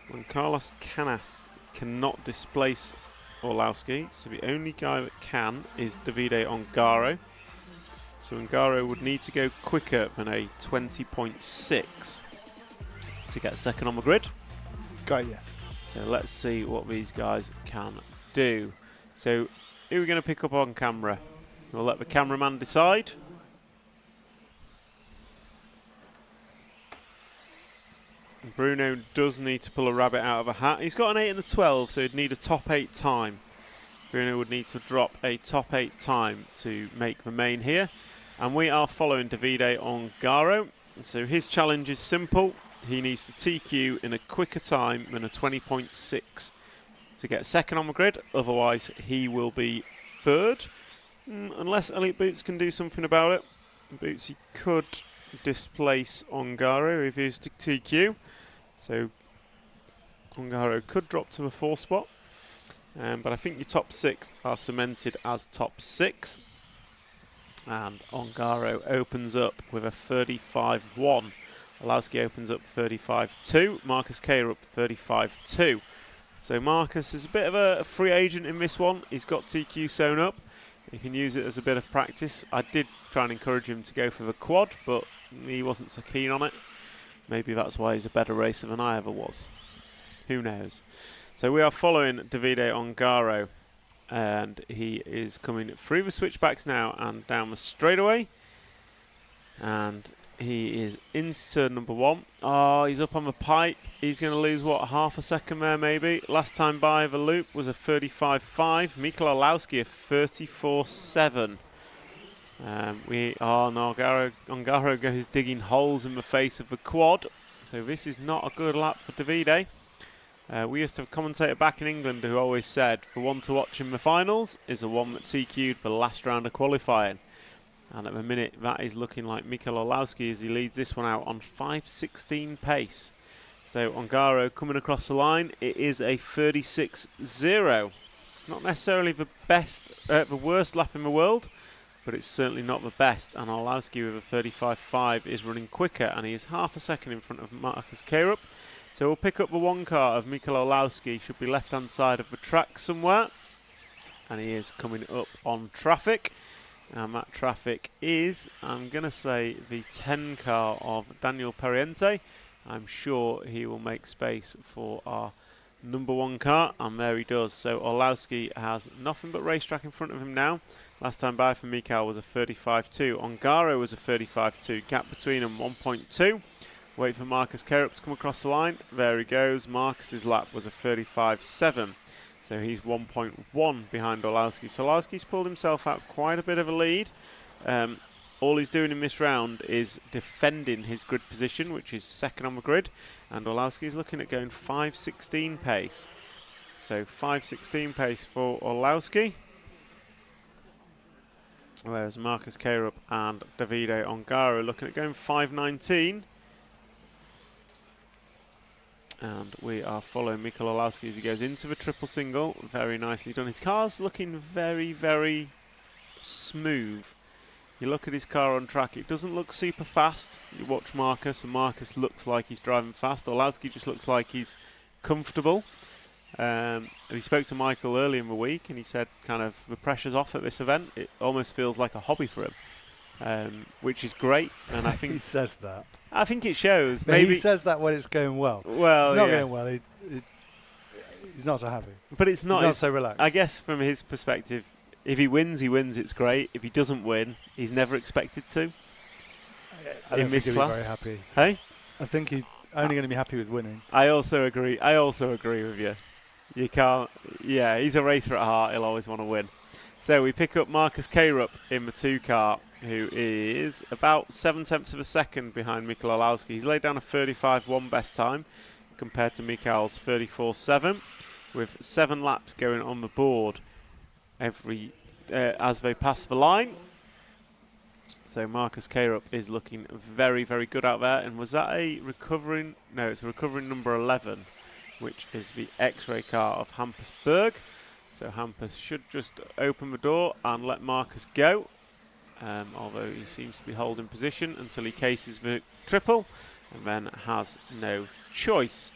When Carlos Canas cannot displace Olowski, so the only guy that can is Davide Ongaro. So Ongaro would need to go quicker than a 20.6 to get second on the grid. Got you. So let's see what these guys can do. So who are we going to pick up on camera? We'll let the cameraman decide. Bruno does need to pull a rabbit out of a hat. He's got an 8 and a 12, so he'd need a top 8 time. Bruno would need to drop a top 8 time to make the main here. And we are following Davide Ongaro. So his challenge is simple. He needs to TQ in a quicker time than a 20.6 to get second on the grid. Otherwise, he will be third. Unless Elliot Boots can do something about it. Bootsy could displace Ongaro if he's to TQ. So Ongaro could drop to the 4th spot. But I think your top 6 are cemented as top 6. And Ongaro opens up with a 35.1. Olowski opens up 35.2. Marcus Karup 35.2. So Marcus is a bit of a free agent in this one. He's got TQ sewn up. He can use it as a bit of practice. I did try and encourage him to go for the quad, but he wasn't so keen on it. Maybe that's why he's a better racer than I ever was. Who knows? So we are following Davide Ongaro, and he is coming through the switchbacks now and down the straightaway. And he is into turn number 1. Oh, he's up on the pipe. He's going to lose, what, half a second there maybe? Last time by the loop was a 35.5. Mikkel Olowski a 34.7. Ongaro goes digging holes in the face of the quad. So this is not a good lap for Davide. We used to have a commentator back in England who always said the one to watch in the finals is the one that TQ'd for the last round of qualifying. And at the minute, that is looking like Mikkel Olowski as he leads this one out on 5:16 pace. So Ongaro coming across the line. It is a 36.0. Not necessarily the worst lap in the world, but it's certainly not the best. And Olowski with a 35.5 is running quicker, and he is half a second in front of Marcus Karup. So we'll pick up the one car of Mikkel Olowski. Should be left-hand side of the track somewhere. And he is coming up on traffic. And that traffic is, I'm going to say, the 10 car of Daniel Periente. I'm sure he will make space for our number 1 car, and there he does. So Olowski has nothing but racetrack in front of him now. Last time by for Mikkel was a 35.2. Ongaro was a 35.2. Gap between them 1.2. Wait for Marcus Karup to come across the line. There he goes. Marcus's lap was a 35.7. So he's 1.1 behind Olowski. So Olowski's pulled himself out quite a bit of a lead. All he's doing in this round is defending his grid position, which is second on the grid. And Olowski's looking at going 5:16 pace. So 5:16 pace for Olowski. Whereas Marcus Karup and Davide Ongaro looking at going 5:19. And we are following Mikel Orlowski as he goes into the triple single. Very nicely done. His car's looking very, very smooth. You look at his car on track, it doesn't look super fast. You watch Marcus, and Marcus looks like he's driving fast. Orlowski just looks like he's comfortable. We spoke to Michael early in the week, and he said kind of the pressure's off at this event. It almost feels like a hobby for him, which is great. And I think he says that. I think it shows. But maybe he says that when it's going well. Well, it's not yeah. going well. He's not so happy. But it's not. He's not so relaxed. I guess from his perspective, if he wins, he wins. It's great. If he doesn't win, he's never expected to. I don't in this think he'll class, be very happy. Hey, I think he's only going to be happy with winning. I also agree. I also agree with you. You can't. Yeah, he's a racer at heart. He'll always want to win. So we pick up Marcus Krupp in the 2 car, who is about 7/10 of a second behind Mikel Orlowski. He's laid down a 35.1 best time compared to Mikel's 34.7, with 7 laps going on the board as they pass the line. So Marcus Krupp is looking very, very good out there. And was that a recovering? No, it's a recovering number 11, which is the X-ray car of Hampersburg. So Hampus should just open the door and let Marcus go, although he seems to be holding position until he cases the triple and then has no choice.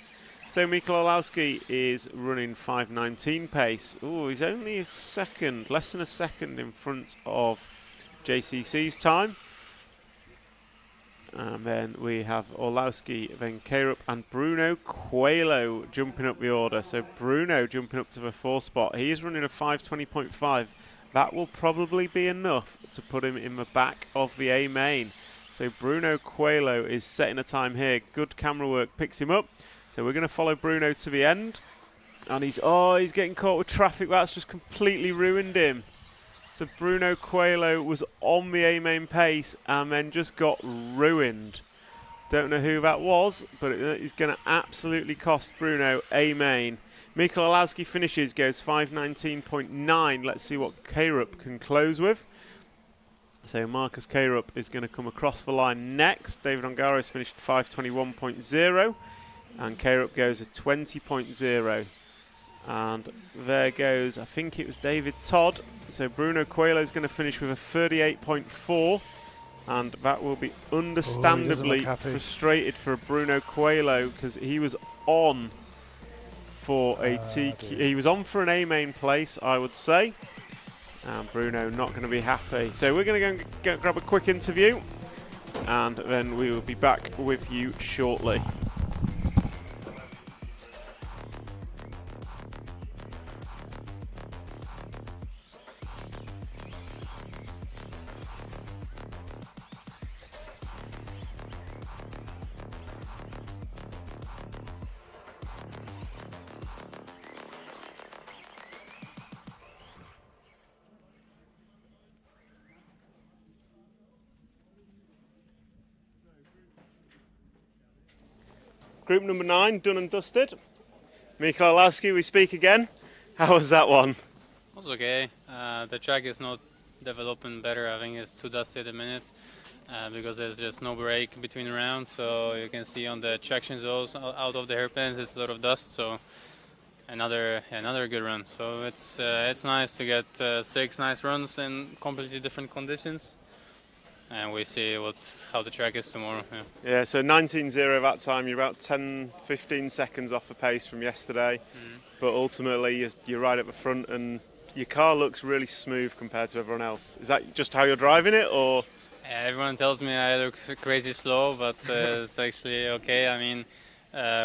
So Mikel Orlowski is running 5:19 pace. Oh, he's only a second, less than a second in front of JCC's time. And then we have Orlowski, then Krupp and Bruno Coelho jumping up the order. So Bruno jumping up to the 4 spot. He is running a 5:20.5. That will probably be enough to put him in the back of the A main. So Bruno Coelho is setting a time here. Good camera work picks him up. So we're going to follow Bruno to the end. And he's getting caught with traffic. That's just completely ruined him. So Bruno Coelho was on the A-main pace and then just got ruined. Don't know who that was, but it's going to absolutely cost Bruno A-main. Mikel Orlowski finishes, goes 5:19.9. Let's see what Krupp can close with. So Marcus Krupp is going to come across the line next. David Ongaro's finished 5:21.0 and Krupp goes at 20.0. And there goes, I think it was David Todd. So Bruno Coelho is going to finish with a 38.4, and that will be understandably frustrated for Bruno Coelho because he was on for he was on for an A-main place, I would say. And Bruno not going to be happy. So we're going to go grab a quick interview, and then we will be back with you shortly. Group number 9, done and dusted. Mikel Orlowski, we speak again. How was that one? It was okay. The track is not developing better. I think it's too dusty at the minute because there's just no break between rounds. So you can see on the traction zones out of the hairpins, it's a lot of dust. So another good run. So it's nice to get 6 nice runs in completely different conditions. And we see how the track is tomorrow. Yeah, so 19.0 that time. You're about 10-15 seconds off the pace from yesterday. But ultimately, you're right at the front, and your car looks really smooth compared to everyone else. Is that just how you're driving it, or? Yeah, everyone tells me I look crazy slow, but it's actually okay. I mean,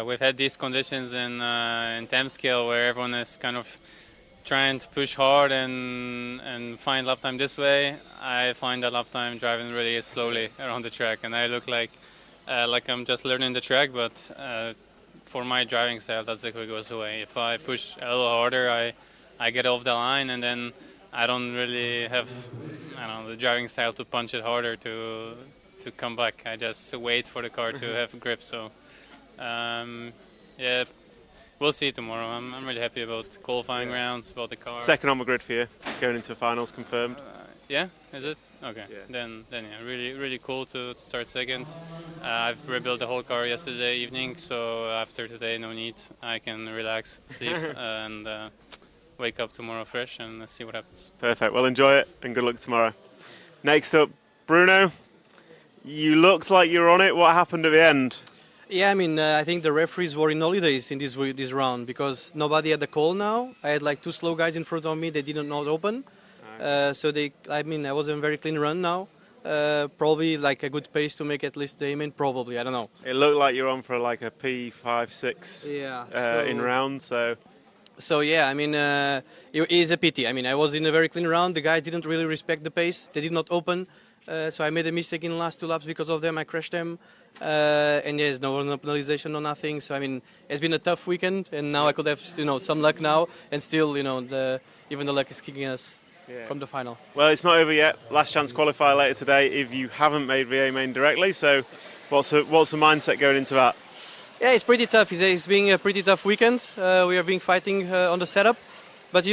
we've had these conditions in Temskill where everyone is kind of trying to push hard and find lap time this way. I find that lap time driving really slowly around the track, and I look like I'm just learning the track, but for my driving style, that's the quick goes away. If I push a little harder, I get off the line, and then I don't really have the driving style to punch it harder to come back. I just wait for the car to have grip. So yeah, we'll see tomorrow. I'm really happy about qualifying rounds, about the car. Second on the grid for you, going into the finals, confirmed. Yeah, is it? Okay. Then yeah, really cool to start second. I've rebuilt the whole car yesterday evening, so after today, no need. I can relax, sleep, and wake up tomorrow fresh and see what happens. Perfect. Well, enjoy it and good luck tomorrow. Next up, Bruno. You looked like you were on it. What happened at the end? Yeah, I mean, I think the referees were in holidays in this round because nobody had the call now. I had like 2 slow guys in front of me. They did not open. So I was in a very clean run now. Probably like a good pace to make at least the aim. Probably, I don't know. It looked like you're on for like a P5-6 in round. So yeah, I mean, it is a pity. I mean, I was in a very clean round. The guys didn't really respect the pace. They did not open. So I made a mistake in the last 2 laps because of them. I crashed them. And yes, no penalization, no nothing. So I mean, it's been a tough weekend, and now I could have some luck now, and still even the luck is kicking us from the final. Well, it's not over yet. Last chance qualifier later today if you haven't made the A main directly. So what's the mindset going into that? Yeah, it's pretty tough. It's been a pretty tough weekend. We have been fighting on the setup, but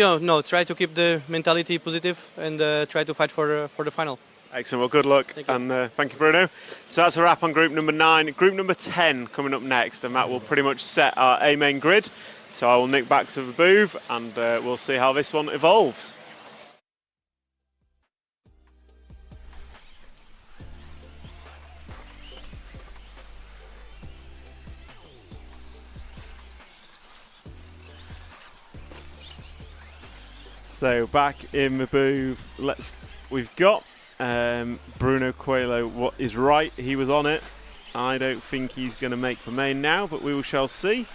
try to keep the mentality positive and try to fight for the final. Excellent. Well, good luck, and thank you, Bruno. So that's a wrap on group number 9. Group number 10 coming up next, and that will pretty much set our A main grid. So I will nick back to the booth, and we'll see how this one evolves. So back in the booth, we've got Bruno Coelho. What is right? He was on it. I don't think he's going to make the main now, but we shall see.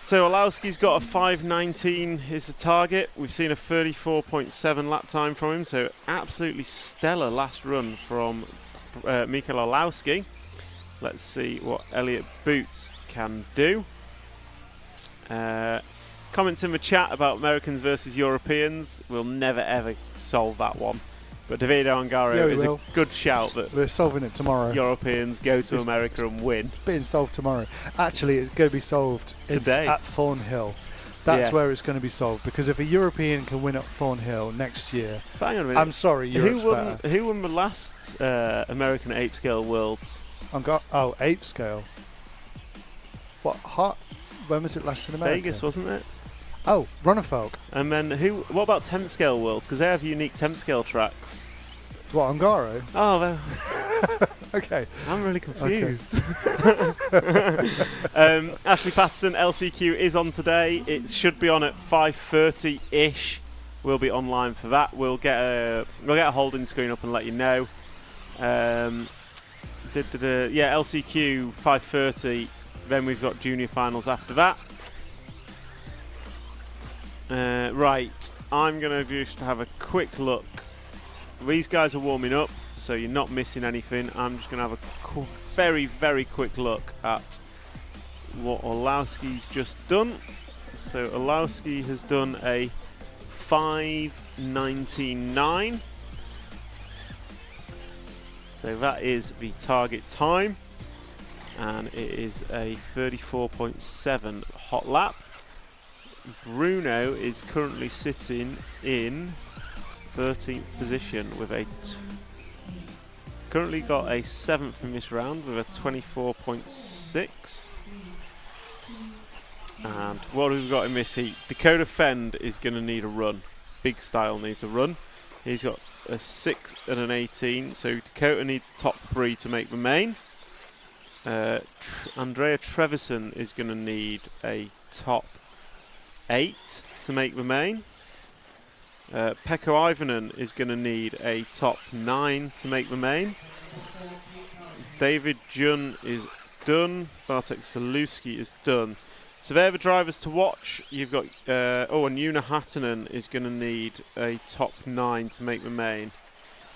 So Olowski's got a 5:19 is the target. We've seen a 34.7 lap time from him, so absolutely stellar last run from Michael Olowski. Let's see what Elliot Boots can do. Comments in the chat about Americans versus Europeans. We'll never ever solve that one. But David Ongaro is a good shout that we're solving it tomorrow. Europeans go to America and win. It's being solved tomorrow. Actually, it's going to be solved today at Thornhill. That's where it's going to be solved, because if a European can win at Thornhill next year, hang on a minute. I'm sorry, Europe's better. Who won the last American Ape Scale Worlds? Ape Scale. When was it last in America? Vegas, wasn't it? Oh, Runnerfolk. And then what about temp scale worlds? Because they have unique temp scale tracks. What, Ongaro? Oh, well. Okay. I'm really confused. Ashley Patterson, LCQ is on today. It should be on at 5:30-ish. We'll be online for that. We'll get a holding screen up and let you know. LCQ 5:30. Then we've got junior finals after that. Right, I'm going to just have a quick look. These guys are warming up, so you're not missing anything. I'm just going to have a very, very quick look at what Olowski's just done. So Olowski has done a 5:19.9. So that is the target time, and it is a 34.7 hot lap. Bruno is currently sitting in 13th position with currently got a 7th in this round with a 24.6. And what have we got in this heat? Dakota Fend is going to need a run. Big Style needs a run. He's got a 6 and an 18, so Dakota needs top 3 to make the main. Andrea Trevisan is going to need a top 8 to make the main. Pekko Ivanen is going to need a top 9 to make the main. David Jun is done. Bartek Saluski is done. So they're the drivers to watch. You've got and Una Hatanen is going to need a top 9 to make the main.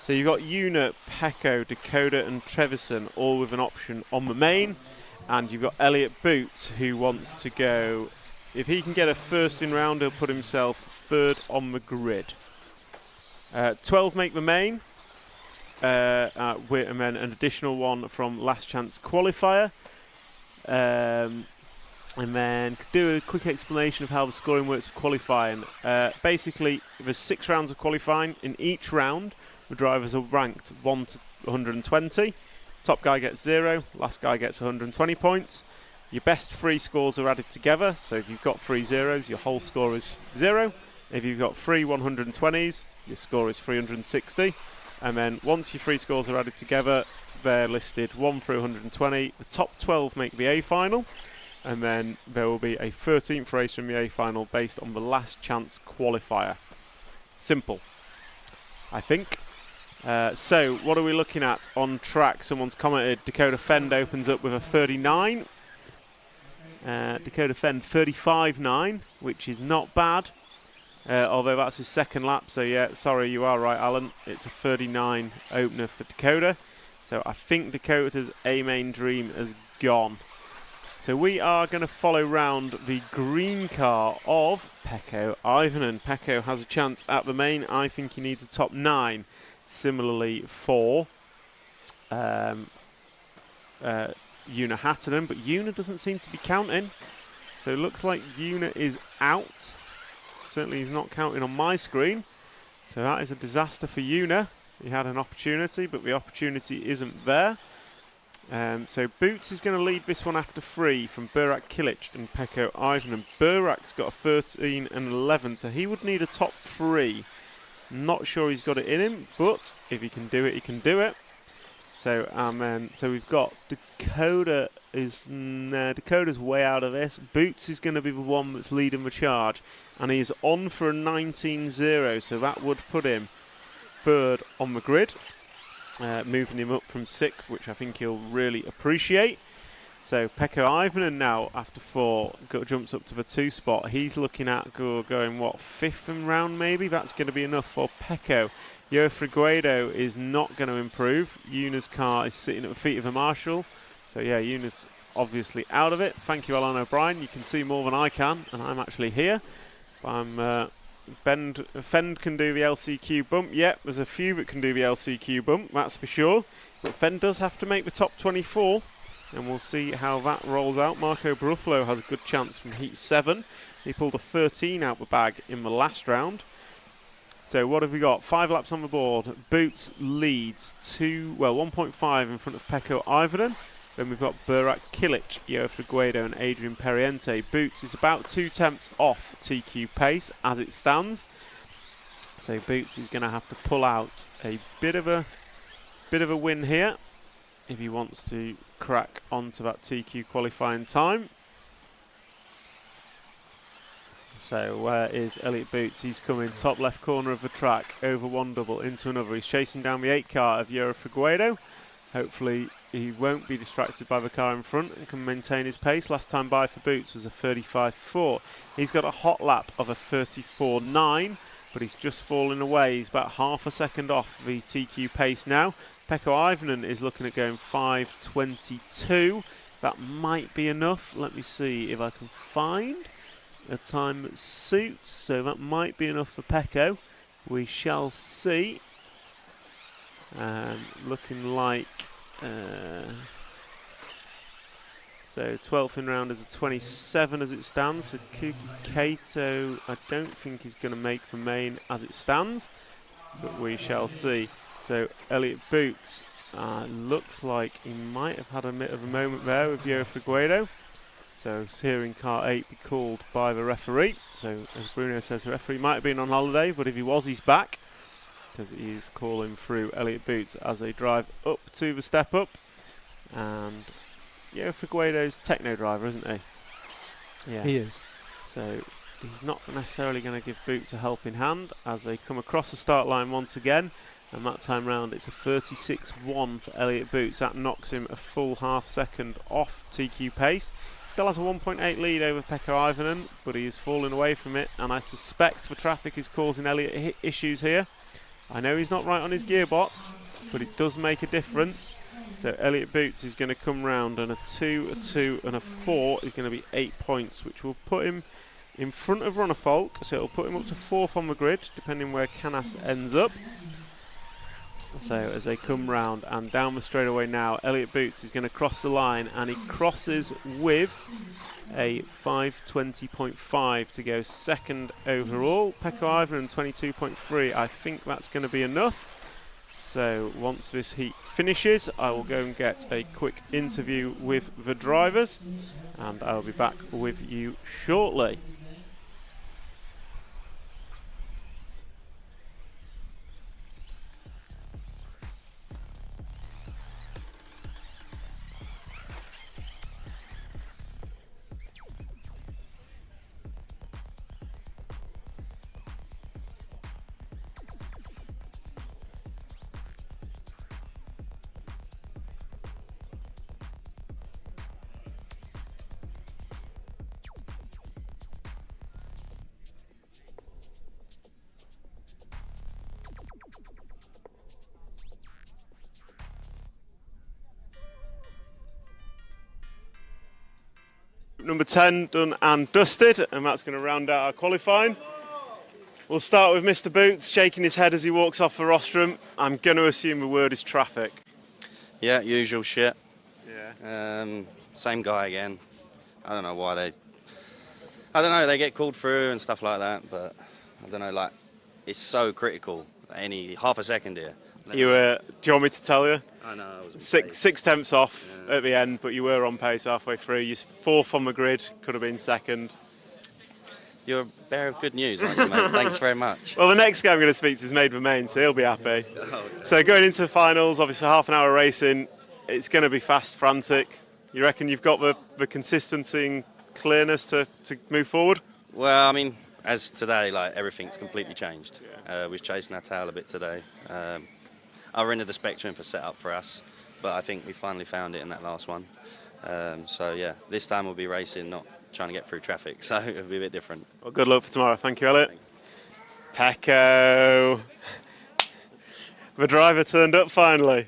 So you've got Una, Pekko, Dakota and Trevisan all with an option on the main, and you've got Elliot Boots who wants to go. If he can get a first in round, he'll put himself 3rd on the grid. 12 make the main, and then an additional one from last chance qualifier. And then do a quick explanation of how the scoring works for qualifying. Basically, there's 6 rounds of qualifying. In each round, the drivers are ranked 1 to 120. Top guy gets 0, last guy gets 120 points. Your best 3 scores are added together. So if you've got 3 zeros, your whole score is 0. If you've got 3 120s, your score is 360. And then once your 3 scores are added together, they're listed 1 through 120. The top 12 make the A final. And then there will be a 13th race from the A final based on the last chance qualifier. Simple, I think. So what are we looking at on track? Someone's commented Dakota Fend opens up with a 39. Dakota Fend 35.9, which is not bad. Although that's his second lap. So yeah, sorry, you are right, Alan. It's a 39 opener for Dakota. So I think Dakota's A main dream has gone. So we are going to follow round the green car of Pekko Ivanen. Pekko has a chance at the main. I think he needs a top 9. Similarly for Una Hattonen, but Una doesn't seem to be counting. So it looks like Una is out. Certainly he's not counting on my screen. So that is a disaster for Una. He had an opportunity, but the opportunity isn't there. So Boots is going to lead this one after 3 from Burak Kilic and Pekko Ivanen. Burak's got a 13 and 11, so he would need a top 3. Not sure he's got it in him, but if he can do it, he can do it. So so we've got Dakota Dakota's way out of this. Boots is going to be the one that's leading the charge, and he's on for a 19.0, so that would put him 3rd on the grid. Moving him up from 6th, which I think he'll really appreciate. So Pekko Ivanen now, after 4, jumps up to the 2 spot. He's looking at going, what, 5th in round maybe? That's going to be enough for Pekko. Yo Friguedo is not going to improve. Una's car is sitting at the feet of the marshal. So yeah, Una's obviously out of it. Thank you, Alan O'Brien. You can see more than I can, and I'm actually here. Fend can do the LCQ bump. Yep, there's a few that can do the LCQ bump, that's for sure. But Fend does have to make the top 24, and we'll see how that rolls out. Marco Bruffalo has a good chance from Heat 7. He pulled a 13 out the bag in the last round. So what have we got? 5 laps on the board. Boots leads 1.5 in front of Pekko Ivanen. Then we've got Burak Kilic, Yo Friguedo and Adrian Periente. Boots is about 2 tenths off TQ pace as it stands. So Boots is going to have to pull out a bit of a win here if he wants to crack onto that TQ qualifying time. So where is Elliot Boots? He's coming top left corner of the track, over one double into another. He's chasing down the 8 car of Yo Friguedo. Hopefully he won't be distracted by the car in front and can maintain his pace. Last time by for Boots was a 35.4. He's got a hot lap of a 34.9, but he's just fallen away. He's about half a second off the TQ pace now. Pekko Ivanen is looking at going 5.22. That might be enough. Let me see if I can find a time that suits. So that might be enough for Pekko. We shall see. Looking like so 12th in round is a 27 as it stands. So Kuki Kato I don't think he's going to make the main as it stands, but we shall see. So Elliot Boots looks like he might have had a bit of a moment there with Yo Friguedo. So hearing car 8 be called by the referee. So as Bruno says, the referee might have been on holiday, but if he was, he's back, because he's calling through Elliot Boots as they drive up to the step up. And Yo Friguedo's techno driver, isn't he? Yeah, he is. So he's not necessarily going to give Boots a helping hand as they come across the start line once again. And that time round it's a 36.1 for Elliot Boots. That knocks him a full half second off TQ pace. Still has a 1.8 lead over Pekko Ivanen, but he is falling away from it, and I suspect the traffic is causing Elliot issues here. I know he's not right on his gearbox, but it does make a difference. So Elliot Boots is going to come round, and a 2, a 2 and a 4 is going to be 8 points, which will put him in front of Rona Folk, so it'll put him up to 4th on the grid, depending where Canas ends up. So as they come round and down the straightaway now, Elliot Boots is going to cross the line, and he crosses with a 5:20.5 to go second overall. Pekko Ivonen 22.3. I think that's going to be enough. So once this heat finishes, I will go and get a quick interview with the drivers, and I'll be back with you shortly. Number 10 done and dusted, and that's going to round out our qualifying. We'll start with Mr. Boots shaking his head as he walks off the rostrum. I'm going to assume the word is traffic. Yeah, usual shit. Yeah. Same guy again. I don't know why they get called through and stuff like that, but I don't know, like, it's so critical. Any half a second here. Do you want me to tell you? I know. I was six tenths off at the end, but you were on pace halfway through. You're fourth on the grid, could have been second. You're a bearer of good news, aren't you, mate? Thanks very much. Well, the next guy I'm going to speak to is Made Remain, so he'll be happy. So going into the finals, obviously half an hour racing, it's going to be fast, frantic. You reckon you've got the consistency and clearness to move forward? Well, I mean, as today, like, everything's completely changed. Yeah. We're chasing our tail a bit today. Other end of the spectrum for setup for us, but I think we finally found it in that last one. So yeah, this time we'll be racing, not trying to get through traffic, so it'll be a bit different. Well, good luck for tomorrow. Thank you, Elliot. Pekko. The driver turned up finally.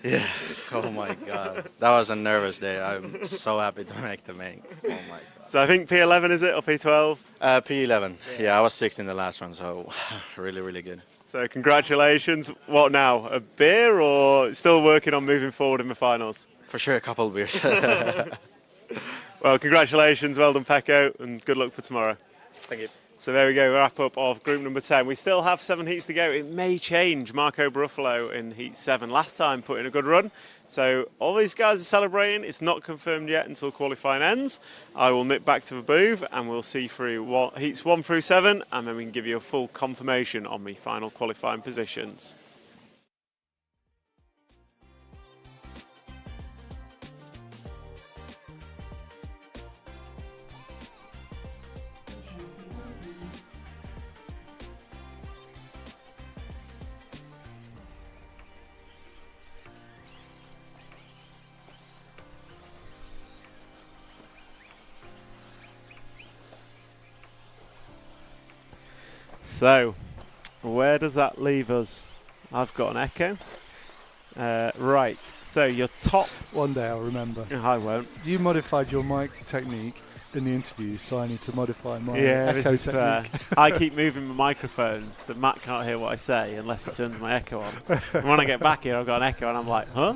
Yeah. Oh my God. That was a nervous day. I'm so happy to make the main. Oh my God. So I think P11 is it, or P12? P11. Yeah, I was 6th in the last one, so really, really good. So congratulations. What now? A beer, or still working on moving forward in the finals? For sure, a couple of beers. Well, congratulations. Well done, Pekko, and good luck for tomorrow. Thank you. So there we go, wrap up of group number 10. We still have 7 heats to go. It may change. Marco Baruffalo in heat 7 last time put in a good run. So all these guys are celebrating. It's not confirmed yet until qualifying ends. I will nip back to the booth and we'll see through heats 1 through 7, and then we can give you a full confirmation on the final qualifying positions. So, where does that leave us? I've got an echo. Right, so your top... One day I'll remember. I won't. You modified your mic technique in the interview, so I need to modify my echo this is technique. Fair. I keep moving my microphone, so Matt can't hear what I say unless he turns my echo on. And when I get back here, I've got an echo, and I'm like, huh?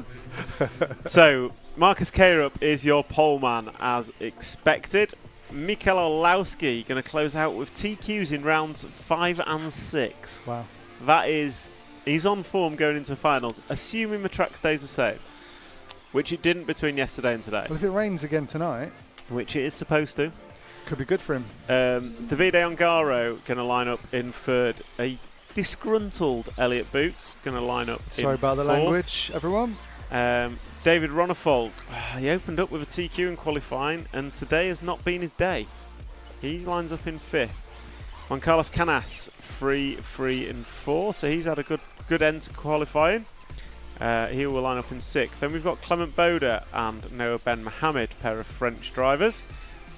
So, Marcus Karup is your pole man, as expected. Mikel Olowski going to close out with TQs in rounds 5 and 6. Wow. That is, he's on form going into finals, assuming the track stays the same, which it didn't between yesterday and today. Well, if it rains again tonight, which it is supposed to, could be good for him. Davide Ongaro going to line up in 3rd. A disgruntled Elliot Boots going to line up in 4th. Sorry about the language, everyone. David Ronafolk, he opened up with a TQ in qualifying, and today has not been his day. He lines up in 5th. Juan Carlos Canas, 3, 3 and 4, so he's had a good end to qualifying. He will line up in 6th. Then we've got Clement Boda and Noah Ben Mohamed, pair of French drivers.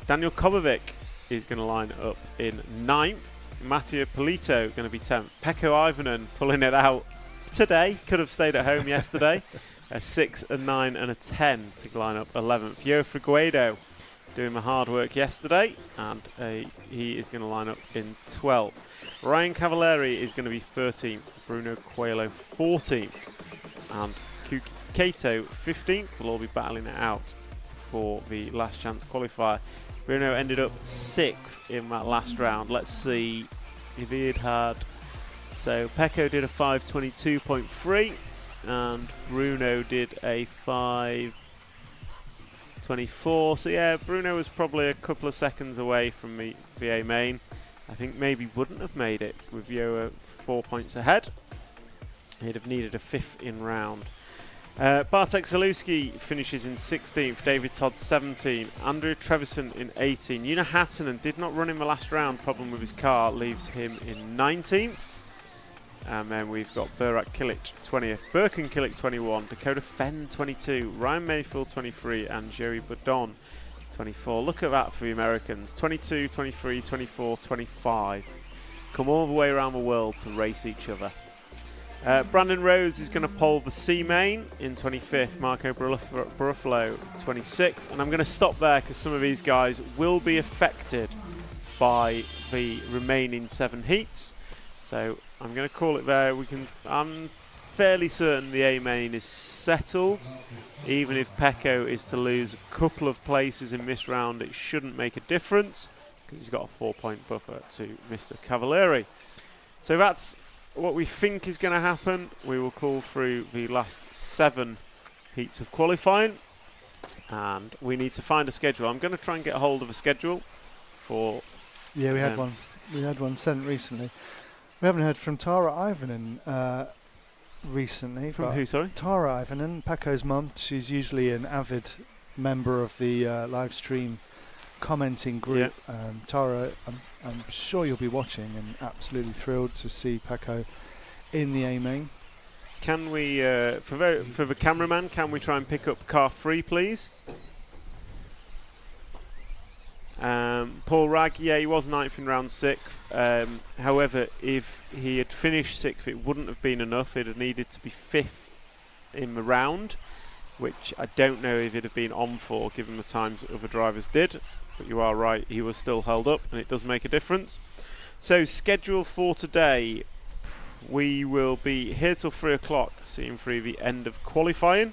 Daniel Kobovic is going to line up in 9th. Mattia Polito going to be 10th. Pekko Ivonen pulling it out today. Could have stayed at home yesterday. A 6, a 9 and a 10 to line up 11th. Yo Figueiredo doing the hard work yesterday, and he is going to line up in 12th. Ryan Cavallari is going to be 13th. Bruno Coelho 14th. and Kato 15th will all be battling it out for the last chance qualifier. Bruno ended up 6th in that last round. Let's see if he had. So Pecco did a 5:22.3 and Bruno did a 5:24. So yeah, Bruno was probably a couple of seconds away from the A main. I think maybe wouldn't have made it with Yoa 4 points ahead. He'd have needed a 5th in round. Bartek Zalewski finishes in 16th, David Todd 17th, Andrew Trevisan in 18th. Una Hattinen did not run in the last round, problem with his car, leaves him in 19th. And then we've got Burak Kilic 20th, Birkin Kilic 21, Dakota Fenn 22, Ryan Mayfield 23, and Joey Budon 24. Look at that for the Americans, 22, 23, 24, 25. Come all the way around the world to race each other. Brandon Rose is going to pole the C main in 25th, Marco Barufalo 26th, and I'm going to stop there because some of these guys will be affected by the remaining 7 heats. So I'm going to call it there. I'm fairly certain the A main is settled. Even if Pecco is to lose a couple of places in this round, it shouldn't make a difference because he's got a 4-point buffer to Mr. Cavalieri. So that's what we think is going to happen. We will call through the last 7 heats of qualifying and we need to find a schedule. I'm going to try and get a hold of a schedule for... Yeah, we had one. We had one sent recently. We haven't heard from Tara Ivanen recently. From who, sorry? Tara Ivanen, Pecco's mum. She's usually an avid member of the live stream commenting group. Yeah. Tara, I'm sure you'll be watching and absolutely thrilled to see Pecco in the A main. Can we, for the cameraman, can we try and pick up car 3, please? Paul Ragg, yeah, he was 9th in round 6. However, if he had finished 6th, it wouldn't have been enough. It had needed to be 5th in the round, which I don't know if it had been on for, given the times that other drivers did. But you are right, he was still held up, and it does make a difference. So, schedule for today. We will be here till 3 o'clock, seeing through the end of qualifying.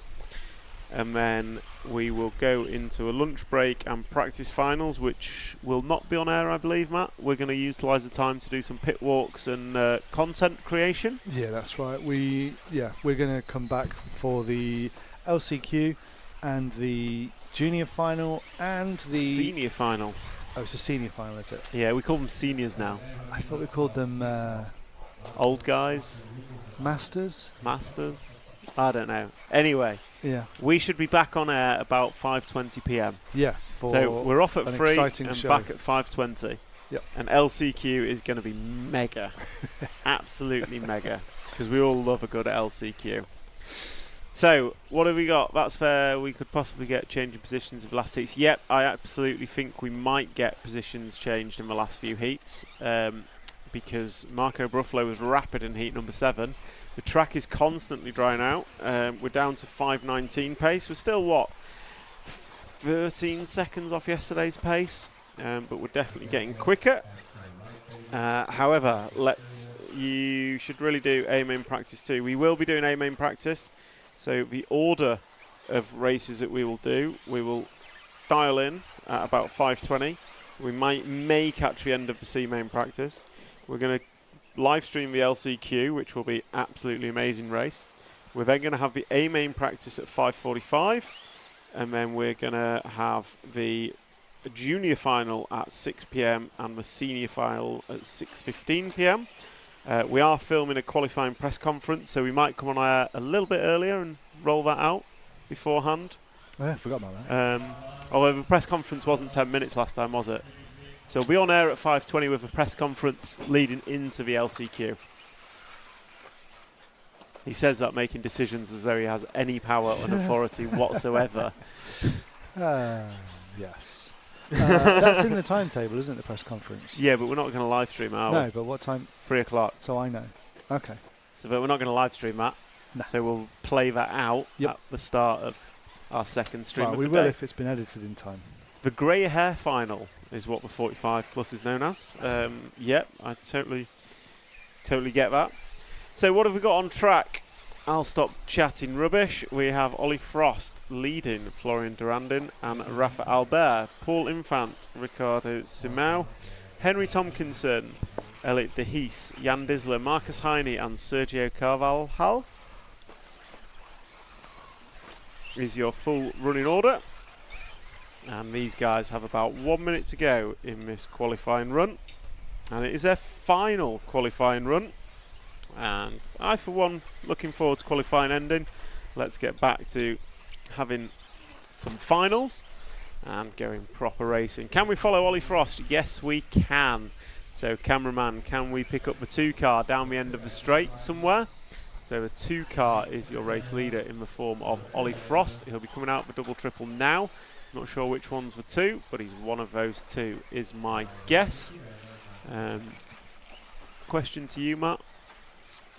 And then we will go into a lunch break and practice finals, which will not be on air, I believe, Matt. We're going to utilise the time to do some pit walks and content creation. Yeah, that's right. We're going to come back for the LCQ and the junior final and the senior final. Oh, it's a senior final, is it? Yeah, we call them seniors now. I thought we called them old guys. Masters. I don't know. Anyway, yeah, we should be back on air about 5:20 p.m. Yeah, so we're off at 3 and show. back at 5:20. Yep. And LCQ is going to be mega, absolutely mega, because we all love a good LCQ. So what have we got? That's fair. We could possibly get changing positions of last heats. Yep, I absolutely think we might get positions changed in the last few heats because Marco Barufalo was rapid in heat number 7. The track is constantly drying out. We're down to 5:19 pace. We're still, 13 seconds off yesterday's pace, but we're definitely getting quicker. However, you should really do A main practice too. We will be doing A main practice. So the order of races that we will dial in at about 5:20. We may catch the end of the C main practice. We're going to live stream the LCQ, which will be absolutely amazing race. We're then going to have the A main practice at 5:45, and then we're going to have the junior final at 6 p.m. and the senior final at 6:15 p.m. We are filming a qualifying press conference, so we might come on air a little bit earlier and roll that out beforehand. Oh, yeah, I forgot about that. Although the press conference wasn't 10 minutes last time, was it? So we'll be on air at 5:20 with a press conference leading into the LCQ. He says that making decisions as though he has any power and authority whatsoever. Yes. That's in the timetable, isn't it, the press conference? Yeah, but we're not going to live stream it, are we? No, but what time? 3 o'clock. So I know. Okay. So, but we're not going to live stream that. No. So we'll play that out at the start of our second stream. Well, we will if it's been edited in time. The grey hair final is what the 45 plus is known as. Yep, I totally get that. So what have we got on track? I'll stop chatting rubbish. We have Ollie Frost leading Florian Durandin and Rafa Albert, Paul Infant, Ricardo Simao, Henry Tompkinson, Elliot De Hees, Jan Disler, Marcus Heine and Sergio Carvalhal is your full running order. And these guys have about 1 minute to go in this qualifying run. And it is their final qualifying run. And I, for one, looking forward to qualifying ending. Let's get back to having some finals and going proper racing. Can we follow Ollie Frost? Yes, we can. So, cameraman, can we pick up the 2 car down the end of the straight somewhere? So, the 2 car is your race leader in the form of Ollie Frost. He'll be coming out the double triple now. Not sure which one's the 2, but he's one of those 2, is my guess. Question to you, Matt.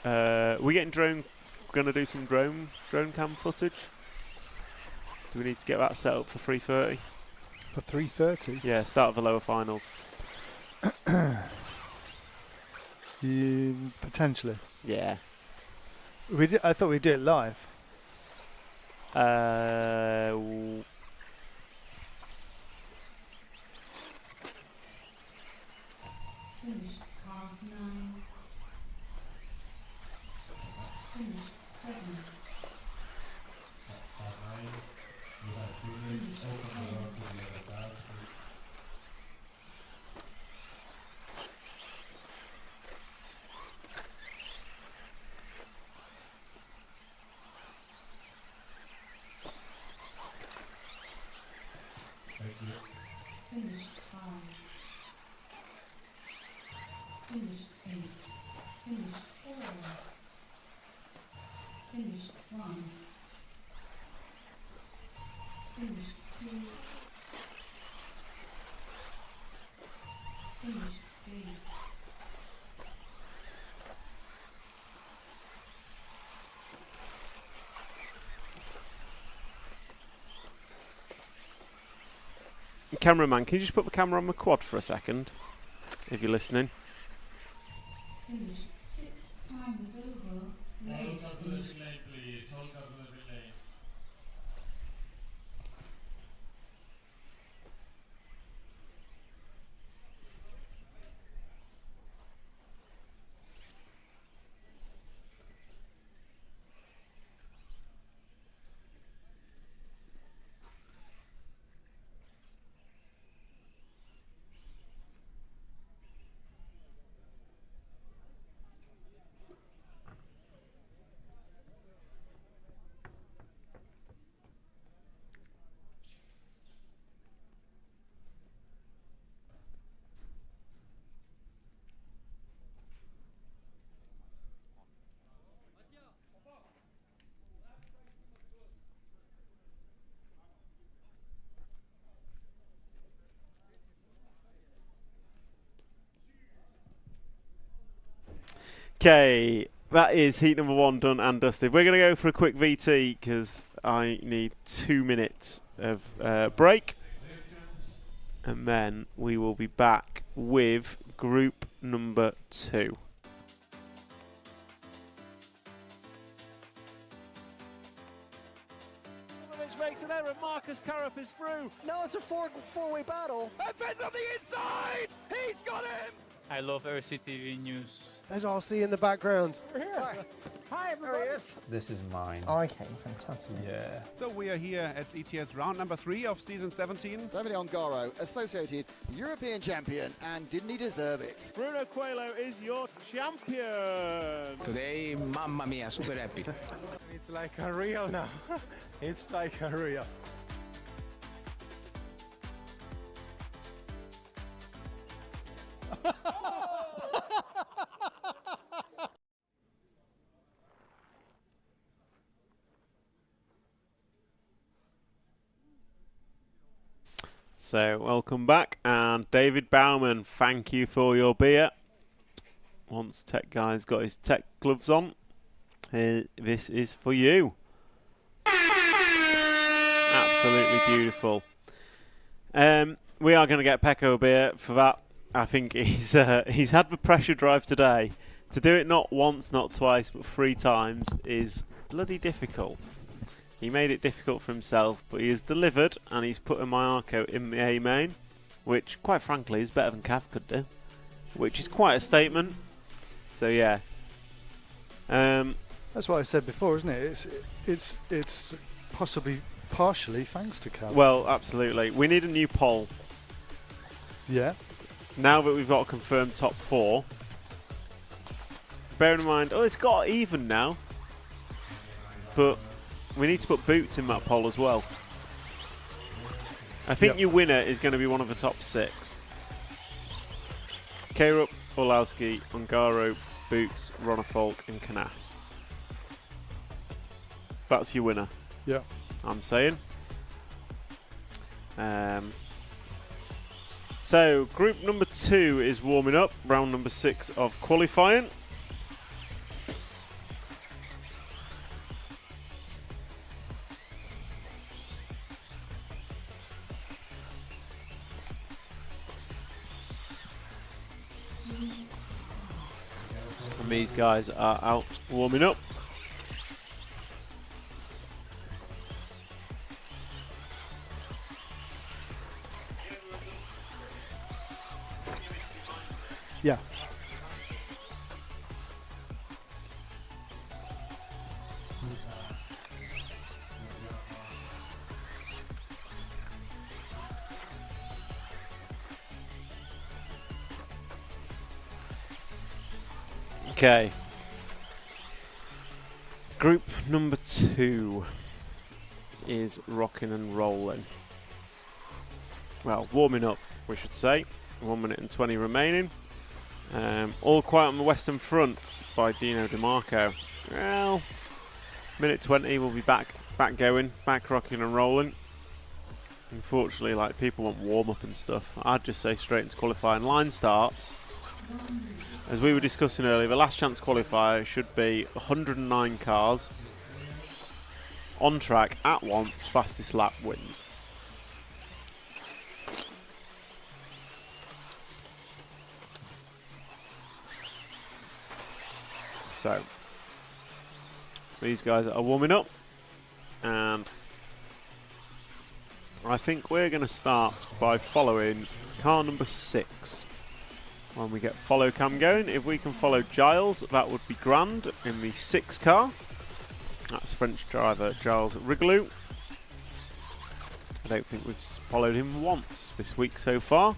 We're getting drone. We're going to do some drone cam footage. Do we need to get that set up for 3:30? For 3:30? Yeah, start of the lower finals. Potentially. Yeah. I thought we'd do it live. Cameraman, can you just put the camera on the quad for a second, if you're listening? Okay, that is heat number 1 done and dusted. We're going to go for a quick VT because I need 2 minutes of break. And then we will be back with group number 2. Makes an error. Marcus Carrup is through. No, it's a four-way battle. Evans on the inside. He's got him. I love RCTV News. There's RC in the background. We're here. Hi, everybody. This is mine. Okay, fantastic. Yeah. So we are here at ETS round number 3 of season 17. Davide Ongaro, associated European champion, and didn't he deserve it? Bruno Coelho is your champion. Today, mamma mia, super happy. It's like a real now. It's like a real. So, welcome back, and David Bauman, thank you for your beer. Once Tech Guy's got his tech gloves on, this is for you. Absolutely beautiful. We are going to get Pecco a beer for that. I think he's had the pressure drive today To do it not once, not twice, but 3 times is bloody difficult. He made it difficult for himself, but he has delivered, and he's put my Arco in the A main, which, quite frankly, is better than Cav could do, which is quite a statement. So yeah. That's what I said before, isn't it? It's possibly partially thanks to Cav. Well, absolutely. We need a new poll. Yeah. Now that we've got a confirmed top 4. Bear in mind, it's got even now. But we need to put Boots in that poll as well. I think your winner is going to be one of the top 6. K-Rup, Orlowski, Ungaro, Boots, Rona Folk and Canas. That's your winner. Yeah. I'm saying. So, group number 2 is warming up. Round number 6 of qualifying. And these guys are out warming up. Yeah. Okay. Group number 2 is rocking and rolling. Well, warming up, we should say. 1 minute and 20 remaining. All quiet on the Western Front by Dino DeMarco. Well, minute 20, we'll be back going, back rocking and rolling. Unfortunately, like, people want warm up and stuff. I'd just say straight into qualifying. Line starts. As we were discussing earlier, the last chance qualifier should be 109 cars on track at once, fastest lap wins. So, these guys are warming up, and I think we're going to start by following car number 6. When we get follow cam going, if we can follow Giles, that would be grand in the 6 car. That's French driver Giles Rigolou. I don't think we've followed him once this week so far.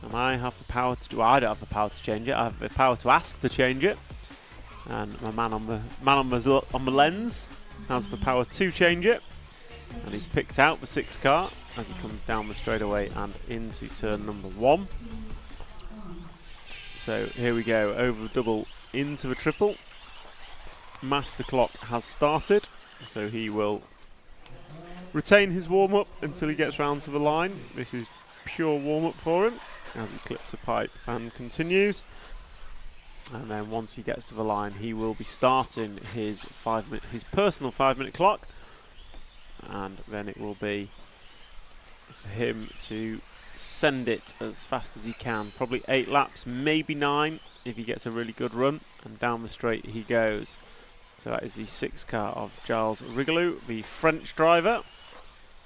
And I have the power to do. I don't have the power to change it. I have the power to ask to change it. And my man on the lens has the power to change it. And he's picked out the 6 car as he comes down the straightaway and into turn number 1. So here we go, over the double into the triple. Master clock has started, so he will retain his warm-up until he gets round to the line. This is pure warm-up for him as he clips a pipe and continues. And then once he gets to the line, he will be starting his personal 5-minute clock, and then it will be for him to send it as fast as he can. Probably 8 laps, maybe 9 if he gets a really good run, and down the straight he goes. So that is the 6 car of Giles Rigolou, the French driver,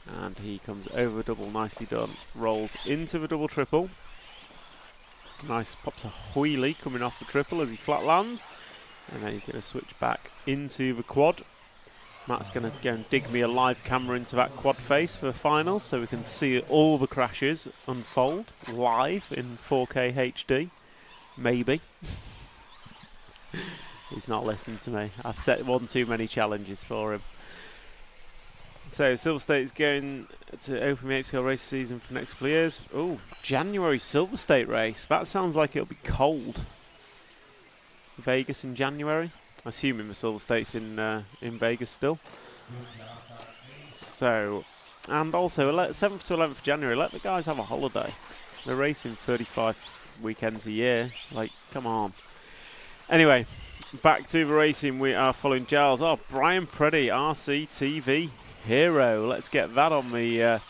and he comes over the double, nicely done, rolls into the double triple. Nice, pops a wheelie coming off the triple as he flat lands, and then he's going to switch back into the quad. Matt's going to go and dig me a live camera into that quad face for the finals so we can see all the crashes unfold live in 4K HD. Maybe. He's not listening to me. I've set one too many challenges for him. So Silver State is going to open the HCL race season for the next couple of years. Oh, January Silver State race. That sounds like it'll be cold. Vegas in January. Assuming the Silver State's in Vegas still. So, and also 7th to 11th of January, let the guys have a holiday. They're racing 35 weekends a year. Like, come on. Anyway, back to the racing. We are following Giles. Oh, Brian Preddy, RCTV Hero. Let's get that on the... let's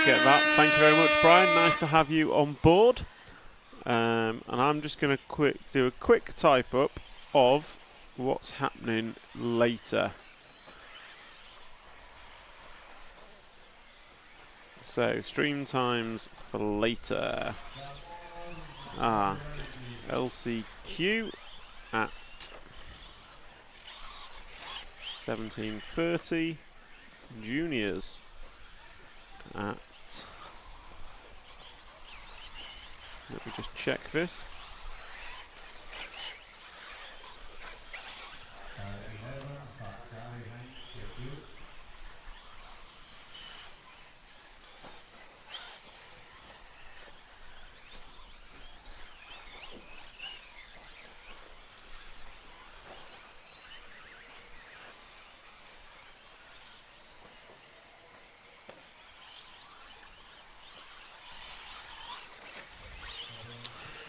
get that. Thank you very much, Brian. Nice to have you on board. And I'm just going to do a quick type up of what's happening later. So, stream times for later. LCQ at 17:30. Juniors at... Let me just check this.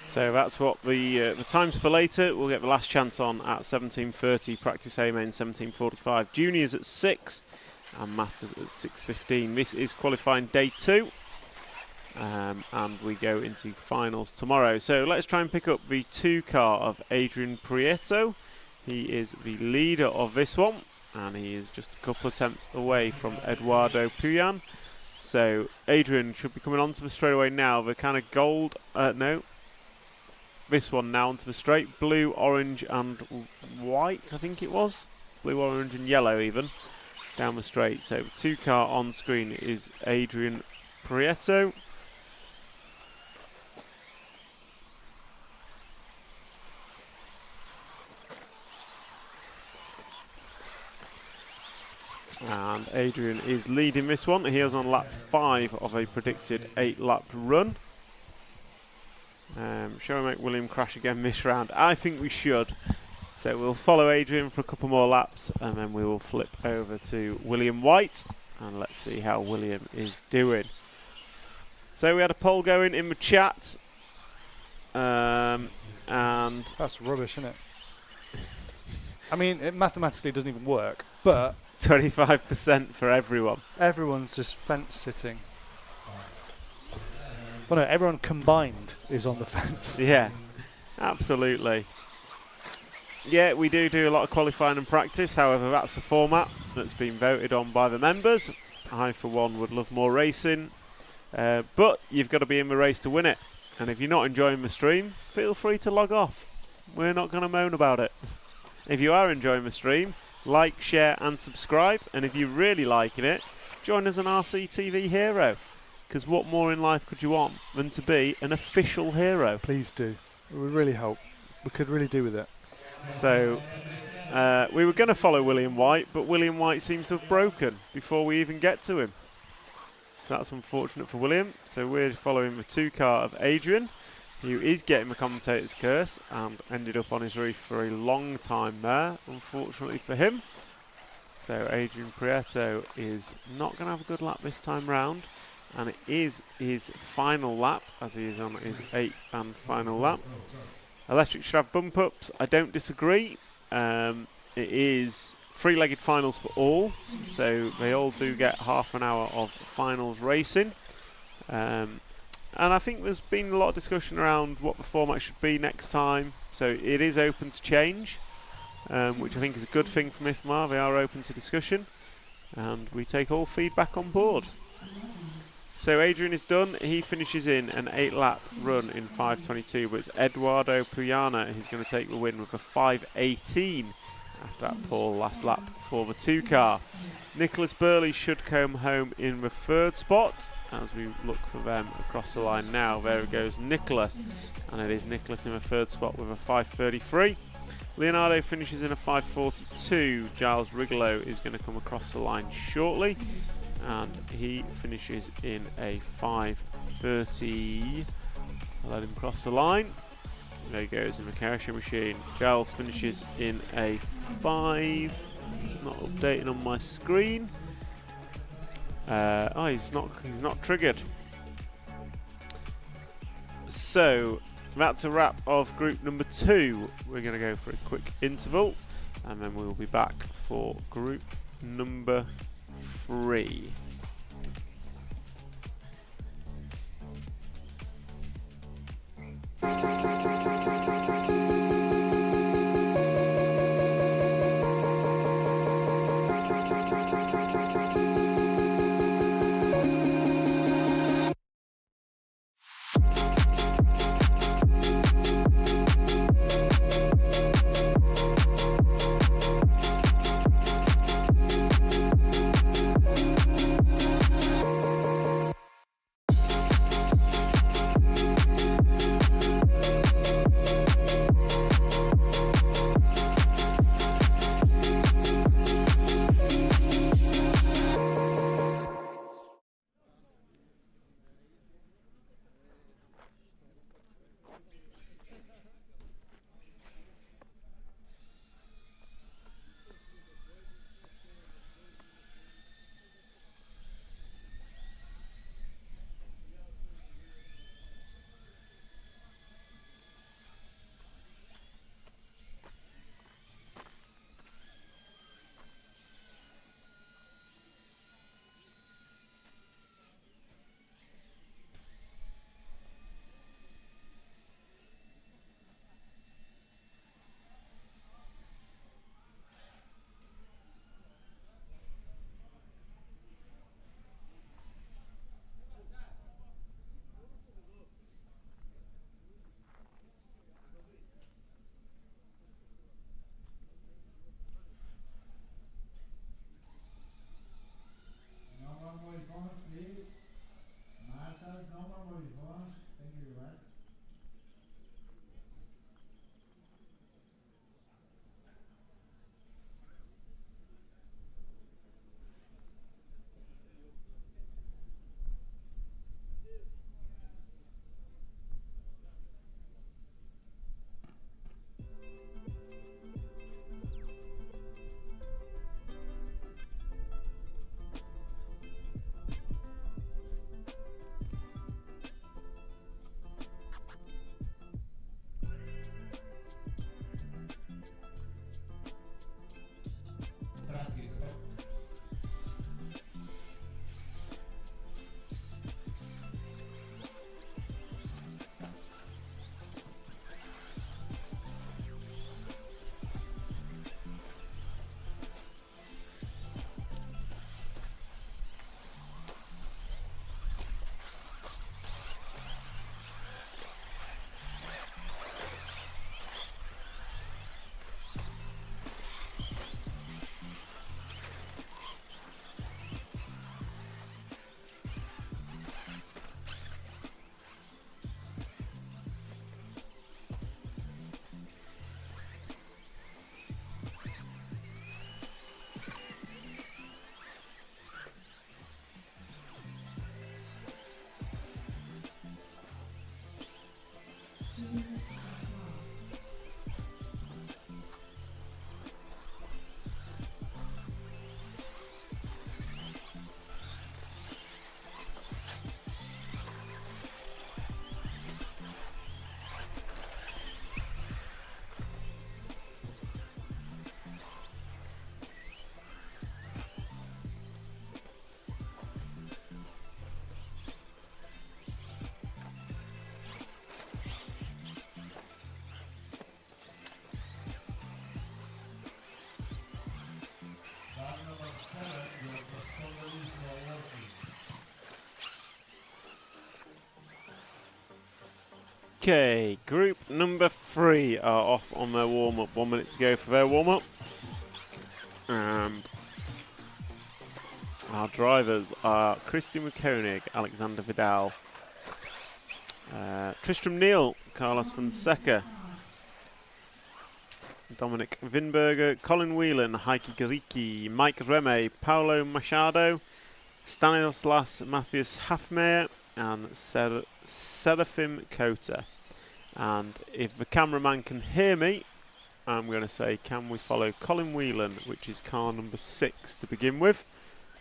So that's what the times for later. We'll get the last chance on at 17:30. Practice A main 17:45. Juniors at 6 and Masters at 6:15. This is qualifying day 2, and we go into finals tomorrow. So let's try and pick up the 2 car of Adrian Prieto. He is the leader of this one, and he is just a couple attempts away from Eduardo Puyan. So Adrian should be coming onto the straightaway now. The kind of gold, no. This one now onto the straight. Blue, orange and white, I think it was. Blue, orange and yellow even. Down the straight. So the 2 car on screen is Adrian Prieto. And Adrian is leading this one. He is on lap 5 of a predicted 8-lap run. Shall we make William crash again this round? I think we should. So we'll follow Adrian for a couple more laps and then we will flip over to William White and let's see how William is doing. So we had a poll going in the chat. And that's rubbish, isn't it? I mean, it mathematically doesn't even work, but 25% for everyone. Everyone's just fence sitting. Well, no, everyone combined is on the fence. Yeah, absolutely. Yeah, we do a lot of qualifying and practice. However, that's a format that's been voted on by the members. I, for one, would love more racing. But you've got to be in the race to win it. And if you're not enjoying the stream, feel free to log off. We're not going to moan about it. If you are enjoying the stream, like, share and subscribe. And if you're really liking it, join as an RCTV hero. Because what more in life could you want than to be an official hero? Please do. It would really help. We could really do with it. So, we were going to follow William White, but William White seems to have broken before we even get to him. So that's unfortunate for William. So we're following the 2 car of Adrian, who is getting the commentator's curse and ended up on his roof for a long time there, unfortunately for him. So Adrian Prieto is not going to have a good lap this time round. And it is his final lap, as he is on his 8th and final lap. Electric should have bump ups. I don't disagree. It is 3-legged finals for all, so they all do get half an hour of finals racing. And I think there's been a lot of discussion around what the format should be next time. So it is open to change, which I think is a good thing from IFMAR. They are open to discussion, and we take all feedback on board. So Adrian is done. He finishes in an 8-lap run in 5:22, but it's Eduardo Puyana who's going to take the win with a 5:18 after that poor last lap for the 2 car. Nicholas Burley should come home in the 3rd spot as we look for them across the line now. There goes Nicholas, and it is Nicholas in the 3rd spot with a 5:33. Leonardo finishes in a 5:42. Giles Rigolo is going to come across the line shortly, and he finishes in a 5:30. I'll let him cross the line. There he goes in the Karasha machine. Giles finishes in a 5. It's not updating on my screen. Oh, he's not triggered. So that's a wrap of group number 2. We're going to go for a quick interval, and then we'll be back for group number 3. Okay, group number 3 are off on their warm-up. 1 minute to go for their warm-up. And our drivers are Christian McConig, Alexander Vidal, Tristram Neal, Carlos Fonseca, Dominic Vinberger, Colin Whelan, Heike Garicki, Mike Reme, Paulo Machado, Stanislas Matthias Hafmeier, and Seraphim Kota. And if the cameraman can hear me, I'm going to say, can we follow Colin Whelan, which is car number 6 to begin with.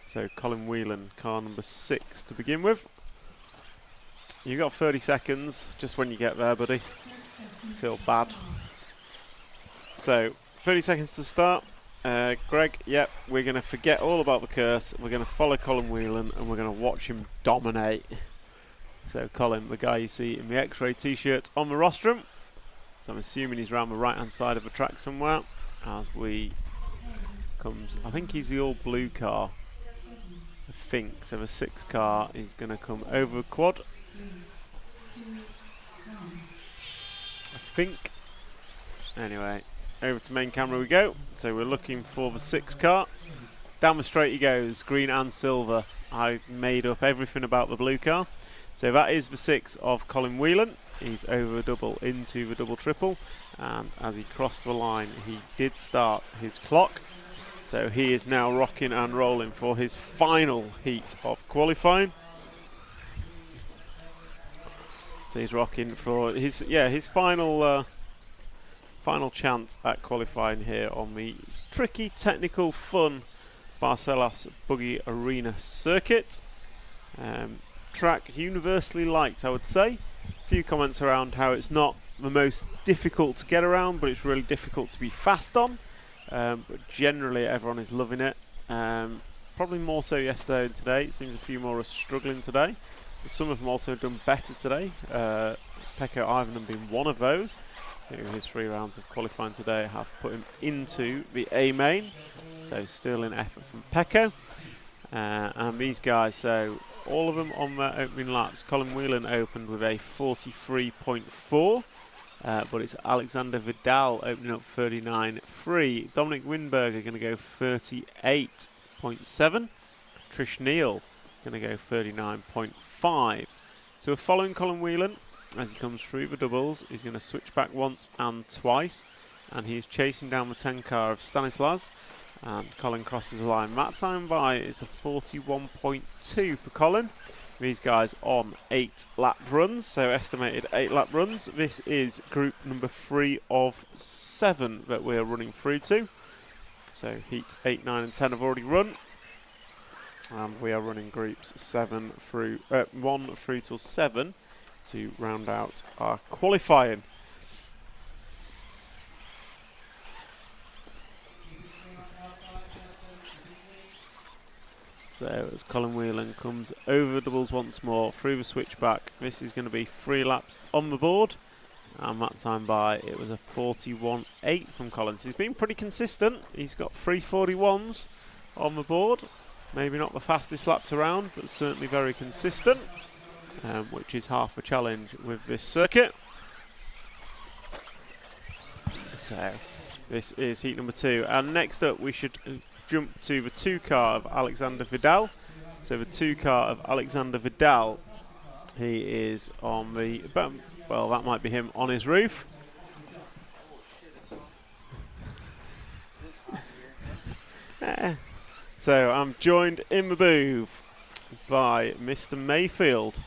So Colin Whelan, car number 6 to begin with. You've got 30 seconds, just when you get there, buddy. Feel bad. So, 30 seconds to start. Greg, yep, we're going to forget all about the curse. We're going to follow Colin Whelan and we're going to watch him dominate. So Colin, the guy you see in the X-Ray t-shirt on the rostrum. So I'm assuming he's around the right-hand side of the track somewhere. As we comes, I think he's the all blue car. I think so. The 6 car is going to come over the quad. I think. Anyway, over to main camera we go. So we're looking for the 6 car. Down the straight he goes, green and silver. I made up everything about the blue car. So that is the 6 of Colin Whelan. He's over the double into the double triple. And as he crossed the line, he did start his clock. So he is now rocking and rolling for his final heat of qualifying. So he's rocking for his final final chance at qualifying here on the tricky, technical, fun Barcelos Buggy Arena circuit. Track universally liked, I would say. A few comments around how it's not the most difficult to get around, but it's really difficult to be fast on. But generally everyone is loving it. Probably more so yesterday and today. It seems a few more are struggling today. But some of them also have done better today. Pecco Ivanhoe being one of those. His 3 rounds of qualifying today have put him into the A main. So still in effort from Pecco. And these guys, so all of them on their opening laps. Colin Whelan opened with a 43.4. But it's Alexander Vidal opening up 39.3. Dominic Winberger going to go 38.7. Trish Neal going to go 39.5. So we're following Colin Whelan as he comes through the doubles. He's going to switch back once and twice. And he's chasing down the 10 car of Stanislas. And Colin crosses the line. That time by is a 41.2 for Colin. These guys on 8 lap runs, so estimated 8 lap runs. This is group number 3 of 7 that we're running through to. So heats 8, 9 and 10 have already run. And we are running groups 1 through till 7 to round out our qualifying. So as Colin Whelan comes over doubles once more through the switchback, this is going to be 3 laps on the board, and that time by it was a 41.8 from Colin. So he's been pretty consistent. He's got 341s on the board. Maybe not the fastest laps around, but certainly very consistent, which is half the challenge with this circuit. So this is heat number 2, and next up we should jump to the 2 car of Alexander Vidal. So the 2 car of Alexander Vidal, he is on the, well, that might be him on his roof. So I'm joined in the booth by Mr. Mayfield.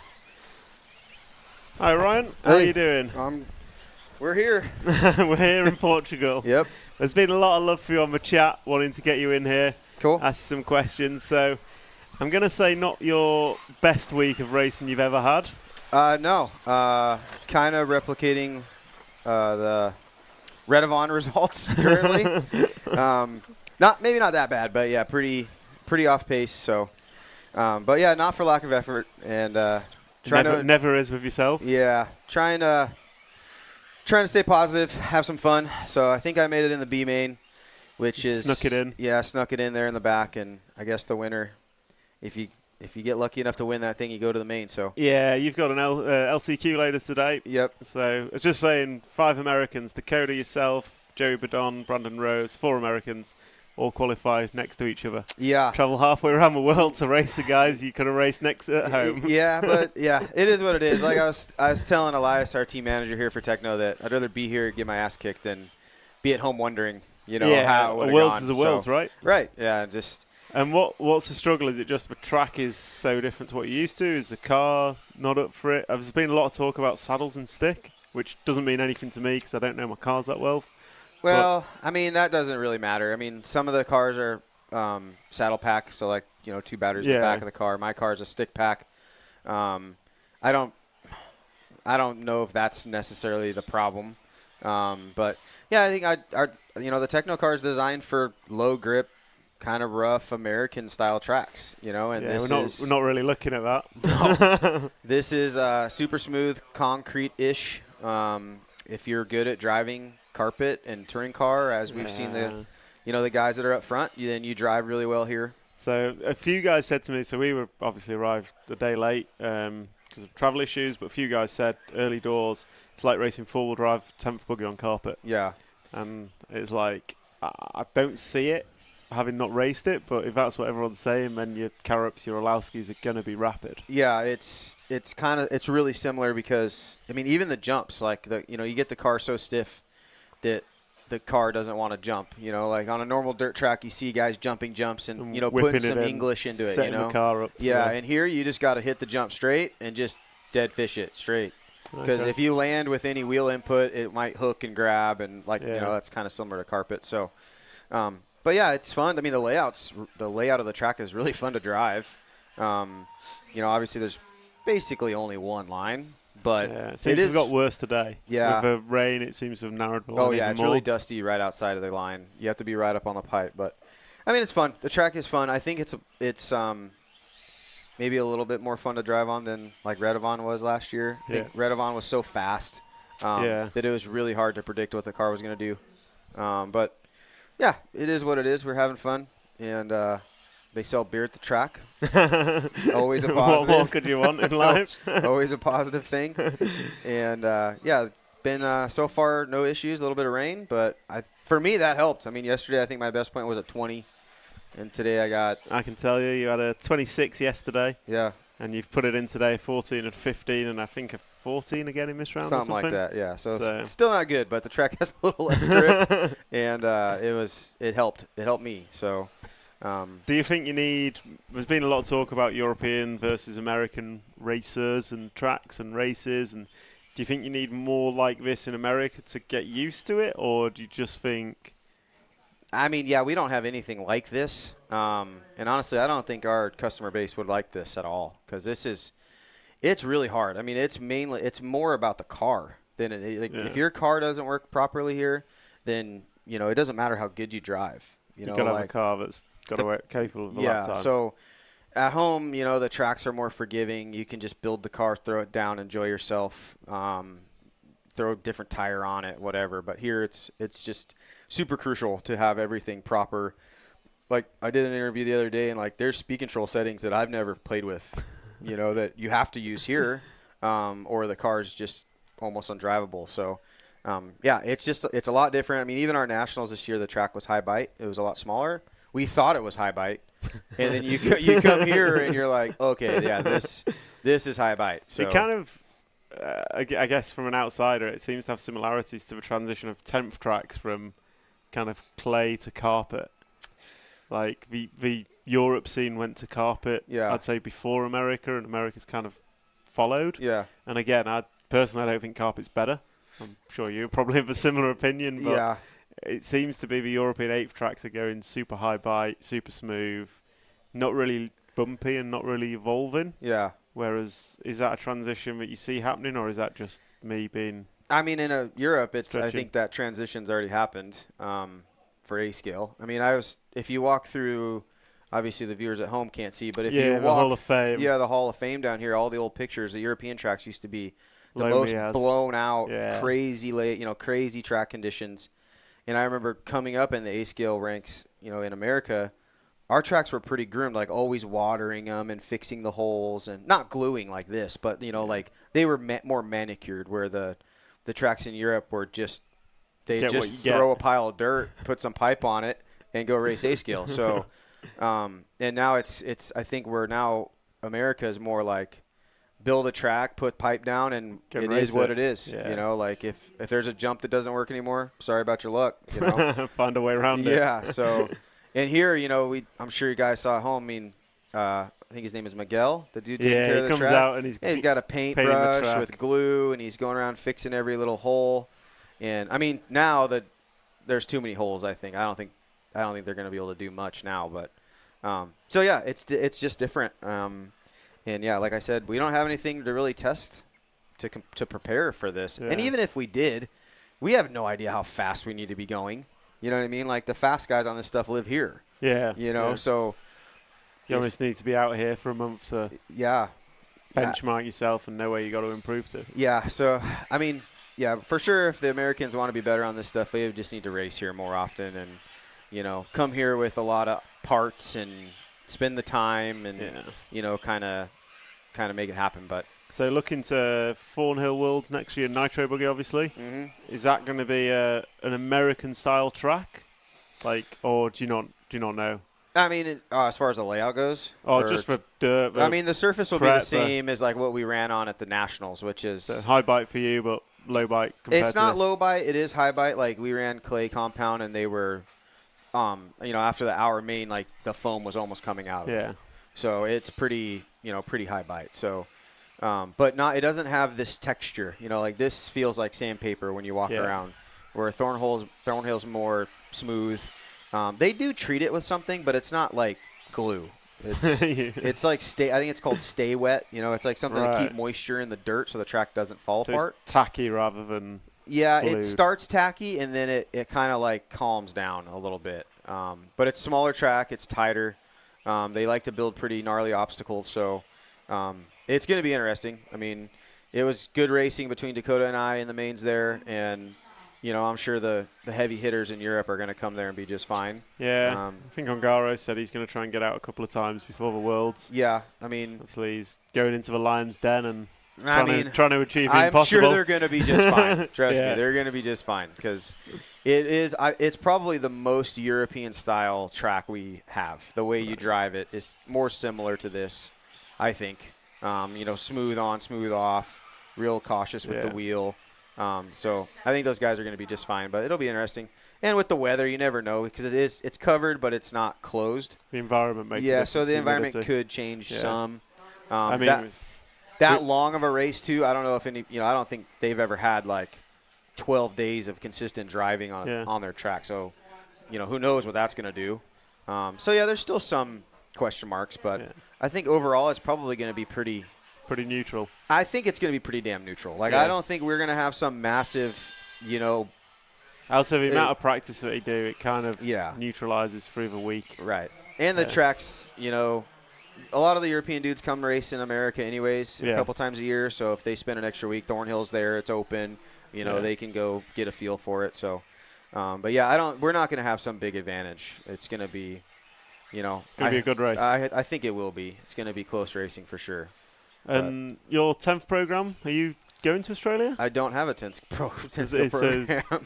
Hi Ryan, how are you doing? We're here. We're here in Portugal. Yep. There's been a lot of love for you on the chat, wanting to get you in here. Cool. Ask some questions. So I'm going to say not your best week of racing you've ever had. No. Kind of replicating the Redovon results currently. Maybe not that bad, but yeah, pretty off pace. So, but yeah, not for lack of effort, and never is with yourself. Yeah, trying to stay positive, have some fun. So I think I made it in the B main, which is snuck it in. Yeah, snuck it in there in the back, and I guess the winner, if you get lucky enough to win that thing, you go to the main. So yeah, you've got an LCQ later today. Yep. So it's just saying 5 Americans: Dakota, yourself, Joey Badon, Brandon Rose, 4 Americans. All qualified next to each other. Yeah. Travel halfway around the world to race the guys you could have raced next at home. Yeah, but yeah, it is what it is. Like I was telling Elias, our team manager here for Techno, that I'd rather be here, get my ass kicked, than be at home wondering, how it would have gone. A world's is a world's, right? Right. Yeah. Just. And what's the struggle? Is it just the track is so different to what you're used to? Is the car not up for it? There's been a lot of talk about saddles and stick, which doesn't mean anything to me because I don't know my cars that well. Well, I mean, that doesn't really matter. I mean, some of the cars are saddle pack, so 2 batteries in the back of the car. My car is a stick pack. I don't know if that's necessarily the problem. But yeah, I think the Techno car is designed for low grip, kind of rough American style tracks, you know, and Yeah, this we're not really looking at that. No. This is super smooth, concrete-ish. If you're good at driving carpet and touring car, as we've seen the guys that are up front, then you drive really well here. So a few guys said to me, so we were obviously arrived a day late because of travel issues, but a few guys said early doors, it's like racing four-wheel drive 10th buggy on carpet. Yeah. And it's like, I don't see it, having not raced it, but if that's what everyone's saying, then your Karups, your Orlowskis are going to be rapid. Yeah, it's really similar because, I mean, even the jumps, like, you get the car so stiff that the car doesn't want to jump. You know, like on a normal dirt track, you see guys jumping jumps and, putting some English into it, setting the car up. Yeah, and here you just got to hit the jump straight and just dead fish it straight. Because if you land with any wheel input, it might hook and grab, and that's kind of similar to carpet. So, but yeah, it's fun. I mean, the layout of the track is really fun to drive. Obviously there's basically only one line, but it seems to have got worse today. Yeah, with the rain, it seems to have narrowed the line. Oh yeah, it's more. really dusty right outside of the line. You have to be right up on the pipe, but I mean, it's fun. The track is fun. I think it's maybe a little bit more fun to drive on than like Redovon was last year. I think Redovon was so fast that it was really hard to predict what the car was going to do. But yeah, it is what it is. We're having fun, and they sell beer at the track. Always a positive. What more could you want in life? Always a positive thing. And it's been so far no issues. A little bit of rain, but for me that helped. I mean, yesterday I think my best point was at 20. And today I can tell you had a 26 yesterday. Yeah. And you've put it in today, 14 and 15, and I think a 14 again in this round. Something like that, yeah. So it's still not good, but the track has a little less grip, and it helped. It helped me. So. Do you think you need? There's been a lot of talk about European versus American racers and tracks and races, and do you think you need more like this in America to get used to it, or do you just think? I mean, yeah, we don't have anything like this. And honestly, I don't think our customer base would like this at all because it's really hard. I mean, it's more about the car than if your car doesn't work properly here, then, it doesn't matter how good you drive. You got to have a car that's got to work capable of a lap time. So at home, the tracks are more forgiving. You can just build the car, throw it down, enjoy yourself, throw a different tire on it, whatever. But here it's just super crucial to have everything proper. Like I did an interview the other day, and like there's speed control settings that I've never played with, that you have to use here, or the car is just almost undrivable. So, it's a lot different. I mean, even our nationals this year, the track was high bite. It was a lot smaller. We thought it was high bite, and then you come here and you're like, okay, yeah, this is high bite. So it kind of. I guess from an outsider, it seems to have similarities to the transition of 10th tracks from kind of clay to carpet. Like the Europe scene went to carpet, I'd say before America, and America's kind of followed. Yeah. And again, I don't think carpet's better. I'm sure you probably have a similar opinion, but it seems to be the European 8th tracks are going super high bite, super smooth, not really bumpy and not really evolving. Yeah. Whereas, is that a transition that you see happening, or is that just me being? I mean, in Europe, I think that transition's already happened for A scale. I mean, if you walk through, obviously the viewers at home can't see, but if you walk, the Hall of Fame. Yeah, the Hall of Fame down here, all the old pictures, the European tracks used to be the most blown out, crazy crazy track conditions. And I remember coming up in the A scale ranks, in America. Our tracks were pretty groomed, like always watering them and fixing the holes and not gluing like this, but, like they were more manicured, where the tracks in Europe were just, they just throw a pile of dirt, put some pipe on it, and go race A scale. So, and now it's I think America is more like build a track, put pipe down, and it is what it is. Yeah. Like if there's a jump that doesn't work anymore, sorry about your luck. Find a way around it. Yeah, so. And here, I'm sure you guys saw at home. I mean, I think his name is Miguel, the dude taking care of the track. He comes out and he's got a paintbrush with glue, and he's going around fixing every little hole. And I mean, now that there's too many holes, I don't think they're going to be able to do much now. But so yeah, it's just different. And yeah, like I said, we don't have anything to really test to prepare for this. Yeah. And even if we did, we have no idea how fast we need to be going. You know what I mean? Like the fast guys on this stuff live here. Yeah. You know, so you almost need to be out here for a month to benchmark yourself and know where you got to improve to. Yeah. So I mean, yeah, for sure. If the Americans want to be better on this stuff, they just need to race here more often and, you know, come here with a lot of parts and spend the time and you know, kind of make it happen. But so looking to Thornhill Worlds next year, Nitro Buggy, obviously. Is that going to be an American style track, like, or do you not know? I mean, as far as the layout goes, just for dirt. I mean, the surface will be the same as like what we ran on at the Nationals, which is so high bite for you, but low bite. It's not low bite; it is high bite. Like we ran clay compound, and they were, you know, after the hour main, like the foam was almost coming out of it. So it's pretty, you know, pretty high bite. So, but it doesn't have this texture. You know, like this feels like sandpaper when you walk around, where Thornhill's more smooth. They do treat it with something, but it's not like glue. It's like I think it's called stay wet. You know, it's like something to keep moisture in the dirt so the track doesn't fall apart. It's tacky rather than glued. It starts tacky and then it kind of like calms down a little bit. But it's smaller track. It's tighter. They like to build pretty gnarly obstacles, so it's going to be interesting. I mean, it was good racing between Dakota and I in the mains there, and you know, I'm sure the heavy hitters in Europe are going to come there and be just fine. Yeah, I think Ongaro said he's going to try and get out a couple of times before the Worlds. Yeah, I mean, obviously he's going into the Lion's Den and trying to achieve the I'm impossible. sure they're going to be just fine. Trust me, they're going to be just fine because it's probably the most European style track we have. The way you drive it is more similar to this, I think. You know, smooth on, smooth off, real cautious with the wheel. So I think those guys are going to be just fine, but it'll be interesting. And with the weather, you never know because it's covered, but it's not closed. The environment makes a difference. So the environment could change some. I mean, that long of a race too. I don't know if any. You know, I don't think they've ever had like 12 days of consistent driving on their track. So, you know, who knows what that's going to do. So yeah, there's still some question marks, but I think overall it's probably going to be pretty neutral. I think it's going to be pretty damn neutral. Like, I don't think we're going to have some massive, you know. Also, the amount of practice that they do, it kind of neutralizes through the week. Right. And the tracks, you know, a lot of the European dudes come race in America anyways a couple times a year. So if they spend an extra week, Thornhill's there, it's open. You know, they can go get a feel for it. So, but yeah, we're not going to have some big advantage. It's going to be, you know. It's going to be a good race. I think it will be. It's going to be close racing for sure. And your 10th program, are you going to Australia? I don't have a 10th program.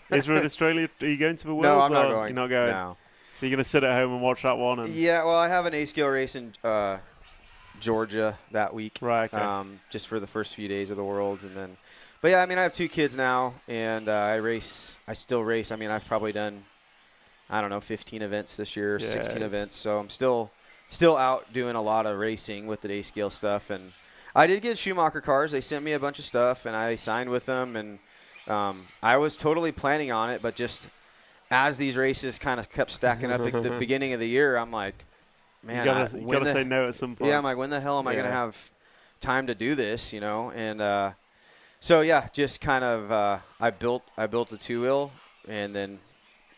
Is there in Australia? Are you going to the Worlds? No, I'm not going. You're not going? No. So you're going to sit at home and watch that one? Yeah, well, I have an A-scale race in Georgia that week. Right, okay. Just for the first few days of the Worlds. And then, but yeah, I mean, I have 2 kids now, and I still race. I mean, I've probably done, I don't know, 15 events this year, 16 events. So I'm still out doing a lot of racing with the A-scale stuff. And I did get Schumacher cars. They sent me a bunch of stuff, and I signed with them. And I was totally planning on it, but just as these races kind of kept stacking up at the beginning of the year, I'm like, man, you gotta say no at some point. Yeah, I'm like, when the hell am I going to have time to do this, you know? And so, yeah, just kind of I built a 2-wheel, and then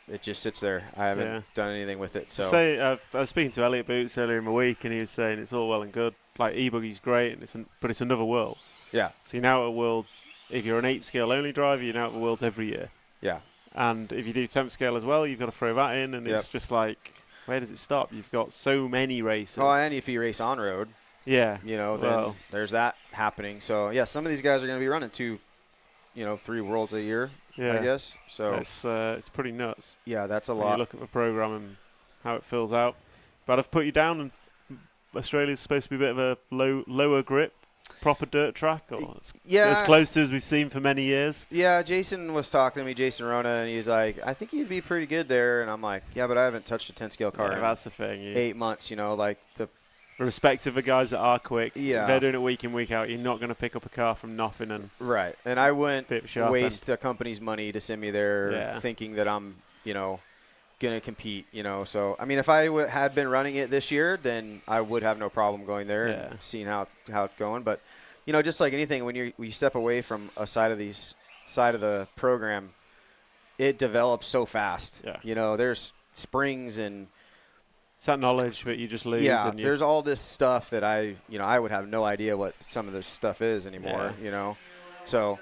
it just sits there. I haven't done anything with it. So I was speaking to Elliot Boots earlier in the week, and he was saying it's all well and good. Like, e-buggy's great, but it's another Worlds. Yeah. So you're now at Worlds. If you're an 8th scale only driver, you're now at the Worlds every year. Yeah. And if you do 10th scale as well, you've got to throw that in, and it's just like, where does it stop? You've got so many races. Oh, and if you race on road, you know, then there's that happening. So yeah, some of these guys are going to be running 2, 3 Worlds a year. I guess. So it's pretty nuts. Yeah, that's a when lot. You look at the program and how it fills out. But I've put you down, and Australia's supposed to be a bit of a lower grip, proper dirt track, or as close to as we've seen for many years. Yeah, Jason was talking to me, Jason Rona, and he's like, I think you'd be pretty good there. And I'm like, yeah, but I haven't touched a 10-scale car in that's the thing. 8 months, you know, like the respect of the guys that are quick. Yeah. If they're doing it week in, week out, you're not going to pick up a car from nothing. Right. And I wouldn't waste a company's money to send me there thinking that I'm, you know, going to compete, you know. So, I mean, if I had been running it this year, then I would have no problem going there and seeing how it's going. But, you know, just like anything, when you step away from a side of the program, it develops so fast. Yeah. You know, there's springs and it's that knowledge that you just lose. Yeah, and there's all this stuff that I would have no idea what some of this stuff is anymore. Yeah. You know, so.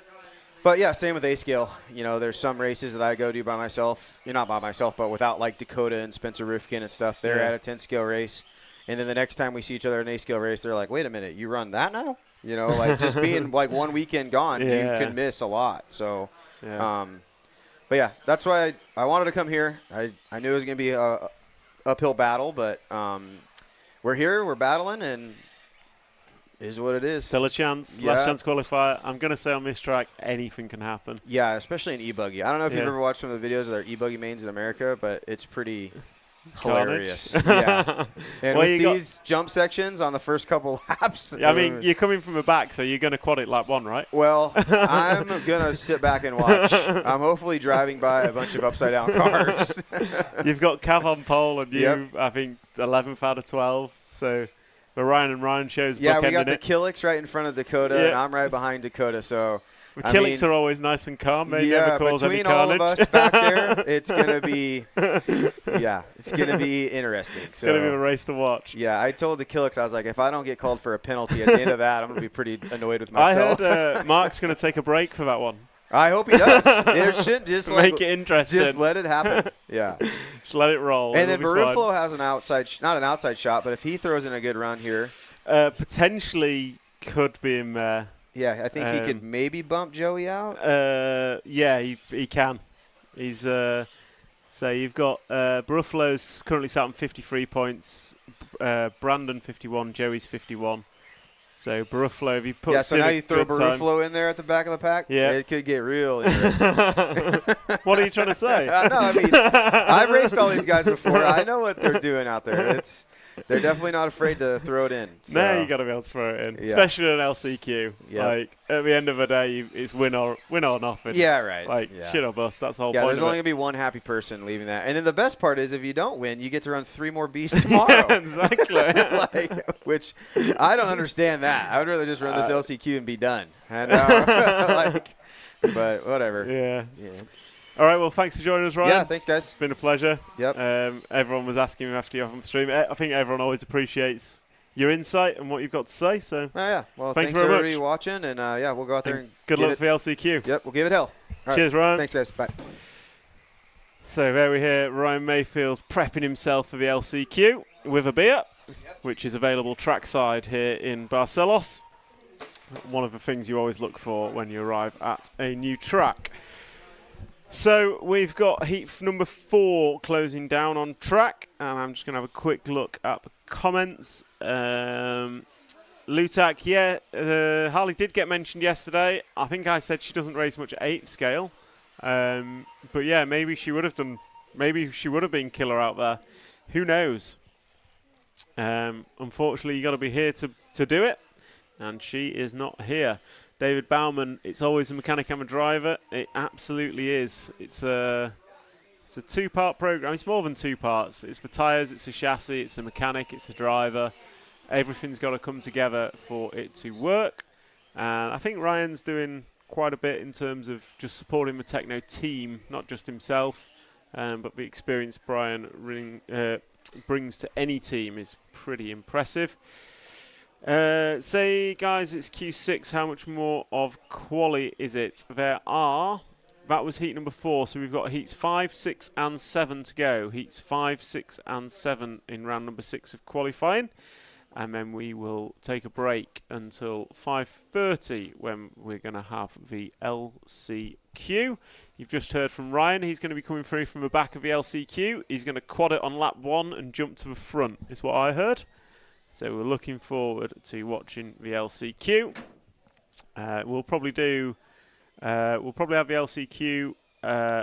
But yeah, same with A-Scale. You know, there's some races that I go do by myself. Not by myself, but without like Dakota and Spencer Rifkin and stuff. They're at a 10-scale race. And then the next time we see each other in an A-Scale race, they're like, wait a minute, you run that now? You know, like just being like one weekend gone, you can miss a lot. So, but yeah, that's why I wanted to come here. I knew it was going to be a uphill battle, but we're here, we're battling, and is what it is. Still a chance. Last chance qualifier. I'm going to say on this track, anything can happen. Yeah, especially in e-buggy. I don't know if you've ever watched some of the videos of their e-buggy mains in America, but it's pretty hilarious. Yeah. And with these jump sections on the first couple laps. Yeah, I mean, you're coming from the back, so you're going to quad it lap 1, right? Well, I'm going to sit back and watch. I'm hopefully driving by a bunch of upside-down cars. You've got Cav on pole, and you, I think, 11th out of 12. So the Ryan and Ryan shows. Yeah, we got the Killix right in front of Dakota, and I'm right behind Dakota. So the Killix are always nice and calm. They never cause any between carnage. all of us back there, it's gonna be, it's gonna be interesting. It's gonna be a race to watch. Yeah, I told the Killix, I was like, if I don't get called for a penalty at the end of that, I'm gonna be pretty annoyed with myself. I heard Mark's gonna take a break for that one. I hope he does. It should just make it interesting. Just let it happen. Yeah. Just let it roll. And then Barufalo has an outside, not an outside shot, but if he throws in a good run here, potentially could be in there. Yeah, I think he could maybe bump Joey out. Yeah, he can. He's so you've got Barufalo's currently sat on 53 points, Brandon 51, Joey's 51. So Barufalo, if you put so now you throw Barufalo in there at the back of the pack, it could get real interesting. What are you trying to say? No, I mean, I've raced all these guys before. I know what they're doing out there. They're definitely not afraid to throw it in. So. No, you got to be able to throw it in, especially in LCQ. Yeah. Like at the end of the day, it's win or nothing. Yeah, right. Like shit or bust. That's the whole point. Yeah, there's only gonna be one happy person leaving that, and then the best part is if you don't win, you get to run 3 more beasts tomorrow. Yeah, exactly. Which I don't understand that. I would rather just run this LCQ and be done. And, but whatever. Yeah. All right, well, thanks for joining us, Ryan. Yeah, thanks, guys. It's been a pleasure. Yep. Everyone was asking me after you off on the stream. I think everyone always appreciates your insight and what you've got to say. So, well, thank thanks you very everybody much. watching, and we'll go out there and good luck for the LCQ. Yep, we'll give it hell. All Cheers, right. Ryan. Thanks, guys. Bye. So there we hear Ryan Mayfield prepping himself for the LCQ with a beer, which is available trackside here in Barcelos. One of the things you always look for when you arrive at a new track. So we've got heat number 4 closing down on track, and I'm just going to have a quick look at the comments. Lutak, Harley did get mentioned yesterday. I think I said she doesn't race much at 8 scale. But yeah, maybe she would have done. Maybe she would have been killer out there. Who knows? Unfortunately, you got to be here to do it, and she is not here. David Bauman, it's always a mechanic and a driver. It absolutely is. It's a 2-part program. It's more than 2 parts. It's the tyres, it's a chassis, it's a mechanic, it's a driver. Everything's got to come together for it to work. And I think Ryan's doing quite a bit in terms of just supporting the Techno team, not just himself, but the experience Brian brings to any team is pretty impressive. Say, guys, it's Q6. How much more of quali is it? That was heat number 4, so we've got heats 5, 6, and 7 to go. Heats 5, 6, and 7 in round number 6 of qualifying. And then we will take a break until 5:30 when we're going to have the LCQ. You've just heard from Ryan. He's going to be coming through from the back of the LCQ. He's going to quad it on lap 1 and jump to the front, is what I heard. So we're looking forward to watching the LCQ. We'll probably have the LCQ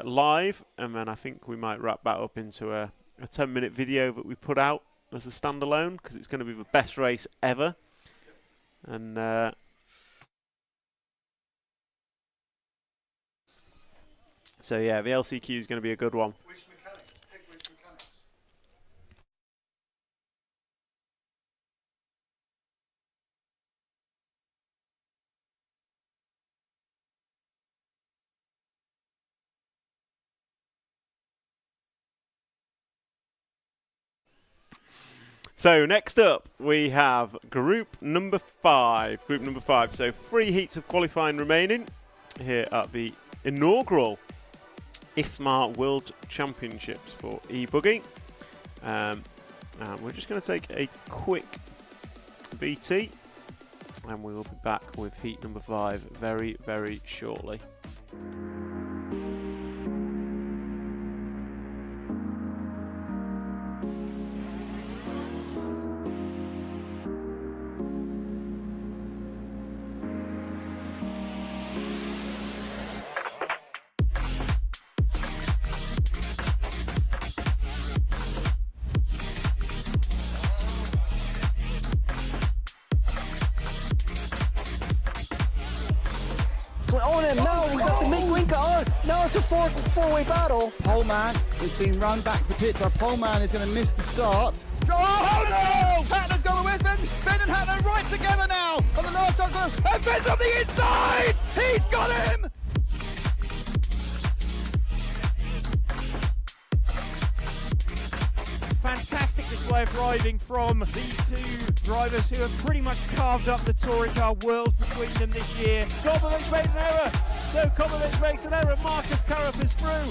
live, and then I think we might wrap that up into a 10-minute video that we put out as a standalone, because it's going to be the best race ever. And so yeah, the LCQ is going to be a good one. So next up, we have group number 5. Group number 5. So 3 heats of qualifying remaining here at the inaugural IFMAR World Championships for e-Buggy. And we're just going to take a quick BT, and we will be back with heat number 5 very, very shortly. On him now, we got the meat winker on. Now it's a four-way battle. Poleman is being run back to the pit, but Poleman is going to miss the start. Oh no! Hatner's going with Ben. Ben and Hatner right together now. On the last chance, and Ben's on the inside. He's got him. Fantastic display of driving from these 2 drivers who have pretty much carved up the touring car world between them this year. Kovacic made an error, so Kovacic makes an error. Marcus Karup is through.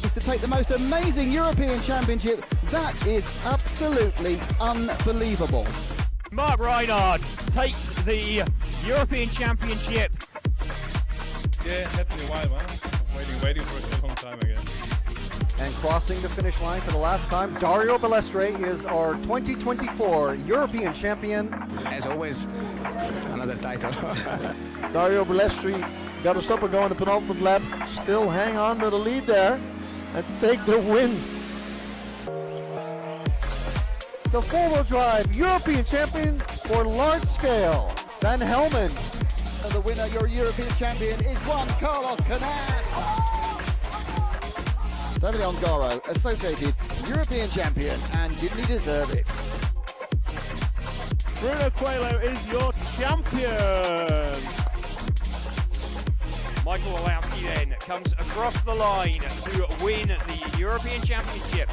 Is to take the most amazing European Championship. That is absolutely unbelievable. Mark Reinhard takes the European Championship. Yeah, definitely a while, man. Waiting for it a long time again. And crossing the finish line for the last time, Dario Balestre is our 2024 European champion. As always, another title. Dario Balestre got to stop and go in the penultimate lap. Still hang on to the lead there and take the win. The four-wheel drive European champion for large scale, Van Helmen. And the winner, your European champion, is Juan Carlos Canas. David Ongaro, associated European champion, and didn't he deserve it? Bruno Coelho is your champion. Michael Walowski then comes across the line to win the European Championship.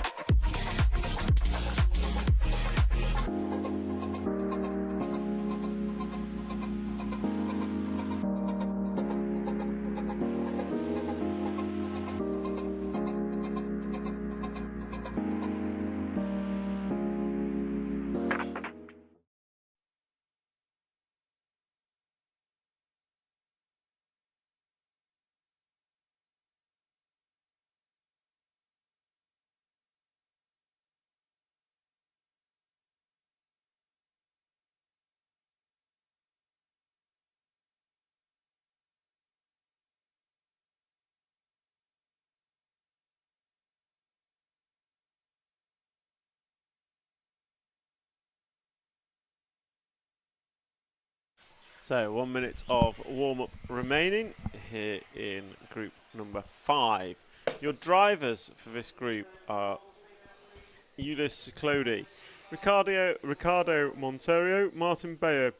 So 1 minute of warm-up remaining here in group number 5. Your drivers for this group are Ulysse Clody, Ricardo Monteiro, Martin Bayer,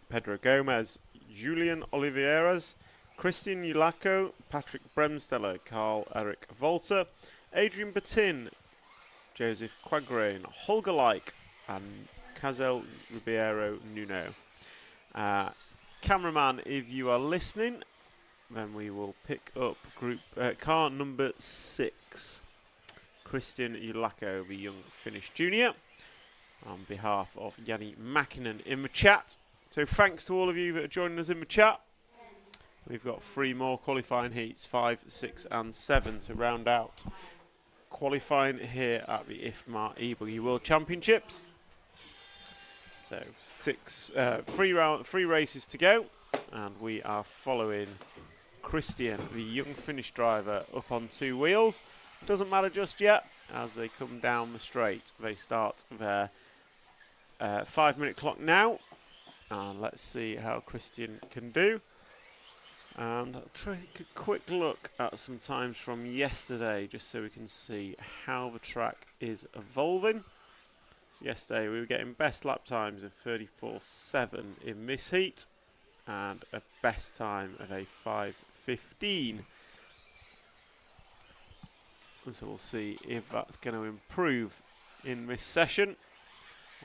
Pedro Gomez, Julian Oliveiras, Christian Ulaco, Patrick Bremsteller, Carl-Eric Volter, Adrian Batin, Joseph Quagrain, Holger Like, and Cazel Ribeiro Nuno. Cameraman, if you are listening, then we will pick up group car number 6. Christian Ulaco, the young Finnish junior, on behalf of Yanni Mäkinen in the chat. So thanks to all of you that are joining us in the chat. We've got 3 more qualifying heats, 5, 6 and 7 to round out qualifying here at the IFMAR e-Buggy World Championships. So 3 races to go, and we are following Christian, the young Finnish driver, up on 2 wheels. Doesn't matter just yet as they come down the straight. They start their 5-minute clock now, and let's see how Christian can do. And I'll take a quick look at some times from yesterday just so we can see how the track is evolving. So yesterday we were getting best lap times of 34.7 in this heat, and a best time of a 5:15. So we'll see if that's going to improve in this session,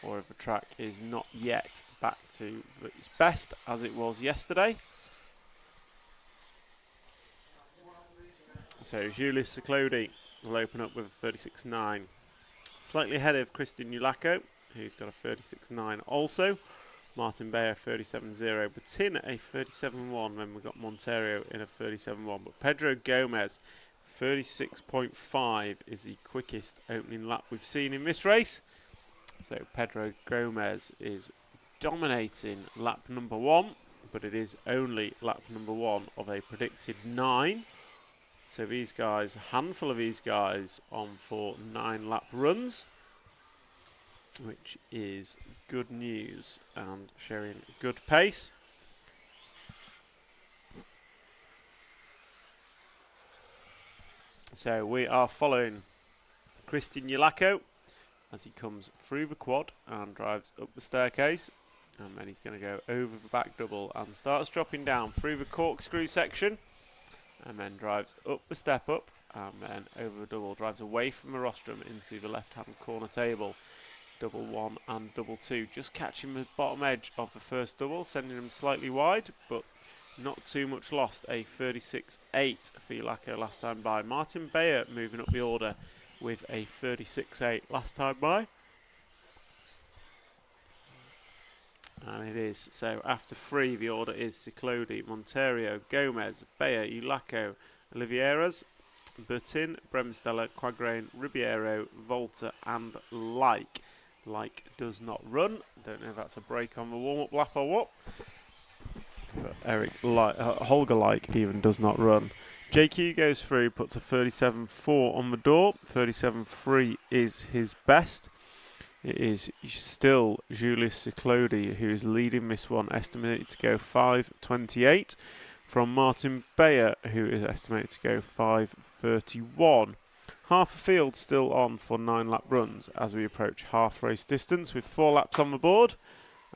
or if the track is not yet back to its best as it was yesterday. So Julius Ciclodi will open up with a 36.9. Slightly ahead of Christian Ulaco, who's got a 36.9 also. Martin Bayer 37.0, Batin a 37.1, then we've got Monterio in a 37.1. But Pedro Gomez, 36.5 is the quickest opening lap we've seen in this race. So Pedro Gomez is dominating lap number 1, but it is only lap number 1 of a predicted 9. So these guys, a handful of these guys on for 9 lap runs, which is good news and showing good pace. So we are following Christian Ulaco as he comes through the quad and drives up the staircase, and then he's going to go over the back double and starts dropping down through the corkscrew section, and then drives up the step up, and then over the double, drives away from the rostrum into the left hand corner table. Double 1 and double 2, just catching the bottom edge of the first double, sending him slightly wide, but not too much lost. A 36.8 for Ulaco last time by. Martin Bayer moving up the order with a 36.8 last time by. And it is, so after 3 the order is Ciclodi, Monterio, Gomez, Bayer, Ulaco, Oliveiras, Bertin, Bremsteller, Quagrain, Ribeiro, Volta and Like. Like does not run. Don't know if that's a break on the warm-up lap or what. But Holger Like even does not run. JQ goes through, puts a 37.4 on the door. 37.3 is his best. It is still Julius Ciclodi who is leading this one, estimated to go 5.28 from Martin Bayer, who is estimated to go 5.31. Half the field still on for 9 lap runs as we approach half race distance, with 4 laps on the board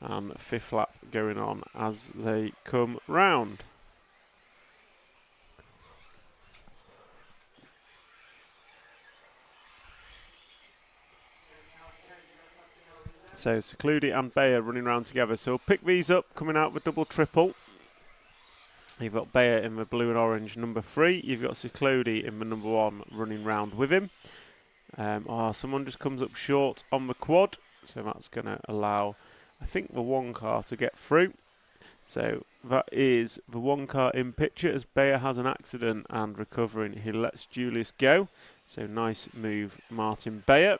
and 5th lap going on as they come round. So Ciclodi and Bayer running around together. So we'll pick these up coming out with double triple. You've got Bayer in the blue and orange number 3. You've got Ciclodi in the number 1 running round with him. Someone just comes up short on the quad, so that's going to allow, I think, the 1 car to get through. So that is the 1 car in picture as Bayer has an accident and recovering. He lets Julius go. So nice move, Martin Bayer.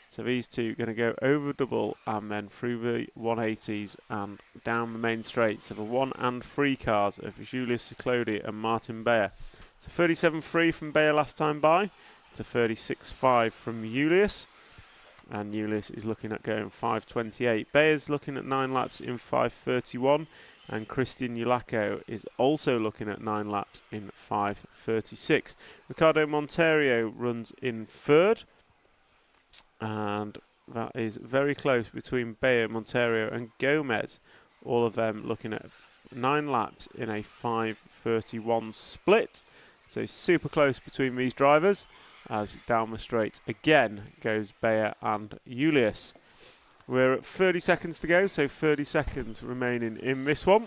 So these two are going to go over double and then through the 180s and down the main straight. So the 1 and 3 cars of Julius Ciclodi and Martin Bayer. So 37.3 from Bayer last time by to 36.5 from Julius. And Julius is looking at going 5.28. Bayer's looking at 9 laps in 5.31. And Christian Ulaco is also looking at 9 laps in 5.36. Ricardo Monterio runs in 3rd. And that is very close between Bayer, Monterio and Gomez. All of them looking at 9 laps in a 5.31 split. So super close between these drivers. As down the straight again goes Bayer and Julius. We're at 30 seconds to go, so 30 seconds remaining in this one.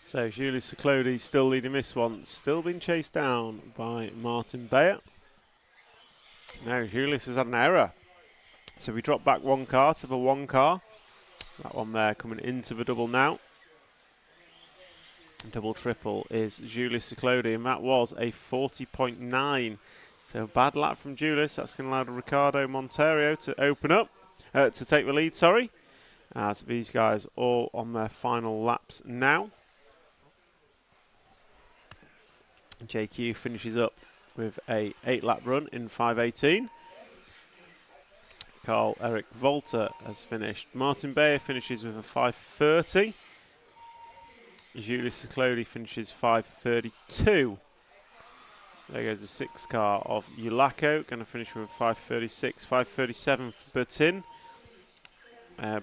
So Julius Ciclodi still leading this one, still being chased down by Martin Bayer. Now Julius has had an error. So we drop back 1 car to the 1 car. That one there coming into the double now. Double triple is Julius Ciclodi, and that was a 40.9. So bad lap from Julius. That's going to allow Ricardo Monterio to open up, to take the lead, sorry. As these guys all on their final laps now. JQ finishes up with a 8-lap run in 5:18. Carl-Eric Volter has finished. Martin Bayer finishes with a 5:30. Julius Ciclodi finishes 5:32. There goes the 6 car of Ulaco, going to finish with a 5:36, 5:37 for Bertin.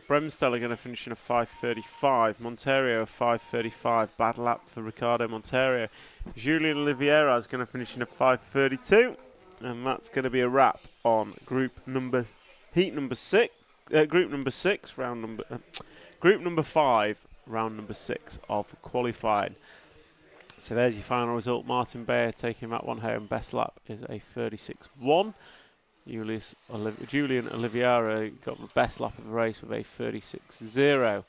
Bremstel are going to finish in a 5:35. Monterio a 5:35. Bad lap for Ricardo Monterio. Julian Oliveira is going to finish in a 5:32, and that's going to be a wrap on group number 6, round number group number 5, round number 6 of qualifying. So there's your final result. Martin Bayer taking that one home. Best lap is a 36.1. Julian Oliveira got the best lap of the race with a 36.0.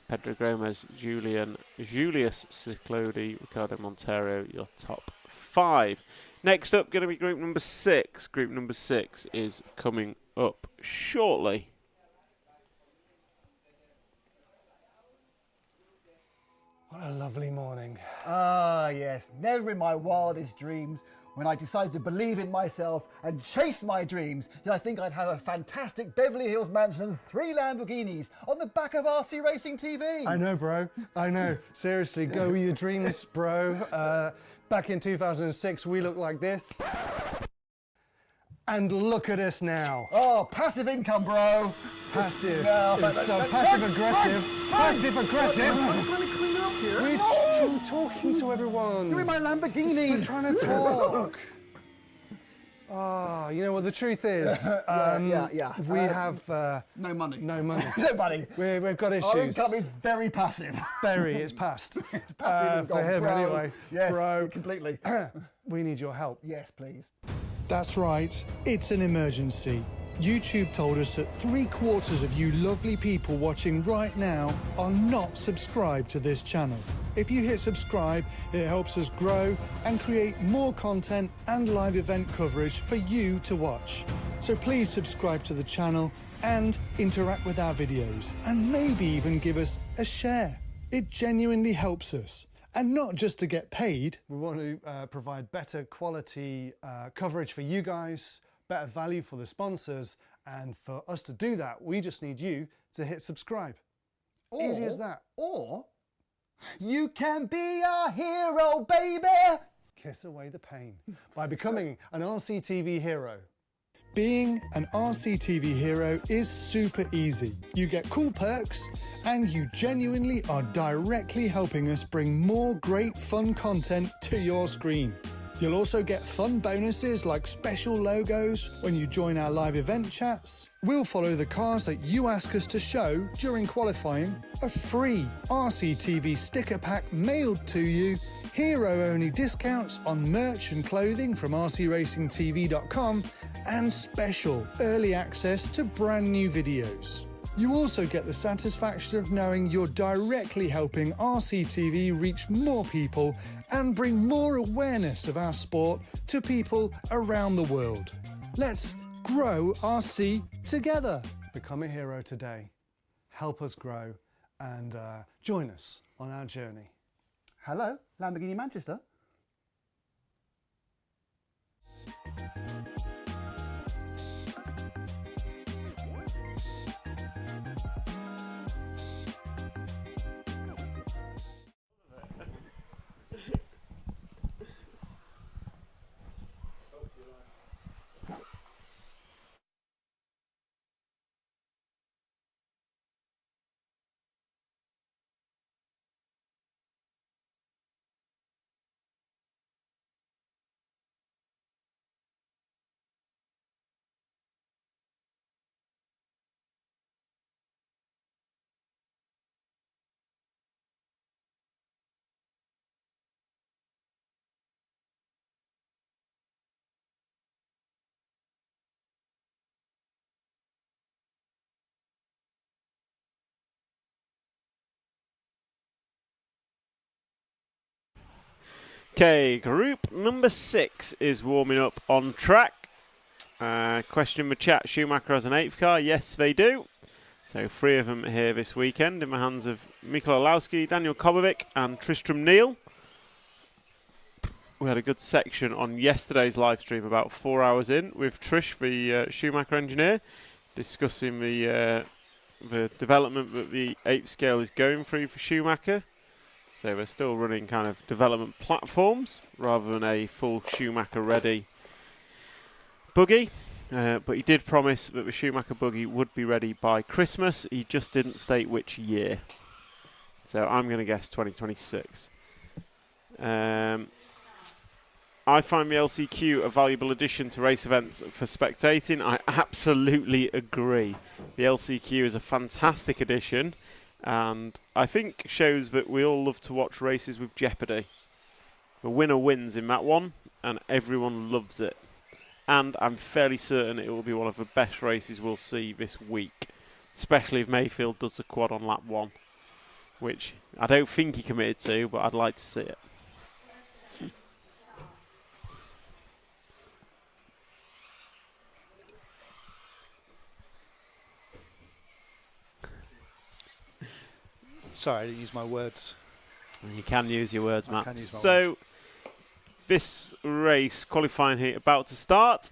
Pedro Gomez, Julius Ciclodi, Ricardo Montero, your top 5. Next up, going to be group number 6. Group number 6 is coming up shortly. What a lovely morning. Ah, yes. Never in my wildest dreams, when I decided to believe in myself and chase my dreams, did I think I'd have a fantastic Beverly Hills mansion and 3 Lamborghinis on the back of RC Racing TV. I know, bro. I know. Seriously, go with your dreams, bro. Back in 2006, we looked like this. And look at us now. Oh, passive income, bro. Passive. No, It's so passive-aggressive. Passive-aggressive. I'm trying to clean up here. We're talking to everyone. You're in my Lamborghini. We're trying to talk. Ah, you know what the truth is? We have no money. No money. No money. We've got issues. Our income is very passive. It's past. It's passive for him bro. anyway. Yes, bro. completely. We need your help. Yes, please. That's right, it's an emergency. YouTube told us that 3/4 of you lovely people watching right now are not subscribed to this channel. If you hit subscribe, it helps us grow and create more content and live event coverage for you to watch. So please subscribe to the channel and interact with our videos, and maybe even give us a share. It genuinely helps us. And not just to get paid. We want to provide better quality coverage for you guys, better value for the sponsors, and for us to do that, we just need you to hit subscribe. Easy as that. Or you can be our hero, baby. Kiss away the pain by becoming an RCTV hero. Being an RCTV hero is super easy. You get cool perks, and you genuinely are directly helping us bring more great fun content to your screen. You'll also get fun bonuses like special logos when you join our live event chats. We'll follow the cars that you ask us to show during qualifying, a free RCTV sticker pack mailed to you, hero-only discounts on merch and clothing from rcracingtv.com, and special early access to brand new videos. You also get the satisfaction of knowing you're directly helping RCTV reach more people and bring more awareness of our sport to people around the world. Let's grow RC together. Become a hero today. Help us grow and join us on our journey. Hello, Lamborghini Manchester. Okay, group number 6 is warming up on track. Question in the chat, Schumacher has an 8th car. Yes, they do. So 3 of them here this weekend in the hands of Mikkel Olowski, Daniel Kobovic and Tristram Neal. we had a good section on yesterday's live stream about 4 hours in with Trish, the Schumacher engineer, discussing the development that the 8th scale is going through for Schumacher. So we're still running kind of development platforms rather than a full Schumacher ready buggy. But he did promise that the Schumacher buggy would be ready by Christmas. He just didn't state which year. So I'm going to guess 2026. I find the LCQ a valuable addition to race events for spectating. I absolutely agree. The LCQ is a fantastic addition, and I think shows that we all love to watch races with jeopardy. The winner wins in that one, and everyone loves it. And I'm fairly certain it will be one of the best races we'll see this week, especially if Mayfield does the quad on lap 1, which I don't think he committed to, but I'd like to see it. Sorry, I didn't use my words. You can use your words, Matt. So, this race, qualifying heat, about to start.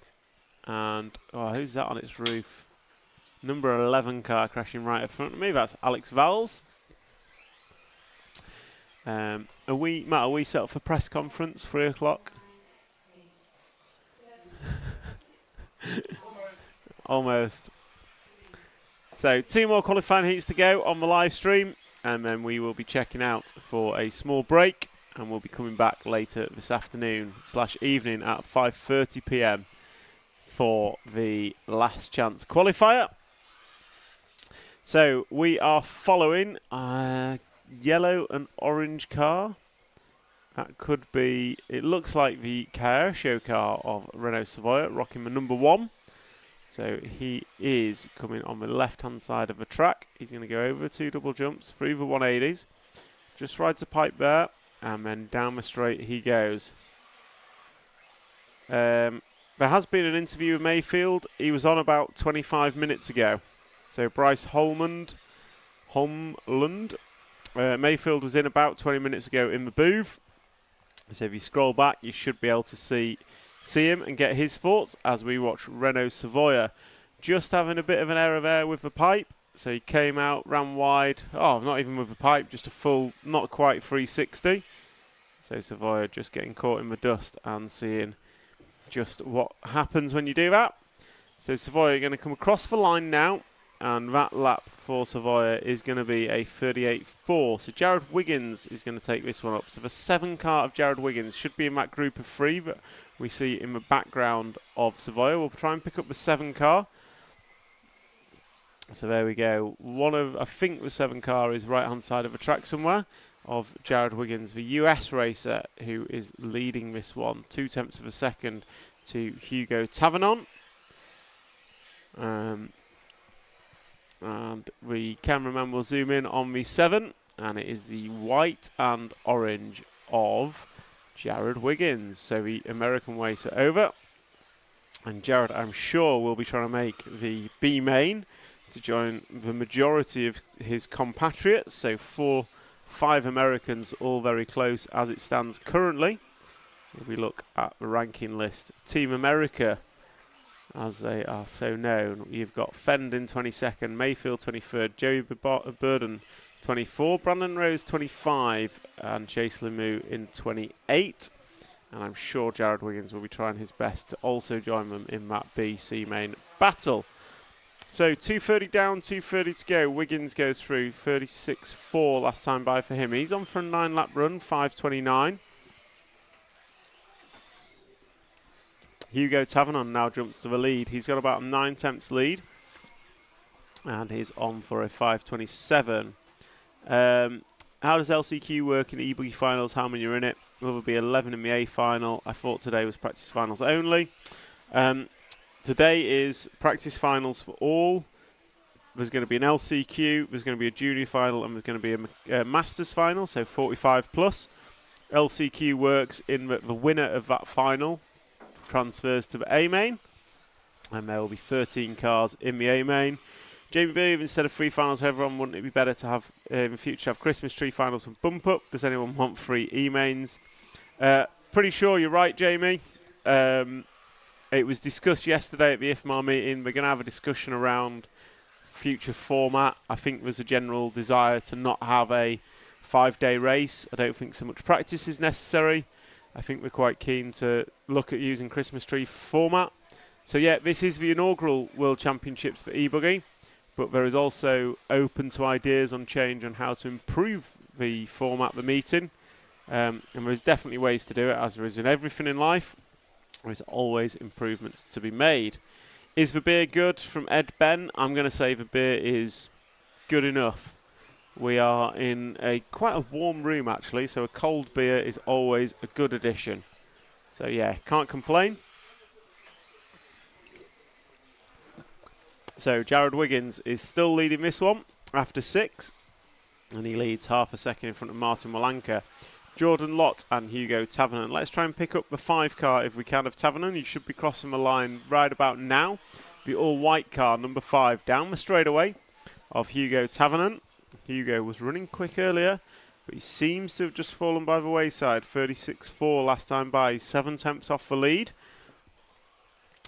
And, who's that on its roof? Number 11 car crashing right in front of me. That's Alex Valls. Matt, are we set up for press conference, 3 o'clock? Almost. So 2 more qualifying heats to go on the live stream, and then we will be checking out for a small break, and we'll be coming back later this afternoon/evening at 5:30 p.m. for the last chance qualifier. So we are following a yellow and orange car. That could be, it looks like the Care show car of Renault Savoia, rocking the number 1. So he is coming on the left-hand side of the track. He's going to go over 2 double jumps, through the 180s. Just rides a pipe there, and then down the straight he goes. There has been an interview with Mayfield. He was on about 25 minutes ago. So Bryce Holmland. Mayfield was in about 20 minutes ago in the booth. So if you scroll back, you should be able to see him and get his thoughts as we watch Renault Savoia. Just having a bit of an error there with the pipe. So he came out, ran wide. Oh, not even with the pipe, just a full, not quite 360. So Savoia just getting caught in the dust and seeing just what happens when you do that. So Savoia are going to come across the line now, and that lap for Savoia is going to be a 38.4. So Jared Wiggins is going to take this one up. So the 7 car of Jared Wiggins should be in that group of 3 that we see in the background of Savoia. We'll try and pick up the 7 car. So there we go. I think the 7 car is right hand side of the track somewhere, of Jared Wiggins, the US racer who is leading this one. 0.2 of a second to Hugo Tavernon. And the cameraman will zoom in on the 7, and it is the white and orange of Jared Wiggins. So the American racer over. And Jared, I'm sure, will be trying to make the B main to join the majority of his compatriots. So 5 Americans, all very close as it stands currently. If we look at the ranking list, Team America, as they are so known, you've got Fend in 22nd, Mayfield 23rd, Joey Burden 24, Brandon Rose 25, and Chase Lemieux in 28. And I'm sure Jared Wiggins will be trying his best to also join them in that BC main battle. So 2:30 down, 2:30 to go. Wiggins goes through 36.4 last time by for him. He's on for a 9-lap run, 5:29. Hugo Tavernon now jumps to the lead. He's got about a 9/10 lead, and he's on for a 5:27. How does LCQ work in the e-buggy finals? How many are in it? Will there be 11 in the A final? I thought today was practice finals only. Today is practice finals for all. There's going to be an LCQ, there's going to be a junior final, and there's going to be a masters final, so 45 plus. LCQ works in that the winner of that final transfers to the A main, and there will be 13 cars in the A main. Jamie Booth, instead of 3 finals for everyone, wouldn't it be better to have in the future have Christmas tree finals and bump up? Does anyone want 3 E mains? pretty sure you're right, Jamie. It was discussed yesterday at the IFMAR meeting. We're going to have a discussion around future format. I think there's a general desire to not have a 5-day race. I don't think so much practice is necessary. I think we're quite keen to look at using Christmas tree format. So yeah, this is the inaugural World Championships for e-buggy, but there is also open to ideas on change on how to improve the format of the meeting. And there's definitely ways to do it, as there is in everything in life. There's always improvements to be made. Is the beer good? From Ed Ben, I'm going to say the beer is good enough. We are in quite a warm room, actually, so a cold beer is always a good addition. So yeah, can't complain. So Jared Wiggins is still leading this one after 6, and he leads half a second in front of Martin Walanka. Jordan Lott and Hugo Tavernan. Let's try and pick up the 5 car if we can of Tavernan. You should be crossing the line right about now. The all-white car, number 5, down the straightaway of Hugo Tavernan. Hugo was running quick earlier, but he seems to have just fallen by the wayside. 36.4 last time by, 7 tenths off the lead.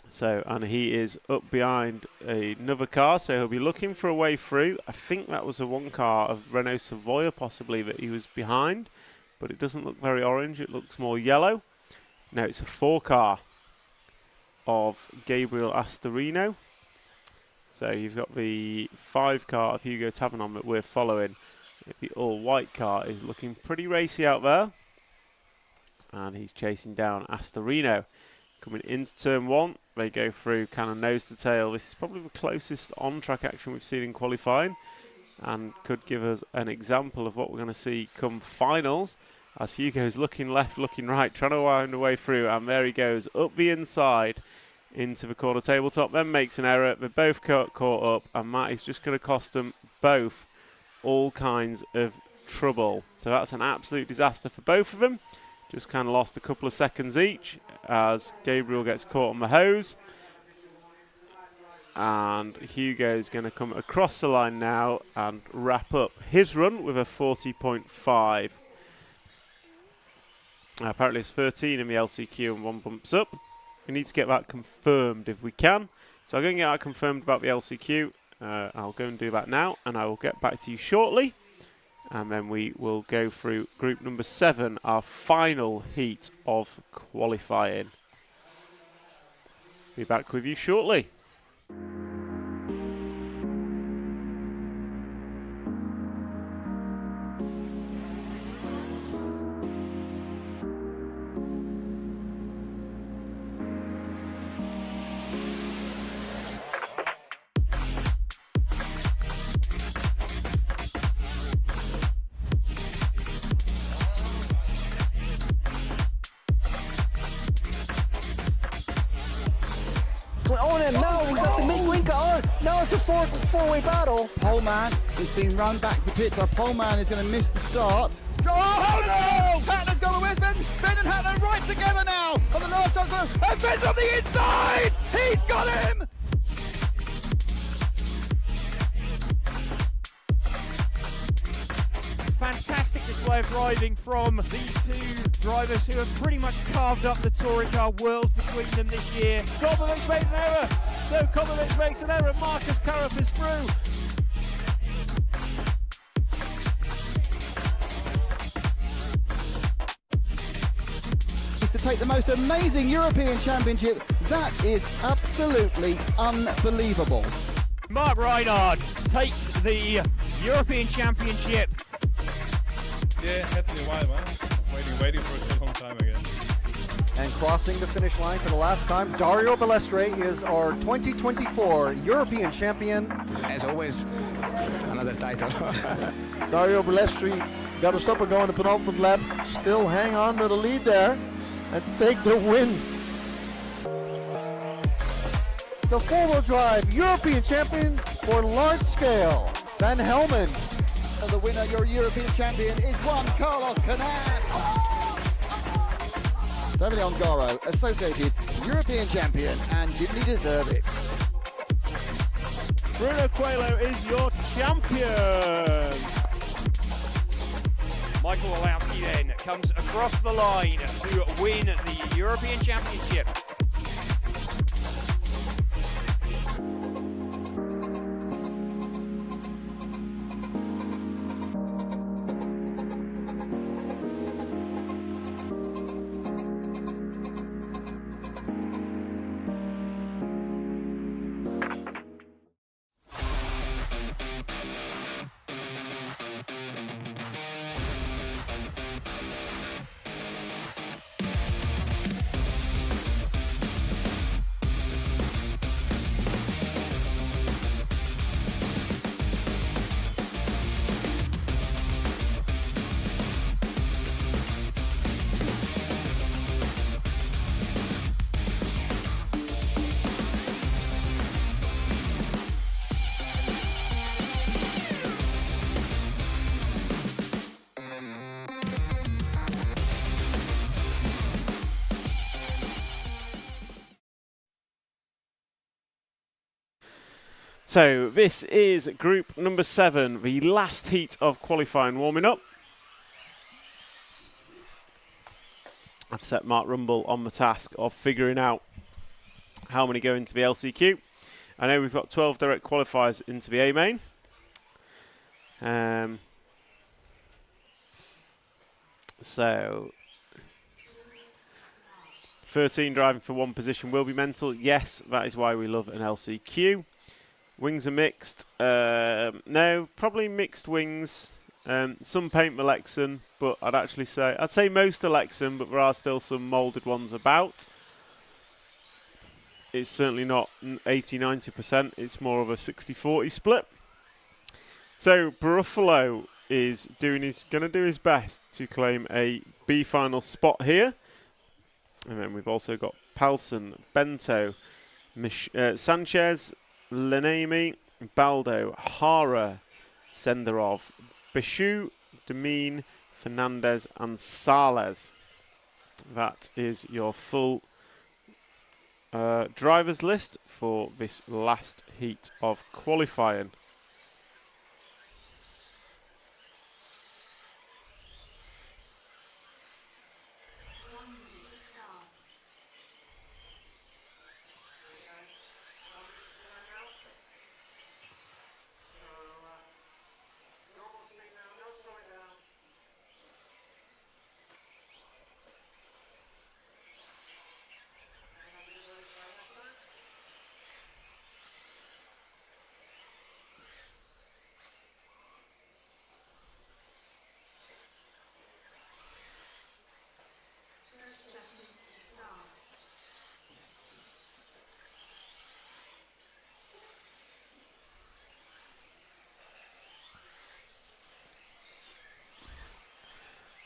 So, and he is up behind another car, so he'll be looking for a way through. I think that was the one car of Renault Savoia possibly that he was behind, but it doesn't look very orange, it looks more yellow. Now it's a 4 car of Gabriel Astorino. So you've got the 5 car of Hugo Tavernan that we're following. The all-white car is looking pretty racy out there, and he's chasing down Astorino. Coming into turn 1, they go through kind of nose to tail. This is probably the closest on-track action we've seen in qualifying, and could give us an example of what we're going to see come finals, as Hugo's looking left, looking right, trying to wind a way through, and there he goes up the inside into the corner tabletop, then makes an error. They're both caught up, and that is just going to cost them both all kinds of trouble. So that's an absolute disaster for both of them. Just kind of lost a couple of seconds each as Gabriel gets caught on the hose. And Hugo's going to come across the line now and wrap up his run with a 40.5. Apparently it's 13 in the LCQ and 1 bumps up. We need to get that confirmed if we can. So I'll go and get that confirmed about the LCQ. I'll go and do that now, and I will get back to you shortly. And then we will go through group number 7, our final heat of qualifying. Be back with you shortly. It's a four-way battle. Poleman is being run back to the pits. Our Poleman is going to miss the start. Oh no! Hatler's going with Ben. Ben and Hatler right together now. On the last chance, and Ben's on the inside. He's got him. Fantastic display of driving from these 2 drivers who have pretty much carved up the touring car world between them this year. Gomez made an error. So Clement makes an error. Marcus Carruth is through. To take the most amazing European Championship, that is absolutely unbelievable. Mark Reinhard takes the European Championship. Yeah, had to be a while, man. Waiting for it a long time again. And crossing the finish line for the last time, Dario Balestre is our 2024 European champion. As always, another title. Dario Balestre got to stop and go in the penultimate lap. Still hang on to the lead there and take the win. The four-wheel drive European champion for large scale, Van Helmen. And the winner, your European champion, is Juan Carlos Canan. Davide Ongaro, associated European champion, and didn't he deserve it? Bruno Coelho is your champion. Michael Olowski then comes across the line to win the European Championship. So this is group number 7, the last heat of qualifying warming up. I've set Mark Rumble on the task of figuring out how many go into the LCQ. I know we've got 12 direct qualifiers into the A main. 13 driving for one position will be mental. Yes, that is why we love an LCQ. Wings are mixed. No, probably mixed wings. Some paint Alexan, but I'd say most Alexan, but there are still some moulded ones about. It's certainly not 80-90%. It's more of a 60-40 split. So Buffalo is going to do his best to claim a B final spot here. And then we've also got Palsen, Bento, Sanchez, Lenami, Baldo, Hara, Senderov, Bishu, Demine, Fernandez and Sales. That is your full drivers list for this last heat of qualifying.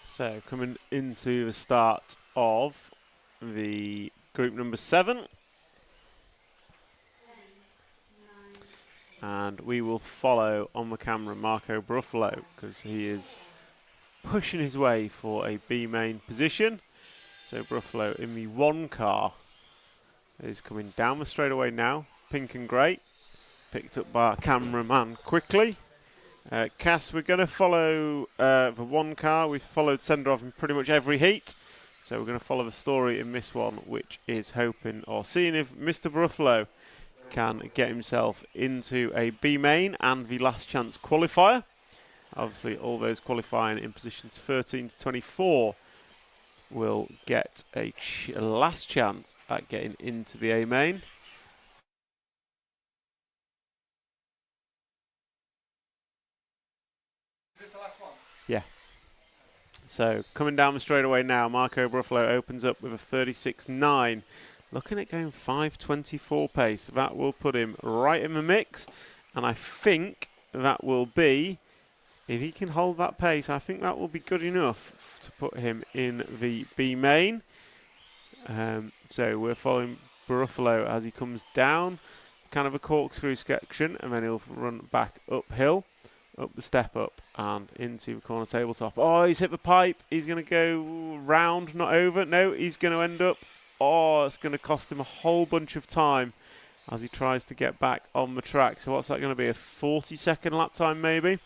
So coming into the start of the group number 7. And we will follow on the camera Marco Bruffalo because he is pushing his way for a B main position. So Bruffalo in the 1 car is coming down the straightaway now, pink and grey, picked up by our cameraman quickly. Cass, we're going to follow the 1 car. We've followed Senderov in pretty much every heat. So we're going to follow the story in this one, which is hoping or seeing if Mr. Bruffalo can get himself into a B main and the last chance qualifier. Obviously, all those qualifying in positions 13 to 24 will get a last chance at getting into the A main. Is this the last one? Yeah. So coming down the straightaway now, Marco Bruffalo opens up with a 36.9. Looking at going 5.24 pace. That will put him right in the mix. And I think that will be, if he can hold that pace, I think that will be good enough to put him in the B main. So we're following Bruffalo as he comes down, kind of a corkscrew section, and then he'll run back uphill, up the step up, and into the corner tabletop. Oh, he's hit the pipe. He's going to go round, not over. No, he's going to end up. Oh, it's going to cost him a whole bunch of time as he tries to get back on the track. So what's that going to be, a 40-second lap time maybe?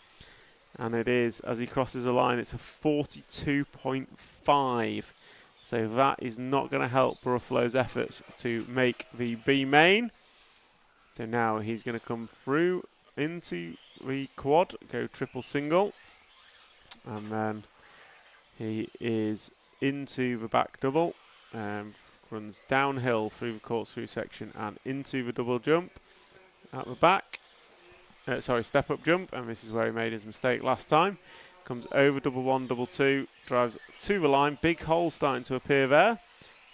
And it is, as he crosses the line, it's a 42.5. So that is not going to help Buffalo's efforts to make the B main. So now he's going to come through into the quad, go triple single. And then he is into the back double. Runs downhill through the corkscrew section and into the double jump at the back. Step up jump, and this is where he made his mistake last time. Comes over double one, double two, drives to the line. Big hole starting to appear there.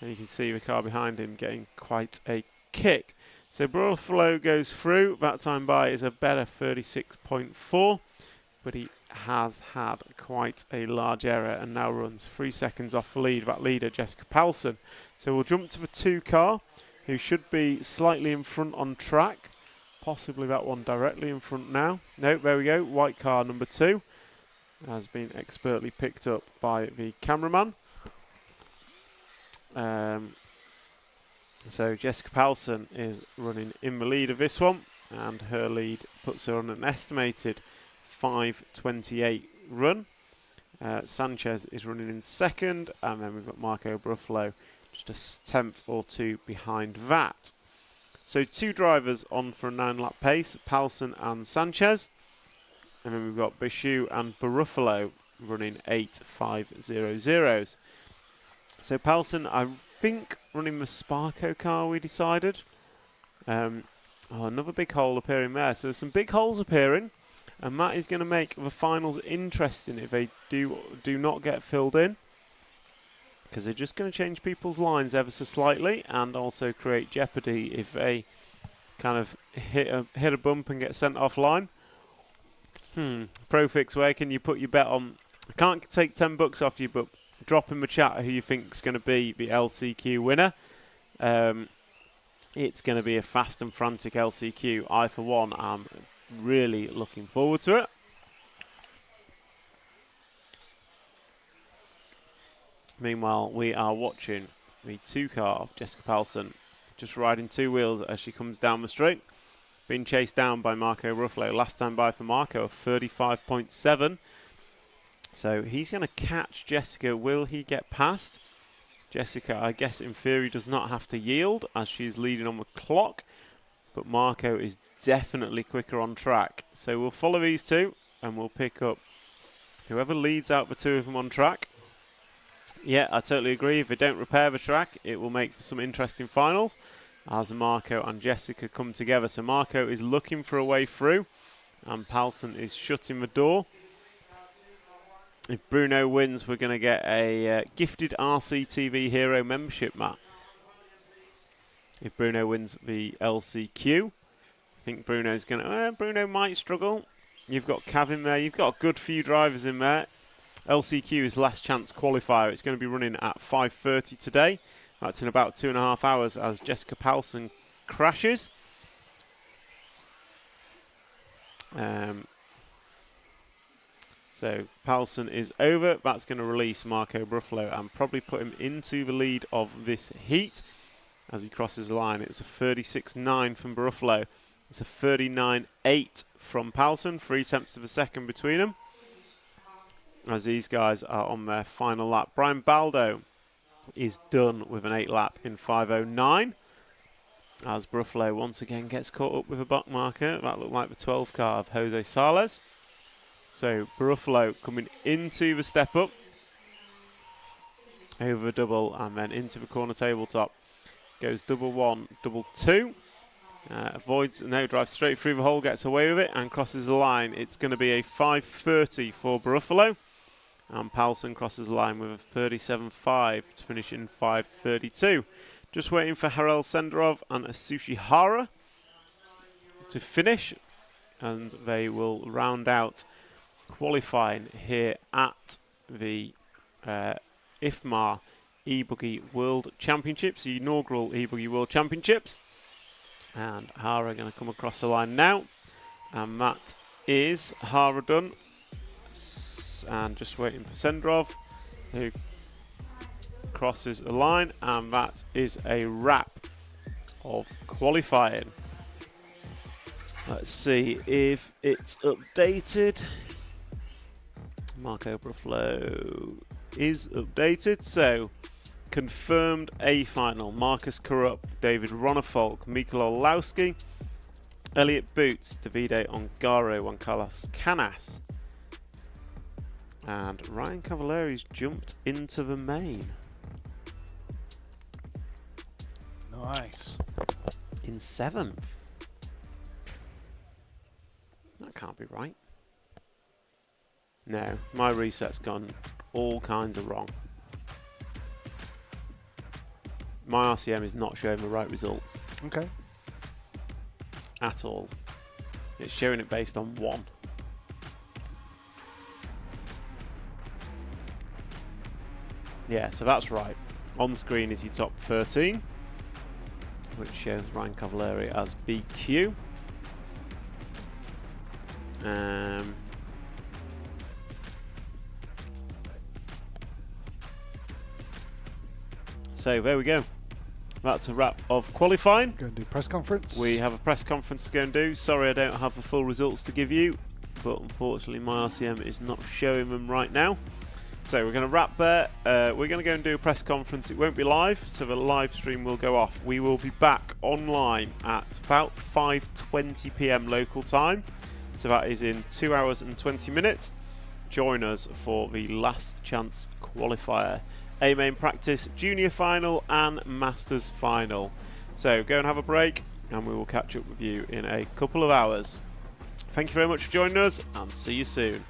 And you can see the car behind him getting quite a kick. So Buffalo goes through. That time by is a better 36.4. But he has had quite a large error and now runs 3 seconds off the lead. That leader, Jessica Palsen. So we'll jump to the 2 car, who should be slightly in front on track. Possibly that one directly in front now. No, there we go. White car number 2 has been expertly picked up by the cameraman. So Jessica Palsen is running in the lead of this one, and her lead puts her on an estimated 5:28 run. Sanchez is running in second, and then we've got Marco Buffalo just a tenth or 2 behind that. So 2 drivers on for a 9-lap pace, Palsen and Sanchez. And then we've got Bishu and Buffalo running 8.500s. So Palsen, I think, running the Sparko car, we decided. Another big hole appearing there. So there's some big holes appearing, and that is going to make the finals interesting if they do not get filled in, because they're just going to change people's lines ever so slightly and also create jeopardy if they kind of hit a bump and get sent offline. Profix, where can you put your bet on? I can't take $10 off you, but drop in the chat who you think is going to be the LCQ winner. It's going to be a fast and frantic LCQ. I, for one, am really looking forward to it. Meanwhile, we are watching the 2 car of Jessica Palsen just riding 2 wheels as she comes down the straight. Being chased down by Marco Ruffalo. Last time by for Marco, a 35.7. So he's going to catch Jessica. Will he get past? Jessica, I guess in theory, does not have to yield as she's leading on the clock. But Marco is definitely quicker on track. So we'll follow these 2 and we'll pick up whoever leads out the 2 of them on track. Yeah, I totally agree. If they don't repair the track, it will make for some interesting finals as Marco and Jessica come together. So Marco is looking for a way through, and Palsen is shutting the door. If Bruno wins, we're going to get a gifted RCTV Hero membership, Matt. If Bruno wins the LCQ, I think Bruno's going to... Bruno might struggle. You've got Cav in there. You've got a good few drivers in there. LCQ is last chance qualifier. It's going to be running at 5:30 today. That's in about 2.5 hours as Jessica Palsen crashes. So Palsen is over. That's going to release Marco Buffalo and probably put him into the lead of this heat as he crosses the line. It's a 36.9 from Buffalo. It's a 39.8 from Palsen. 3/10 of a second between them as these guys are on their final lap. Brian Baldo is done with an 8-lap in 5:09 as Buffalo once again gets caught up with a buck marker. That looked like the 12 car of Jose Sales. So Buffalo coming into the step up over the double and then into the corner tabletop. Goes double one, double two. Avoids, no, drives straight through the hole, gets away with it and crosses the line. It's going to be a 5:30 for Buffalo. And Palsen crosses the line with a 37.5 to finish in 5:32. Just waiting for Harel Senderov and Asushi Hara to finish. And they will round out qualifying here at the IFMAR eBuggy World Championships, the inaugural eBuggy World Championships. And Hara going to come across the line now. And that is Hara done. And just waiting for Senderov, who crosses the line, and that is a wrap of qualifying. Let's see if it's updated. Marco Bruflo is updated, so confirmed A final. Marcus Karup, David Ronafolk, Mikkel Olowski, Elliot Boots, Davide Ongaro, Juan Carlos Canas, and Ryan Cavalleri's jumped into the main. Nice. In 7th. That can't be right. No, my reset's gone all kinds of wrong. My RCM is not showing the right results. Okay. At all. It's showing it based on 1. Yeah, so that's right. On the screen is your top 13, which shows Ryan Cavalleri as BQ. So there we go. That's a wrap of qualifying. Go and do press conference. We have a press conference to go and do. Sorry I don't have the full results to give you, but unfortunately my RCM is not showing them right now. So we're going to wrap there. We're going to go and do a press conference. It won't be live, so the live stream will go off. We will be back online at about 5:20 PM local time. So that is in 2 hours and 20 minutes. Join us for the last chance qualifier. A main practice, junior final and masters final. So go and have a break and we will catch up with you in a couple of hours. Thank you very much for joining us and see you soon.